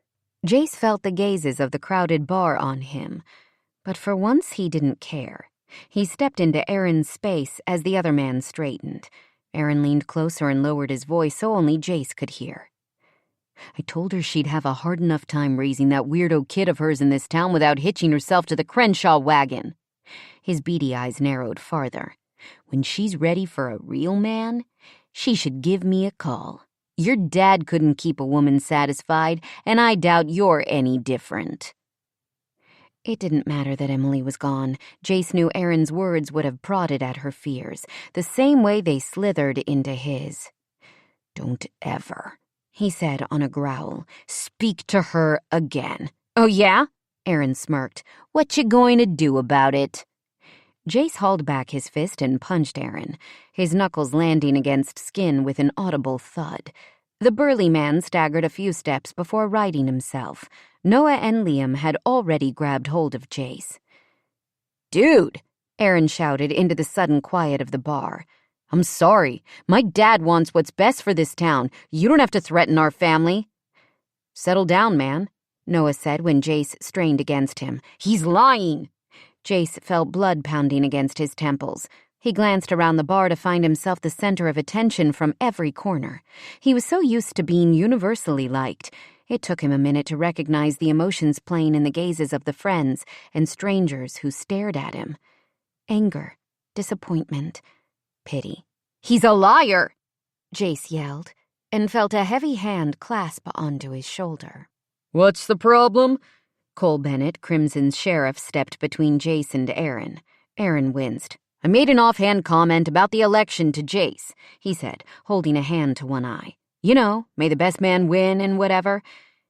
Jace felt the gazes of the crowded bar on him, but for once he didn't care. He stepped into Aaron's space as the other man straightened. Aaron leaned closer and lowered his voice so only Jace could hear. I told her she'd have a hard enough time raising that weirdo kid of hers in this town without hitching herself to the Crenshaw wagon. His beady eyes narrowed farther. When she's ready for a real man, she should give me a call. Your dad couldn't keep a woman satisfied, and I doubt you're any different. It didn't matter that Emily was gone. Jace knew Aaron's words would have prodded at her fears, the same way they slithered into his. Don't ever, he said on a growl, speak to her again. Oh, yeah? Aaron smirked. What you going to do about it? Jace hauled back his fist and punched Aaron, his knuckles landing against skin with an audible thud. The burly man staggered a few steps before righting himself. Noah and Liam had already grabbed hold of Jace. Dude, Aaron shouted into the sudden quiet of the bar. I'm sorry. My dad wants what's best for this town. You don't have to threaten our family. Settle down, man, Noah said when Jace strained against him. He's lying. Jace felt blood pounding against his temples. He glanced around the bar to find himself the center of attention from every corner. He was so used to being universally liked. It took him a minute to recognize the emotions playing in the gazes of the friends and strangers who stared at him. Anger, disappointment, pity. He's a liar, Jace yelled, and felt a heavy hand clasp onto his shoulder. What's the problem? Cole Bennett, Crimson's sheriff, stepped between Jace and Aaron. Aaron winced. I made an offhand comment about the election to Jace, he said, holding a hand to one eye. You know, may the best man win and whatever.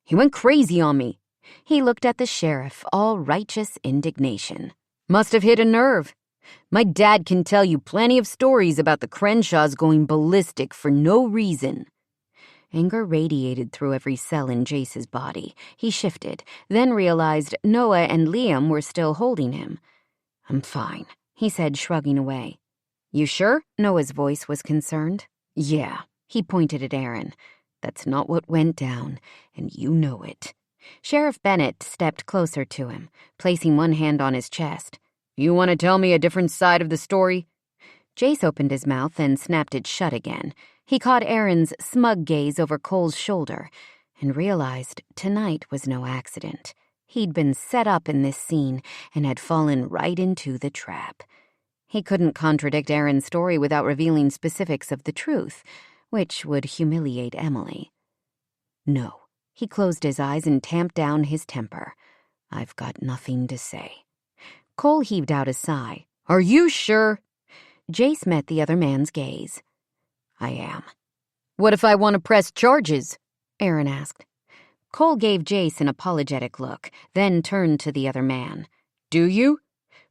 He went crazy on me. He looked at the sheriff, all righteous indignation. Must have hit a nerve. My dad can tell you plenty of stories about the Crenshaws going ballistic for no reason. Anger radiated through every cell in Jace's body. He shifted, then realized Noah and Liam were still holding him. I'm fine, he said, shrugging away. You sure? Noah's voice was concerned. Yeah. He pointed at Aaron. That's not what went down, and you know it. Sheriff Bennett stepped closer to him, placing one hand on his chest. You want to tell me a different side of the story? Jace opened his mouth and snapped it shut again. He caught Aaron's smug gaze over Cole's shoulder and realized tonight was no accident. He'd been set up in this scene and had fallen right into the trap. He couldn't contradict Aaron's story without revealing specifics of the truth, which would humiliate Emily. No, he closed his eyes and tamped down his temper. I've got nothing to say. Cole heaved out a sigh. Are you sure? Jace met the other man's gaze. I am. What if I want to press charges? Aaron asked. Cole gave Jace an apologetic look, then turned to the other man. Do you?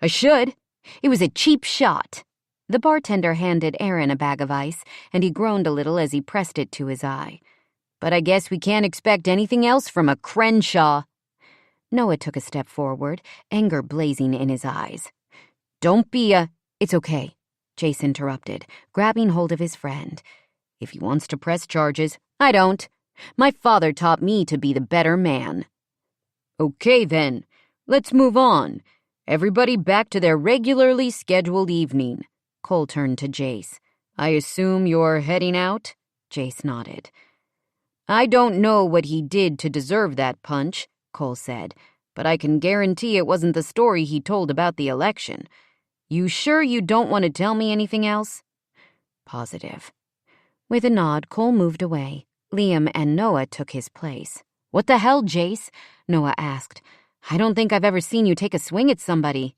I should. It was a cheap shot. The bartender handed Aaron a bag of ice, and he groaned a little as he pressed it to his eye. But I guess we can't expect anything else from a Crenshaw. Noah took a step forward, anger blazing in his eyes. Don't be a... It's okay, Jace interrupted, grabbing hold of his friend. If he wants to press charges, I don't. My father taught me to be the better man. Okay, then. Let's move on. Everybody back to their regularly scheduled evening. Cole turned to Jace. I assume you're heading out? Jace nodded. I don't know what he did to deserve that punch, Cole said, but I can guarantee it wasn't the story he told about the election. You sure you don't want to tell me anything else? Positive. With a nod, Cole moved away. Liam and Noah took his place. What the hell, Jace? Noah asked. I don't think I've ever seen you take a swing at somebody.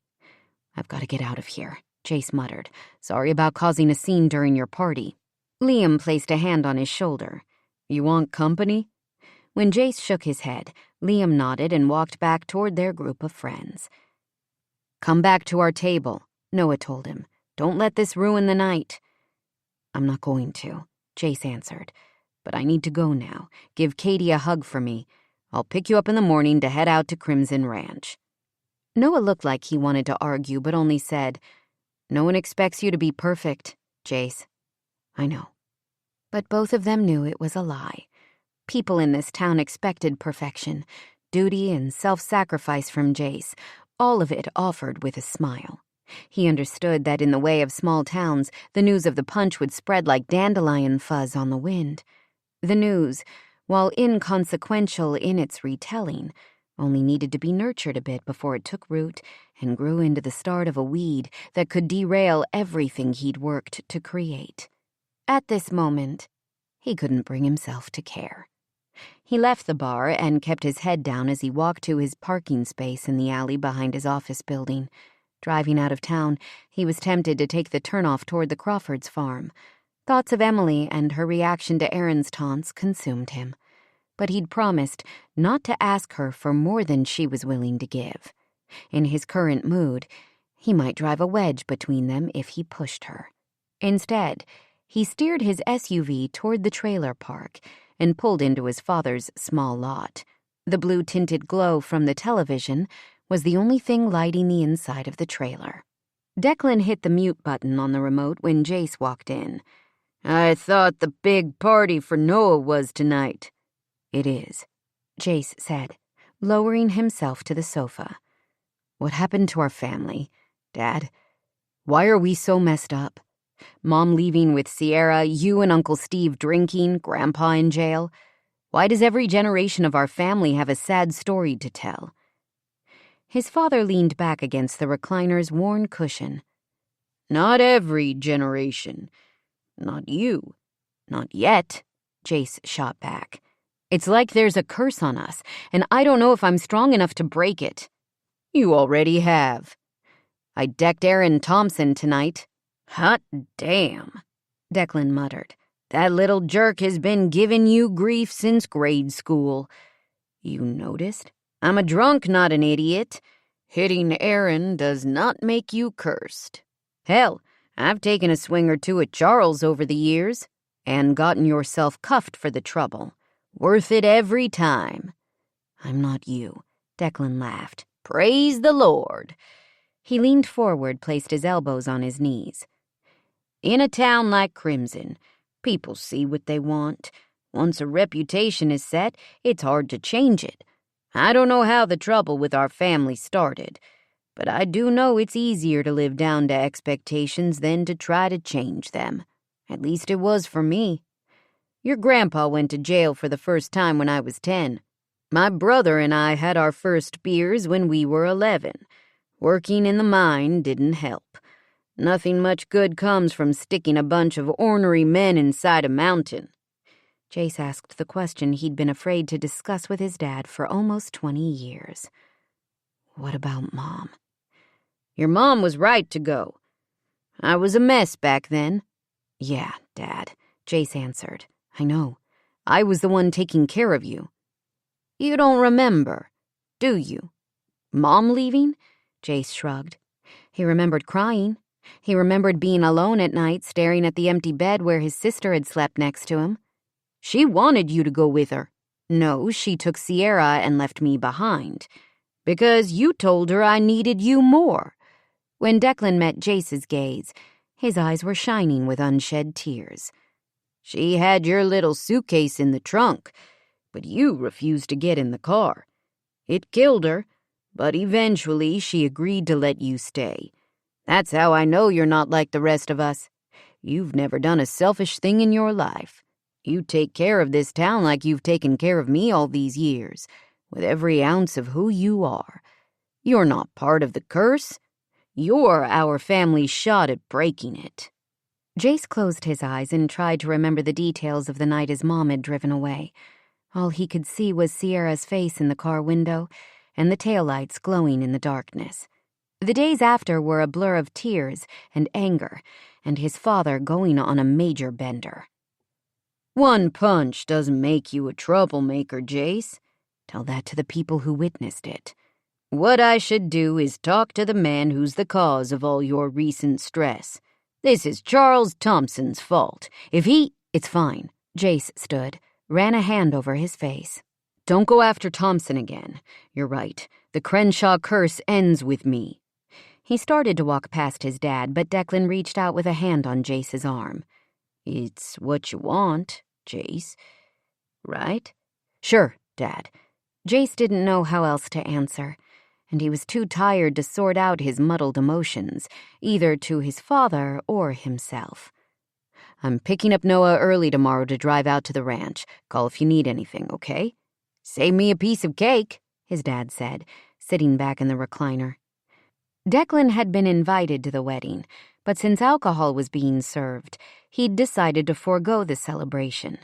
I've got to get out of here, Jace muttered. Sorry about causing a scene during your party. Liam placed a hand on his shoulder. You want company? When Jace shook his head, Liam nodded and walked back toward their group of friends. Come back to our table, Noah told him. Don't let this ruin the night. I'm not going to, Jace answered. But I need to go now. Give Katie a hug for me. I'll pick you up in the morning to head out to Crimson Ranch. Noah looked like he wanted to argue, but only said, No one expects you to be perfect, Jace. I know. But both of them knew it was a lie. People in this town expected perfection, duty and self-sacrifice from Jace, all of it offered with a smile. He understood that in the way of small towns, the news of the punch would spread like dandelion fuzz on the wind. The news, while inconsequential in its retelling, only needed to be nurtured a bit before it took root and grew into the start of a weed that could derail everything he'd worked to create. At this moment, he couldn't bring himself to care. He left the bar and kept his head down as he walked to his parking space in the alley behind his office building. Driving out of town, he was tempted to take the turnoff toward the Crawfords' farm. Thoughts of Emily and her reaction to Aaron's taunts consumed him. But he'd promised not to ask her for more than she was willing to give. In his current mood, he might drive a wedge between them if he pushed her. Instead, he steered his SUV toward the trailer park and pulled into his father's small lot. The blue-tinted glow from the television was the only thing lighting the inside of the trailer. Declan hit the mute button on the remote when Jace walked in. I thought the big party for Noah was tonight. It is, Jace said, lowering himself to the sofa. What happened to our family, Dad? Why are we so messed up? Mom leaving with Sierra, you and Uncle Steve drinking, Grandpa in jail. Why does every generation of our family have a sad story to tell? His father leaned back against the recliner's worn cushion. Not every generation. Not you. Not yet, Jace shot back. It's like there's a curse on us, and I don't know if I'm strong enough to break it. You already have. I decked Aaron Thompson tonight. Hot damn, Declan muttered. That little jerk has been giving you grief since grade school. You noticed? I'm a drunk, not an idiot. Hitting Aaron does not make you cursed. Hell, I've taken a swing or two at Charles over the years and gotten yourself cuffed for the trouble. Worth it every time. I'm not you, Declan laughed. Praise the Lord. He leaned forward, placed his elbows on his knees. In a town like Crimson, people see what they want. Once a reputation is set, it's hard to change it. I don't know how the trouble with our family started, but I do know it's easier to live down to expectations than to try to change them. At least it was for me. Your grandpa went to jail for the first time when I was 10. My brother and I had our first beers when we were 11. Working in the mine didn't help. Nothing much good comes from sticking a bunch of ornery men inside a mountain. Jace asked the question he'd been afraid to discuss with his dad for almost 20 years. What about Mom? Your mom was right to go. I was a mess back then. Yeah, Dad, Jace answered. I know. I was the one taking care of you. You don't remember, do you? Mom leaving? Jace shrugged. He remembered crying. He remembered being alone at night, staring at the empty bed where his sister had slept next to him. She wanted you to go with her. No, she took Sierra and left me behind. Because you told her I needed you more. When Declan met Jace's gaze, his eyes were shining with unshed tears. She had your little suitcase in the trunk, but you refused to get in the car. It killed her, but eventually she agreed to let you stay. That's how I know you're not like the rest of us. You've never done a selfish thing in your life. You take care of this town like you've taken care of me all these years, with every ounce of who you are. You're not part of the curse. You're our family's shot at breaking it. Jace closed his eyes and tried to remember the details of the night his mom had driven away. All he could see was Sierra's face in the car window and the taillights glowing in the darkness. The days after were a blur of tears and anger, and his father going on a major bender. One punch doesn't make you a troublemaker, Jace. Tell that to the people who witnessed it. What I should do is talk to the man who's the cause of all your recent stress. This is Charles Thompson's fault. If he... It's fine. Jace stood, ran a hand over his face. Don't go after Thompson again. You're right. The Crenshaw curse ends with me. He started to walk past his dad, but Declan reached out with a hand on Jace's arm. It's what you want, Jace. Right? Sure, Dad. Jace didn't know how else to answer, and he was too tired to sort out his muddled emotions, either to his father or himself. I'm picking up Noah early tomorrow to drive out to the ranch. Call if you need anything, okay? Save me a piece of cake, his dad said, sitting back in the recliner. Declan had been invited to the wedding, but since alcohol was being served, he'd decided to forego the celebration.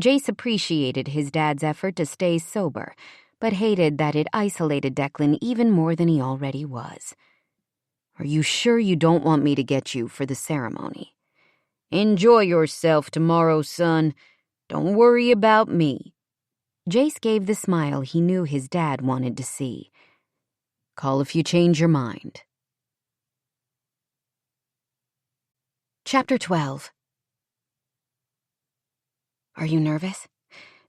Jace appreciated his dad's effort to stay sober, but hated that it isolated Declan even more than he already was. Are you sure you don't want me to get you for the ceremony? Enjoy yourself tomorrow, son. Don't worry about me. Jace gave the smile he knew his dad wanted to see. Call if you change your mind. Chapter 12. Are you nervous?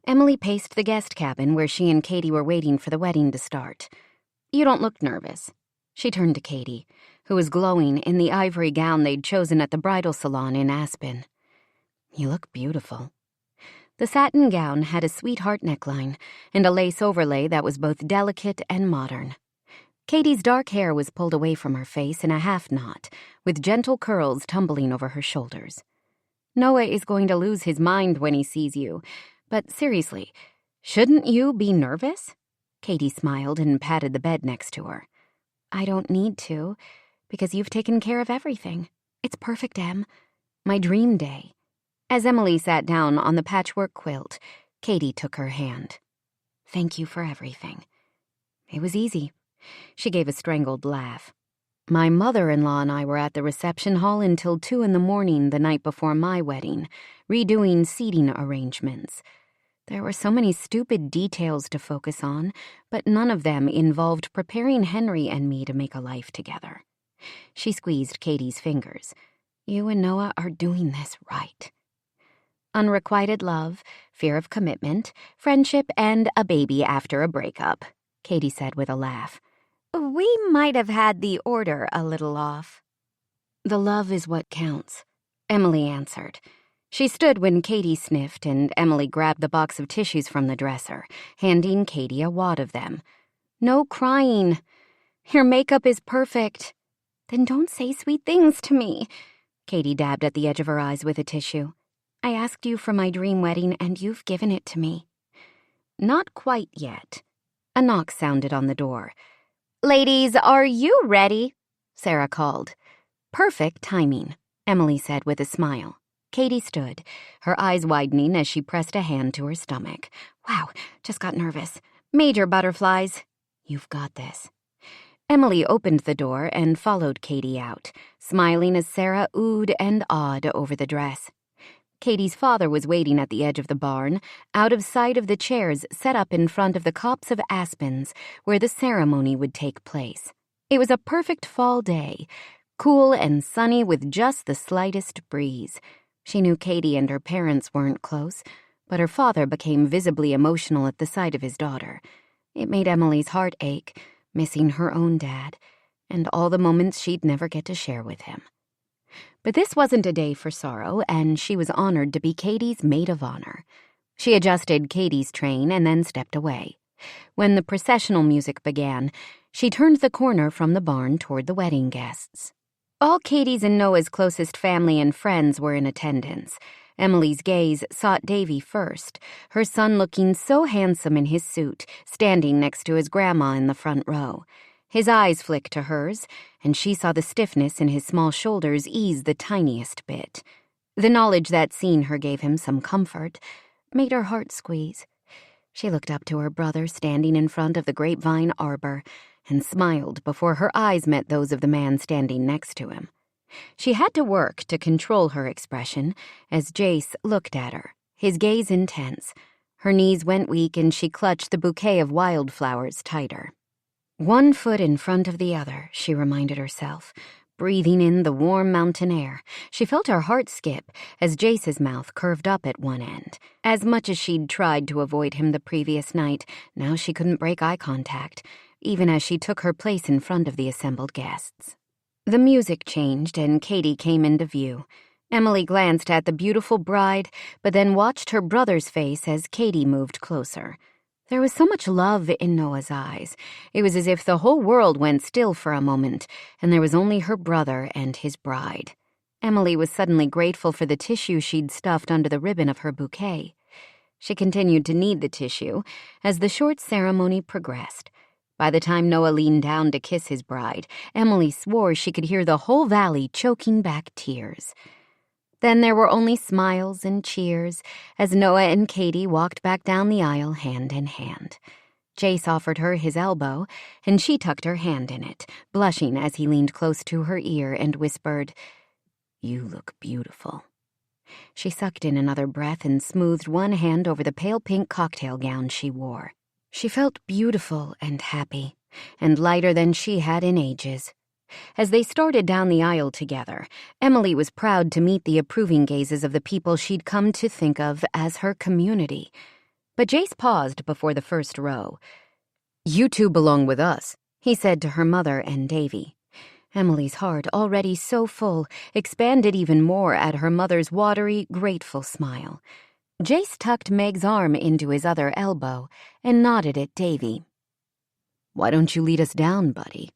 Emily paced the guest cabin where she and Katie were waiting for the wedding to start. You don't look nervous. She turned to Katie, who was glowing in the ivory gown they'd chosen at the bridal salon in Aspen. You look beautiful. The satin gown had a sweetheart neckline and a lace overlay that was both delicate and modern. Katie's dark hair was pulled away from her face in a half knot, with gentle curls tumbling over her shoulders. Noah is going to lose his mind when he sees you, but seriously, shouldn't you be nervous? Katie smiled and patted the bed next to her. I don't need to, because you've taken care of everything. It's perfect, Em. My dream day. As Emily sat down on the patchwork quilt, Katie took her hand. Thank you for everything. It was easy. She gave a strangled laugh. My mother-in-law and I were at the reception hall until 2 a.m. the night before my wedding, redoing seating arrangements. There were so many stupid details to focus on, but none of them involved preparing Henry and me to make a life together. She squeezed Katie's fingers. You and Noah are doing this right. Unrequited love, fear of commitment, friendship, and a baby after a breakup, Katie said with a laugh. We might have had the order a little off. The love is what counts, Emily answered. She stood when Katie sniffed, and Emily grabbed the box of tissues from the dresser, handing Katie a wad of them. No crying. Your makeup is perfect. Then don't say sweet things to me. Katie dabbed at the edge of her eyes with a tissue. I asked you for my dream wedding, and you've given it to me. Not quite yet. A knock sounded on the door. Ladies, are you ready? Sarah called. Perfect timing, Emily said with a smile. Katie stood, her eyes widening as she pressed a hand to her stomach. Wow, just got nervous. Major butterflies. You've got this. Emily opened the door and followed Katie out, smiling as Sarah oohed and awed over the dress. Katie's father was waiting at the edge of the barn, out of sight of the chairs set up in front of the copse of aspens where the ceremony would take place. It was a perfect fall day, cool and sunny with just the slightest breeze. She knew Katie and her parents weren't close, but her father became visibly emotional at the sight of his daughter. It made Emily's heart ache, missing her own dad, and all the moments she'd never get to share with him. But this wasn't a day for sorrow, and she was honored to be Katie's maid of honor. She adjusted Katie's train and then stepped away. When the processional music began, she turned the corner from the barn toward the wedding guests. All Katie's and Noah's closest family and friends were in attendance. Emily's gaze sought Davy first, her son looking so handsome in his suit, standing next to his grandma in the front row. His eyes flicked to hers, and she saw the stiffness in his small shoulders ease the tiniest bit. The knowledge that seeing her gave him some comfort made her heart squeeze. She looked up to her brother standing in front of the grapevine arbor and smiled before her eyes met those of the man standing next to him. She had to work to control her expression as Jace looked at her, his gaze intense. Her knees went weak and she clutched the bouquet of wildflowers tighter. One foot in front of the other, she reminded herself, breathing in the warm mountain air. She felt her heart skip as Jace's mouth curved up at one end. As much as she'd tried to avoid him the previous night, now she couldn't break eye contact, even as she took her place in front of the assembled guests. The music changed and Katie came into view. Emily glanced at the beautiful bride, but then watched her brother's face as Katie moved closer. There was so much love in Noah's eyes. It was as if the whole world went still for a moment, and there was only her brother and his bride. Emily was suddenly grateful for the tissue she'd stuffed under the ribbon of her bouquet. She continued to knead the tissue as the short ceremony progressed. By the time Noah leaned down to kiss his bride, Emily swore she could hear the whole valley choking back tears. Then there were only smiles and cheers as Noah and Katie walked back down the aisle hand in hand. Jace offered her his elbow, and she tucked her hand in it, blushing as he leaned close to her ear and whispered, "You look beautiful." She sucked in another breath and smoothed one hand over the pale pink cocktail gown she wore. She felt beautiful and happy, and lighter than she had in ages. As they started down the aisle together, Emily was proud to meet the approving gazes of the people she'd come to think of as her community. But Jace paused before the first row. "You two belong with us," he said to her mother and Davy. Emily's heart, already so full, expanded even more at her mother's watery, grateful smile. Jace tucked Meg's arm into his other elbow and nodded at Davy. "Why don't you lead us down, buddy?"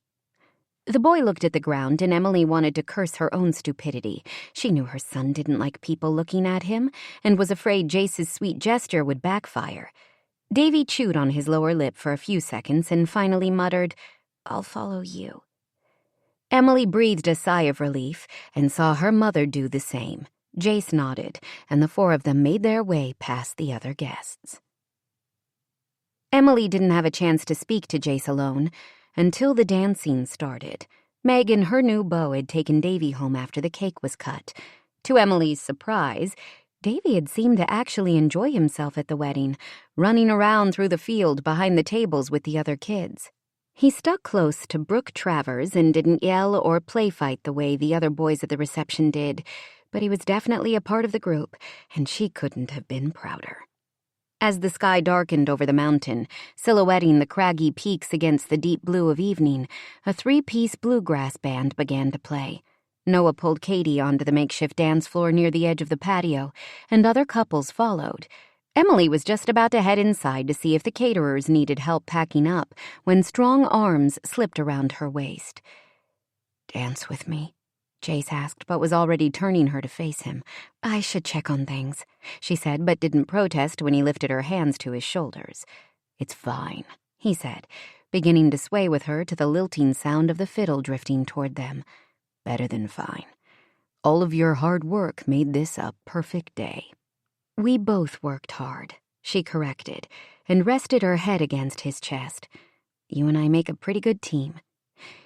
The boy looked at the ground, and Emily wanted to curse her own stupidity. She knew her son didn't like people looking at him, and was afraid Jace's sweet gesture would backfire. Davy chewed on his lower lip for a few seconds and finally muttered, "I'll follow you." Emily breathed a sigh of relief and saw her mother do the same. Jace nodded, and the four of them made their way past the other guests. Emily didn't have a chance to speak to Jace alone until the dancing started. Meg and her new beau had taken Davy home after the cake was cut. To Emily's surprise, Davy had seemed to actually enjoy himself at the wedding, running around through the field behind the tables with the other kids. He stuck close to Brooke Travers and didn't yell or play fight the way the other boys at the reception did, but he was definitely a part of the group, and she couldn't have been prouder. As the sky darkened over the mountain, silhouetting the craggy peaks against the deep blue of evening, a three-piece bluegrass band began to play. Noah pulled Katie onto the makeshift dance floor near the edge of the patio, and other couples followed. Emily was just about to head inside to see if the caterers needed help packing up when strong arms slipped around her waist. "Dance with me?" Jace asked, but was already turning her to face him. "I should check on things," she said, but didn't protest when he lifted her hands to his shoulders. "It's fine," he said, beginning to sway with her to the lilting sound of the fiddle drifting toward them. "Better than fine. All of your hard work made this a perfect day." "We both worked hard," she corrected, and rested her head against his chest. "You and I make a pretty good team."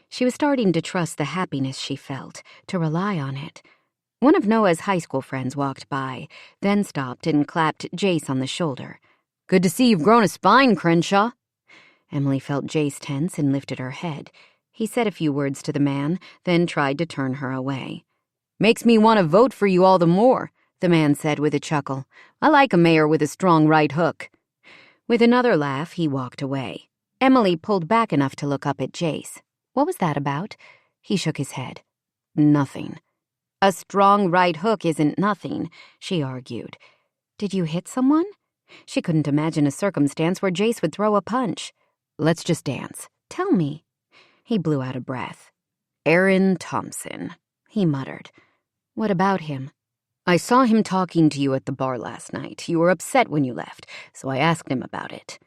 She was starting to trust the happiness she felt, to rely on it. One of Noah's high school friends walked by, then stopped and clapped Jace on the shoulder. Good to see you've grown a spine, Crenshaw. Emily felt Jace tense and lifted her head. He said a few words to the man, then tried to turn her away. Makes me want to vote for you all the more, the man said with a chuckle. I like a mayor with a strong right hook. With another laugh, he walked away. Emily pulled back enough to look up at Jace. What was that about? He shook his head. Nothing. A strong right hook isn't nothing, she argued. Did you hit someone? She couldn't imagine a circumstance where Jace would throw a punch. Let's just dance. Tell me. He blew out a breath. Aaron Thompson, he muttered. What about him? I saw him talking to you at the bar last night. You were upset when you left, so I asked him about it.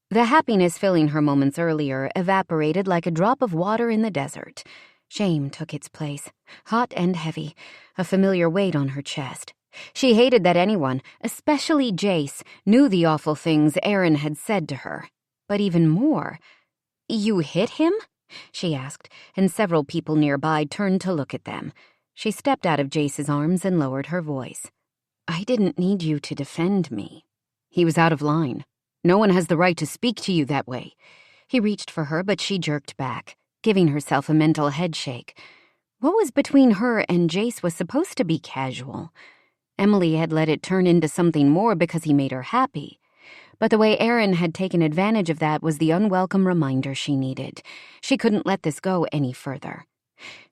The happiness filling her moments earlier evaporated like a drop of water in the desert. Shame took its place, hot and heavy, a familiar weight on her chest. She hated that anyone, especially Jace, knew the awful things Aaron had said to her. But even more, "You hit him?" she asked, and several people nearby turned to look at them. She stepped out of Jace's arms and lowered her voice. "I didn't need you to defend me." He was out of line. No one has the right to speak to you that way. He reached for her, but she jerked back, giving herself a mental headshake. What was between her and Jace was supposed to be casual. Emily had let it turn into something more because he made her happy. But the way Aaron had taken advantage of that was the unwelcome reminder she needed. She couldn't let this go any further.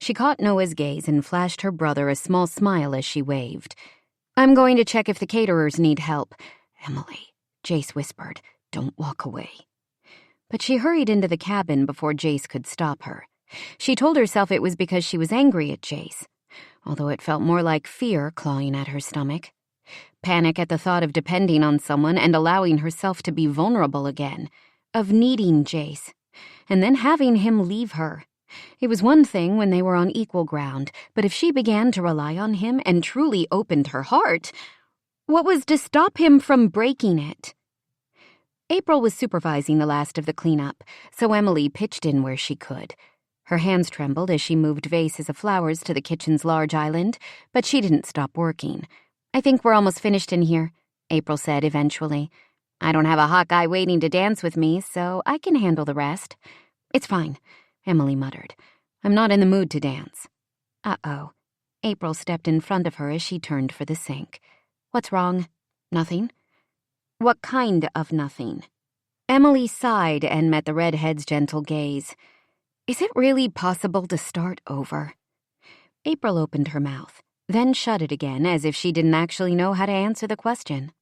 She caught Noah's gaze and flashed her brother a small smile as she waved. "I'm going to check if the caterers need help." "Emily," Jace whispered, "don't walk away." But she hurried into the cabin before Jace could stop her. She told herself it was because she was angry at Jace, although it felt more like fear clawing at her stomach. Panic at the thought of depending on someone and allowing herself to be vulnerable again, of needing Jace, and then having him leave her. It was one thing when they were on equal ground, but if she began to rely on him and truly opened her heart, what was to stop him from breaking it? April was supervising the last of the cleanup, so Emily pitched in where she could. Her hands trembled as she moved vases of flowers to the kitchen's large island, but she didn't stop working. "I think we're almost finished in here," April said eventually. "I don't have a hot guy waiting to dance with me, so I can handle the rest." "It's fine," Emily muttered. "I'm not in the mood to dance." Uh-oh. April stepped in front of her as she turned for the sink. "What's wrong?" "Nothing." "What kind of nothing?" Emily sighed and met the redhead's gentle gaze. "Is it really possible to start over?" April opened her mouth, then shut it again as if she didn't actually know how to answer the question.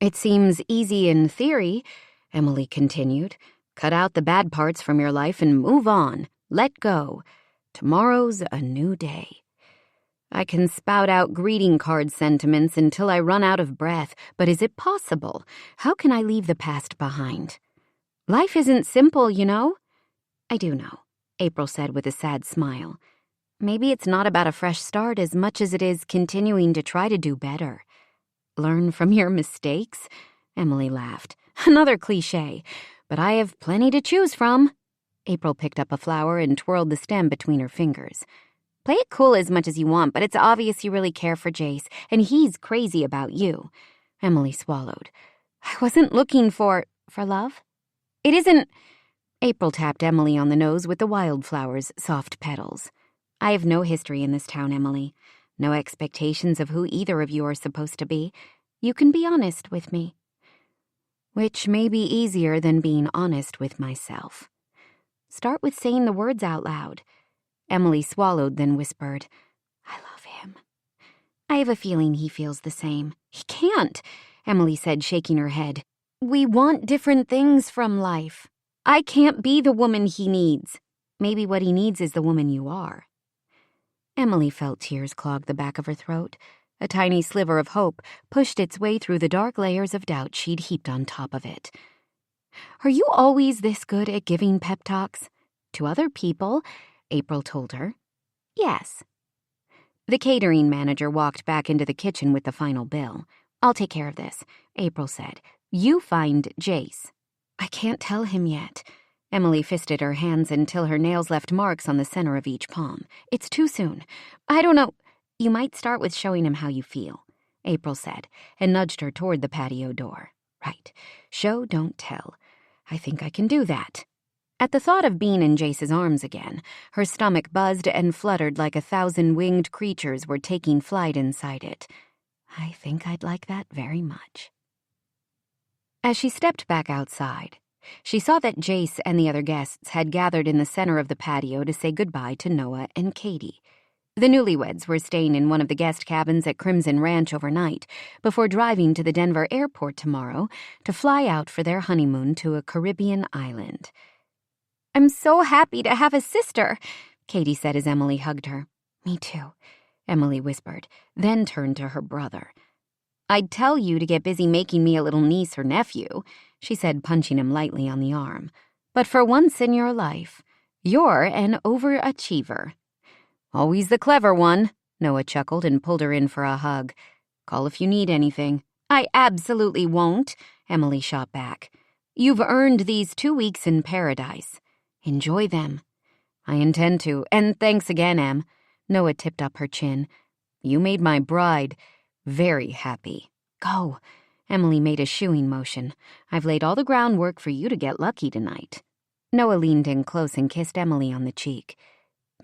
"It seems easy in theory," Emily continued. "Cut out the bad parts from your life and move on. Let go. Tomorrow's a new day. I can spout out greeting card sentiments until I run out of breath, but is it possible? How can I leave the past behind? Life isn't simple, you know." "I do know," April said with a sad smile. "Maybe it's not about a fresh start as much as it is continuing to try to do better." "Learn from your mistakes?" Emily laughed. "Another cliché, but I have plenty to choose from." April picked up a flower and twirled the stem between her fingers. "Play it cool as much as you want, but it's obvious you really care for Jace, and he's crazy about you." Emily swallowed. "I wasn't looking for love. It isn't—" April tapped Emily on the nose with the wildflower's soft petals. "I have no history in this town, Emily. No expectations of who either of you are supposed to be. You can be honest with me." Which may be easier than being honest with myself. Start with saying the words out loud. Emily swallowed, then whispered, "I love him." "I have a feeling he feels the same." "He can't," Emily said, shaking her head. "We want different things from life. I can't be the woman he needs. Maybe what he needs is the woman you are." Emily felt tears clog the back of her throat. A tiny sliver of hope pushed its way through the dark layers of doubt she'd heaped on top of it. "Are you always this good at giving pep talks?" "To other people," April told her. "Yes." The catering manager walked back into the kitchen with the final bill. "I'll take care of this," April said. "You find Jace." "I can't tell him yet." Emily fisted her hands until her nails left marks on the center of each palm. "It's too soon. I don't know." You might start with showing him how you feel, April said, and nudged her toward the patio door. Right. Show, don't tell. I think I can do that. At the thought of being in Jace's arms again, her stomach buzzed and fluttered like 1,000 winged creatures were taking flight inside it. I think I'd like that very much. As she stepped back outside, she saw that Jace and the other guests had gathered in the center of the patio to say goodbye to Noah and Katie. The newlyweds were staying in one of the guest cabins at Crimson Ranch overnight before driving to the Denver airport tomorrow to fly out for their honeymoon to a Caribbean island. I'm so happy to have a sister, Katie said as Emily hugged her. Me too, Emily whispered, then turned to her brother. I'd tell you to get busy making me a little niece or nephew, she said, punching him lightly on the arm. But for once in your life, you're an overachiever. Always the clever one, Noah chuckled and pulled her in for a hug. Call if you need anything. I absolutely won't, Emily shot back. You've earned these 2 weeks in paradise. Enjoy them. I intend to, and thanks again, Em. Noah tipped up her chin. You made my bride very happy. Go. Emily made a shooing motion. I've laid all the groundwork for you to get lucky tonight. Noah leaned in close and kissed Emily on the cheek.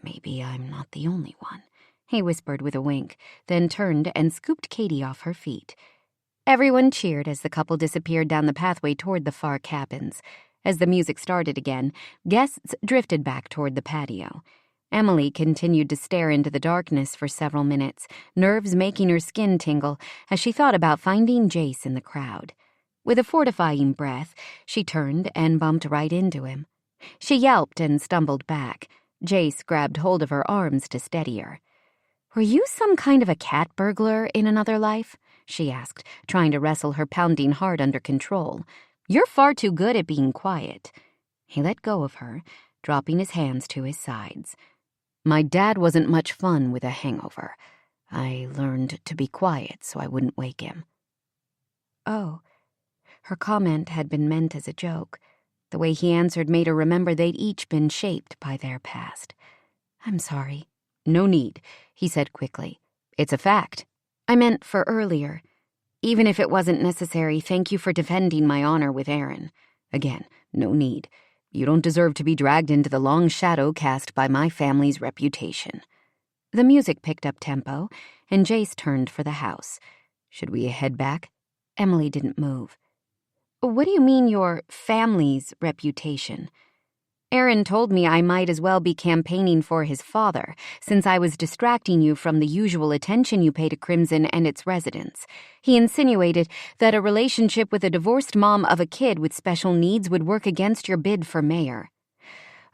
Maybe I'm not the only one, he whispered with a wink, then turned and scooped Katie off her feet. Everyone cheered as the couple disappeared down the pathway toward the far cabins. As the music started again, guests drifted back toward the patio. Emily continued to stare into the darkness for several minutes, nerves making her skin tingle as she thought about finding Jace in the crowd. With a fortifying breath, she turned and bumped right into him. She yelped and stumbled back. Jace grabbed hold of her arms to steady her. Were you some kind of a cat burglar in another life? She asked, trying to wrestle her pounding heart under control. You're far too good at being quiet. He let go of her, dropping his hands to his sides. My dad wasn't much fun with a hangover. I learned to be quiet so I wouldn't wake him. Oh. Her comment had been meant as a joke. The way he answered made her remember they'd each been shaped by their past. I'm sorry. No need, he said quickly. It's a fact. I meant for earlier. Even if it wasn't necessary, thank you for defending my honor with Aaron. Again, no need. You don't deserve to be dragged into the long shadow cast by my family's reputation. The music picked up tempo, and Jace turned for the house. Should we head back? Emily didn't move. What do you mean your family's reputation? Aaron told me I might as well be campaigning for his father, since I was distracting you from the usual attention you pay to Crimson and its residents. He insinuated that a relationship with a divorced mom of a kid with special needs would work against your bid for mayor.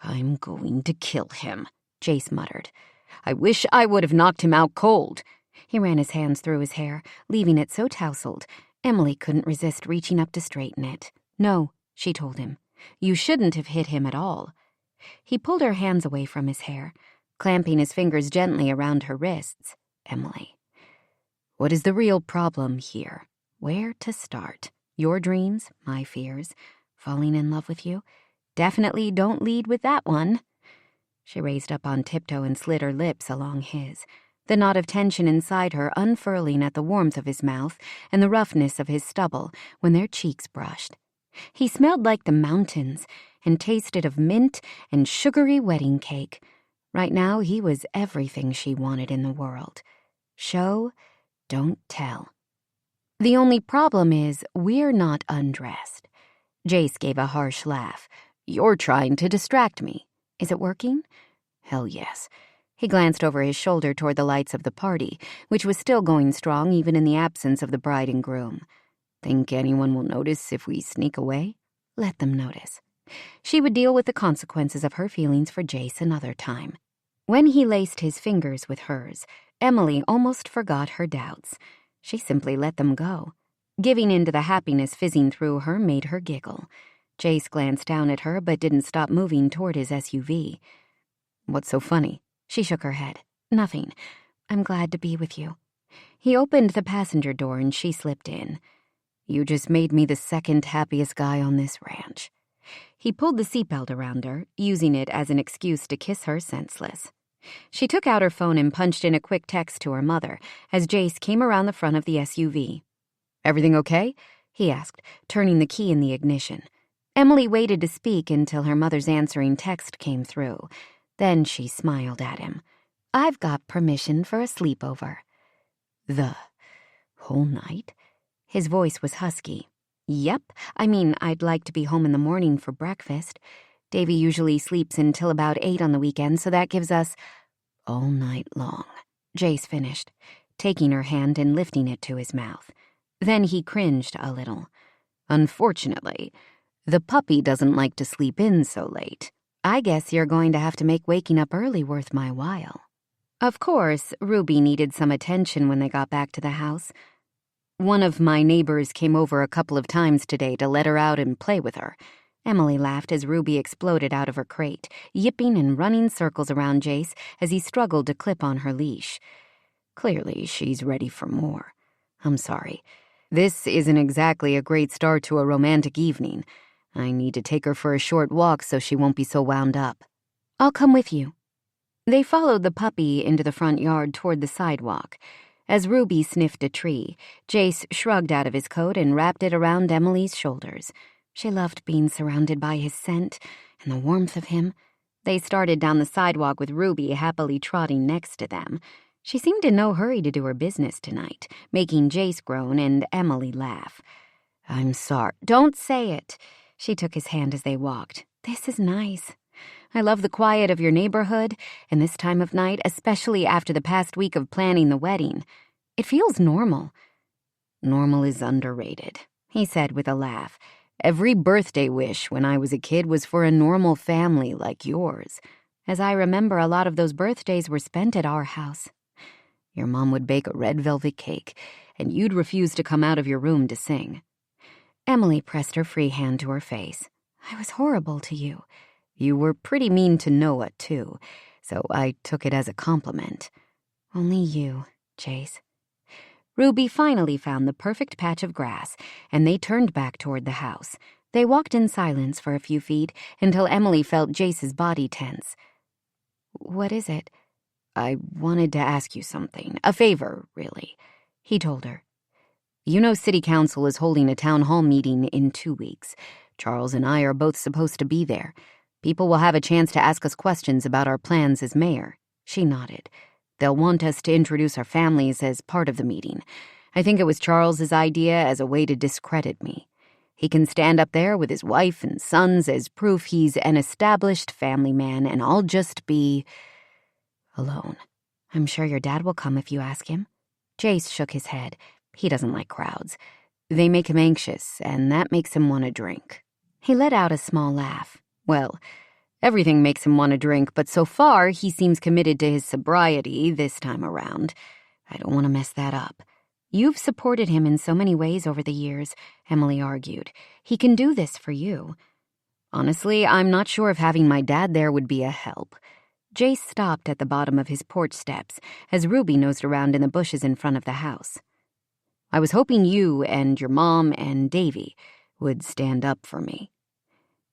I'm going to kill him, Jace muttered. I wish I would have knocked him out cold. He ran his hands through his hair, leaving it so tousled. Emily couldn't resist reaching up to straighten it. No, she told him. You shouldn't have hit him at all. He pulled her hands away from his hair, clamping his fingers gently around her wrists. Emily. What is the real problem here? Where to start? Your dreams, my fears, falling in love with you? Definitely don't lead with that one. She raised up on tiptoe and slid her lips along his, the knot of tension inside her unfurling at the warmth of his mouth and the roughness of his stubble when their cheeks brushed. He smelled like the mountains and tasted of mint and sugary wedding cake. Right now, he was everything she wanted in the world. Show, don't tell. The only problem is we're not undressed. Jace gave a harsh laugh. You're trying to distract me. Is it working? Hell yes. He glanced over his shoulder toward the lights of the party, which was still going strong even in the absence of the bride and groom. Think anyone will notice if we sneak away? Let them notice. She would deal with the consequences of her feelings for Jace another time. When he laced his fingers with hers, Emily almost forgot her doubts. She simply let them go. Giving in to the happiness fizzing through her made her giggle. Jace glanced down at her but didn't stop moving toward his SUV. What's so funny? She shook her head. Nothing. I'm glad to be with you. He opened the passenger door and she slipped in. You just made me the second happiest guy on this ranch. He pulled the seatbelt around her, using it as an excuse to kiss her senseless. She took out her phone and punched in a quick text to her mother as Jace came around the front of the SUV. "Everything okay?" he asked, turning the key in the ignition. Emily waited to speak until her mother's answering text came through. Then she smiled at him. "I've got permission for a sleepover." "The whole night?" His voice was husky. "Yep. I mean, I'd like to be home in the morning for breakfast. Davy usually sleeps until about 8 on the weekend, so that gives us—" "All night long," Jace finished, taking her hand and lifting it to his mouth. Then he cringed a little. "Unfortunately, the puppy doesn't like to sleep in so late. I guess you're going to have to make waking up early worth my while." Of course, Ruby needed some attention when they got back to the house. "One of my neighbors came over a couple of times today to let her out and play with her." Emily laughed as Ruby exploded out of her crate, yipping and running circles around Jace as he struggled to clip on her leash. "Clearly, she's ready for more. I'm sorry. This isn't exactly a great start to a romantic evening. I need to take her for a short walk so she won't be so wound up." "I'll come with you." They followed the puppy into the front yard toward the sidewalk. As Ruby sniffed a tree, Jace shrugged out of his coat and wrapped it around Emily's shoulders. She loved being surrounded by his scent and the warmth of him. They started down the sidewalk with Ruby happily trotting next to them. She seemed in no hurry to do her business tonight, making Jace groan and Emily laugh. "I'm sorry." "Don't say it." She took his hand as they walked. "This is nice. I love the quiet of your neighborhood, and this time of night, especially after the past week of planning the wedding. It feels normal." "Normal is underrated," he said with a laugh. "Every birthday wish when I was a kid was for a normal family like yours. As I remember, a lot of those birthdays were spent at our house. Your mom would bake a red velvet cake, and you'd refuse to come out of your room to sing." Emily pressed her free hand to her face. "I was horrible to you." "You were pretty mean to Noah, too, so I took it as a compliment." "Only you, Jace." Ruby finally found the perfect patch of grass, and they turned back toward the house. They walked in silence for a few feet until Emily felt Jace's body tense. "What is it?" "I wanted to ask you something. A favor, really," he told her. "You know City Council is holding a town hall meeting in 2 weeks. Charles and I are both supposed to be there. People will have a chance to ask us questions about our plans as mayor." She nodded. "They'll want us to introduce our families as part of the meeting. I think it was Charles's idea as a way to discredit me. He can stand up there with his wife and sons as proof he's an established family man, and I'll just be alone." "I'm sure your dad will come if you ask him." Jace shook his head. He doesn't like crowds. They make him anxious, and that makes him want to drink. He let out a small laugh. "Well, everything makes him want to drink, but so far he seems committed to his sobriety this time around. I don't want to mess that up." "You've supported him in so many ways over the years," Emily argued. "He can do this for you." "Honestly, I'm not sure if having my dad there would be a help." Jace stopped at the bottom of his porch steps as Ruby nosed around in the bushes in front of the house. "I was hoping you and your mom and Davy would stand up for me."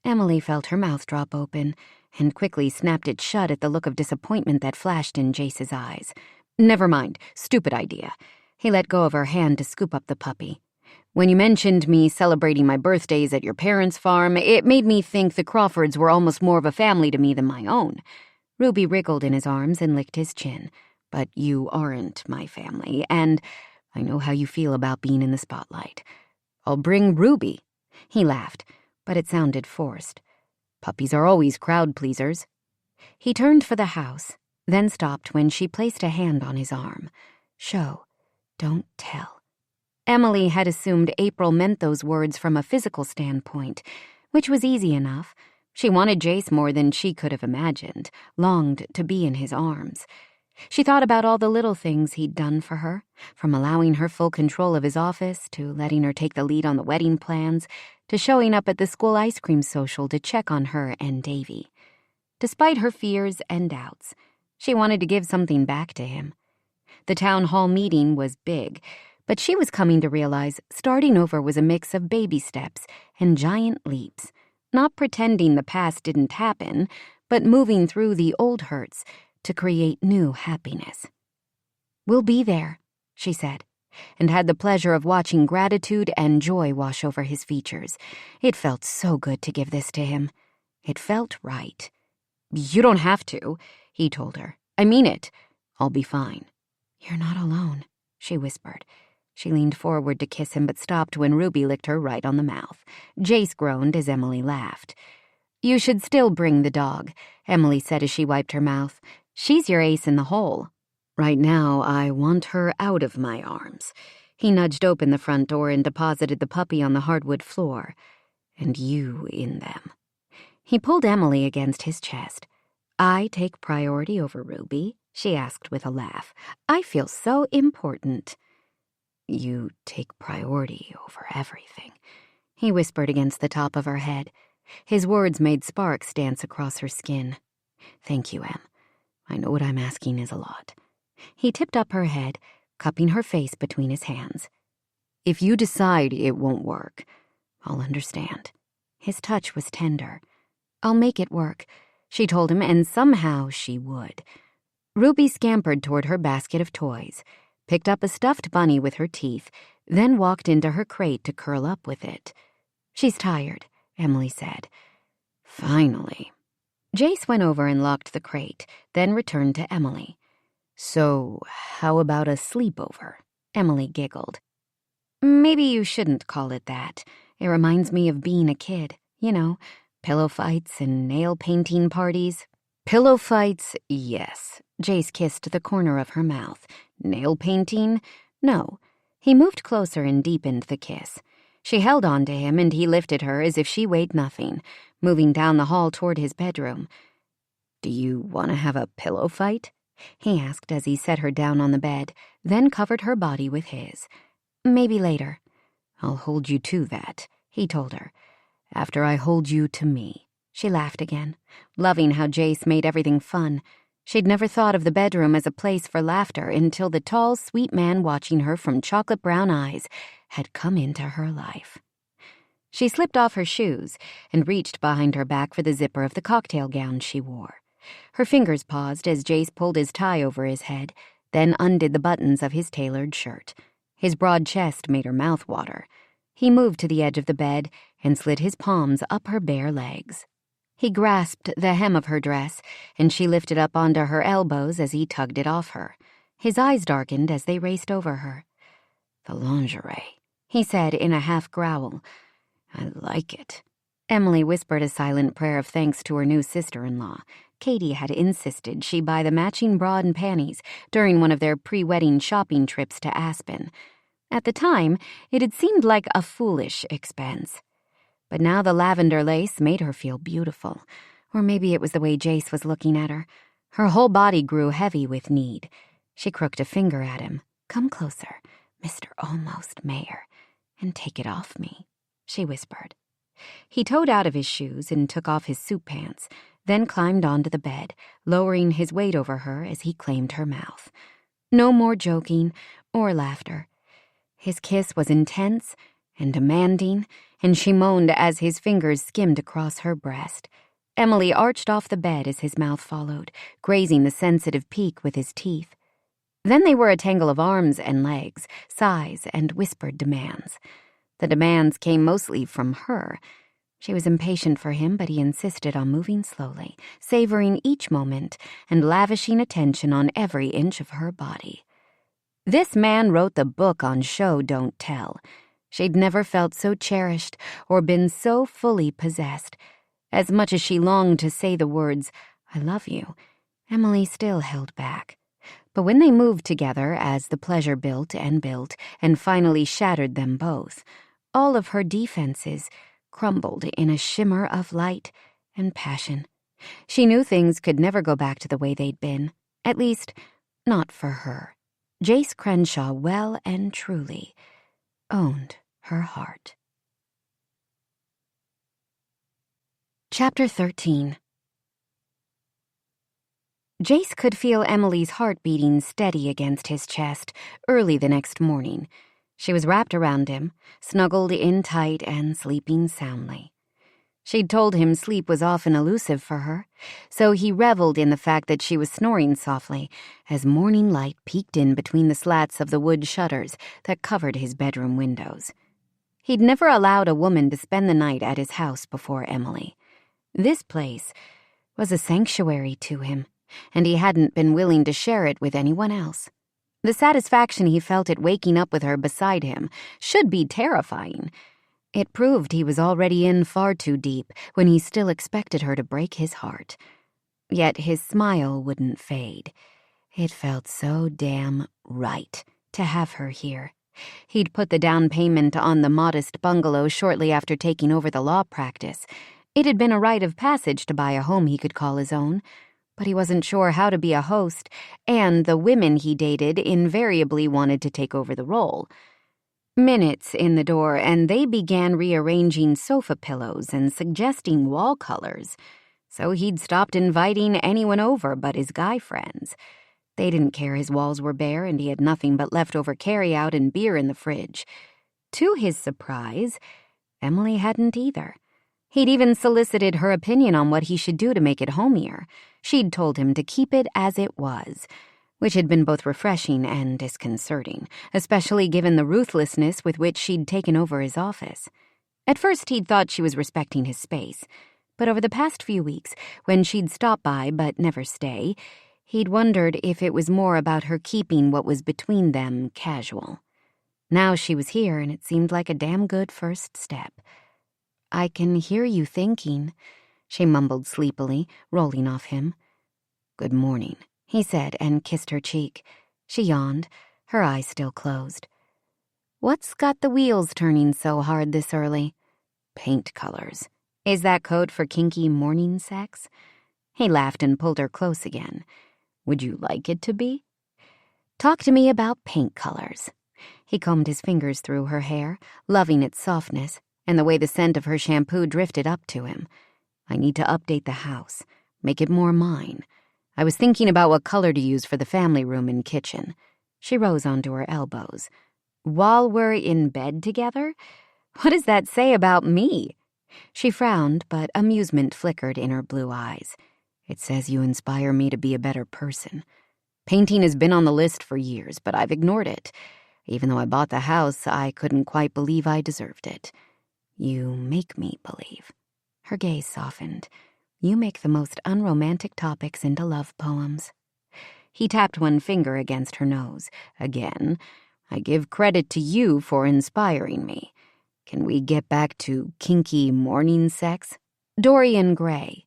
Emily felt her mouth drop open and quickly snapped it shut at the look of disappointment that flashed in Jace's eyes. "Never mind. Stupid idea." He let go of her hand to scoop up the puppy. "When you mentioned me celebrating my birthdays at your parents' farm, it made me think the Crawfords were almost more of a family to me than my own." Ruby wriggled in his arms and licked his chin. "But you aren't my family, and I know how you feel about being in the spotlight. I'll bring Ruby." He laughed, but it sounded forced. "Puppies are always crowd pleasers." He turned for the house, then stopped when she placed a hand on his arm. "Show, don't tell." Emily had assumed April meant those words from a physical standpoint, which was easy enough. She wanted Jace more than she could have imagined, longed to be in his arms. She thought about all the little things he'd done for her, from allowing her full control of his office to letting her take the lead on the wedding plans, to showing up at the school ice cream social to check on her and Davy. Despite her fears and doubts, she wanted to give something back to him. The town hall meeting was big, but she was coming to realize starting over was a mix of baby steps and giant leaps, not pretending the past didn't happen, but moving through the old hurts to create new happiness. "We'll be there," she said, and had the pleasure of watching gratitude and joy wash over his features. It felt so good to give this to him. It felt right. "You don't have to," he told her. "I mean it. I'll be fine." "You're not alone," she whispered. She leaned forward to kiss him but stopped when Ruby licked her right on the mouth. Jace groaned as Emily laughed. "You should still bring the dog," Emily said as she wiped her mouth. "She's your ace in the hole." "Right now, I want her out of my arms." He nudged open the front door and deposited the puppy on the hardwood floor. "And you in them." He pulled Emily against his chest. "I take priority over Ruby?" she asked with a laugh. "I feel so important." "You take priority over everything," he whispered against the top of her head. His words made sparks dance across her skin. "Thank you, Em. I know what I'm asking is a lot." He tipped up her head, cupping her face between his hands. "If you decide it won't work, I'll understand." His touch was tender. "I'll make it work," she told him, and somehow she would. Ruby scampered toward her basket of toys, picked up a stuffed bunny with her teeth, then walked into her crate to curl up with it. "She's tired," Emily said. "Finally." Jace went over and locked the crate, then returned to Emily. "So, how about a sleepover?" Emily giggled. "Maybe you shouldn't call it that. It reminds me of being a kid, you know, pillow fights and nail painting parties." "Pillow fights, yes." Jace kissed the corner of her mouth. "Nail painting? No." He moved closer and deepened the kiss. She held on to him, and he lifted her as if she weighed nothing, moving down the hall toward his bedroom. "Do you want to have a pillow fight?" he asked as he set her down on the bed, then covered her body with his. "Maybe later." "I'll hold you to that," he told her. "After I hold you to me." She laughed again, loving how Jace made everything fun. She'd never thought of the bedroom as a place for laughter until the tall, sweet man watching her from chocolate-brown eyes had come into her life. She slipped off her shoes and reached behind her back for the zipper of the cocktail gown she wore. Her fingers paused as Jace pulled his tie over his head, then undid the buttons of his tailored shirt. His broad chest made her mouth water. He moved to the edge of the bed and slid his palms up her bare legs. He grasped the hem of her dress, and she lifted up onto her elbows as he tugged it off her. His eyes darkened as they raced over her. "The lingerie," he said in a half growl. "I like it." Emily whispered a silent prayer of thanks to her new sister-in-law. Katie had insisted she buy the matching bra and panties during one of their pre-wedding shopping trips to Aspen. At the time, it had seemed like a foolish expense. But now the lavender lace made her feel beautiful. Or maybe it was the way Jace was looking at her. Her whole body grew heavy with need. She crooked a finger at him. "Come closer, Mr. Almost Mayor, and take it off me," she whispered. He toed out of his shoes and took off his suit pants, then climbed onto the bed, lowering his weight over her as he claimed her mouth. No more joking or laughter. His kiss was intense and demanding, and she moaned as his fingers skimmed across her breast. Emily arched off the bed as his mouth followed, grazing the sensitive peak with his teeth. Then they were a tangle of arms and legs, sighs and whispered demands. The demands came mostly from her. She was impatient for him, but he insisted on moving slowly, savoring each moment and lavishing attention on every inch of her body. This man wrote the book on show don't tell. She'd never felt so cherished or been so fully possessed. As much as she longed to say the words, "I love you," Emily still held back. But when they moved together as the pleasure built and finally shattered them both, all of her defenses crumbled in a shimmer of light and passion. She knew things could never go back to the way they'd been, at least, not for her. Jace Crenshaw well and truly owned her heart. Chapter 13. Jace could feel Emily's heart beating steady against his chest early the next morning. She was wrapped around him, snuggled in tight and sleeping soundly. She'd told him sleep was often elusive for her, so he reveled in the fact that she was snoring softly as morning light peeked in between the slats of the wood shutters that covered his bedroom windows. He'd never allowed a woman to spend the night at his house before Emily. This place was a sanctuary to him, and he hadn't been willing to share it with anyone else. The satisfaction he felt at waking up with her beside him should be terrifying. It proved he was already in far too deep when he still expected her to break his heart. Yet his smile wouldn't fade. It felt so damn right to have her here. He'd put the down payment on the modest bungalow shortly after taking over the law practice. It had been a rite of passage to buy a home he could call his own, but he wasn't sure how to be a host, and the women he dated invariably wanted to take over the role. Minutes in the door, and they began rearranging sofa pillows and suggesting wall colors, so he'd stopped inviting anyone over but his guy friends. They didn't care his walls were bare and he had nothing but leftover carryout and beer in the fridge. To his surprise, Emily hadn't either. He'd even solicited her opinion on what he should do to make it homier. She'd told him to keep it as it was, which had been both refreshing and disconcerting, especially given the ruthlessness with which she'd taken over his office. At first, he'd thought she was respecting his space, but over the past few weeks, when she'd stop by but never stay, he'd wondered if it was more about her keeping what was between them casual. Now she was here, and it seemed like a damn good first step. "I can hear you thinking," she mumbled sleepily, rolling off him. "Good morning," he said, and kissed her cheek. She yawned, her eyes still closed. "What's got the wheels turning so hard this early?" "Paint colors." "Is that code for kinky morning sex?" He laughed and pulled her close again. "Would you like it to be?" "Talk to me about paint colors." He combed his fingers through her hair, loving its softness, and the way the scent of her shampoo drifted up to him. "I need to update the house, make it more mine. I was thinking about what color to use for the family room and kitchen." She rose onto her elbows. "While we're in bed together? What does that say about me?" She frowned, but amusement flickered in her blue eyes. "It says you inspire me to be a better person. Painting has been on the list for years, but I've ignored it. Even though I bought the house, I couldn't quite believe I deserved it. You make me believe." Her gaze softened. "You make the most unromantic topics into love poems." He tapped one finger against her nose. "Again, I give credit to you for inspiring me. Can we get back to kinky morning sex? Dorian Gray."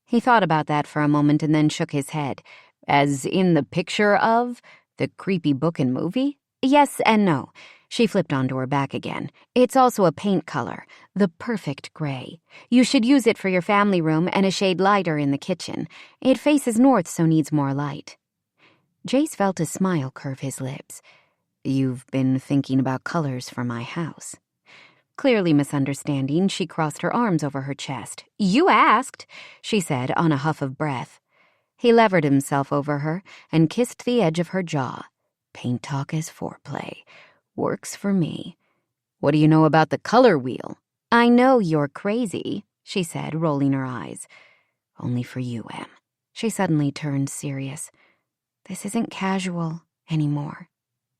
He thought about that for a moment and then shook his head. "As in the picture of the creepy book and movie?" "Yes and no." She flipped onto her back again. "It's also a paint color, the perfect gray. You should use it for your family room and a shade lighter in the kitchen. It faces north, so needs more light." Jace felt a smile curve his lips. "You've been thinking about colors for my house." Clearly misunderstanding, she crossed her arms over her chest. "You asked," she said on a huff of breath. He levered himself over her and kissed the edge of her jaw. "Paint talk as foreplay. Works for me. What do you know about the color wheel?" "I know you're crazy," she said, rolling her eyes. "Only for you, Em." She suddenly turned serious. "This isn't casual anymore."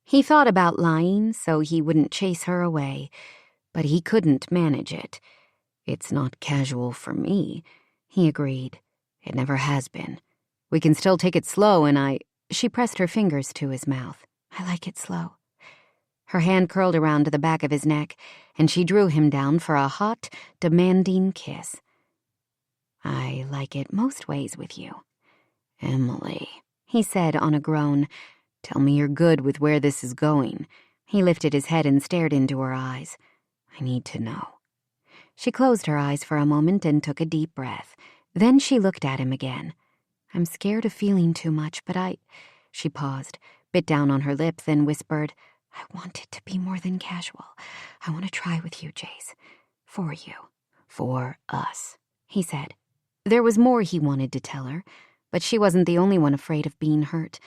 He thought about lying so he wouldn't chase her away, but he couldn't manage it. "It's not casual for me," he agreed. "It never has been. We can still take it slow, and She pressed her fingers to his mouth. "I like it slow." Her hand curled around to the back of his neck, and she drew him down for a hot, demanding kiss. "I like it most ways with you." "Emily," he said on a groan. "Tell me you're good with where this is going." He lifted his head and stared into her eyes. "I need to know." She closed her eyes for a moment and took a deep breath. Then she looked at him again. "I'm scared of feeling too much, but She paused, bit down on her lip, then whispered, "I want it to be more than casual. I want to try with you, Jace. For you. For us," he said. There was more he wanted to tell her, but she wasn't the only one afraid of being hurt.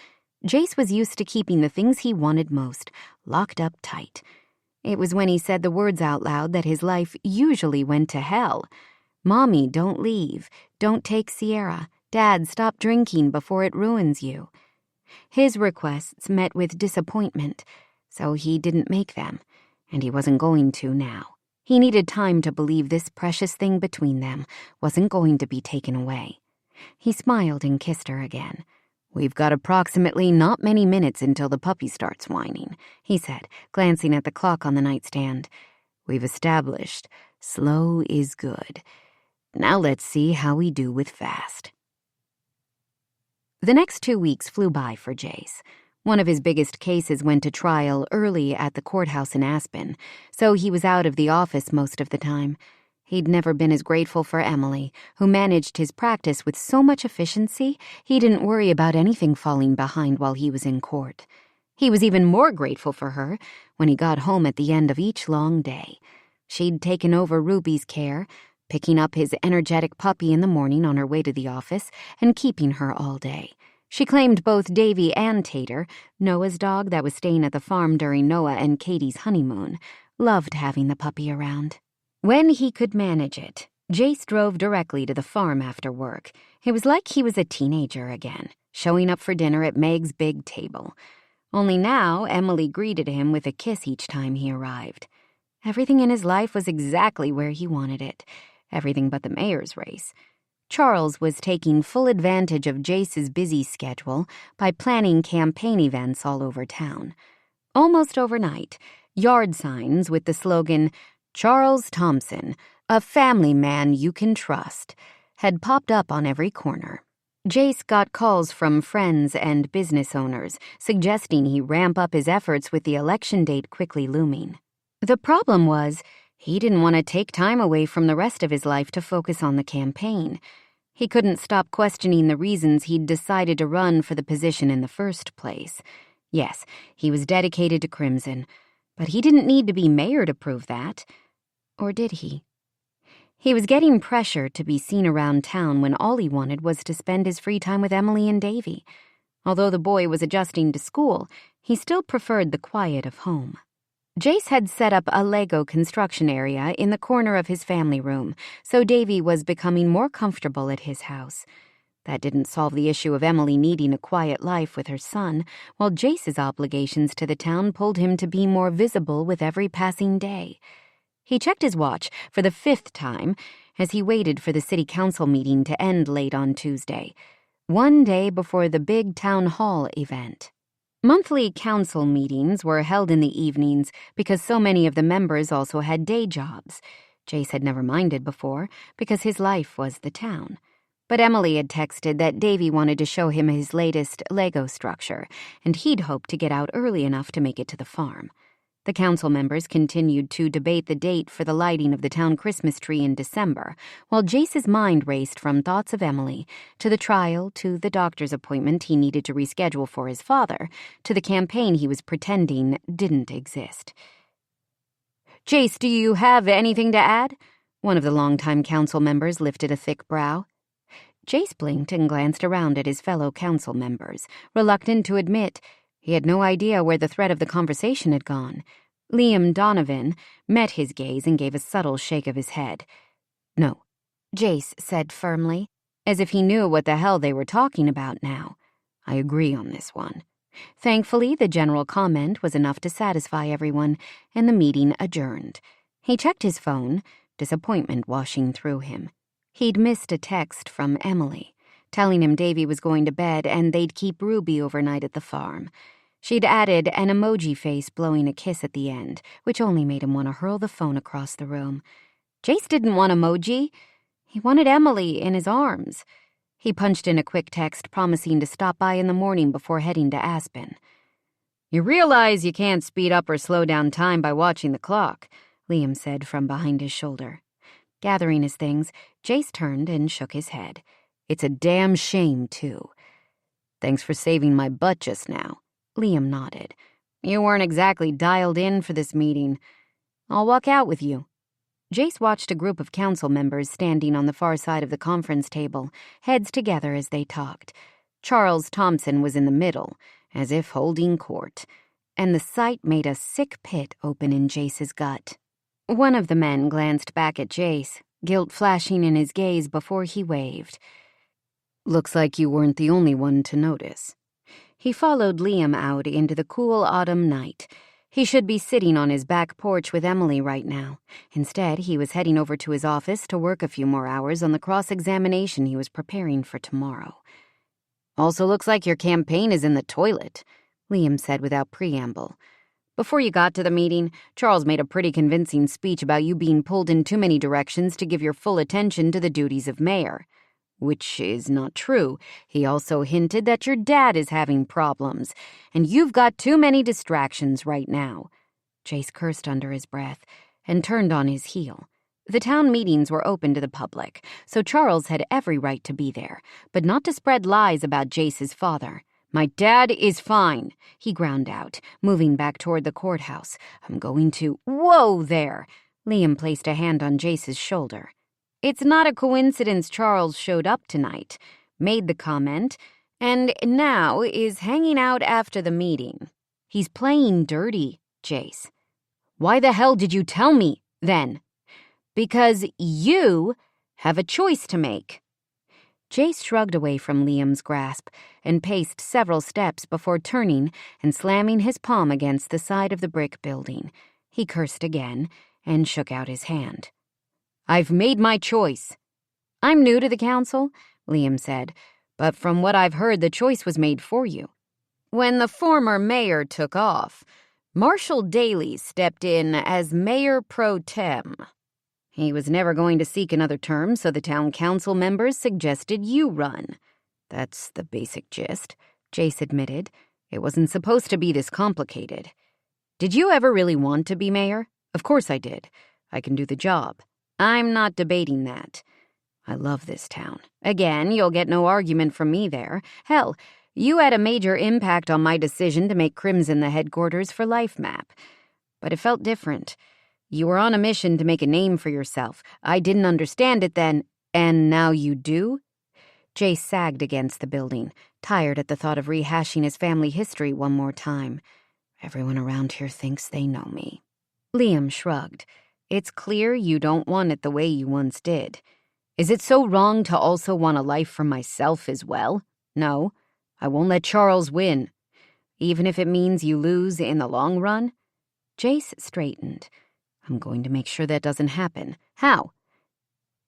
Jace was used to keeping the things he wanted most locked up tight. It was when he said the words out loud that his life usually went to hell. Mommy, don't leave. Don't take Sierra. Dad, stop drinking before it ruins you. His requests met with disappointment, so he didn't make them, and he wasn't going to now. He needed time to believe this precious thing between them wasn't going to be taken away. He smiled and kissed her again. "We've got approximately not many minutes until the puppy starts whining," he said, glancing at the clock on the nightstand. "We've established slow is good. Now let's see how we do with fast." The next 2 weeks flew by for Jace. One of his biggest cases went to trial early at the courthouse in Aspen, so he was out of the office most of the time. He'd never been as grateful for Emily, who managed his practice with so much efficiency he didn't worry about anything falling behind while he was in court. He was even more grateful for her when he got home at the end of each long day. She'd taken over Ruby's care, picking up his energetic puppy in the morning on her way to the office and keeping her all day. She claimed both Davy and Tater, Noah's dog that was staying at the farm during Noah and Katie's honeymoon, loved having the puppy around. When he could manage it, Jace drove directly to the farm after work. It was like he was a teenager again, showing up for dinner at Meg's big table. Only now, Emily greeted him with a kiss each time he arrived. Everything in his life was exactly where he wanted it. Everything but the mayor's race. Charles was taking full advantage of Jace's busy schedule by planning campaign events all over town. Almost overnight, yard signs with the slogan, "Charles Thompson, a family man you can trust," had popped up on every corner. Jace got calls from friends and business owners suggesting he ramp up his efforts with the election date quickly looming. The problem was, he didn't want to take time away from the rest of his life to focus on the campaign. He couldn't stop questioning the reasons he'd decided to run for the position in the first place. Yes, he was dedicated to Crimson, but he didn't need to be mayor to prove that. Or did he? He was getting pressure to be seen around town when all he wanted was to spend his free time with Emily and Davy. Although the boy was adjusting to school, he still preferred the quiet of home. Jace had set up a Lego construction area in the corner of his family room, so Davy was becoming more comfortable at his house. That didn't solve the issue of Emily needing a quiet life with her son, while Jace's obligations to the town pulled him to be more visible with every passing day. He checked his watch for the 5th time as he waited for the city council meeting to end late on Tuesday, one day before the big town hall event. Monthly council meetings were held in the evenings because so many of the members also had day jobs. Jace had never minded before because his life was the town. But Emily had texted that Davy wanted to show him his latest Lego structure, and he'd hoped to get out early enough to make it to the farm. The council members continued to debate the date for the lighting of the town Christmas tree in December, while Jace's mind raced from thoughts of Emily, to the trial, to the doctor's appointment he needed to reschedule for his father, to the campaign he was pretending didn't exist. "Jace, do you have anything to add?" One of the longtime council members lifted a thick brow. Jace blinked and glanced around at his fellow council members, reluctant to admit he had no idea where the thread of the conversation had gone. Liam Donovan met his gaze and gave a subtle shake of his head. "No," Jace said firmly, as if he knew what the hell they were talking about now. "I agree on this one." Thankfully, the general comment was enough to satisfy everyone, and the meeting adjourned. He checked his phone, disappointment washing through him. He'd missed a text from Emily, telling him Davy was going to bed and they'd keep Ruby overnight at the farm. She'd added an emoji face blowing a kiss at the end, which only made him want to hurl the phone across the room. Jace didn't want emoji. He wanted Emily in his arms. He punched in a quick text promising to stop by in the morning before heading to Aspen. "You realize you can't speed up or slow down time by watching the clock," Liam said from behind his shoulder. Gathering his things, Jace turned and shook his head. "It's a damn shame, too." "Thanks for saving my butt just now." Liam nodded. "You weren't exactly dialed in for this meeting. I'll walk out with you." Jace watched a group of council members standing on the far side of the conference table, heads together as they talked. Charles Thompson was in the middle, as if holding court. and the sight made a sick pit open in Jace's gut. One of the men glanced back at Jace, guilt flashing in his gaze before he waved. Looks like you weren't the only one to notice. He followed Liam out into the cool autumn night. He should be sitting on his back porch with Emily right now. Instead, he was heading over to his office to work a few more hours on the cross-examination he was preparing for tomorrow. Also looks like your campaign is in the toilet, Liam said without preamble. Before you got to the meeting, Charles made a pretty convincing speech about you being pulled in too many directions to give your full attention to the duties of mayor. Which is not true. He also hinted that your dad is having problems, and you've got too many distractions right now. Jace cursed under his breath and turned on his heel. The town meetings were open to the public, so Charles had every right to be there, but not to spread lies about Jace's father. My dad is fine, he ground out, moving back toward the courthouse. I'm going to— Whoa there! Liam placed a hand on Jace's shoulder. It's not a coincidence Charles showed up tonight, made the comment, and now is hanging out after the meeting. He's playing dirty, Jace. Why the hell did you tell me, then? Because you have a choice to make. Jace shrugged away from Liam's grasp and paced several steps before turning and slamming his palm against the side of the brick building. He cursed again and shook out his hand. I've made my choice. I'm new to the council, Liam said, but from what I've heard, the choice was made for you. When the former mayor took off, Marshall Daly stepped in as mayor pro tem. He was never going to seek another term, so the town council members suggested you run. That's the basic gist, Jace admitted. It wasn't supposed to be this complicated. Did you ever really want to be mayor? Of course I did. I can do the job. I'm not debating that. I love this town. Again, you'll get no argument from me there. Hell, you had a major impact on my decision to make Crimson the headquarters for LifeMap. But it felt different. You were on a mission to make a name for yourself. I didn't understand it then, and now you do? Jace sagged against the building, tired at the thought of rehashing his family history one more time. Everyone around here thinks they know me. Liam shrugged. It's clear you don't want it the way you once did. Is it so wrong to also want a life for myself as well? No, I won't let Charles win. Even if it means you lose in the long run? Jace straightened. I'm going to make sure that doesn't happen. How?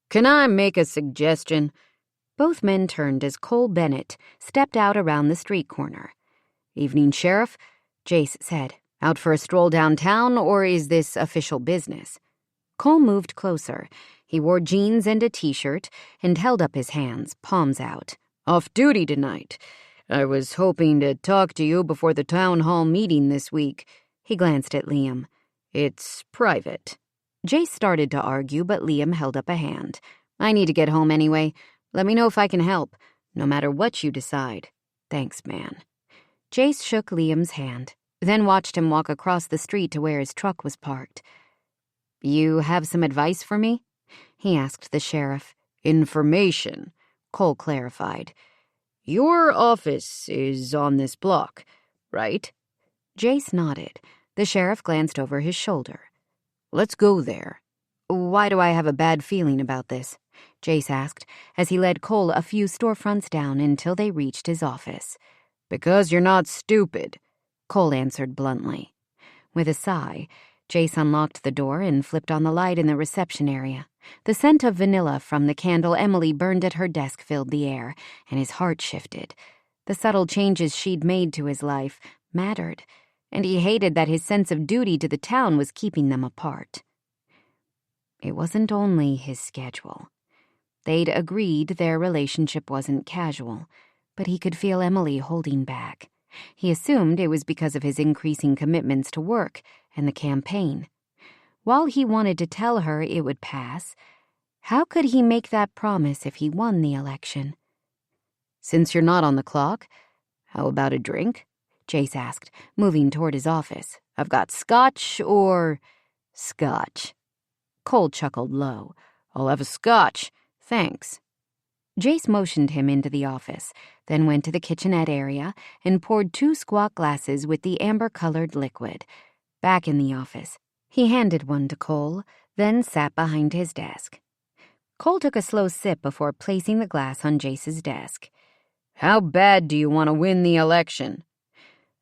Can I make a suggestion? Both men turned as Cole Bennett stepped out around the street corner. Evening, Sheriff, Jace said. Out for a stroll downtown, or is this official business? Cole moved closer. He wore jeans and a t-shirt and held up his hands, palms out. Off duty tonight. I was hoping to talk to you before the town hall meeting this week. He glanced at Liam. It's private. Jace started to argue, but Liam held up a hand. I need to get home anyway. Let me know if I can help, no matter what you decide. Thanks, man. Jace shook Liam's hand, then watched him walk across the street to where his truck was parked. You have some advice for me? He asked the sheriff. Information, Cole clarified. Your office is on this block, right? Jace nodded. The sheriff glanced over his shoulder. Let's go there. Why do I have a bad feeling about this? Jace asked, as he led Cole a few storefronts down until they reached his office. Because you're not stupid, Cole answered bluntly. With a sigh, Jace unlocked the door and flipped on the light in the reception area. The scent of vanilla from the candle Emily burned at her desk filled the air, and his heart shifted. The subtle changes she'd made to his life mattered, and he hated that his sense of duty to the town was keeping them apart. It wasn't only his schedule. They'd agreed their relationship wasn't casual, but he could feel Emily holding back. He assumed it was because of his increasing commitments to work and the campaign. While he wanted to tell her it would pass, how could he make that promise if he won the election? Since you're not on the clock, how about a drink? Jace asked, moving toward his office. I've got scotch or... Scotch. Cole chuckled low. I'll have a scotch. Thanks. Jace motioned him into the office, then went to the kitchenette area and poured 2 squat glasses with the amber-colored liquid. Back in the office, he handed one to Cole, then sat behind his desk. Cole took a slow sip before placing the glass on Jace's desk. How bad do you want to win the election?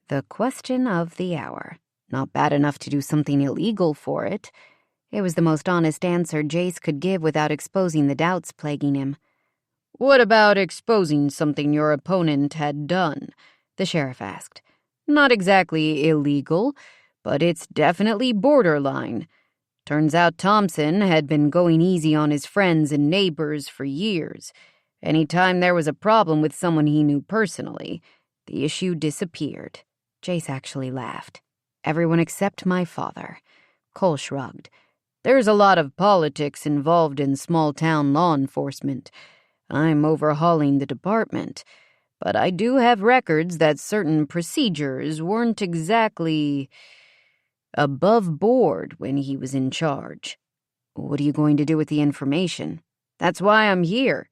The question of the hour. Not bad enough to do something illegal for it. It was the most honest answer Jace could give without exposing the doubts plaguing him. What about exposing something your opponent had done? The sheriff asked. Not exactly illegal, but it's definitely borderline. Turns out Thompson had been going easy on his friends and neighbors for years. Anytime there was a problem with someone he knew personally, the issue disappeared. Jace actually laughed. Everyone except my father. Cole shrugged. There's a lot of politics involved in small-town law enforcement. I'm overhauling the department, but I do have records that certain procedures weren't exactly above board when he was in charge. What are you going to do with the information? That's why I'm here.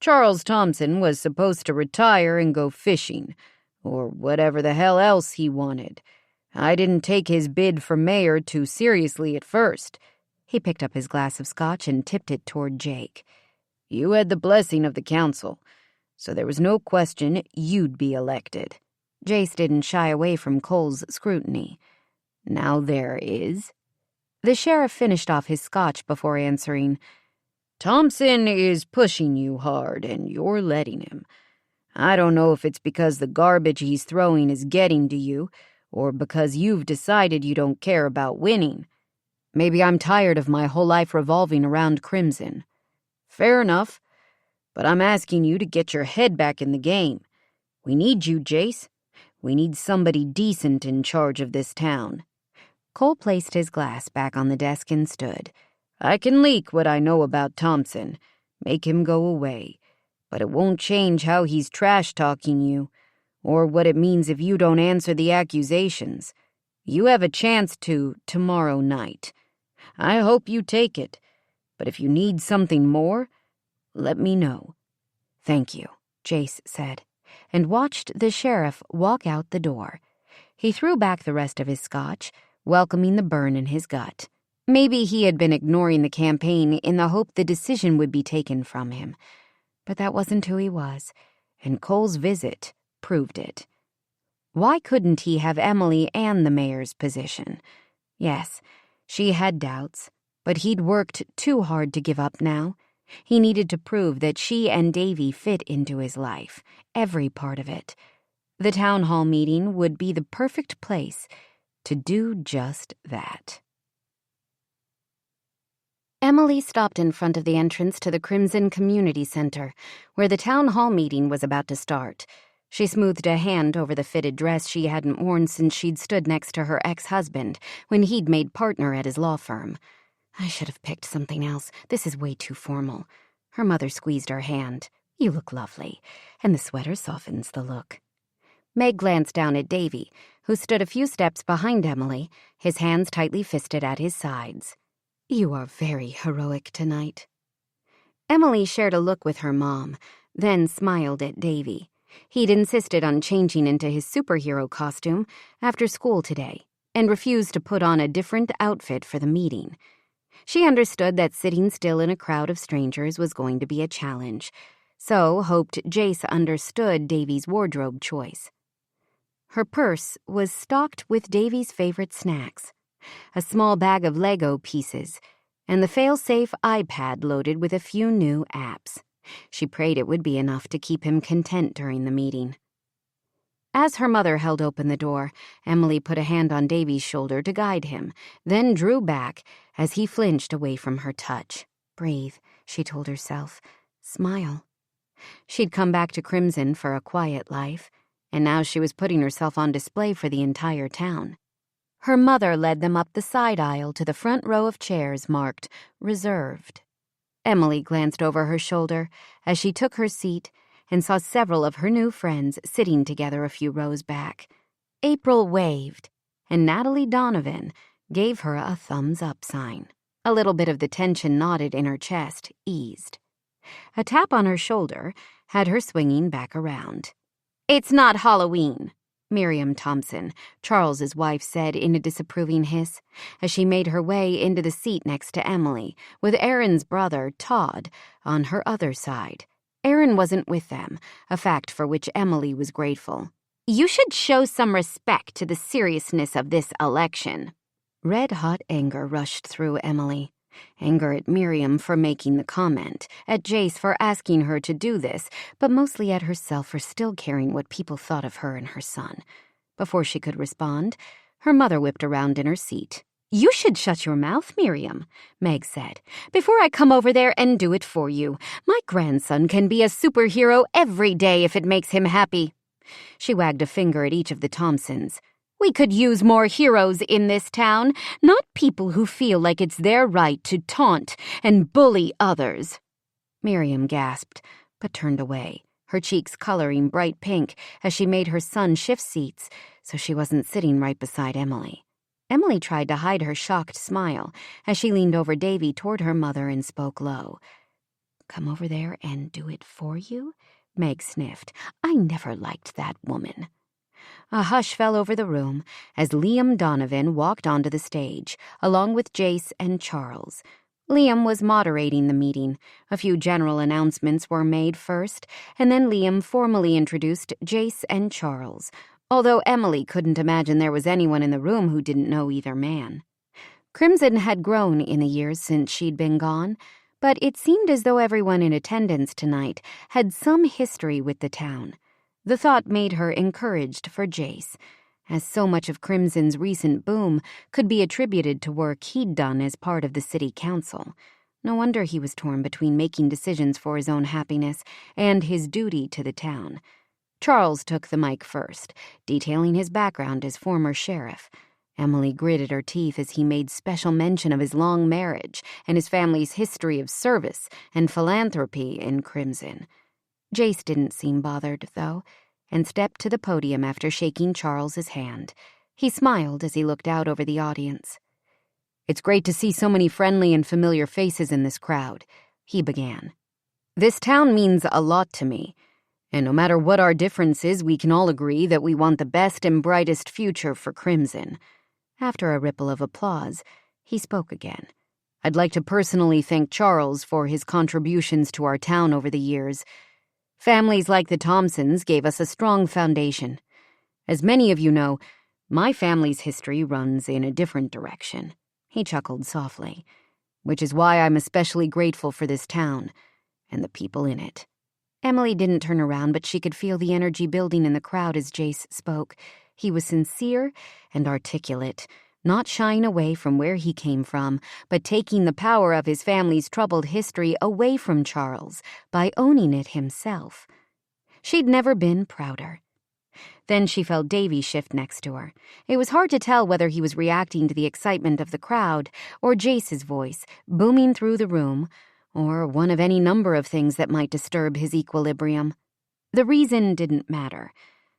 Charles Thompson was supposed to retire and go fishing, or whatever the hell else he wanted. I didn't take his bid for mayor too seriously at first. He picked up his glass of scotch and tipped it toward Jake. You had the blessing of the council, so there was no question you'd be elected. Jace didn't shy away from Cole's scrutiny. Now there is. The sheriff finished off his scotch before answering. Thompson is pushing you hard, and you're letting him. I don't know if it's because the garbage he's throwing is getting to you, or because you've decided you don't care about winning. Maybe I'm tired of my whole life revolving around Crimson. Fair enough, but I'm asking you to get your head back in the game. We need you, Jace. We need somebody decent in charge of this town. Cole placed his glass back on the desk and stood. I can leak what I know about Thompson, make him go away, but it won't change how he's trash-talking you, or what it means if you don't answer the accusations. You have a chance to tomorrow night. I hope you take it, but if you need something more, let me know. Thank you, Jace said, and watched the sheriff walk out the door. He threw back the rest of his scotch, welcoming the burn in his gut. Maybe he had been ignoring the campaign in the hope the decision would be taken from him. But that wasn't who he was, and Cole's visit proved it. Why couldn't he have Emily and the mayor's position? Yes, she had doubts, but he'd worked too hard to give up now. He needed to prove that she and Davy fit into his life, every part of it. The town hall meeting would be the perfect place to do just that. Emily stopped in front of the entrance to the Crimson Community Center, where the town hall meeting was about to start. She smoothed a hand over the fitted dress she hadn't worn since she'd stood next to her ex-husband when he'd made partner at his law firm. I should have picked something else. This is way too formal. Her mother squeezed her hand. You look lovely, and the sweater softens the look. Meg glanced down at Davy, who stood a few steps behind Emily, his hands tightly fisted at his sides. You are very heroic tonight. Emily shared a look with her mom, then smiled at Davy. He'd insisted on changing into his superhero costume after school today and refused to put on a different outfit for the meeting. She understood that sitting still in a crowd of strangers was going to be a challenge, so hoped Jace understood Davy's wardrobe choice. Her purse was stocked with Davy's favorite snacks, a small bag of Lego pieces, and the fail-safe iPad loaded with a few new apps. She prayed it would be enough to keep him content during the meeting. As her mother held open the door, Emily put a hand on Davy's shoulder to guide him, then drew back as he flinched away from her touch. Breathe, she told herself. Smile. She'd come back to Crimson for a quiet life, and now she was putting herself on display for the entire town. Her mother led them up the side aisle to the front row of chairs marked Reserved. Emily glanced over her shoulder as she took her seat and saw several of her new friends sitting together a few rows back. April waved, and Natalie Donovan gave her a thumbs-up sign. A little bit of the tension knotted in her chest eased. A tap on her shoulder had her swinging back around. "It's not Halloween," Miriam Thompson, Charles's wife, said in a disapproving hiss as she made her way into the seat next to Emily, with Aaron's brother, Todd, on her other side. Aaron wasn't with them, a fact for which Emily was grateful. "You should show some respect to the seriousness of this election." Red-hot anger rushed through Emily. Anger at Miriam for making the comment, at Jace for asking her to do this, but mostly at herself for still caring what people thought of her and her son. Before she could respond, her mother whipped around in her seat. "You should shut your mouth, Miriam," Meg said, "before I come over there and do it for you. My grandson can be a superhero every day if it makes him happy." She wagged a finger at each of the Thompsons. "We could use more heroes in this town, not people who feel like it's their right to taunt and bully others." Miriam gasped, but turned away, her cheeks coloring bright pink as she made her son shift seats so she wasn't sitting right beside Emily. Emily tried to hide her shocked smile as she leaned over Davy toward her mother and spoke low. "Come over there and do it for you?" Meg sniffed. "I never liked that woman." A hush fell over the room as Liam Donovan walked onto the stage, along with Jace and Charles. Liam was moderating the meeting. A few general announcements were made first, and then Liam formally introduced Jace and Charles, although Emily couldn't imagine there was anyone in the room who didn't know either man. Crimson had grown in the years since she'd been gone, but it seemed as though everyone in attendance tonight had some history with the town. The thought made her encouraged for Jace, as so much of Crimson's recent boom could be attributed to work he'd done as part of the city council. No wonder he was torn between making decisions for his own happiness and his duty to the town. Charles took the mic first, detailing his background as former sheriff. Emily gritted her teeth as he made special mention of his long marriage and his family's history of service and philanthropy in Crimson. Jace didn't seem bothered, though, and stepped to the podium after shaking Charles's hand. He smiled as he looked out over the audience. "It's great to see so many friendly and familiar faces in this crowd," he began. "This town means a lot to me, and no matter what our differences, we can all agree that we want the best and brightest future for Crimson." After a ripple of applause, he spoke again. "I'd like to personally thank Charles for his contributions to our town over the years. Families like the Thompsons gave us a strong foundation. As many of you know, my family's history runs in a different direction." He chuckled softly. "Which is why I'm especially grateful for this town and the people in it." Emily didn't turn around, but she could feel the energy building in the crowd as Jace spoke. He was sincere and articulate, not shying away from where he came from, but taking the power of his family's troubled history away from Charles by owning it himself. She'd never been prouder. Then she felt Davy shift next to her. It was hard to tell whether he was reacting to the excitement of the crowd or Jace's voice booming through the room, or one of any number of things that might disturb his equilibrium. The reason didn't matter.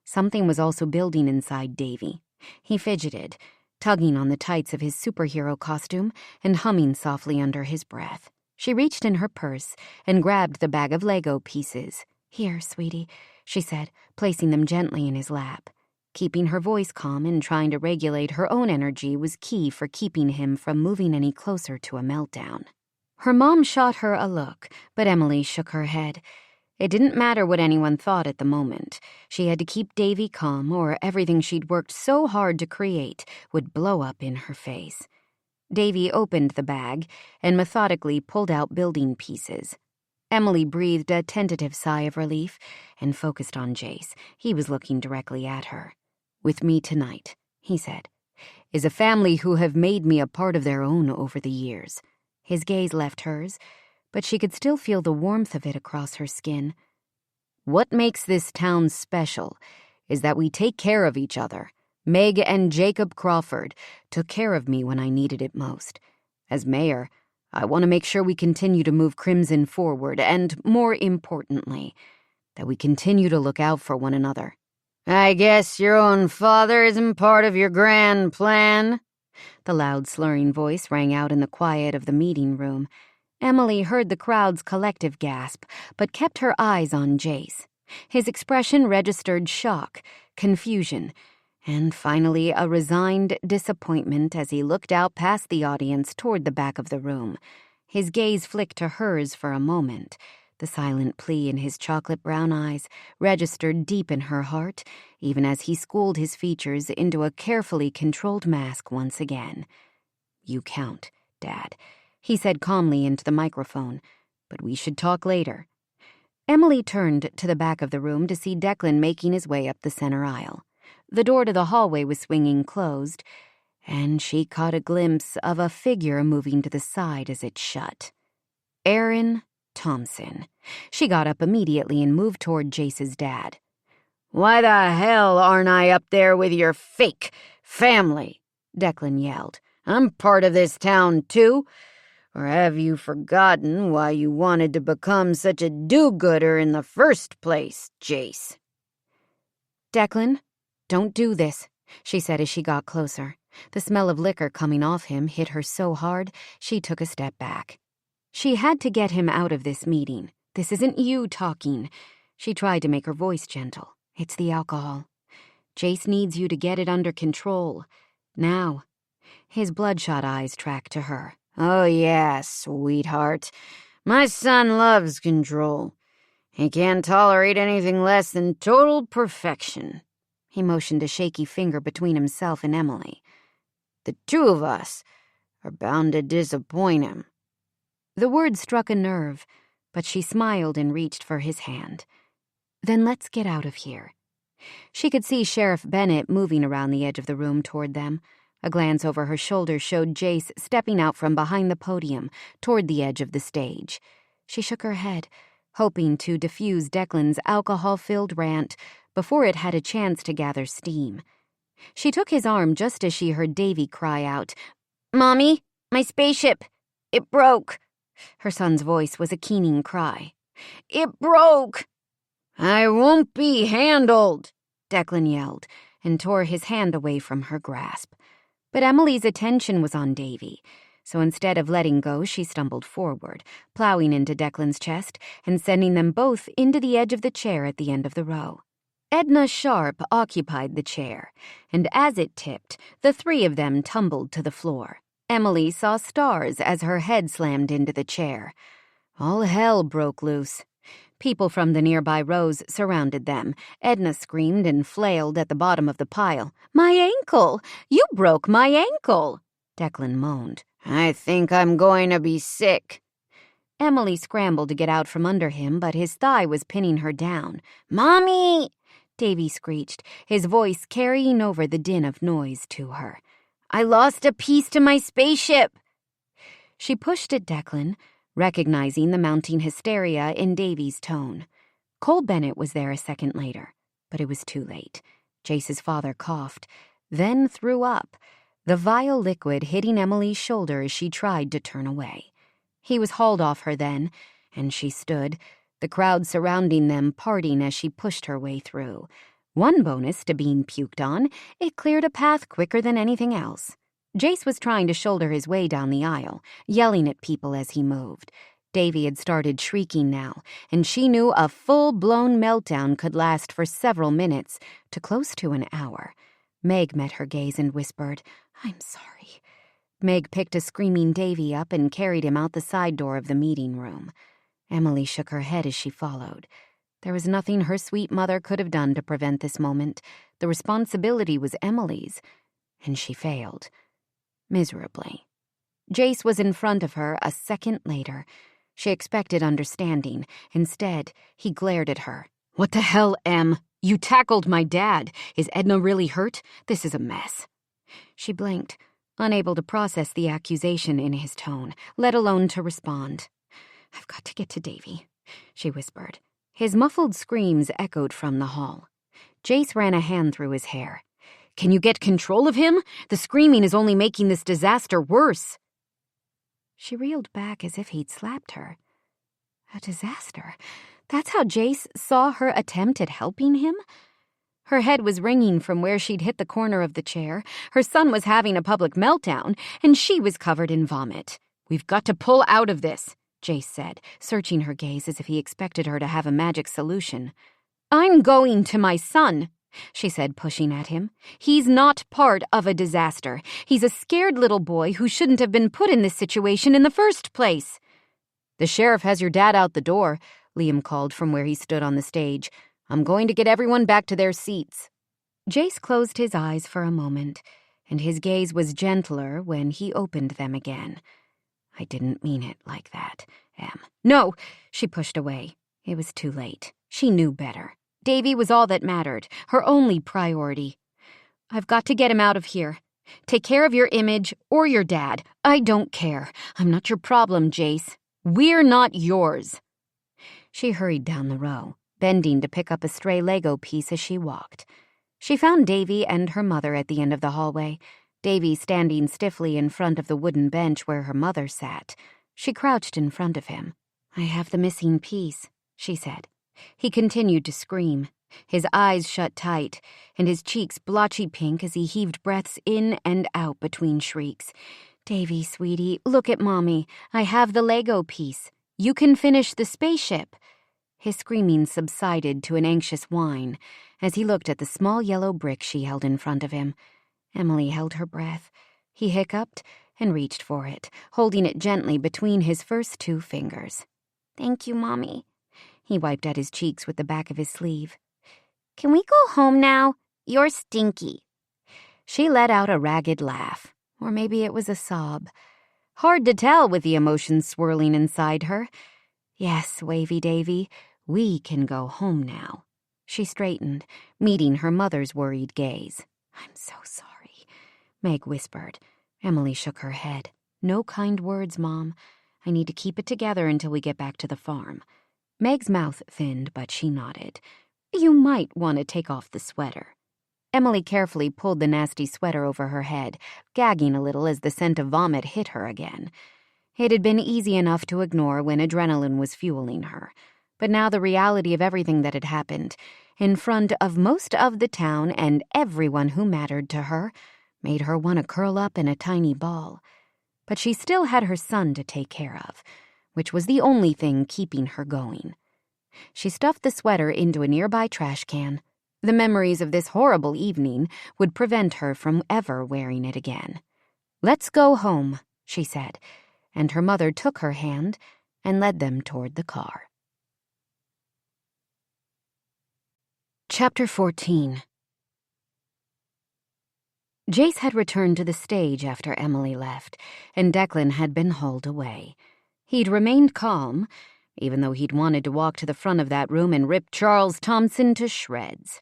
Something was also building inside Davy. He fidgeted, tugging on the tights of his superhero costume and humming softly under his breath. She reached in her purse and grabbed the bag of Lego pieces. "Here, sweetie," she said, placing them gently in his lap. Keeping her voice calm and trying to regulate her own energy was key for keeping him from moving any closer to a meltdown. Her mom shot her a look, but Emily shook her head. It didn't matter what anyone thought at the moment. She had to keep Davy calm, or everything she'd worked so hard to create would blow up in her face. Davy opened the bag and methodically pulled out building pieces. Emily breathed a tentative sigh of relief and focused on Jace. He was looking directly at her. "With me tonight," he said, "is a family who have made me a part of their own over the years." His gaze left hers, but she could still feel the warmth of it across her skin. "What makes this town special is that we take care of each other. Meg and Jacob Crawford took care of me when I needed it most. As mayor, I want to make sure we continue to move Crimson forward, and, more importantly, that we continue to look out for one another." "I guess your own father isn't part of your grand plan?" The loud, slurring voice rang out in the quiet of the meeting room. Emily heard the crowd's collective gasp, but kept her eyes on Jace. His expression registered shock, confusion, and finally a resigned disappointment as he looked out past the audience toward the back of the room. His gaze flicked to hers for a moment. The silent plea in his chocolate-brown eyes registered deep in her heart, even as he schooled his features into a carefully controlled mask once again. "You count, Dad," he said calmly into the microphone, "but we should talk later." Emily turned to the back of the room to see Declan making his way up the center aisle. The door to the hallway was swinging closed, and she caught a glimpse of a figure moving to the side as it shut. Aaron Thompson. She got up immediately and moved toward Jace's dad. "Why the hell aren't I up there with your fake family?" Declan yelled. "I'm part of this town, too. Or have you forgotten why you wanted to become such a do-gooder in the first place, Jace?" "Declan, don't do this," she said as she got closer. The smell of liquor coming off him hit her so hard, she took a step back. She had to get him out of this meeting. "This isn't you talking." She tried to make her voice gentle. "It's the alcohol. Jace needs you to get it under control. Now." His bloodshot eyes tracked to her. "Oh yeah, sweetheart. My son loves control. He can't tolerate anything less than total perfection." He motioned a shaky finger between himself and Emily. "The two of us are bound to disappoint him." The word struck a nerve, but she smiled and reached for his hand. "Then let's get out of here." She could see Sheriff Bennett moving around the edge of the room toward them. A glance over her shoulder showed Jace stepping out from behind the podium toward the edge of the stage. She shook her head, hoping to diffuse Declan's alcohol-filled rant before it had a chance to gather steam. She took his arm just as she heard Davy cry out, Mommy, my spaceship, it broke. Her son's voice was a keening cry. It broke! "I won't be handled," Declan yelled, and tore his hand away from her grasp. But Emily's attention was on Davy, so instead of letting go, she stumbled forward, plowing into Declan's chest and sending them both into the edge of the chair at the end of the row. Edna Sharp occupied the chair, and as it tipped, the three of them tumbled to the floor. Emily saw stars as her head slammed into the chair. All hell broke loose. People from the nearby rows surrounded them. Edna screamed and flailed at the bottom of the pile. "My ankle! You broke my ankle!" Declan moaned. "I think I'm going to be sick." Emily scrambled to get out from under him, but his thigh was pinning her down. "Mommy!" Davy screeched, his voice carrying over the din of noise to her. "I lost a piece to my spaceship." She pushed at Declan, recognizing the mounting hysteria in Davy's tone. Cole Bennett was there a second later, but it was too late. Jace's father coughed, then threw up, the vile liquid hitting Emily's shoulder as she tried to turn away. He was hauled off her then, and she stood, the crowd surrounding them parting as she pushed her way through. One bonus to being puked on, it cleared a path quicker than anything else. Jace was trying to shoulder his way down the aisle, yelling at people as he moved. Davy had started shrieking now, and she knew a full-blown meltdown could last for several minutes to close to an hour. Meg met her gaze and whispered, "I'm sorry." Meg picked a screaming Davy up and carried him out the side door of the meeting room. Emily shook her head as she followed. There was nothing her sweet mother could have done to prevent this moment. The responsibility was Emily's, and she failed. Miserably. Jace was in front of her a second later. She expected understanding. Instead, he glared at her. "What the hell, Em? You tackled my dad. Is Edna really hurt? This is a mess." She blinked, unable to process the accusation in his tone, let alone to respond. "I've got to get to Davy," she whispered. His muffled screams echoed from the hall. Jace ran a hand through his hair. "Can you get control of him? The screaming is only making this disaster worse." She reeled back as if he'd slapped her. A disaster? That's how Jace saw her attempt at helping him? Her head was ringing from where she'd hit the corner of the chair. Her son was having a public meltdown, and she was covered in vomit. "We've got to pull out of this," Jace said, searching her gaze as if he expected her to have a magic solution. "I'm going to my son," she said, pushing at him. "He's not part of a disaster. He's a scared little boy who shouldn't have been put in this situation in the first place." "The sheriff has your dad out the door," Liam called from where he stood on the stage. "I'm going to get everyone back to their seats." Jace closed his eyes for a moment, and his gaze was gentler when he opened them again. "I didn't mean it like that, Em." "No," she pushed away. It was too late. She knew better. Davy was all that mattered, her only priority. "I've got to get him out of here. Take care of your image or your dad. I don't care. I'm not your problem, Jace. We're not yours." She hurried down the row, bending to pick up a stray Lego piece as she walked. She found Davy and her mother at the end of the hallway, Davy standing stiffly in front of the wooden bench where her mother sat. She crouched in front of him. "I have the missing piece," she said. He continued to scream, his eyes shut tight, and his cheeks blotchy pink as he heaved breaths in and out between shrieks. "Davy, sweetie, look at Mommy. I have the Lego piece. You can finish the spaceship." His screaming subsided to an anxious whine as he looked at the small yellow brick she held in front of him. Emily held her breath. He hiccuped and reached for it, holding it gently between his first 2 fingers. "Thank you, Mommy." He wiped at his cheeks with the back of his sleeve. "Can we go home now? You're stinky." She let out a ragged laugh, or maybe it was a sob. Hard to tell with the emotions swirling inside her. "Yes, Wavy Davy, we can go home now." She straightened, meeting her mother's worried gaze. "I'm so sorry," Meg whispered. Emily shook her head. "No kind words, Mom. I need to keep it together until we get back to the farm." Meg's mouth thinned, but she nodded. "You might want to take off the sweater." Emily carefully pulled the nasty sweater over her head, gagging a little as the scent of vomit hit her again. It had been easy enough to ignore when adrenaline was fueling her, but now the reality of everything that had happened, in front of most of the town and everyone who mattered to her, made her want to curl up in a tiny ball. But she still had her son to take care of, which was the only thing keeping her going. She stuffed the sweater into a nearby trash can. The memories of this horrible evening would prevent her from ever wearing it again. "Let's go home," she said, and her mother took her hand and led them toward the car. Chapter 14. Jace had returned to the stage after Emily left, and Declan had been hauled away. He'd remained calm, even though he'd wanted to walk to the front of that room and rip Charles Thompson to shreds.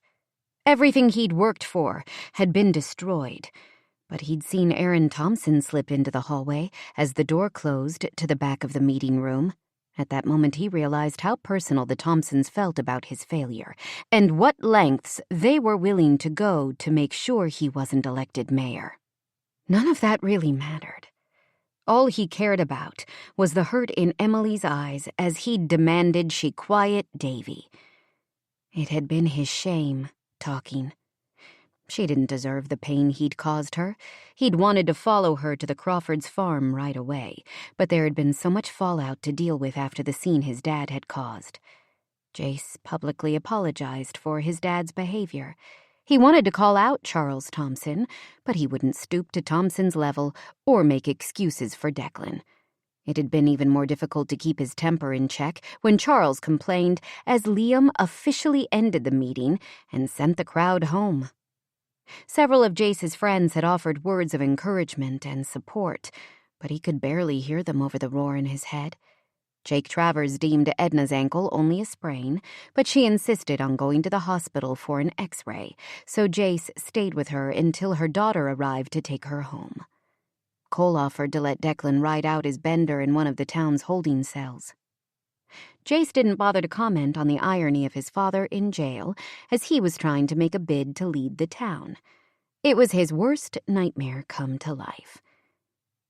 Everything he'd worked for had been destroyed, but he'd seen Aaron Thompson slip into the hallway as the door closed to the back of the meeting room. At that moment, he realized how personal the Thompsons felt about his failure, and what lengths they were willing to go to make sure he wasn't elected mayor. None of that really mattered. All he cared about was the hurt in Emily's eyes as he'd demanded she quiet Davy. It had been his shame talking. She didn't deserve the pain he'd caused her. He'd wanted to follow her to the Crawfords' farm right away, but there had been so much fallout to deal with after the scene his dad had caused. Jace publicly apologized for his dad's behavior. He wanted to call out Charles Thompson, but he wouldn't stoop to Thompson's level or make excuses for Declan. It had been even more difficult to keep his temper in check when Charles complained as Liam officially ended the meeting and sent the crowd home. Several of Jace's friends had offered words of encouragement and support, but he could barely hear them over the roar in his head. Jake Travers deemed Edna's ankle only a sprain, but she insisted on going to the hospital for an X-ray, so Jace stayed with her until her daughter arrived to take her home. Cole offered to let Declan ride out his bender in one of the town's holding cells. Jace didn't bother to comment on the irony of his father in jail, as he was trying to make a bid to lead the town. It was his worst nightmare come to life.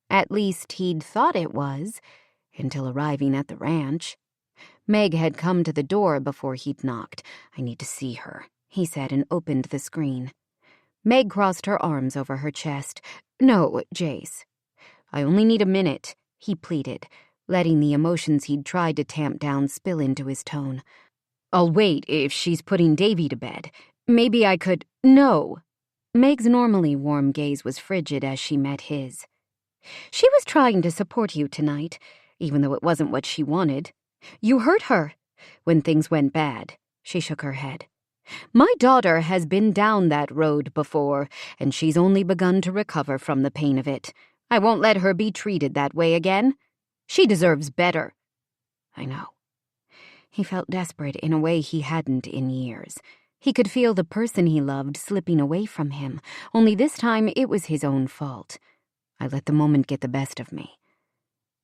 At least he'd thought it was, until arriving at the ranch. Meg had come to the door before he'd knocked. "I need to see her," he said, and opened the screen. Meg crossed her arms over her chest. "No, Jace." "I only need a minute," he pleaded. letting the emotions he'd tried to tamp down spill into his tone. "I'll wait if she's putting Davy to bed. Maybe I could—" "No." Meg's normally warm gaze was frigid as she met his. "She was trying to support you tonight, even though it wasn't what she wanted. You hurt her when things went bad." She shook her head. "My daughter has been down that road before, and she's only begun to recover from the pain of it. I won't let her be treated that way again. She deserves better." "I know." He felt desperate in a way he hadn't in years. He could feel the person he loved slipping away from him, only this time it was his own fault. "I let the moment get the best of me.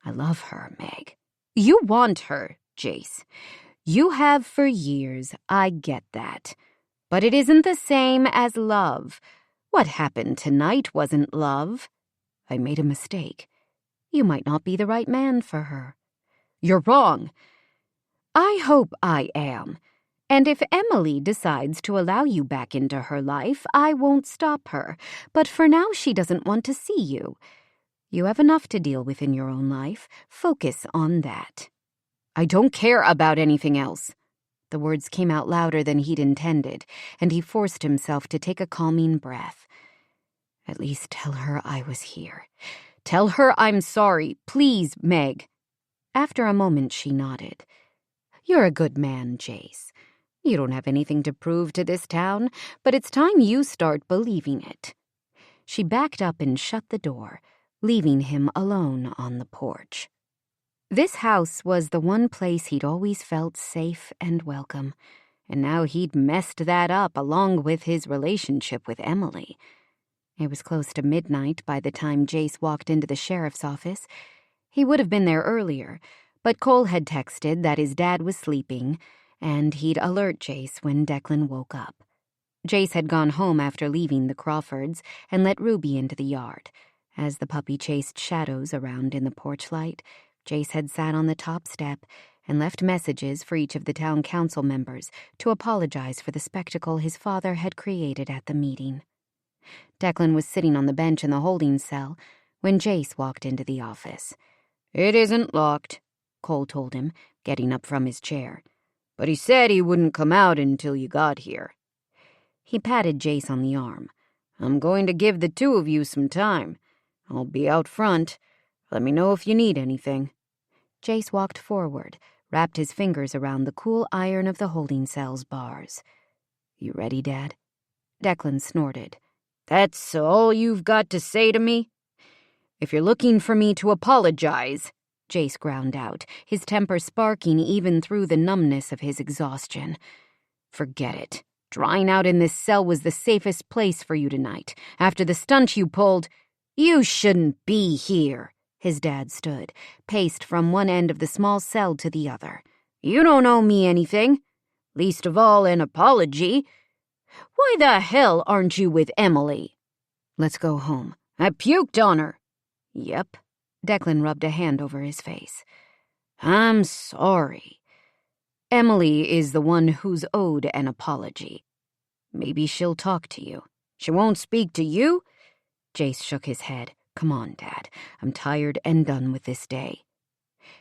I love her, Meg." "You want her, Jace. You have for years, I get that. But it isn't the same as love. What happened tonight wasn't love." "I made a mistake." "You might not be the right man for her." "You're wrong." "I hope I am. And if Emily decides to allow you back into her life, I won't stop her. But for now, she doesn't want to see you. You have enough to deal with in your own life. Focus on that." "I don't care about anything else." The words came out louder than he'd intended, and he forced himself to take a calming breath. "At least tell her I was here. Tell her I'm sorry. Please, Meg." After a moment, she nodded. "You're a good man, Jace. You don't have anything to prove to this town, but it's time you start believing it." She backed up and shut the door, leaving him alone on the porch. This house was the one place he'd always felt safe and welcome, and now he'd messed that up along with his relationship with Emily. It was close to midnight by the time Jace walked into the sheriff's office. He would have been there earlier, but Cole had texted that his dad was sleeping, and he'd alert Jace when Declan woke up. Jace had gone home after leaving the Crawfords and let Ruby into the yard. As the puppy chased shadows around in the porch light, Jace had sat on the top step and left messages for each of the town council members to apologize for the spectacle his father had created at the meeting. Declan was sitting on the bench in the holding cell when Jace walked into the office. "It isn't locked," Cole told him, getting up from his chair. "But he said he wouldn't come out until you got here." He patted Jace on the arm. "I'm going to give the two of you some time. I'll be out front. Let me know if you need anything." Jace walked forward, wrapped his fingers around the cool iron of the holding cell's bars. "You ready, Dad?" Declan snorted. "That's all you've got to say to me?" "If you're looking for me to apologize," Jace ground out, his temper sparking even through the numbness of his exhaustion, "forget it. Drying out in this cell was the safest place for you tonight. After the stunt you pulled—" "You shouldn't be here." His dad stood, paced from one end of the small cell to the other. "You don't owe me anything. Least of all an apology. Why the hell aren't you with Emily?" "Let's go home." "I puked on her." "Yep." Declan rubbed a hand over his face. "I'm sorry. Emily is the one who's owed an apology. Maybe she'll talk to you." "She won't speak to you?" Jace shook his head. "Come on, Dad. I'm tired and done with this day."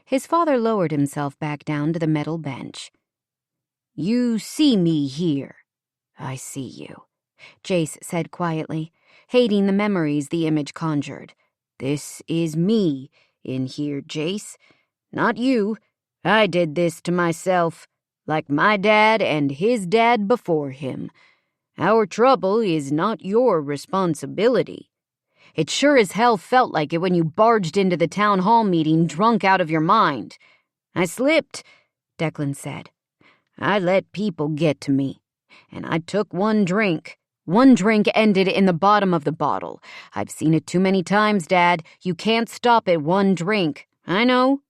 His father lowered himself back down to the metal bench. "You see me here." "I see you," Jace said quietly, hating the memories the image conjured. "This is me in here, Jace. Not you. I did this to myself, like my dad and his dad before him. Our trouble is not your responsibility. It sure as hell felt like it when you barged into the town hall meeting drunk out of your mind." "I slipped," Declan said. "I let people get to me, and I took one drink. One drink ended in the bottom of the bottle. I've seen it too many times, Dad. You can't stop at one drink." "I know.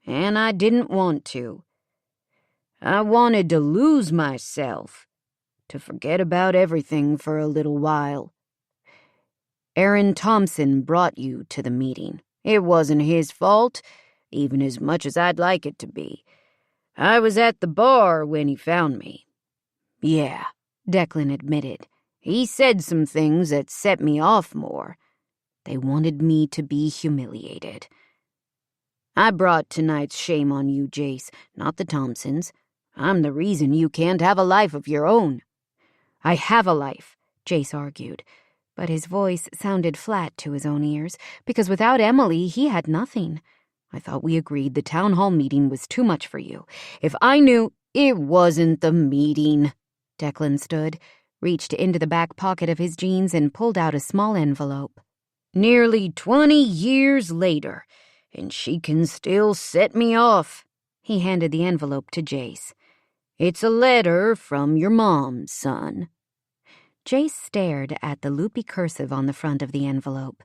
And I didn't want to. I wanted to lose myself, to forget about everything for a little while. Aaron Thompson brought you to the meeting. It wasn't his fault, even as much as I'd like it to be. I was at the bar when he found me." "Yeah," Declan admitted. "He said some things that set me off more. They wanted me to be humiliated." I brought tonight's shame on you, Jace, not the Thompsons. I'm the reason you can't have a life of your own." "I have a life," Jace argued, but his voice sounded flat to his own ears, because without Emily, he had nothing. "I thought we agreed the town hall meeting was too much for you. If I knew—" "It wasn't the meeting." Declan stood, reached into the back pocket of his jeans and pulled out a small envelope. "Nearly 20 years later, and she can still set me off." He handed the envelope to Jace. "It's a letter from your mom, son." Jace stared at the loopy cursive on the front of the envelope,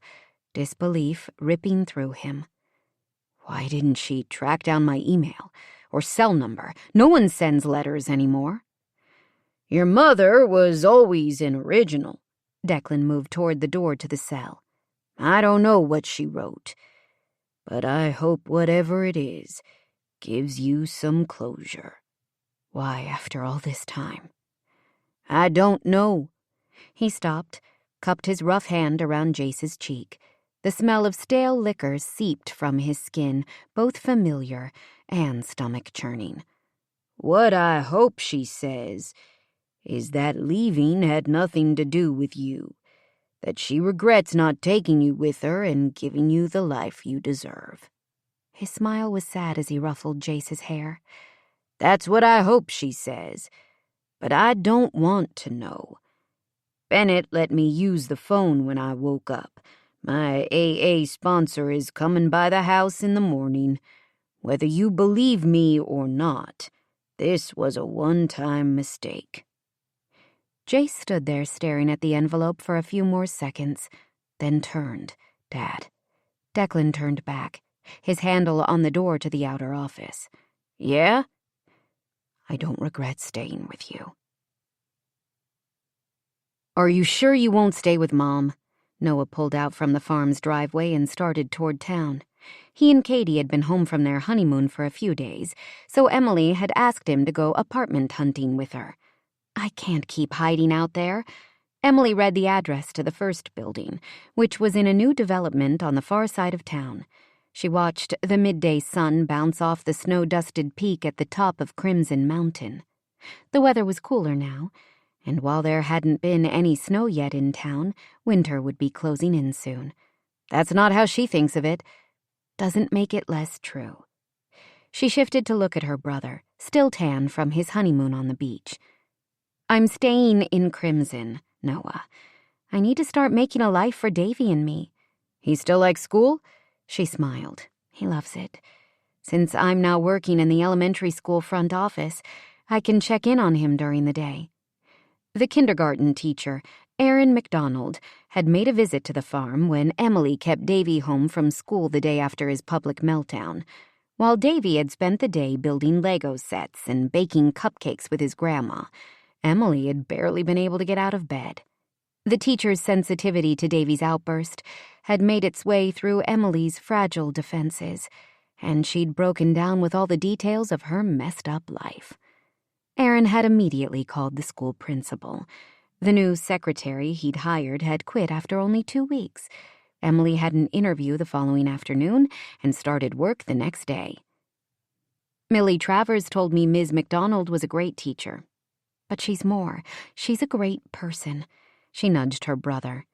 disbelief ripping through him. Why didn't she track down my email or cell number? No one sends letters anymore. "Your mother was always an original." Declan moved toward the door to the cell. "I don't know what she wrote, but I hope whatever it is gives you some closure." Why, after all this time? "I don't know." He stopped, cupped his rough hand around Jace's cheek. The smell of stale liquor seeped from his skin, both familiar and stomach-churning. "What I hope she says is that leaving had nothing to do with you, that she regrets not taking you with her and giving you the life you deserve." His smile was sad as he ruffled Jace's hair. "That's what I hope she says, but I don't want to know. Bennett let me use the phone when I woke up. My AA sponsor is coming by the house in the morning. Whether you believe me or not, this was a one-time mistake." Jace stood there staring at the envelope for a few more seconds, then turned. "Dad." Declan turned back, his handle on the door to the outer office. "Yeah?" "I don't regret staying with you." "Are you sure you won't stay with Mom?" Noah pulled out from the farm's driveway and started toward town. He and Katie had been home from their honeymoon for a few days, so Emily had asked him to go apartment hunting with her. "I can't keep hiding out there." Emily read the address to the first building, which was in a new development on the far side of town. She watched the midday sun bounce off the snow-dusted peak at the top of Crimson Mountain. The weather was cooler now, and while there hadn't been any snow yet in town, winter would be closing in soon. That's not how she thinks of it. Doesn't make it less true. She shifted to look at her brother, still tan from his honeymoon on the beach. "I'm staying in Crimson, Noah. I need to start making a life for Davy and me." "He still likes school?" She smiled. "He loves it. Since I'm now working in the elementary school front office, I can check in on him during the day." The kindergarten teacher, Aaron McDonald, had made a visit to the farm when Emily kept Davy home from school the day after his public meltdown. While Davy had spent the day building Lego sets and baking cupcakes with his grandma, Emily had barely been able to get out of bed. The teacher's sensitivity to Davy's outburst had made its way through Emily's fragile defenses, and she'd broken down with all the details of her messed-up life. Aaron had immediately called the school principal. The new secretary he'd hired had quit after only 2 weeks. Emily had an interview the following afternoon and started work the next day. "Millie Travers told me Ms. McDonald was a great teacher. But she's more. She's a great person." She nudged her brother.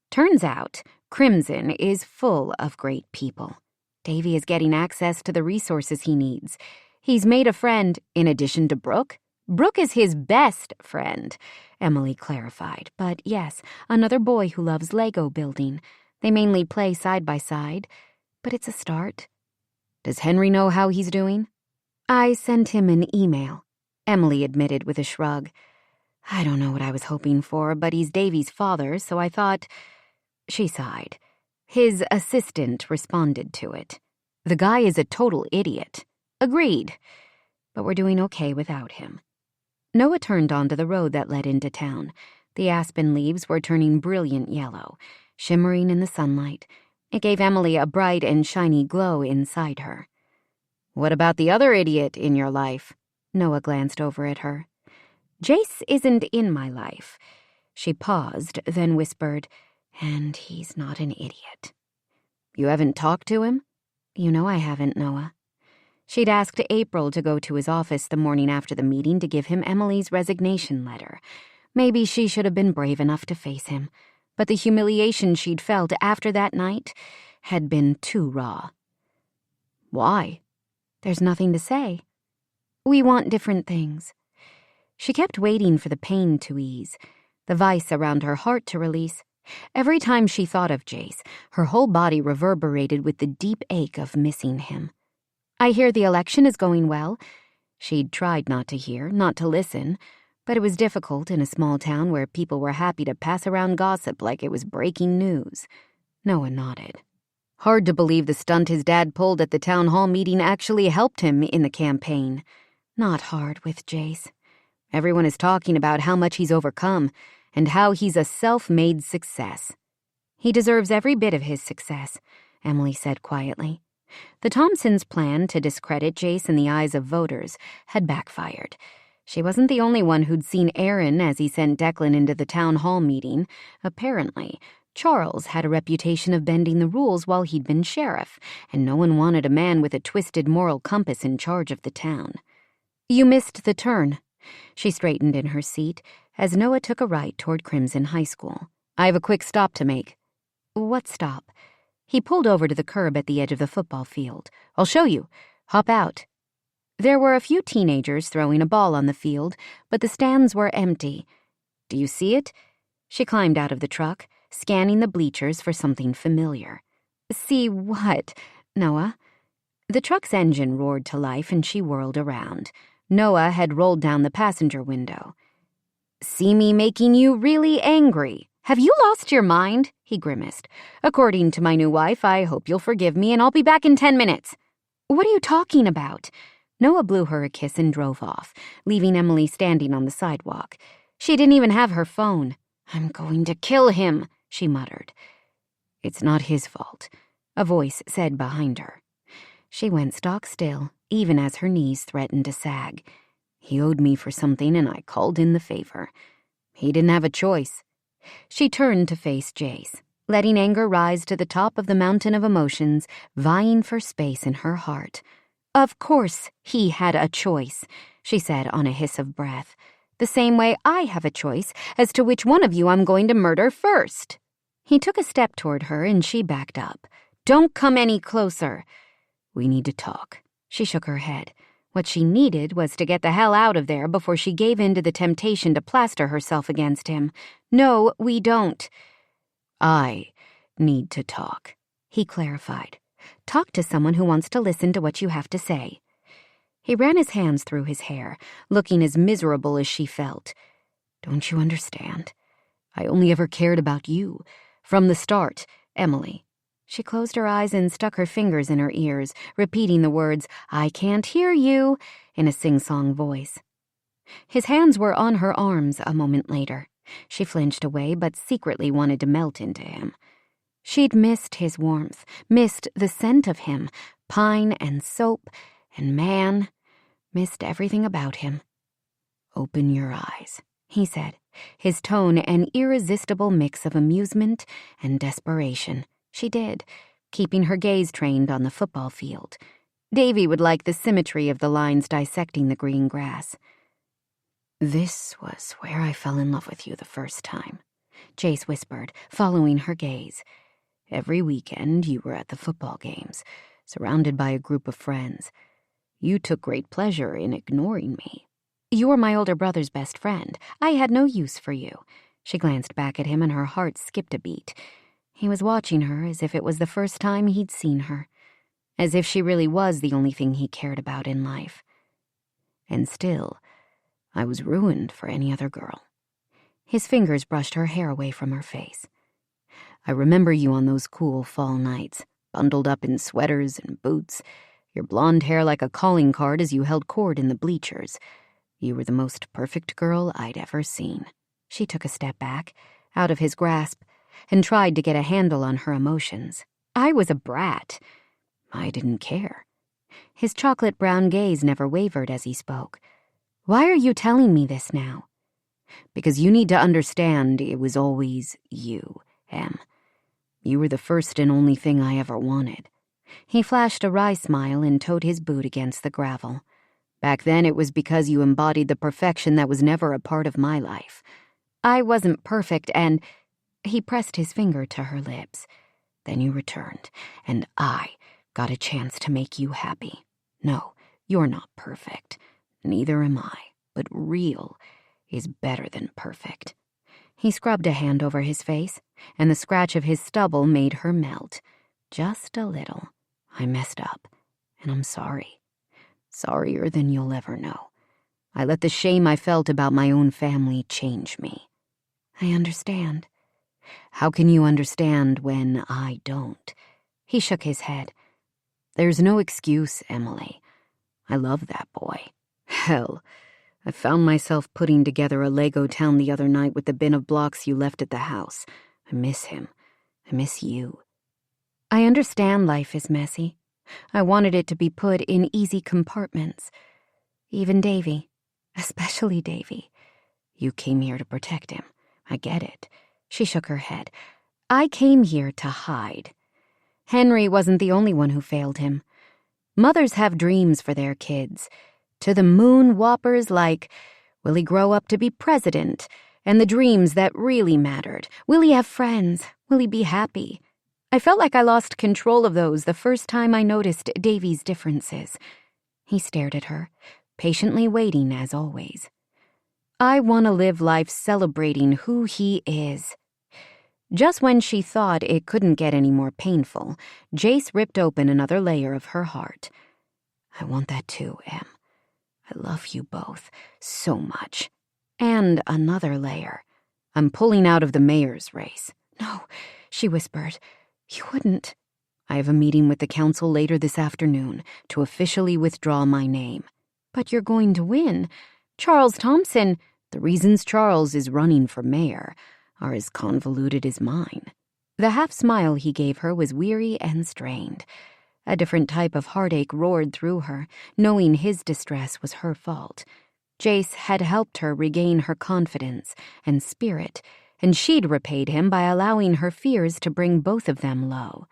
"Turns out, Crimson is full of great people. Davy is getting access to the resources he needs. He's made a friend in addition to Brooke. Brooke is his best friend," Emily clarified. "But yes, another boy who loves Lego building. They mainly play side by side, but it's a start." "Does Henry know how he's doing?" "I sent him an email," Emily admitted with a shrug. "I don't know what I was hoping for, but he's Davy's father, so I thought—" She sighed. "His assistant responded to it. The guy is a total idiot." "Agreed. But we're doing okay without him." Noah turned onto the road that led into town. The aspen leaves were turning brilliant yellow, shimmering in the sunlight. It gave Emily a bright and shiny glow inside her. "What about the other idiot in your life?" Noah glanced over at her. "Jace isn't in my life." She paused, then whispered, "And he's not an idiot." "You haven't talked to him?" You know I haven't, Noah. She'd asked April to go to his office the morning after the meeting to give him Emily's resignation letter. Maybe she should have been brave enough to face him, but the humiliation she'd felt after that night had been too raw. Why? There's nothing to say. We want different things. She kept waiting for the pain to ease, the vice around her heart to release. Every time she thought of Jace, her whole body reverberated with the deep ache of missing him. I hear the election is going well. She'd tried not to hear, not to listen, but it was difficult in a small town where people were happy to pass around gossip like it was breaking news. Noah nodded. Hard to believe the stunt his dad pulled at the town hall meeting actually helped him in the campaign. Not hard with Jace. Everyone is talking about how much he's overcome and how he's a self-made success. He deserves every bit of his success, Emily said quietly. The Thompsons' plan to discredit Jace in the eyes of voters had backfired. She wasn't the only one who'd seen Aaron as he sent Declan into the town hall meeting. Apparently, Charles had a reputation of bending the rules while he'd been sheriff, and no one wanted a man with a twisted moral compass in charge of the town. You missed the turn. She straightened in her seat as Noah took a right toward Crimson High School. I have a quick stop to make. What stop? He pulled over to the curb at the edge of the football field. I'll show you. Hop out. There were a few teenagers throwing a ball on the field, but the stands were empty. Do you see it? She climbed out of the truck, scanning the bleachers for something familiar. See what, Noah? The truck's engine roared to life and she whirled around. Noah had rolled down the passenger window. See me making you really angry. Have you lost your mind? He grimaced. According to my new wife, I hope you'll forgive me and I'll be back in 10 minutes. What are you talking about? Noah blew her a kiss and drove off, leaving Emily standing on the sidewalk. She didn't even have her phone. I'm going to kill him, she muttered. It's not his fault, a voice said behind her. She went stock still, even as her knees threatened to sag. He owed me for something and I called in the favor. He didn't have a choice. She turned to face Jace, letting anger rise to the top of the mountain of emotions, vying for space in her heart. Of course he had a choice, she said on a hiss of breath. The same way I have a choice as to which one of you I'm going to murder first. He took a step toward her and she backed up. Don't come any closer. We need to talk. She shook her head. What she needed was to get the hell out of there before she gave in to the temptation to plaster herself against him. No, we don't. I need to talk, he clarified. Talk to someone who wants to listen to what you have to say. He ran his hands through his hair, looking as miserable as she felt. Don't you understand? I only ever cared about you. From the start, Emily. She closed her eyes and stuck her fingers in her ears, repeating the words, I can't hear you, in a sing-song voice. His hands were on her arms a moment later. She flinched away, but secretly wanted to melt into him. She'd missed his warmth, missed the scent of him, pine and soap, and man, missed everything about him. Open your eyes, he said, his tone an irresistible mix of amusement and desperation. She did, keeping her gaze trained on the football field. Davy would like the symmetry of the lines dissecting the green grass. This was where I fell in love with you the first time, Jace whispered, following her gaze. Every weekend you were at the football games, surrounded by a group of friends. You took great pleasure in ignoring me. You were my older brother's best friend. I had no use for you. She glanced back at him and her heart skipped a beat. He was watching her as if it was the first time he'd seen her, as if she really was the only thing he cared about in life. And still, I was ruined for any other girl. His fingers brushed her hair away from her face. I remember you on those cool fall nights, bundled up in sweaters and boots, your blonde hair like a calling card as you held court in the bleachers. You were the most perfect girl I'd ever seen. She took a step back, out of his grasp, and tried to get a handle on her emotions. I was a brat. I didn't care. His chocolate brown gaze never wavered as he spoke. Why are you telling me this now? Because you need to understand it was always you, Em. You were the first and only thing I ever wanted. He flashed a wry smile and toed his boot against the gravel. Back then it was because you embodied the perfection that was never a part of my life. I wasn't perfect, and he pressed his finger to her lips. Then you returned, and I got a chance to make you happy. No, you're not perfect. Neither am I, but real is better than perfect. He scrubbed a hand over his face, and the scratch of his stubble made her melt. Just a little. I messed up, and I'm sorry. Sorrier than you'll ever know. I let the shame I felt about my own family change me. I understand. How can you understand when I don't? He shook his head. There's no excuse, Emily. I love that boy. Hell, I found myself putting together a Lego town the other night with the bin of blocks you left at the house. I miss him. I miss you. I understand life is messy. I wanted it to be put in easy compartments. Even Davy. Especially Davy. You came here to protect him. I get it. She shook her head. I came here to hide. Henry wasn't the only one who failed him. Mothers have dreams for their kids. To the moon whoppers like, will he grow up to be president? And the dreams that really mattered. Will he have friends? Will he be happy? I felt like I lost control of those the first time I noticed Davy's differences. He stared at her, patiently waiting as always. I want to live life celebrating who he is. Just when she thought it couldn't get any more painful, Jace ripped open another layer of her heart. I want that too, Em. I love you both so much. And another layer. I'm pulling out of the mayor's race. No, she whispered. You wouldn't. I have a meeting with the council later this afternoon to officially withdraw my name. But you're going to win. Charles Thompson. The reasons Charles is running for mayor are as convoluted as mine. The half-smile he gave her was weary and strained. A different type of heartache roared through her, knowing his distress was her fault. Jace had helped her regain her confidence and spirit, and she'd repaid him by allowing her fears to bring both of them low.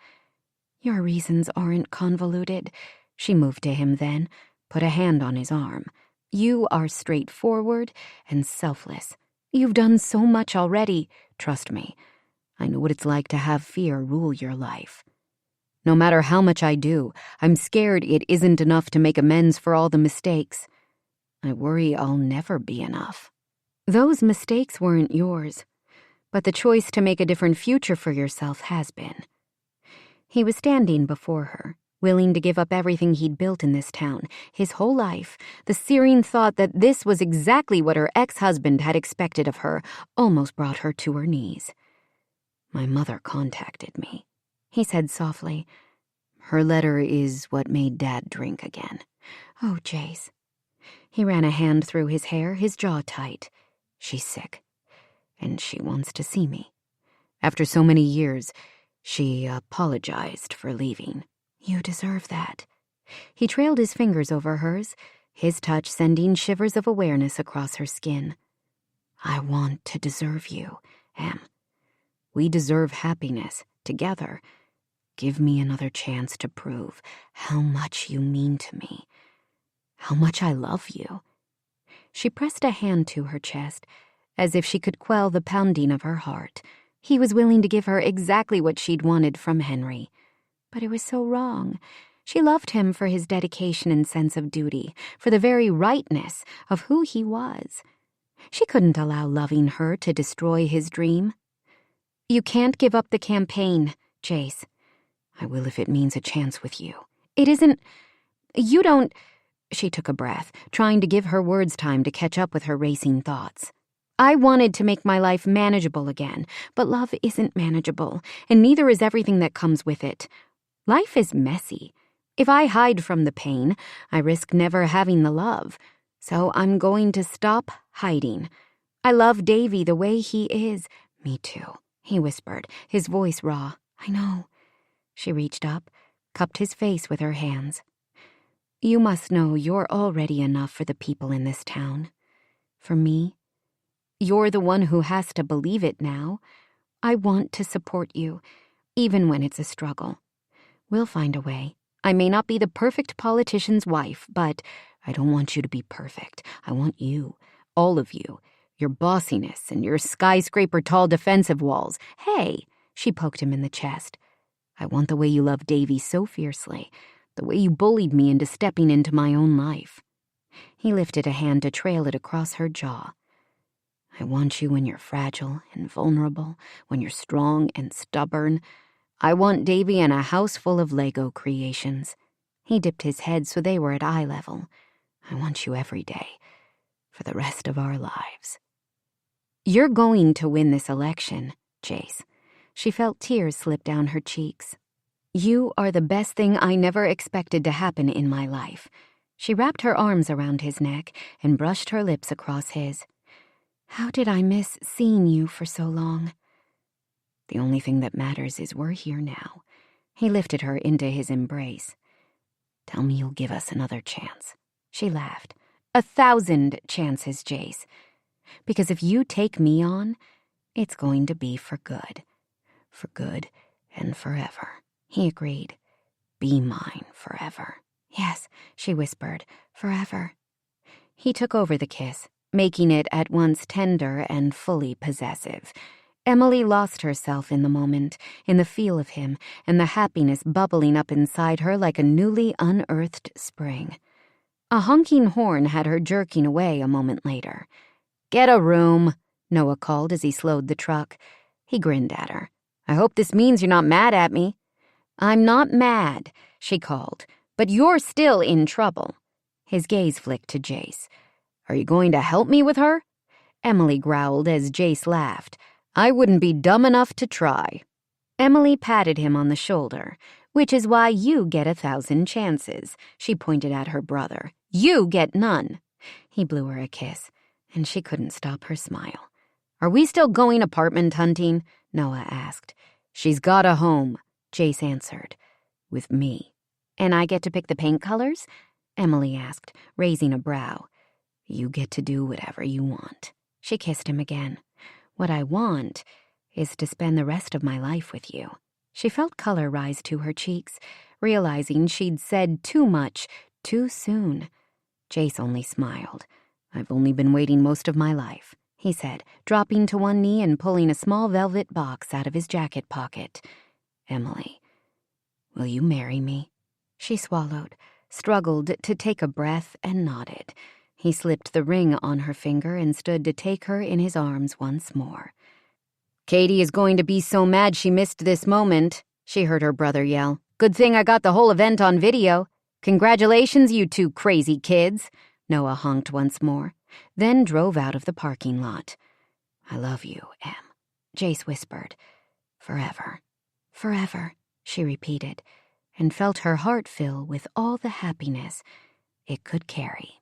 Your reasons aren't convoluted. She moved to him then, put a hand on his arm. You are straightforward and selfless. You've done so much already. Trust me. I know what it's like to have fear rule your life. No matter how much I do, I'm scared it isn't enough to make amends for all the mistakes. I worry I'll never be enough. Those mistakes weren't yours, but the choice to make a different future for yourself has been. He was standing before her, willing to give up everything he'd built in this town, his whole life. The searing thought that this was exactly what her ex-husband had expected of her almost brought her to her knees. My mother contacted me, he said softly. Her letter is what made Dad drink again. Oh, Jace. He ran a hand through his hair, his jaw tight. She's sick, and she wants to see me. After so many years, she apologized for leaving. You deserve that. He trailed his fingers over hers, his touch sending shivers of awareness across her skin. I want to deserve you, Em. We deserve happiness, together. Give me another chance to prove how much you mean to me, how much I love you. She pressed a hand to her chest, as if she could quell the pounding of her heart. He was willing to give her exactly what she'd wanted from Henry. But it was so wrong. She loved him for his dedication and sense of duty, for the very rightness of who he was. She couldn't allow loving her to destroy his dream. You can't give up the campaign, Jace. I will if it means a chance with you. It isn't... You don't... She took a breath, trying to give her words time to catch up with her racing thoughts. I wanted to make my life manageable again, but love isn't manageable, and neither is everything that comes with it. Life is messy. If I hide from the pain, I risk never having the love. So I'm going to stop hiding. I love Davy the way he is. Me too, he whispered, his voice raw. I know. She reached up, cupped his face with her hands. You must know you're already enough for the people in this town. For me, you're the one who has to believe it now. I want to support you, even when it's a struggle. We'll find a way. I may not be the perfect politician's wife, but I don't want you to be perfect. I want you, all of you, your bossiness and your skyscraper-tall defensive walls. Hey, she poked him in the chest. I want the way you love Davy so fiercely, the way you bullied me into stepping into my own life. He lifted a hand to trail it across her jaw. I want you when you're fragile and vulnerable, when you're strong and stubborn. I want Davy and a house full of Lego creations. He dipped his head so they were at eye level. I want you every day, for the rest of our lives. You're going to win this election, Jace. She felt tears slip down her cheeks. You are the best thing I never expected to happen in my life. She wrapped her arms around his neck and brushed her lips across his. How did I miss seeing you for so long? The only thing that matters is we're here now. He lifted her into his embrace. Tell me you'll give us another chance. She laughed. 1,000 chances, Jace. Because if you take me on, it's going to be for good. For good and forever. He agreed. Be mine forever. Yes, she whispered, forever. He took over the kiss, making it at once tender and fully possessive. Emily lost herself in the moment, in the feel of him, and the happiness bubbling up inside her like a newly unearthed spring. A honking horn had her jerking away a moment later. Get a room, Noah called as he slowed the truck. He grinned at her. I hope this means you're not mad at me. I'm not mad, she called, but you're still in trouble. His gaze flicked to Jace. Are you going to help me with her? Emily growled as Jace laughed. I wouldn't be dumb enough to try. Emily patted him on the shoulder. Which is why you get 1,000 chances, she pointed at her brother. You get none. He blew her a kiss, and she couldn't stop her smile. Are we still going apartment hunting? Noah asked. She's got a home, Jace answered. With me. And I get to pick the paint colors? Emily asked, raising a brow. You get to do whatever you want. She kissed him again. What I want is to spend the rest of my life with you. She felt color rise to her cheeks, realizing she'd said too much, too soon. Jace only smiled. I've only been waiting most of my life, he said, dropping to one knee and pulling a small velvet box out of his jacket pocket. Emily, will you marry me? She swallowed, struggled to take a breath, and nodded. He slipped the ring on her finger and stood to take her in his arms once more. Katie is going to be so mad she missed this moment, she heard her brother yell. Good thing I got the whole event on video. Congratulations, you two crazy kids, Noah honked once more, then drove out of the parking lot. I love you, Em, Jace whispered. Forever, forever, she repeated, and felt her heart fill with all the happiness it could carry.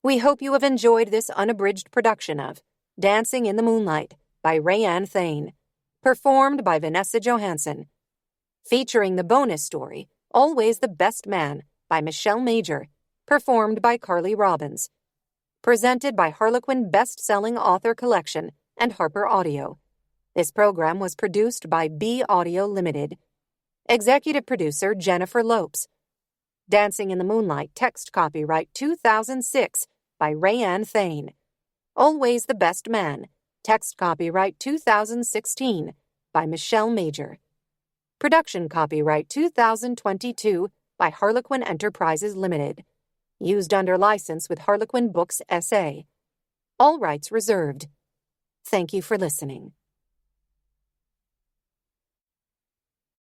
We hope you have enjoyed this unabridged production of Dancing in the Moonlight by Rayanne Thane, performed by Vanessa Johansson, featuring the bonus story, Always the Best Man by Michelle Major, performed by Carly Robbins, presented by Harlequin Best-Selling Author Collection and Harper Audio. This program was produced by B Audio Limited. Executive producer Jennifer Lopes. Dancing in the Moonlight text copyright 2006 by Rayanne Thane. Always the Best Man text copyright 2016 by Michelle Major. Production copyright 2022 by Harlequin Enterprises Limited. Used under license with Harlequin Books S.A. All rights reserved. Thank you for listening.